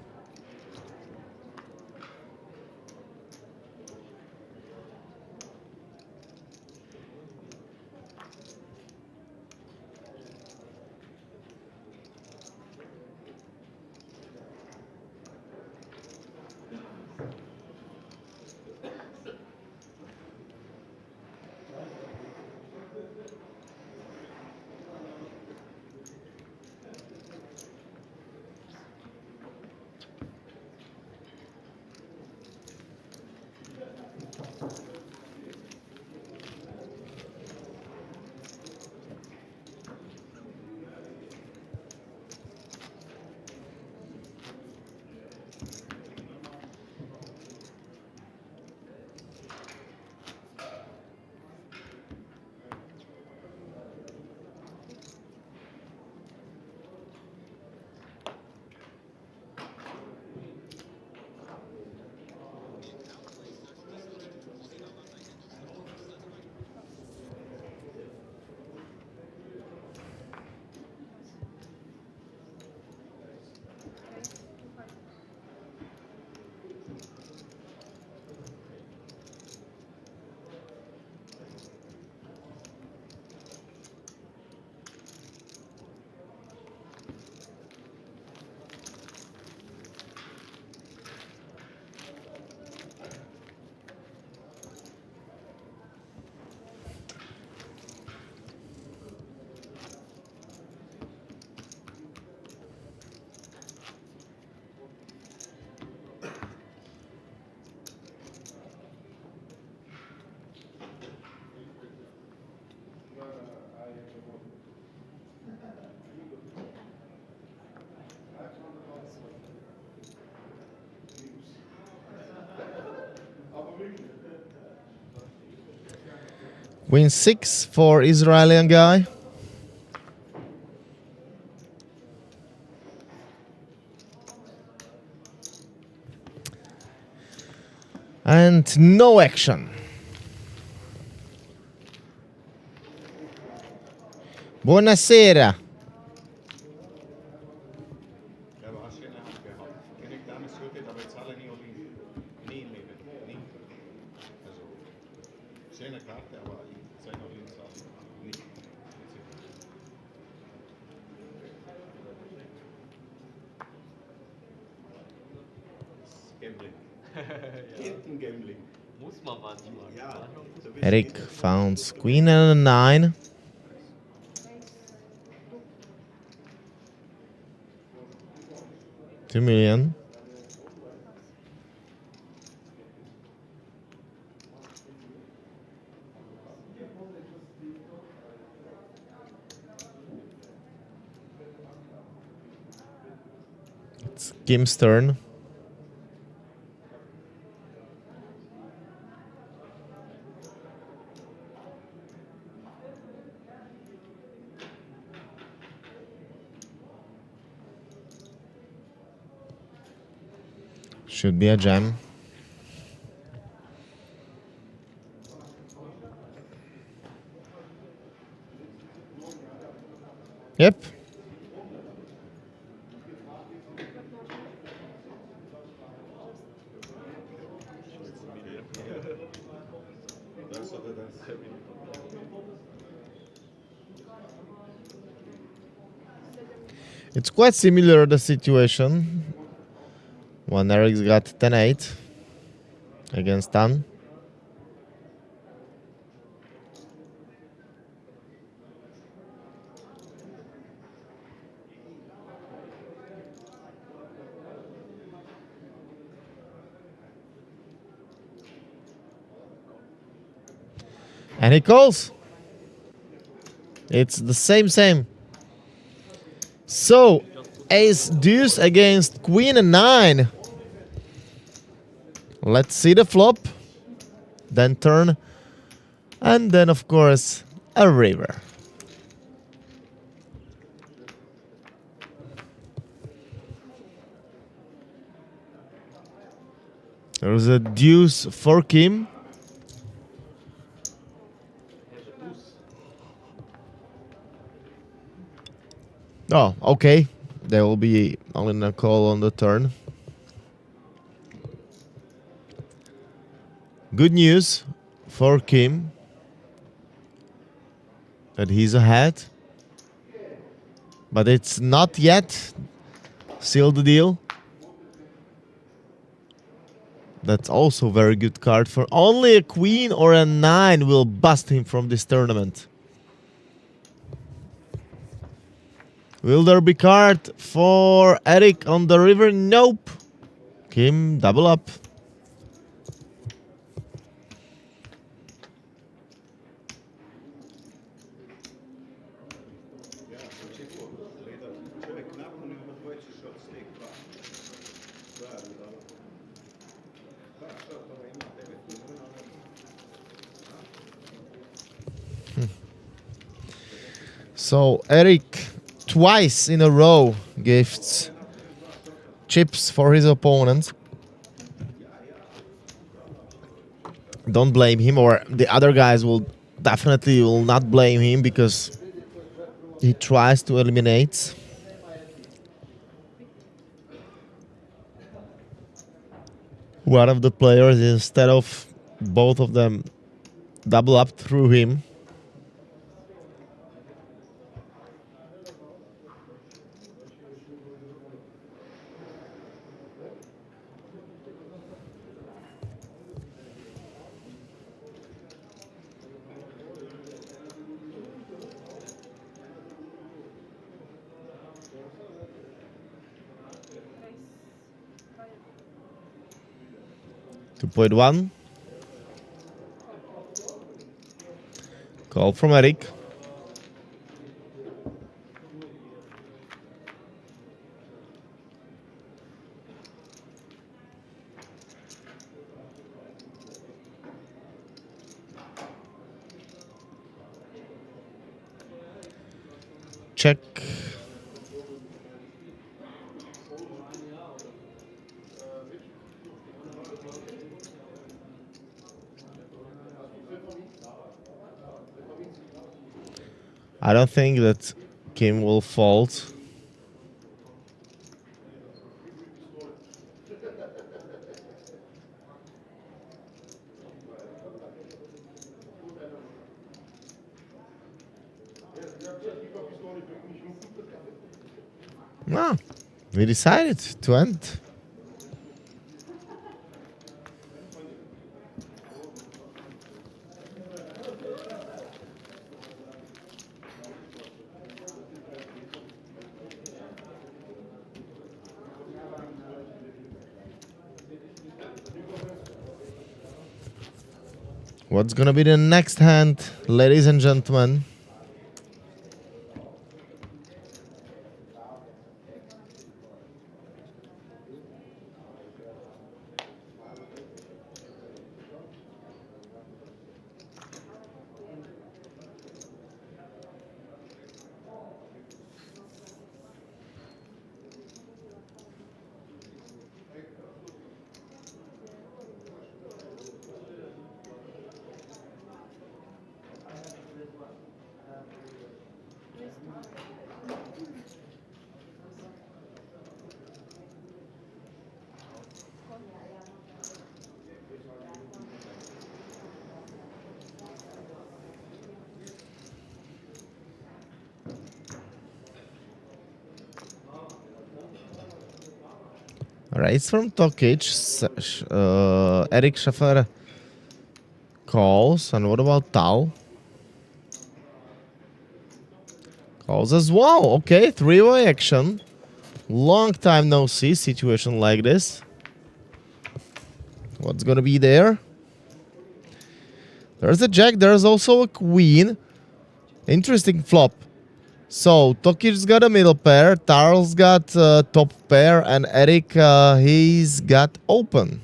Queen 6 for Israeli guy. And no action. Buonasera. Der war schön gehabt. Wenn ich damals gehört aber jetzt alle nie Olin. Nie im Leben. Nie. Also, schöne Karte, aber ich zeige Olin zahlen. Nie. Gambling. Gambling. Muss man manchmal. Ja. Eric founds queen and a 9. $2 million. It's Kim's turn. Should be a jam. Yep. It's quite similar the situation. When Eric's got 10-8 against Tan. And he calls. It's the same. So, ace deuce against queen and 9. Let's see the flop. Then turn. And then, of course, a river. There's a deuce for Kim. Oh, okay. There will be only a call on the turn. Good news for Kim that he's ahead. But it's not yet sealed the deal. That's also a very good card for only a queen or a 9 will bust him from this tournament. Will there be card for Eric on the river? Nope. Kim double up. So Eric twice in a row gifts chips for his opponent. Don't blame him, or the other guys will definitely will not blame him because he tries to eliminate. One of the players, instead of both of them double up through him. .1. Call from Eric. check. I don't think that Kim will fold. No, we decided to end. What's gonna be the next hand, ladies and gentlemen? Raise from Tokic. Eric Schaffer calls. And what about Tau? Calls as well. Okay, three-way action. Long time no see situation like this. What's gonna be there? There's a jack. There's also a queen. Interesting flop. So, Tokic's got a middle pair, Tarl's got top pair, and Eric, he's got open.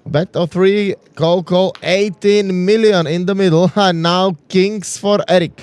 Bet of 3, call, 18 million in the middle, and now kings for Eric.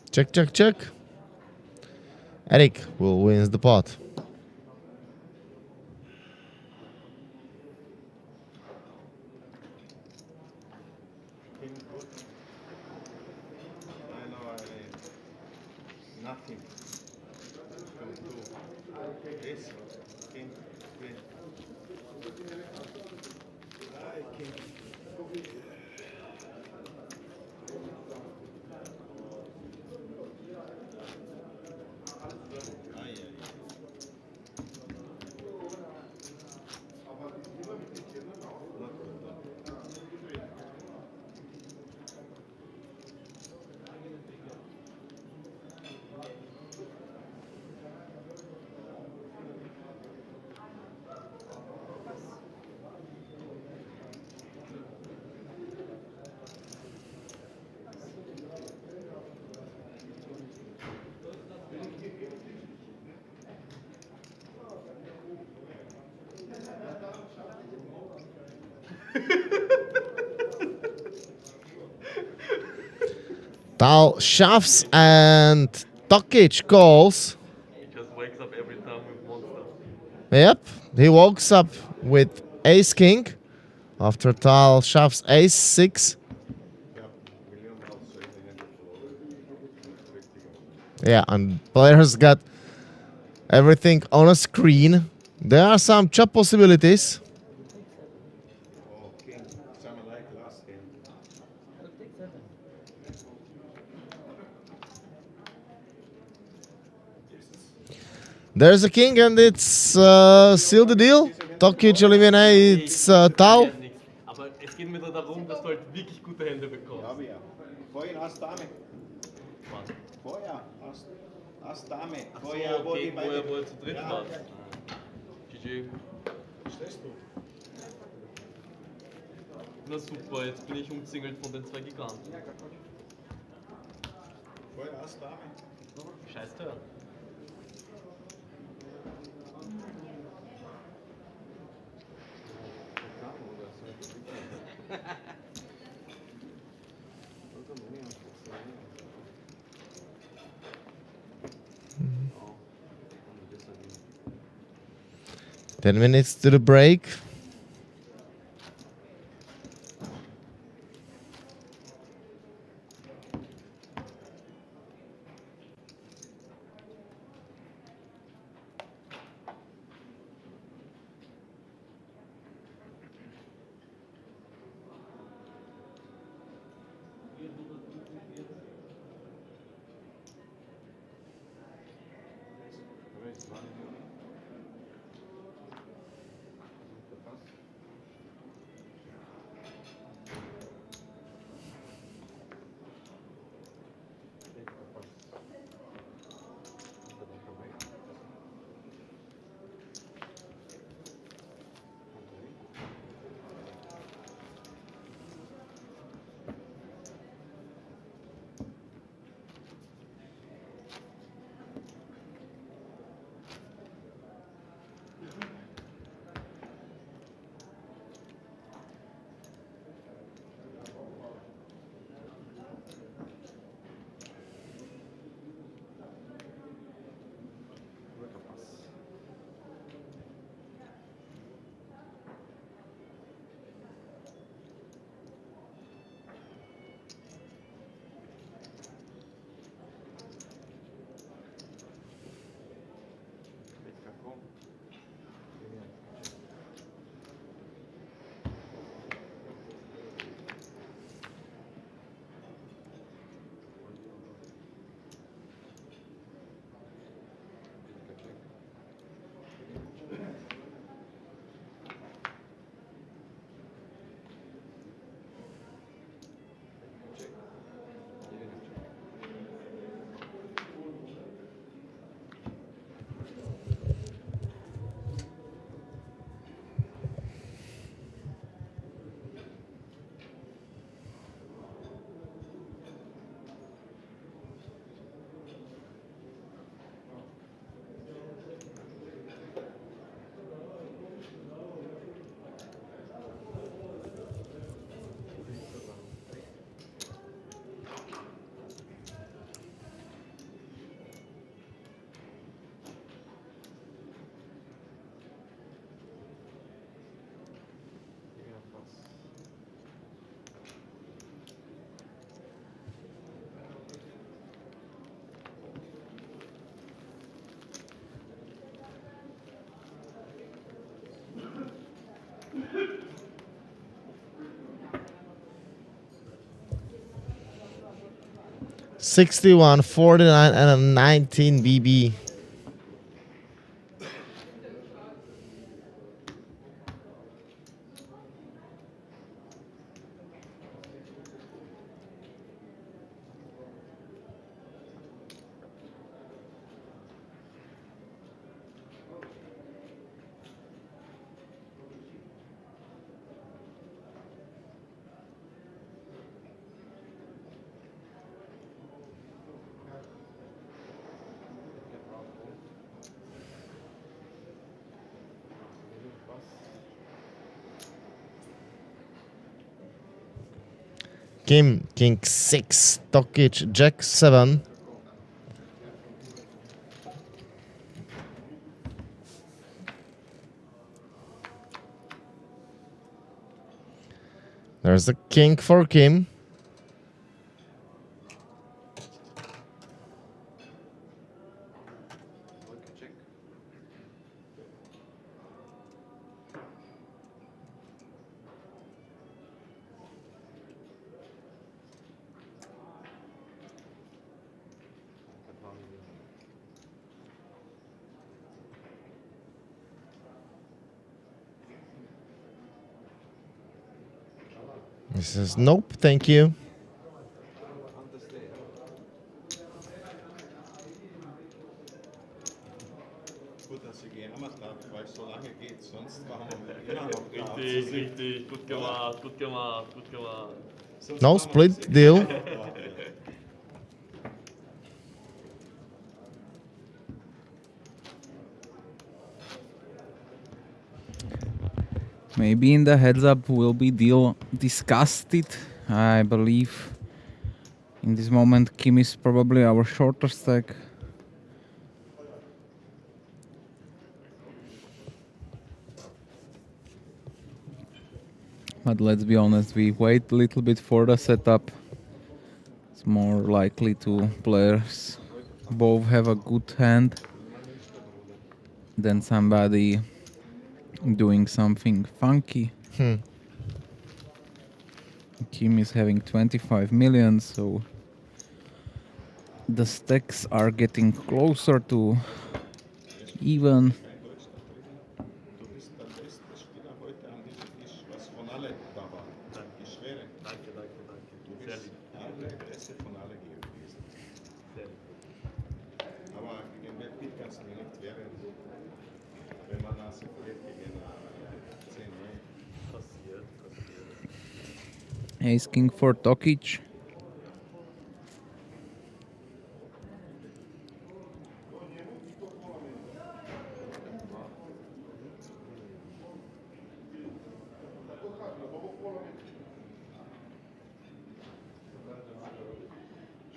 Check, check, check. Eric will win the pot. Nothing. This, king, queen. King. Tal shoves and Tokic calls. He just wakes up every time with monster. Yep, He walks up with ace king after Tal shoves ace 6. Yeah, and players got everything on a screen. There are some chop possibilities. Oh, king. Something like last game. I'll take 7. There's a king and it's seal the deal. Tokic eliminates Tal. Nichts. Aber es geht mir nur darum, dass du halt wirklich gute Hände bekommst. Ja, ja. Vorhin Ass Dame. Was? Vorher Ass Dame. Ach so, Vorher, wo die okay, beide. wo er zu dritt war. GG. Verstehst du? Na super, jetzt bin ich umzingelt von den 2 Giganten. Vorher Ass Dame. Scheiß Turn. Ten minutes to the break. $61, $49, and a 19 BB. Kim, King 6, Tokic, Jack 7. There's a king for Kim. Check. He says, nope, thank you. Gut, dass ich gejammert habe, weil es so lange geht. Sonst waren wir immer noch da. Richtig, richtig. Gut gemacht, gut gemacht, gut gemacht. Sonst No waren wir split sicher deal. noch da. Maybe in the heads up will be discussed it. I believe in this moment Kim is probably our shorter stack. But let's be honest, we wait a little bit for the setup. It's more likely to players both have a good hand than somebody doing something funky. Kim is having 25 million, so the stacks are getting closer to even. Du bist der beste Spieler heute an diesem Tisch, was von alle da war. Die Schwere. Danke, danke, danke. Du Sehr bist lieb. der Beste von alle gewesen. Sehr lieb. Aber gegen Brad Pitt kannst du nicht wehren, wenn man das verliert gegen 10 Mann. Passiert, passiert. Ace King for Tokic.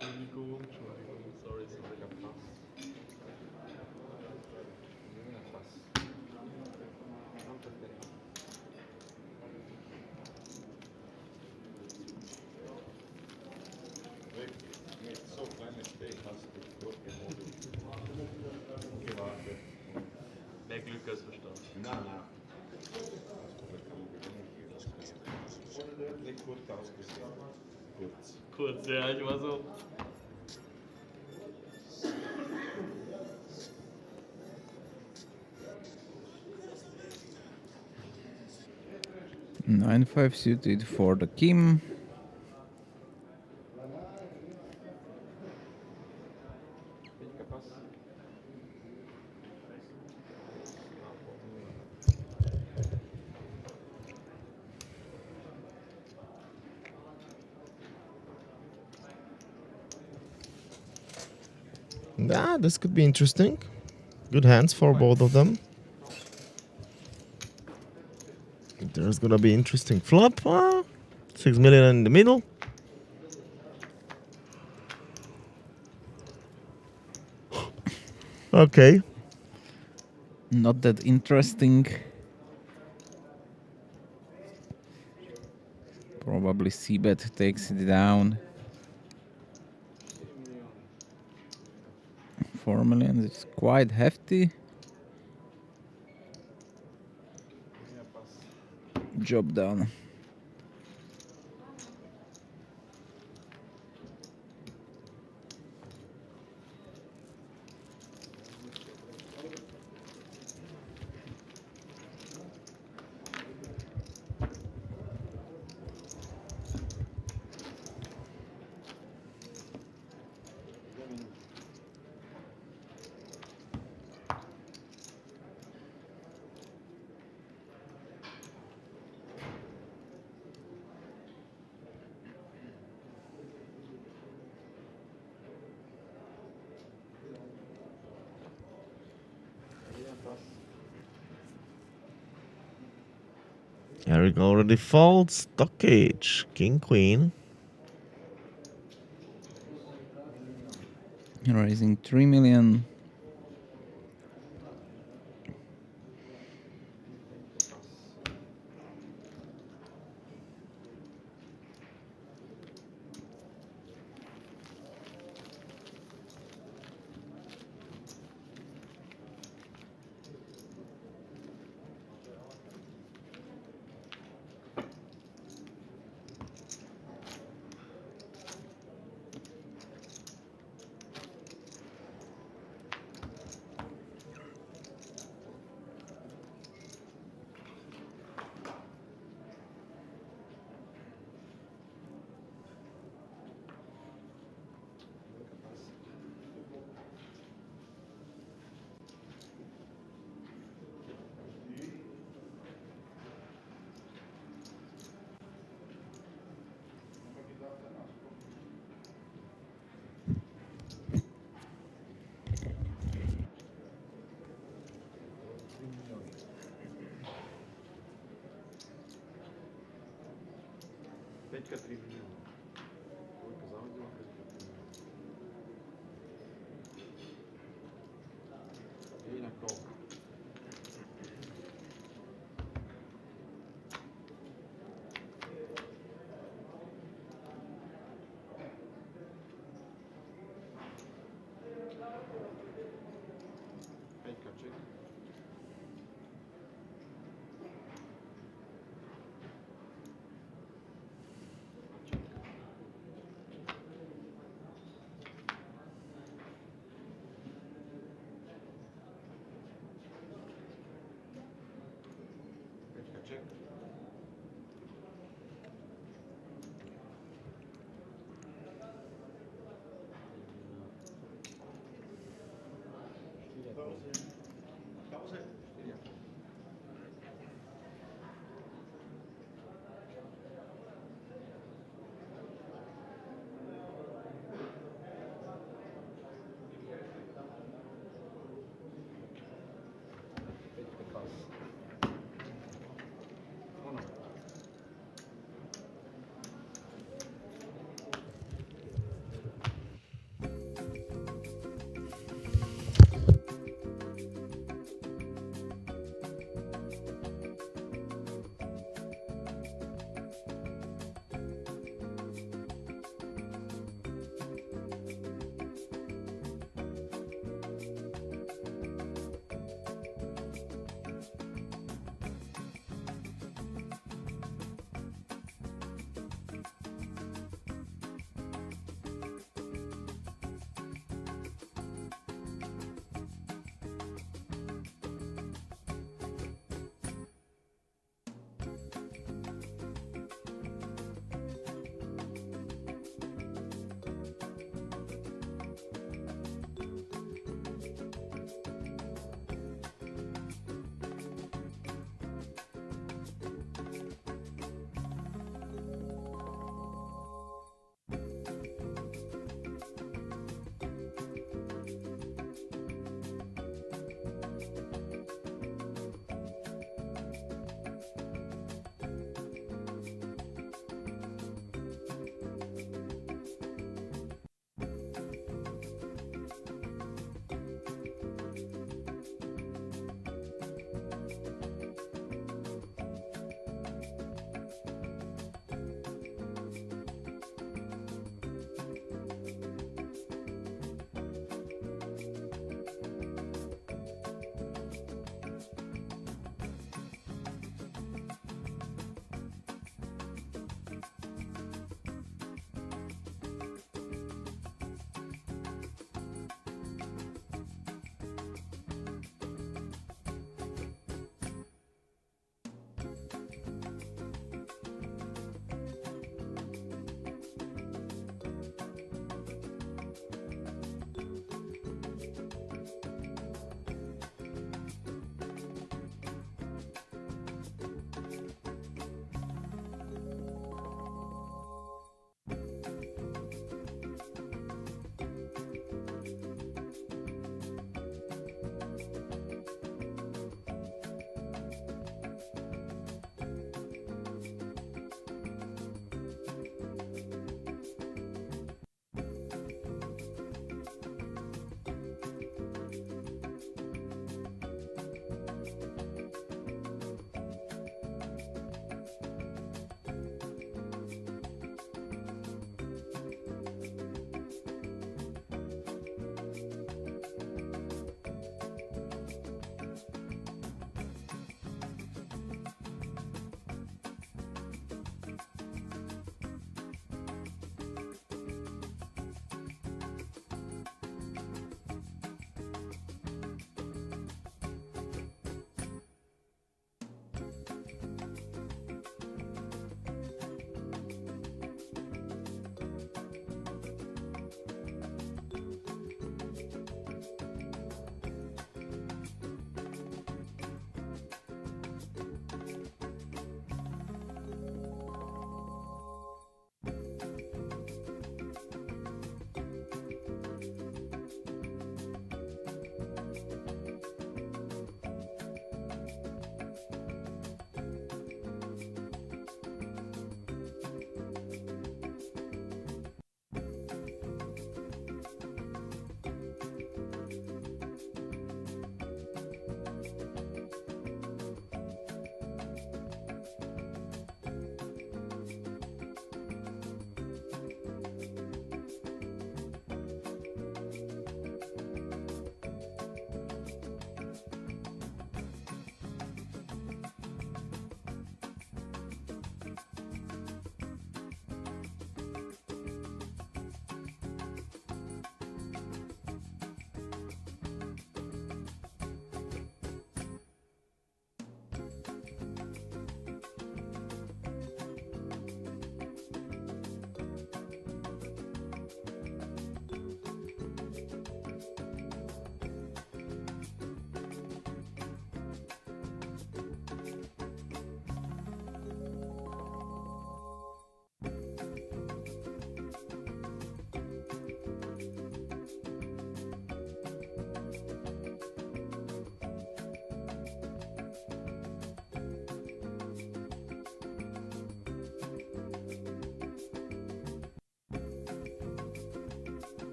Entschuldigung, Entschuldigung, sorry, sorry. Mit so kleinem Stake hast du durchgemodelt. Gewartet. Mehr Glück als Verstand. Nein. Nicht gut ausgesehen. Kurz. Kurz, ja, ich war so. Nine five suited for the Kim. This could be interesting. Good hands for both of them. There's gonna be interesting flop. 6 million in the middle. Okay. Not that interesting. Probably C-bet takes it down. 4 million is quite hefty. Job done. Eric already folds. Stockage. King, queen. Raising 3 million. Петка 3 милиона. Двойка заводила, петка 3 милиона. И на кол. Петка чек. Петка чек. Петка пас. Оно.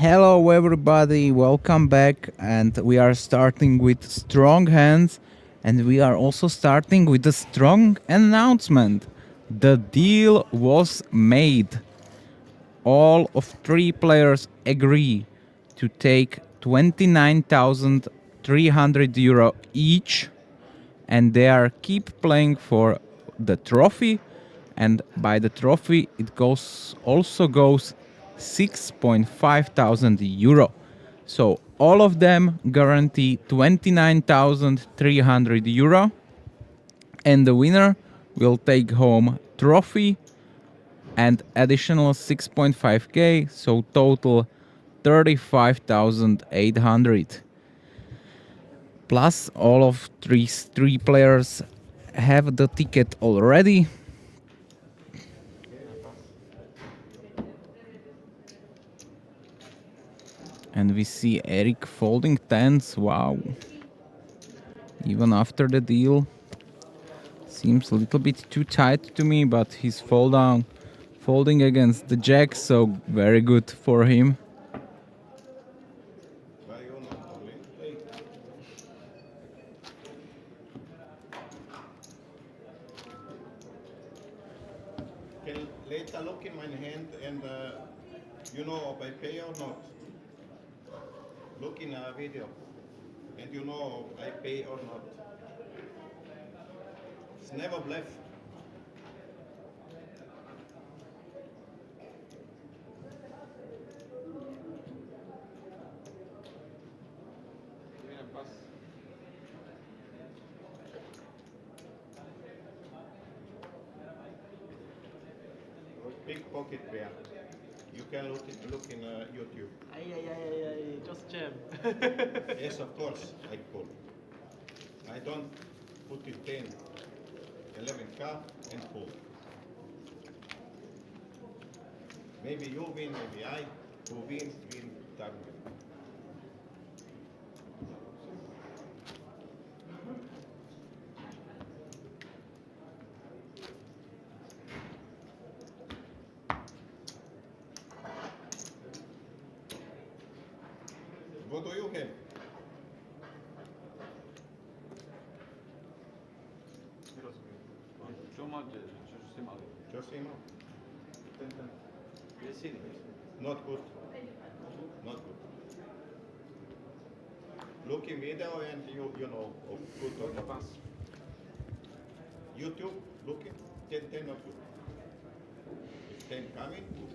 Hello everybody, welcome back, and we are starting with strong hands, and we are also starting with a strong announcement. The deal was made. All of three players agree to take 29,300 euro each, and they are keep playing for the trophy, and by the trophy it also goes 6.5 thousand euro. So all of them guarantee 29,300 euro, and the winner will take home trophy and additional 6.5k, so total 35,800. Plus all of three players have the ticket already. And we see Eric folding tens. Wow. Even after the deal. Seems a little bit too tight to me, but he's folding against the jack, so very good for him. Can later look in my hand and you know if I pay or not. Look in a video and you know if I pay or not. It's never bluff. Big pocket pair. You can look in YouTube. Just jam. Yes, of course, I call. I don't put it 10, 11k and pull. Maybe you win, maybe I. Who wins, win tournament. What do you have? Just enough. Not good. Not good. Look in video and you know good or not. YouTube, look it. 10 not good. If 10 coming, good.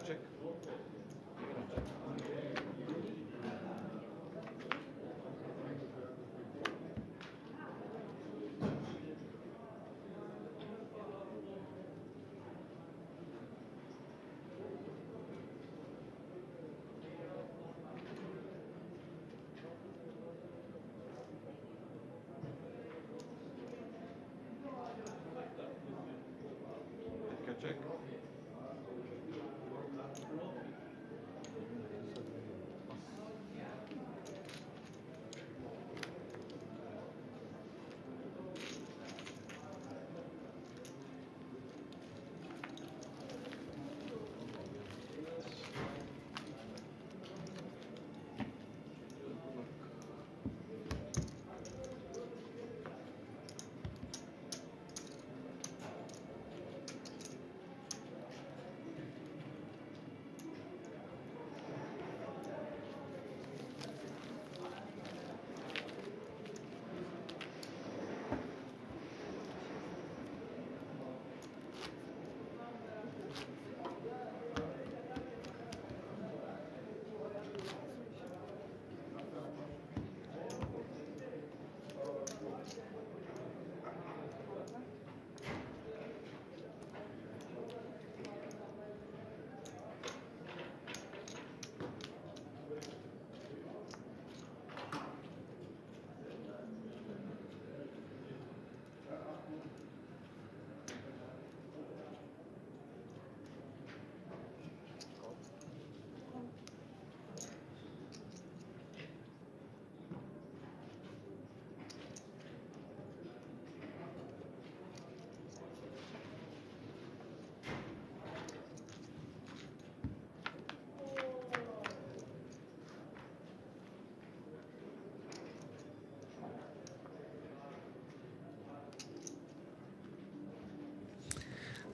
check. Take a check.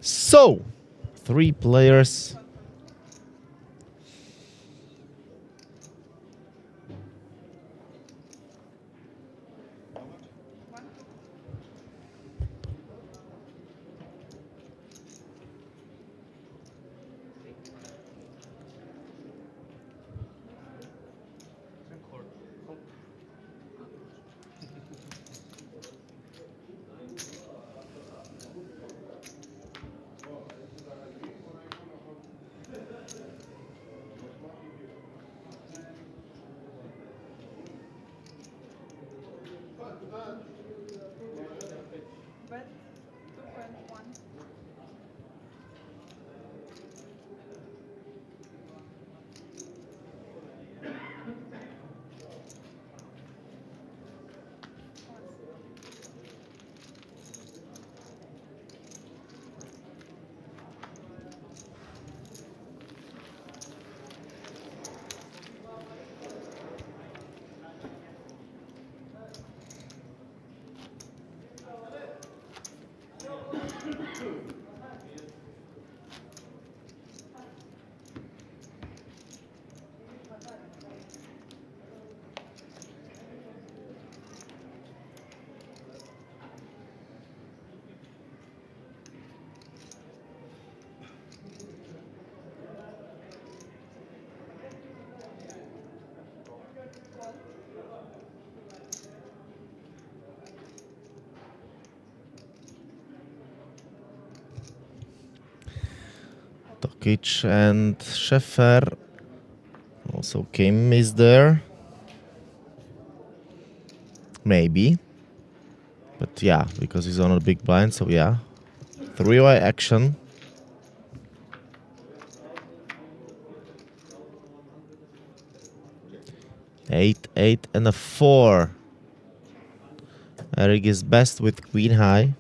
So, 3 players. Bet 2.1. Tokic and Schäfer. Also Kim is there. Maybe. But yeah, because he's on a big blind, so yeah. 3-way action. 8, 8, and a 4. Eric is best with queen high.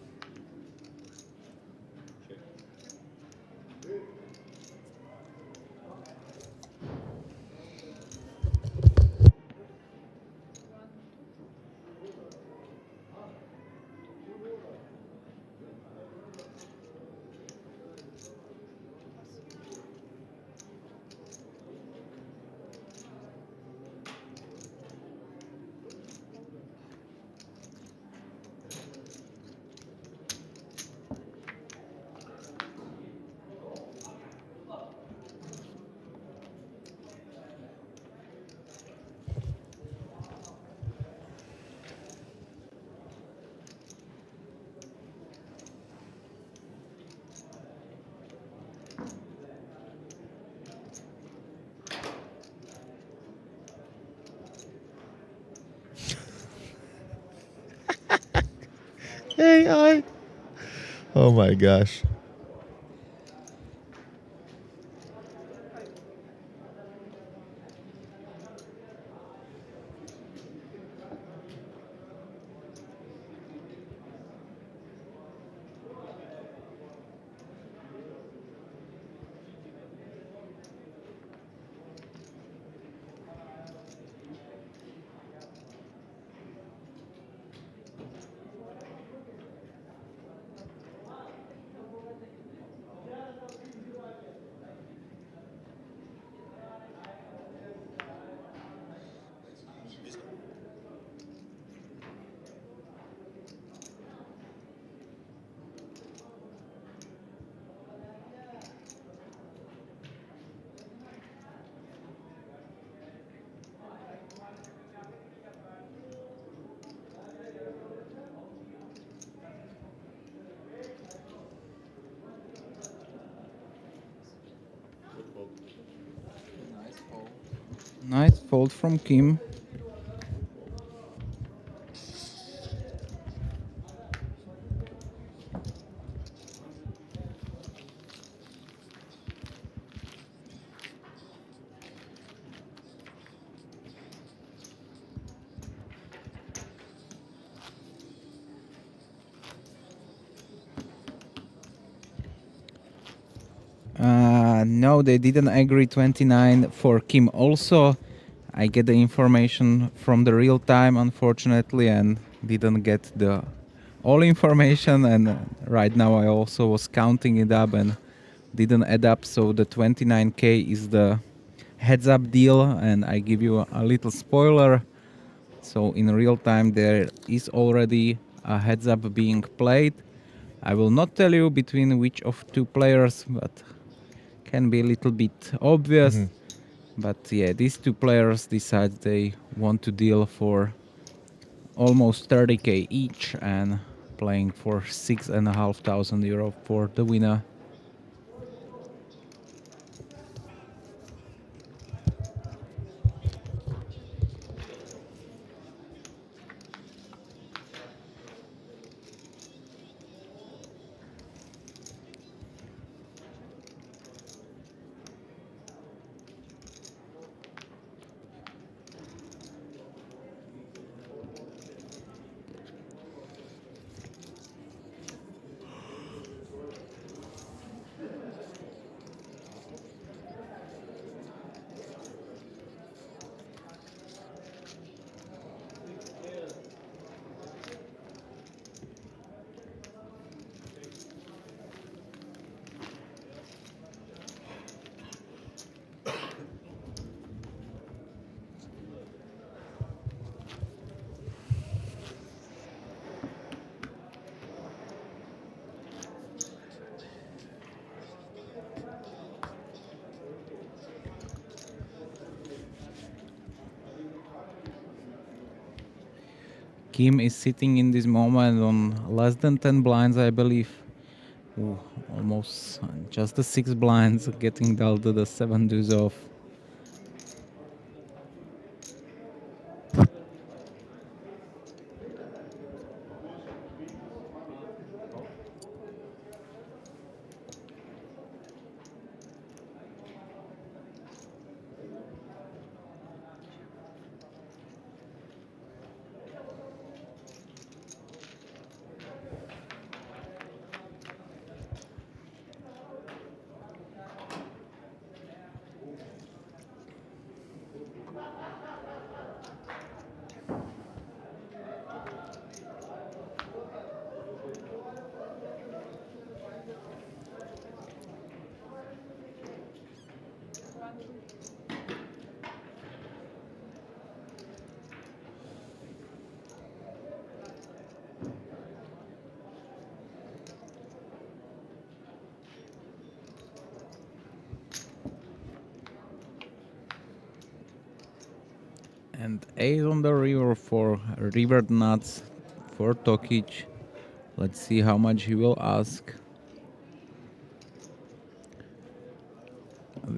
AI. Oh my gosh. Nice fold from Kim. No, they didn't agree 29 for Kim also. I get the information from the real time, unfortunately, and didn't get the all information. And right now I also was counting it up and didn't add up. So the 29K is the heads up deal, and I give you a little spoiler. So in real time there is already a heads up being played. I will not tell you between which of two players, but can be a little bit obvious. But yeah, these two players decide they want to deal for almost 30k each and playing for 6,500 euro for the winner. Kim is sitting in this moment on less than 10 blinds, I believe. Ooh, almost just the 6 blinds, getting dealt to the 7 deuce off. And 8 on the river for river nuts for Tokic. Let's see how much he will ask.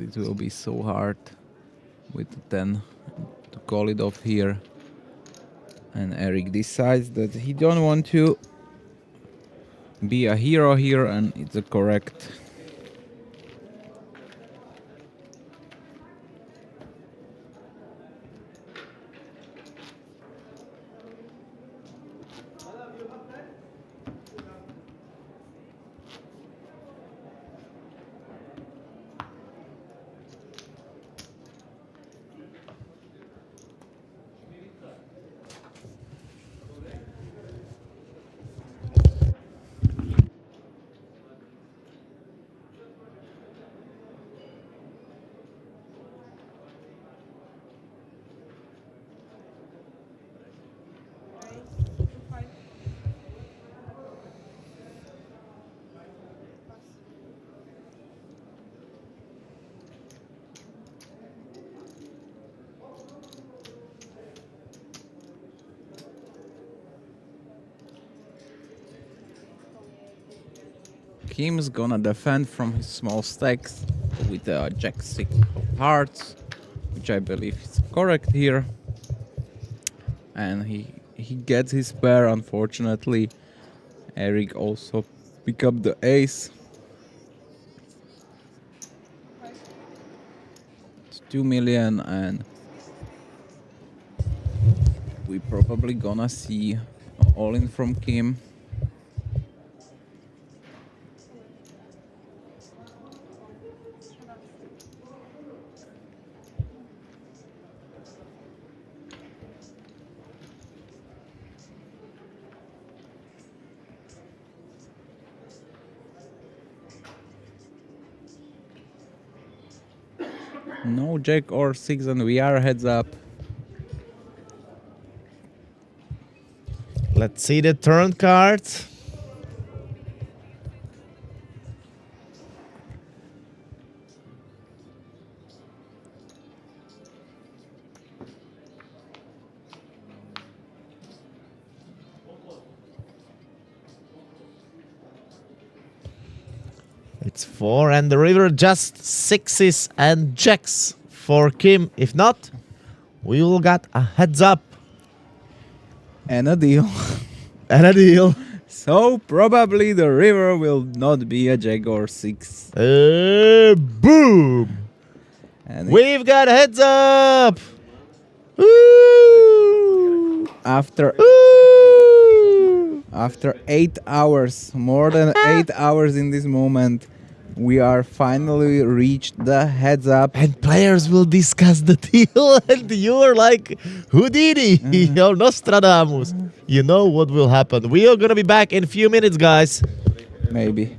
it will be so hard with the 10 to call it off here. And Eric decides that he don't want to be a hero here, and it's a correct. Kim's gonna defend from his small stacks with a Jack 6 of hearts, which I believe is correct here. And he gets his pair, unfortunately. Eric also pick up the ace. It's 2 million, and we probably gonna see all in from Kim. No Jack or 6, and we are heads up. Let's see the turn cards. It's 4 and the river, just 6s and jacks for Kim. If not, we will get a heads up. And a deal. And a deal. So probably the river will not be a Jack or 6. Boom! And We've got heads up! Woo! after 8 hours, more than 8 hours in this moment, we are finally reached the heads up. And players will discuss the deal, and you're like Houdini or Nostradamus. You know what will happen. We are gonna be back in a few minutes, guys. Maybe.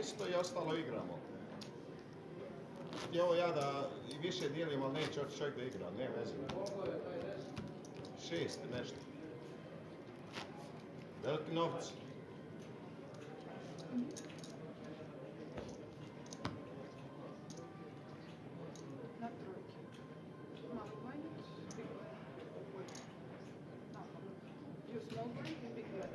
isto i ostalo igramo. I ovo ja da i više dijelim, ali neće čovjek da igra, ne veze. 6 nešto. Veliki novci. Na trojke. Malo blind, big blind. No. You small blind and big blind.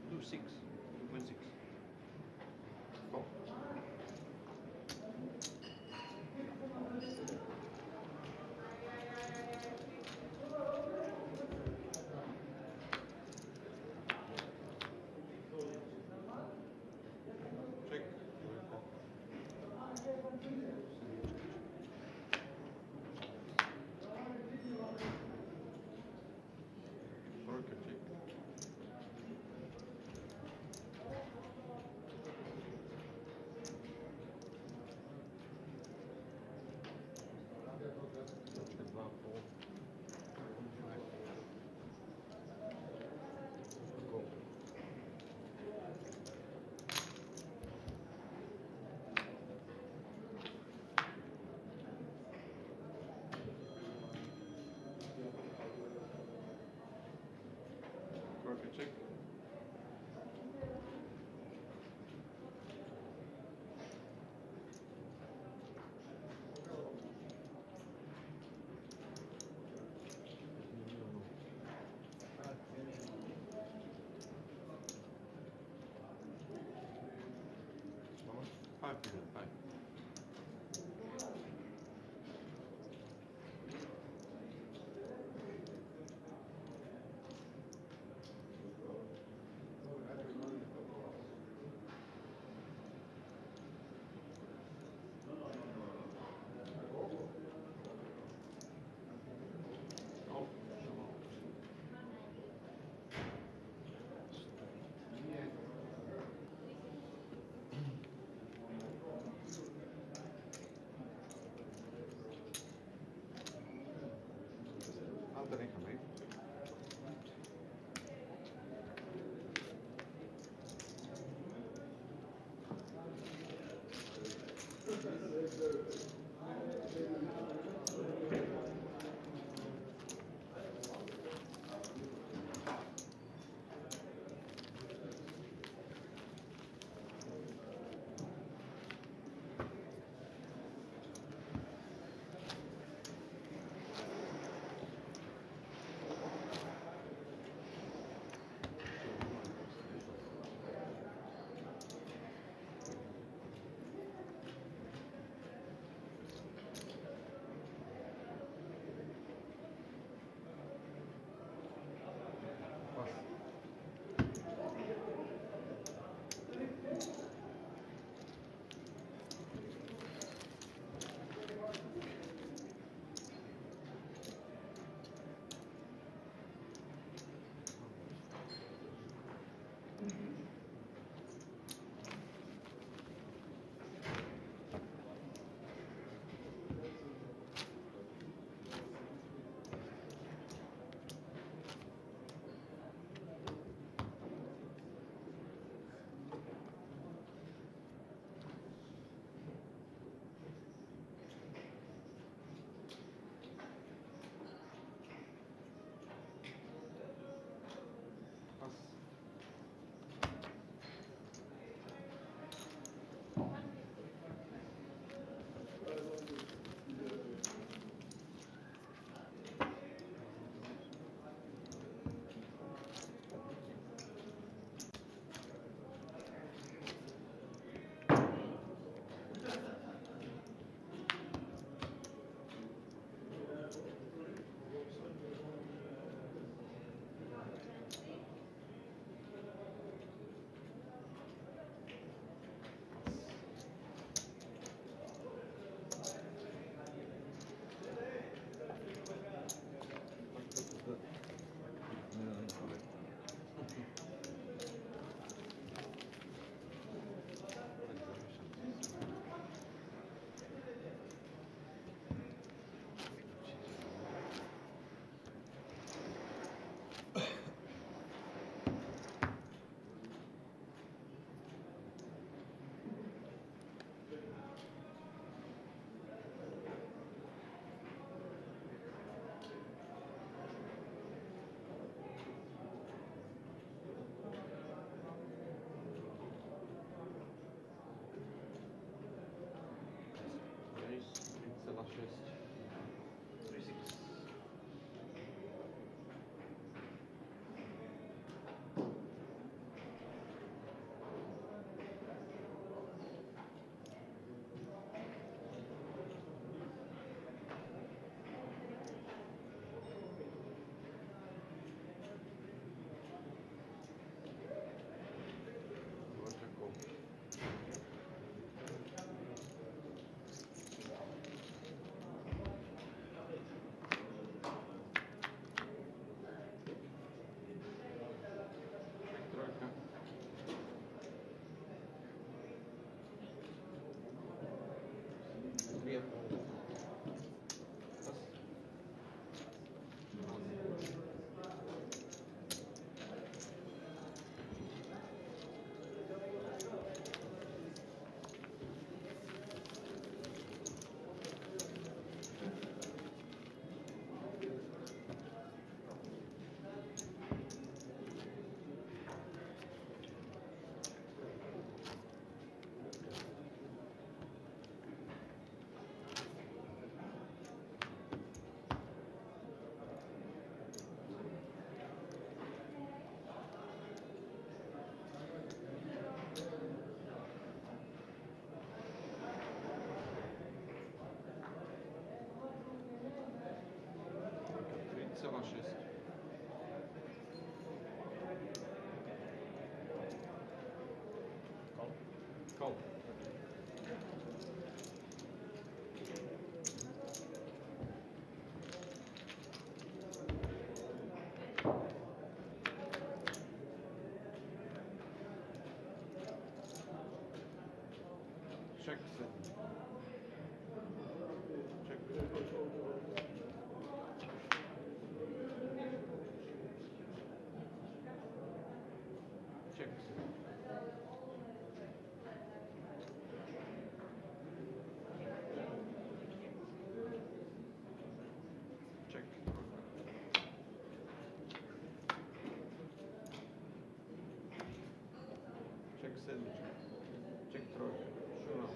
Do 6. Win 6. Check. Trojka, check. Točka 2,5. Go. Trojka, check. Five million, five. Oh, Alter neka mee. Call. Check. Check. Check. Check. Check sandwich. Check тройка. Showdown.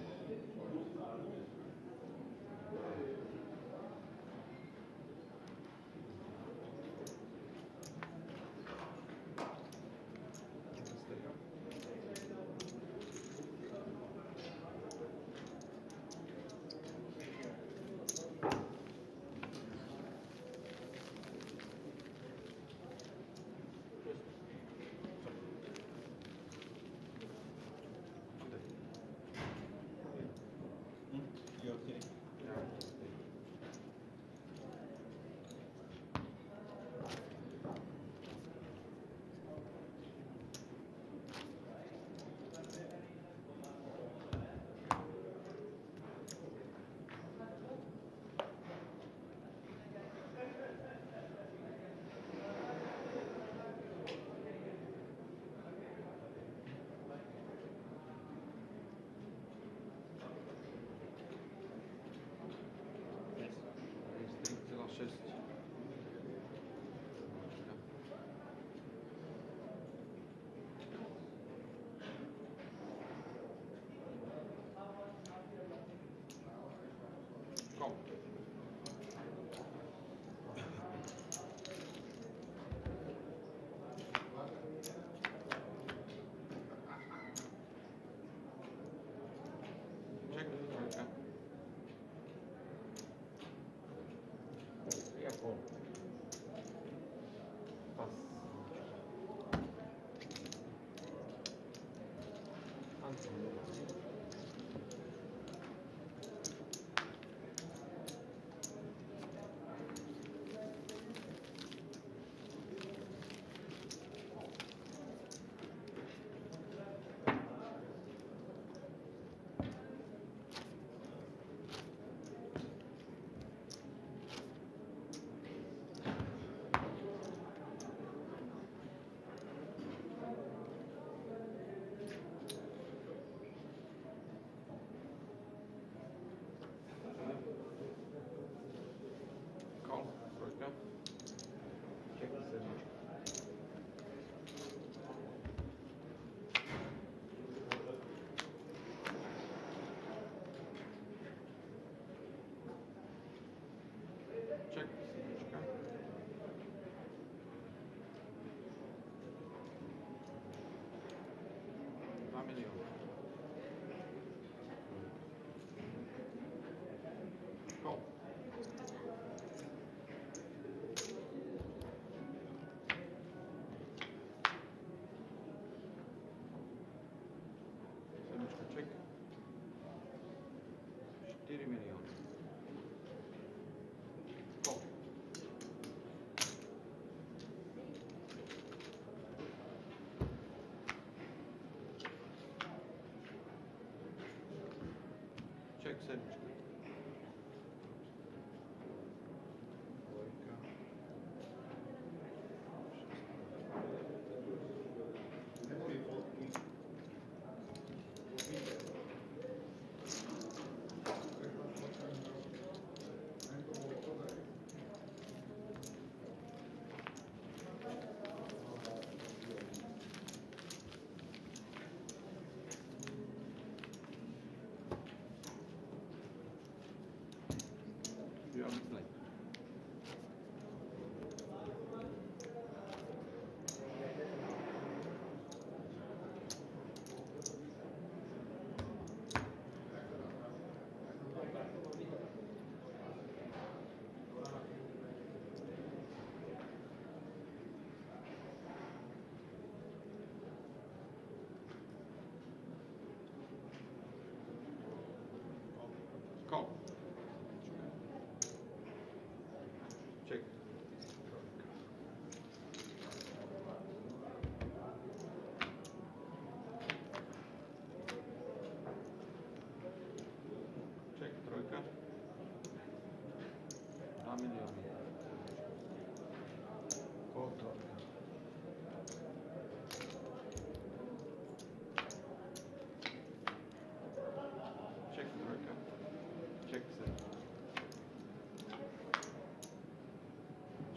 Stay up. You okay? Jest 3,6. Call. Check. Trojka. Ja call. Pass. Answer. Call. Trojka. Check the sandwich. Check. Sandwiczka. $2 miliony. Call. Sandwiczka check. 4 miliony. Call. Check sandwiczka. Dwójka. You are play. milióny. Koľko? Check trojka. Check set.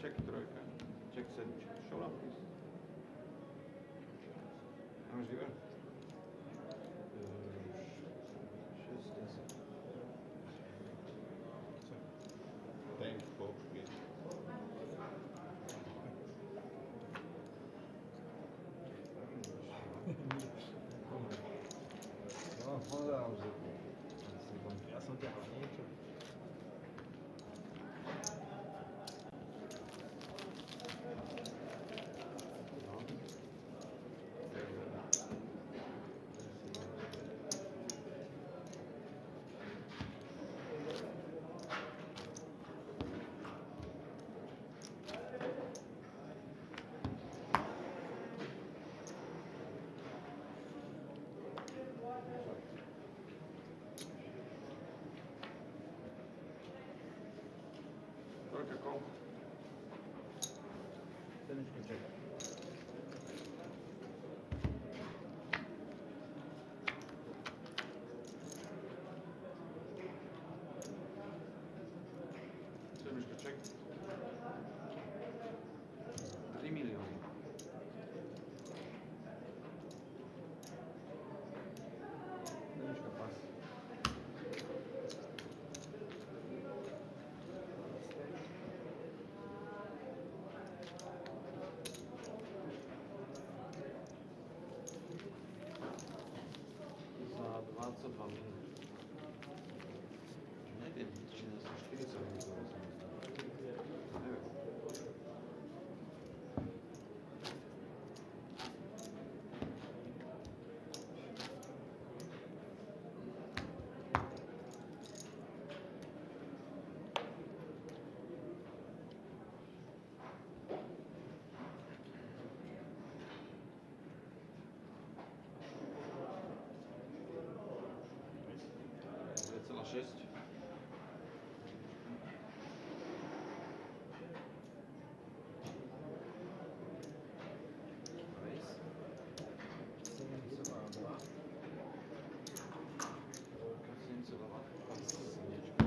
Check trojka. Check sedmička. Showdown, please. How much do you earn? 6, 10. Thank you. Ja som ťa niečo. Trojka call. Sedmička check. Sedmička check. 3 milióny. Sedmička pas. Za 22 minút. Neviem, či nás za 40 minút vezme. Neviem. Celá 6. Race. 7,2. Trojka 7,2. Pas sedmička.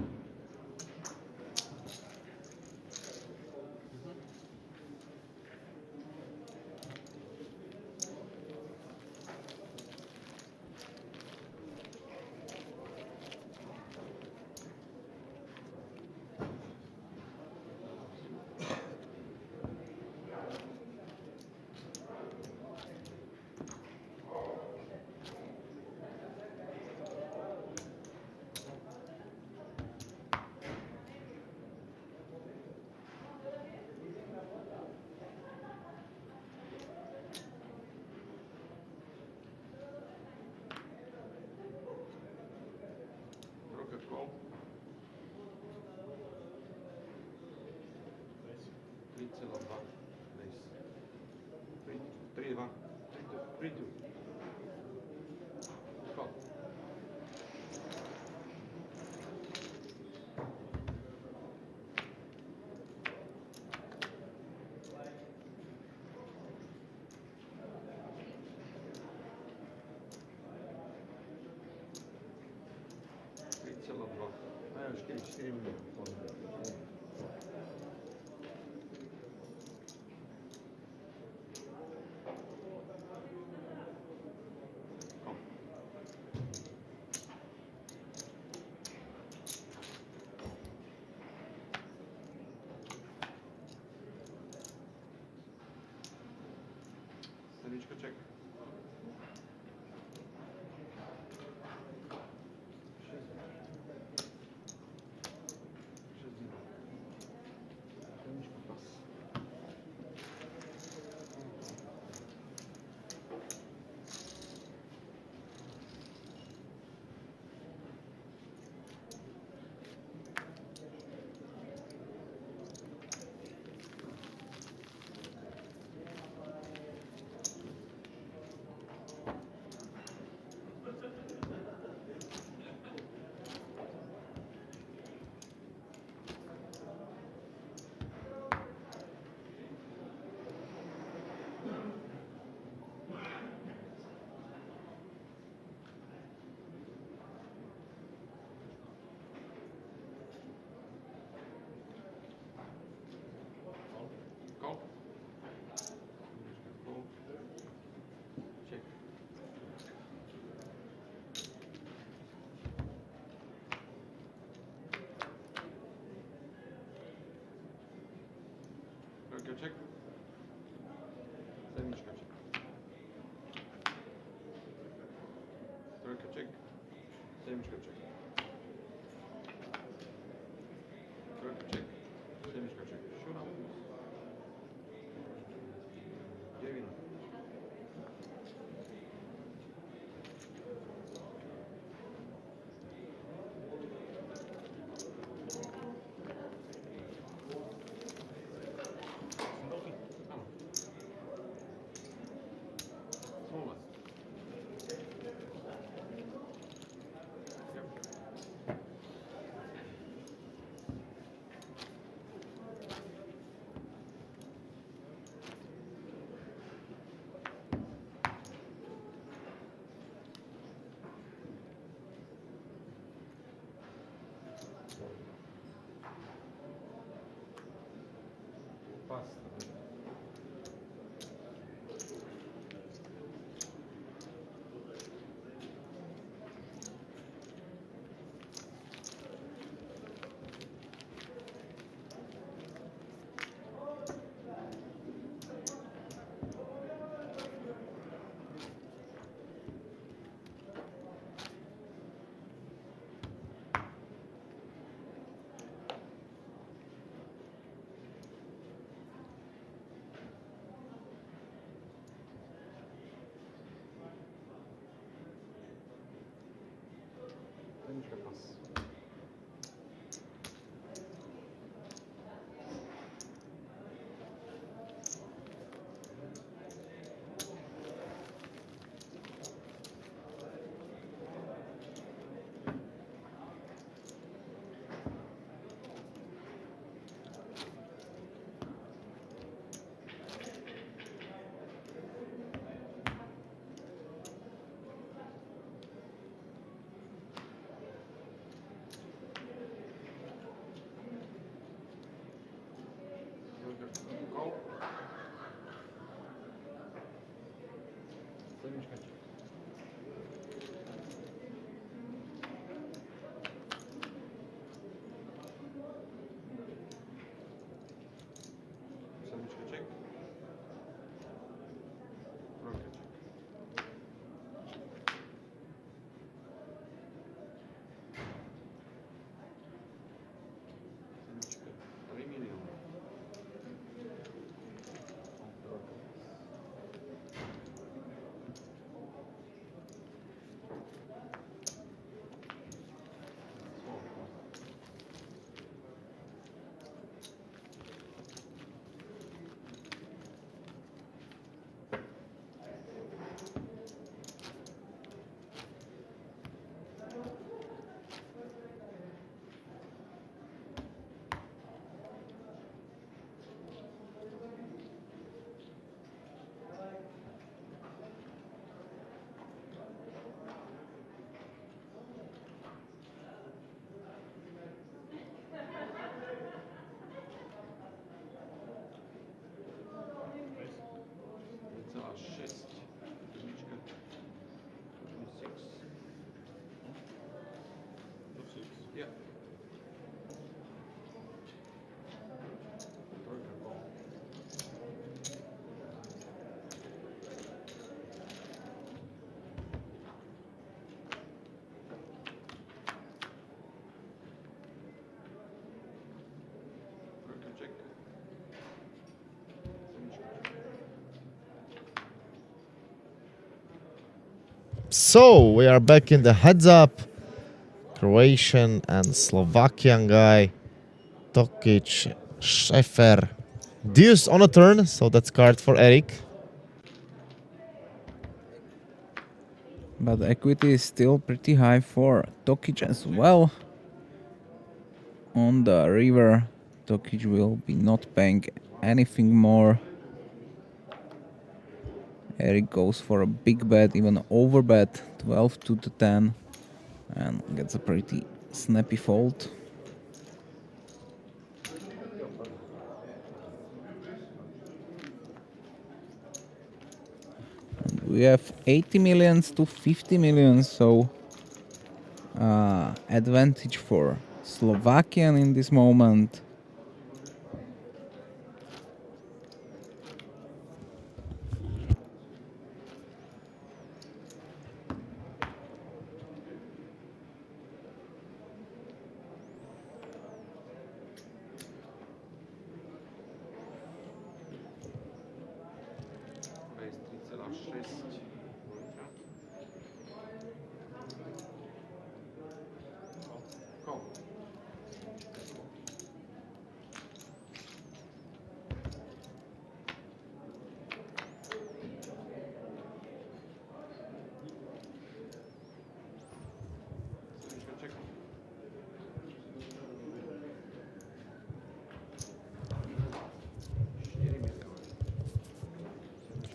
Trojka call. 3,2. Race. 3,2. 3,2. Call. Majú 4 milióny. Sedmička check. 6. 6 dinár. check. Sedmička check. Trojka check. Sedmička check. Trojka check. Sedmička check. Showdown. Devina. Sedmička pas. Call. Sedmička check. Sedmička check. Trojka check. Sedmička. 3 milióny. Yeah. So we are back in the heads up. Croatian and Slovakian guy. Tokic, Šefer. Deuce on a turn, so that's card for Eric. But equity is still pretty high for Tokic as well. On the river, Tokic will be not paying anything more. Eric goes for a big bet, even over bet, 12 to the 10, and gets a pretty snappy fold. And we have 80 millions to 50 millions, so advantage for Slovakian in this moment.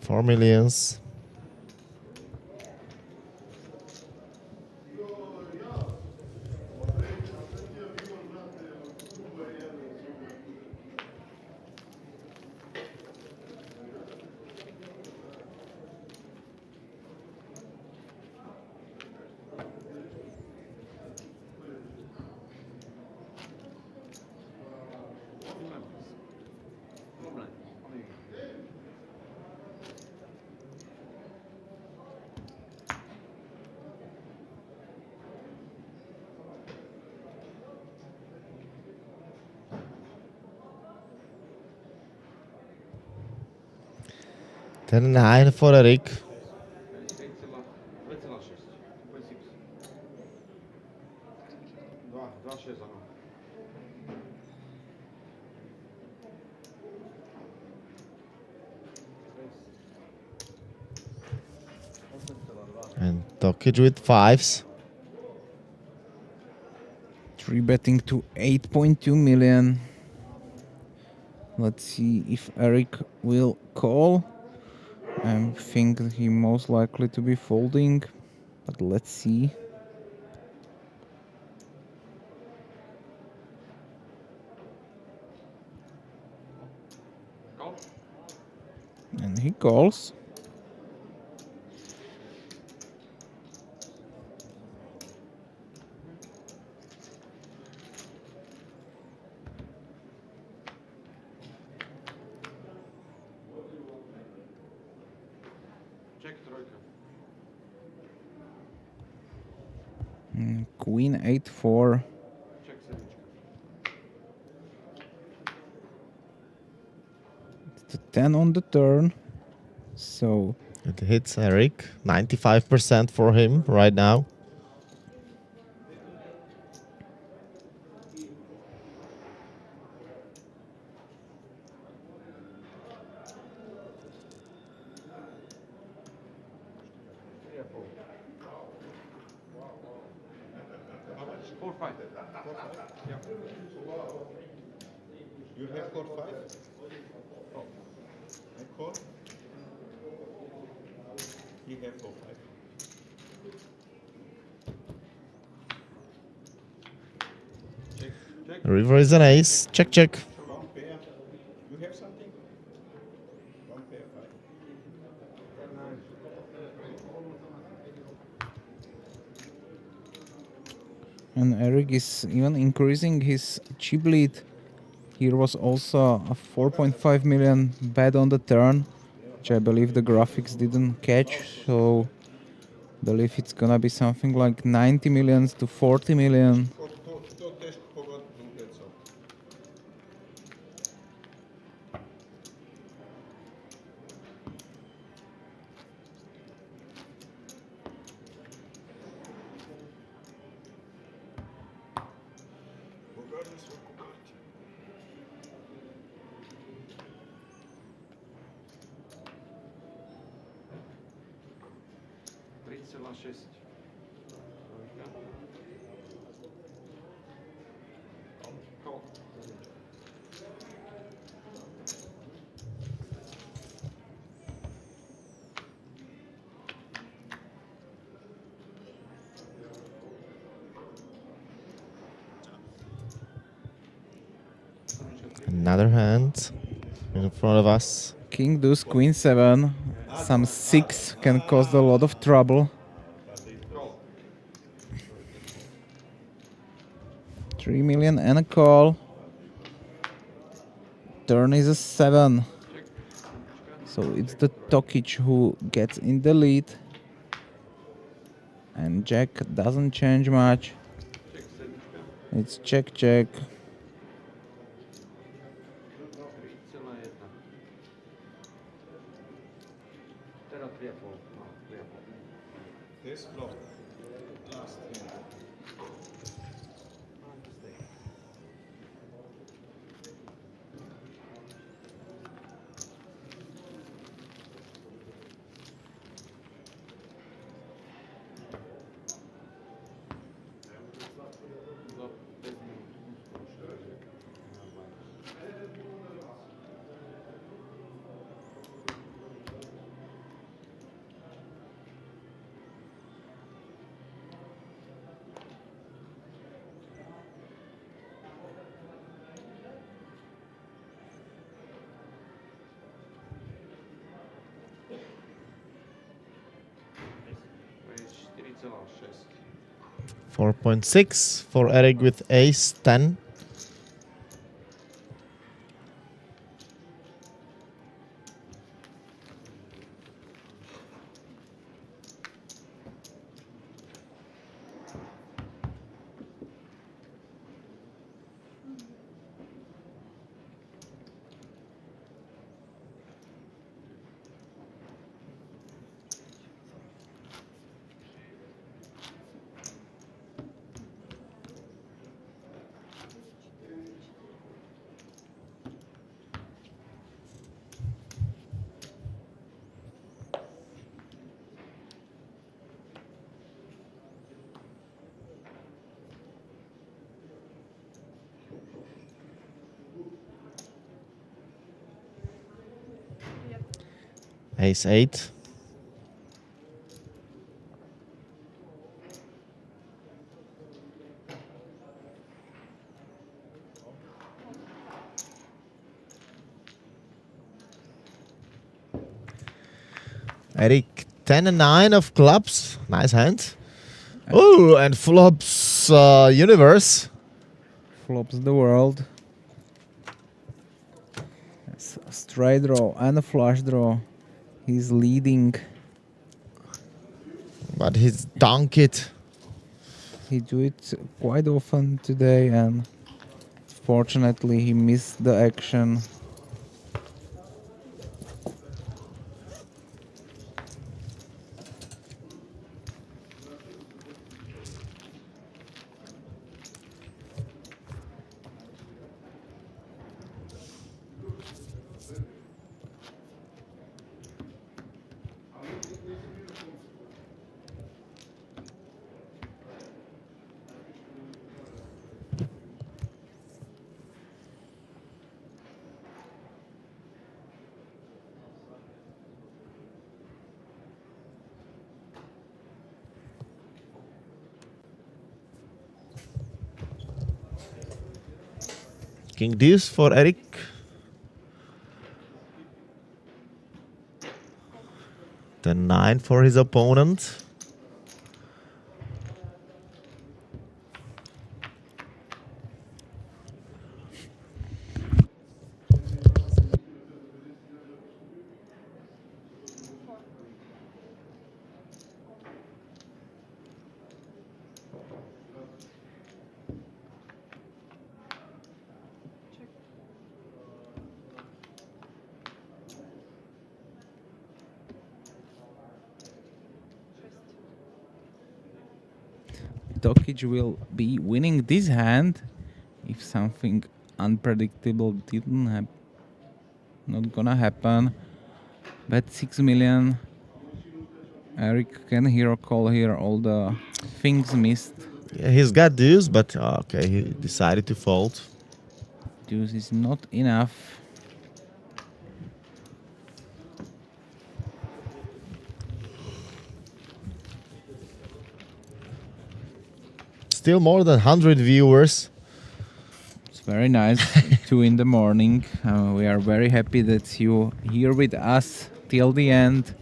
4 millions. Ten 9 for Erik. 2,6. 2,6 ano. And Tokic with 5s. 3-betting to 8.2 million. Let's see if Eric will call. I think he most likely to be folding, but let's see. Call. And he calls. Check trojka. Queen 8-4. Check sedmička. It's a 10 on the turn. So It hits Erik. 95% for him right now. How much? 4-5. Yeah. You have 4-5? Oh. I call. He have 4-5. Check. Check. River is an ace. Check, check. One pair. You have something? One pair, 5. and Eric is even increasing his chip lead. Here was also a 4.5 million bet on the turn, which I believe the graphics didn't catch. So I believe it's gonna be something like 90 millions to 40 million. To test forgot to get so. Regardless of quality. Šest. Call. Another hand in front of us. King deuce, queen 7, some 6 can cause a lot of trouble. 3 million and a call. Turn is a 7. So it's the Tokic who gets in the lead. And Jack doesn't change much. It's check, check. This flop. Last hand. 3,6. 4.6 for Eric with ace 10. Ace 8. Eric 10 and 9 of clubs. Nice hand. Oh, and flops universe. Flops the world. Yes, a straight draw and a flush draw. He's leading. But he's dunked it. He do it quite often today, and fortunately he missed the action. King deuce for Eric. Then 9 for his opponent. Tokic will be winning this hand if something unpredictable didn't not gonna happen. Bet 6 million. Eric can hero call here, all the things missed. Yeah, he's got deuce, but okay, he decided to fold. Deuce is not enough. Still more than 100 viewers. It's very nice. 2 in the morning. We are very happy that you here with us till the end.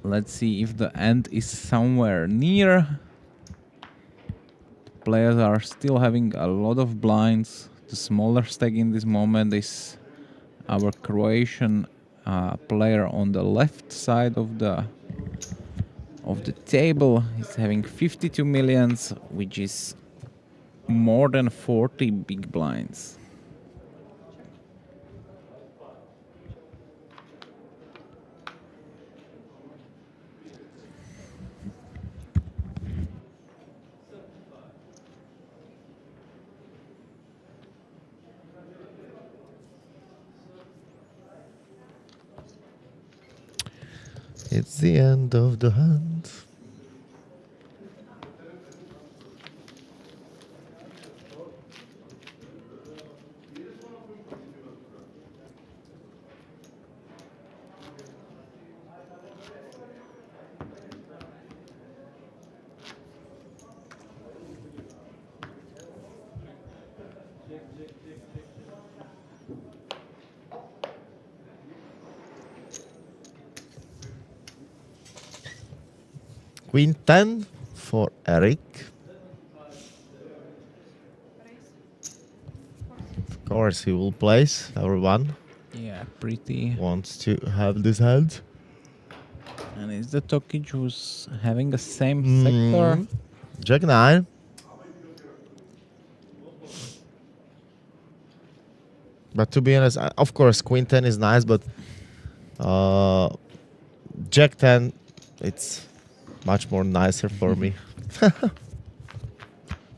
Let's see if the end is somewhere near. Players are still having a lot of blinds. The smaller stack in this moment is our Croatian player on the left side of the table. He's having 52 millions, which is more than 40 big blinds. It's the end of the hand. Queen 10 for Eric. Of course, he will place. Everyone Yeah, pretty. wants to have this hand. And is the Tokic who's having the same sector? Jack 9. But to be honest, of course, Queen 10 is nice, but Jack 10, it's much more nicer for me.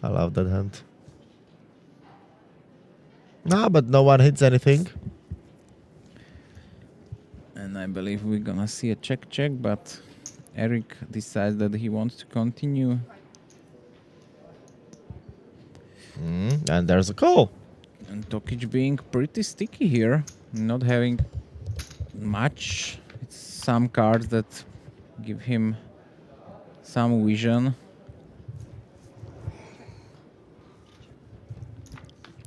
I love that hand. No, but no one hits anything. And I believe we're gonna see a check, but Eric decides that he wants to continue. And there's a call. And Tokic being pretty sticky here, not having much. It's some cards that give him some vision.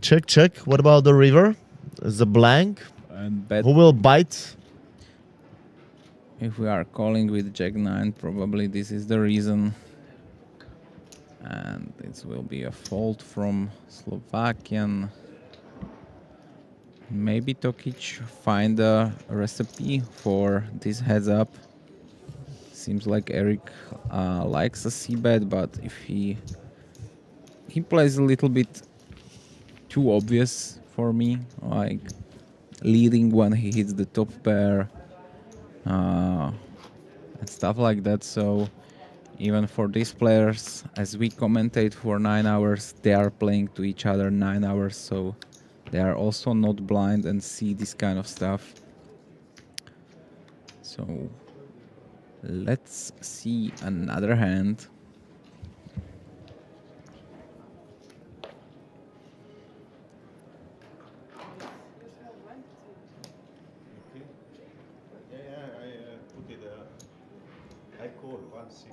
Check, check. What about the river? Is a blank. And bet Who will bite? if we are calling with Jack 9, probably this is the reason. And this will be a fault from Slovakian. Maybe Tokic find a recipe for this heads up. Seems like Eric likes a c-bet, but if he plays a little bit too obvious for me, like leading when he hits the top pair and stuff like that. So even for these players, as we commentate for 9 hours, they are playing to each other 9 hours, so they are also not blind and see this kind of stuff. So let's see another hand. I call 1-6.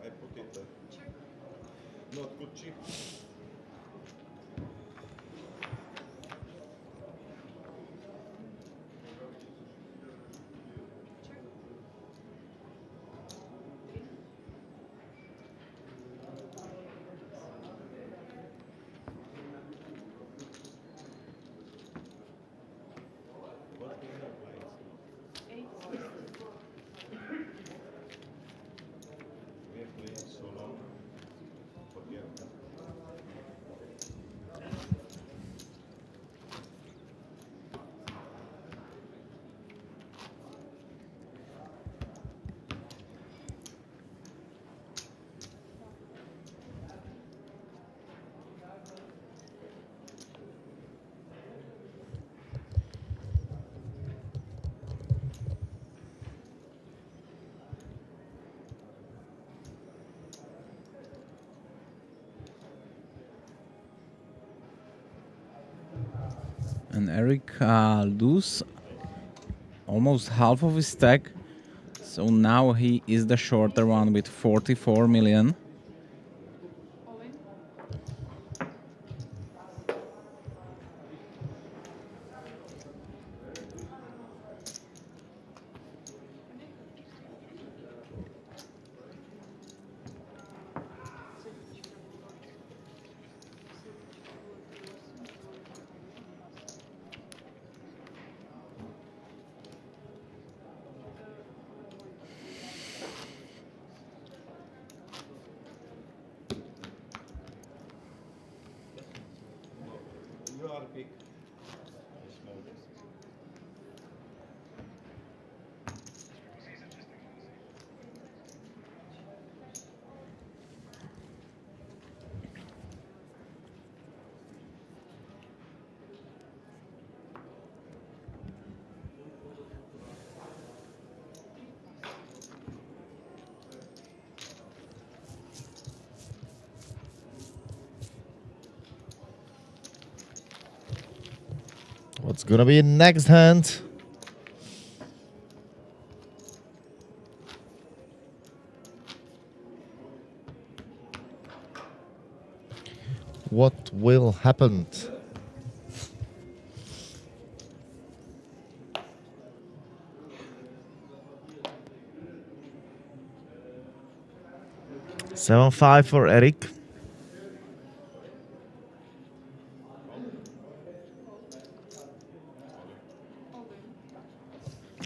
I put it not good chip. And Eric lose almost half of his stack. So now he is the shorter one with 44 million. All in. You are big. What's gonna be next hand? What will happen? 7-5 for Eric.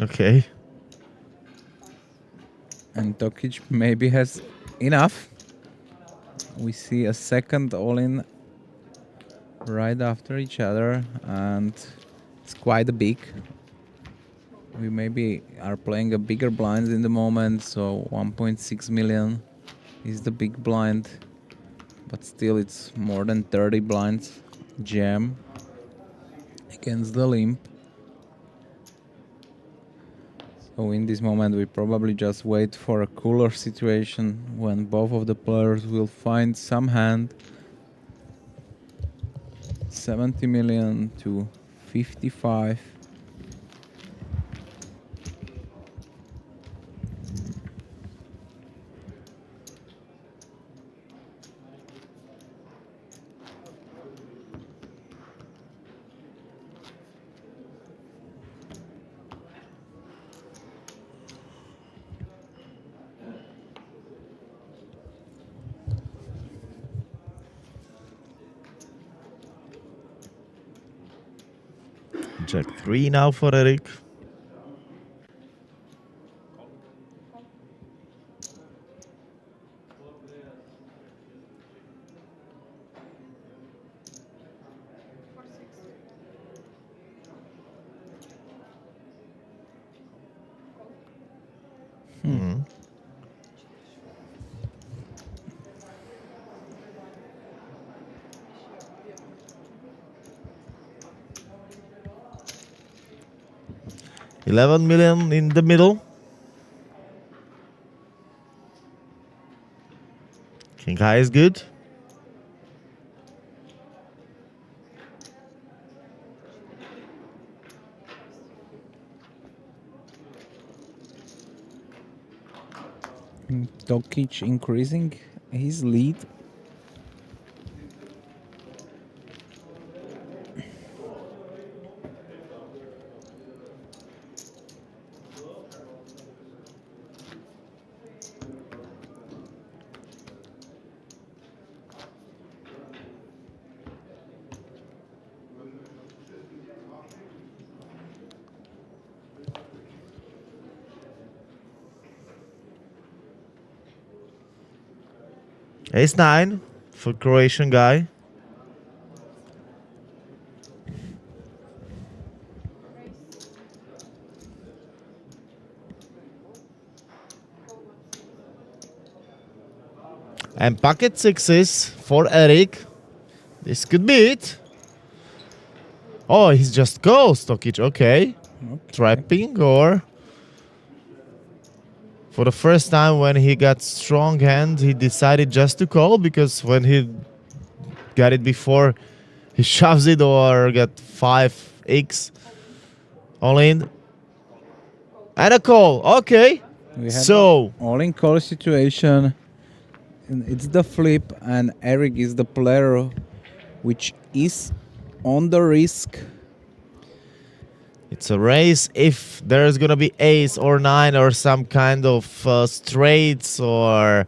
Okay. And Tokic maybe has enough. We see a second all-in right after each other, and it's quite a big. We maybe are playing a bigger blinds in the moment, so 1.6 million is the big blind, but still it's more than 30 blinds jam against the limp. So in this moment we probably just wait for a cooler situation when both of the players will find some hand. 70 million to 55. Jack 3 now for Eric. Hmm. $11 million in the middle. King high is good. Tokic increasing his lead. Ace 9 for Croatian guy. And pocket sixes for Eric. This could be it. Oh, he's just calls, Tokic. Okay. Trapping or... For the first time when he got strong hand, he decided just to call, because when he got it before, he shoves it or got 5x all in. And a call. Okay. We have So all-in call situation. And it's the flip, and Eric is the player which is on the risk. it's a race. If there's gonna be ace or 9 or some kind of straights or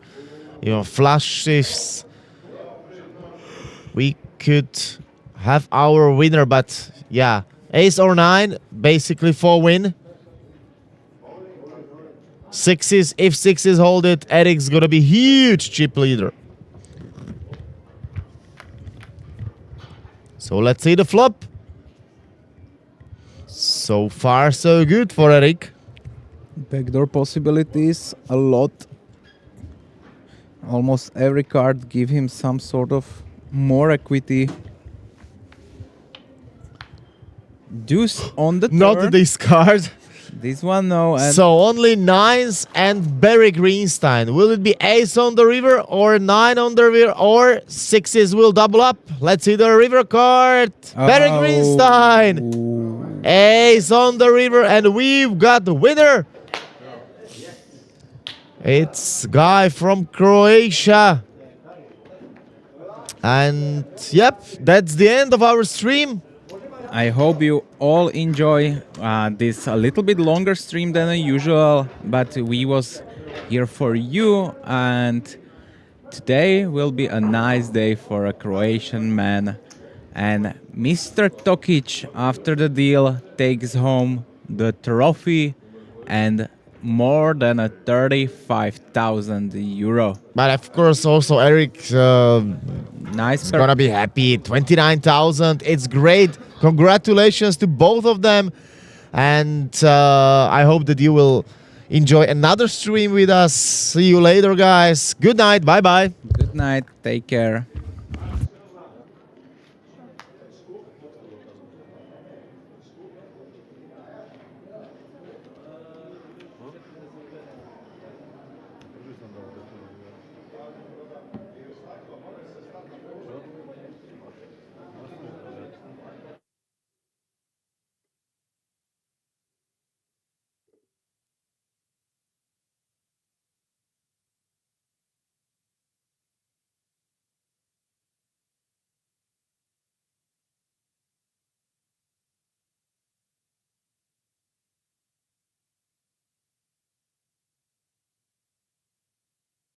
flushes, we could have our winner. But yeah, ace or 9 basically for win. Sixes, if sixes hold it, Eric's gonna be huge chip leader. So let's see the flop. So far, so good for Eric. Backdoor possibilities, a lot. Almost every card give him some sort of more equity. Deuce on the turn. Not this card. This one, no. And So only 9s and Barry Greenstein. Will it be ace on the river or 9 on the river, or sixes will double up? Let's see the river card. Barry Greenstein. Ace on the river, and we've got the winner. It's guy from Croatia. And yep, that's the end of our stream. I hope you all enjoy this a little bit longer stream than usual, but we was here for you, and today will be a nice day for a Croatian man. And Mr. Tokic, after the deal, takes home the trophy and more than a 35,000 euro. But of course, also Eric Nice. is gonna be happy. 29,000. It's great. Congratulations to both of them. And I hope that you will enjoy another stream with us. See you later, guys. Good night. Bye bye. Good night. Take care.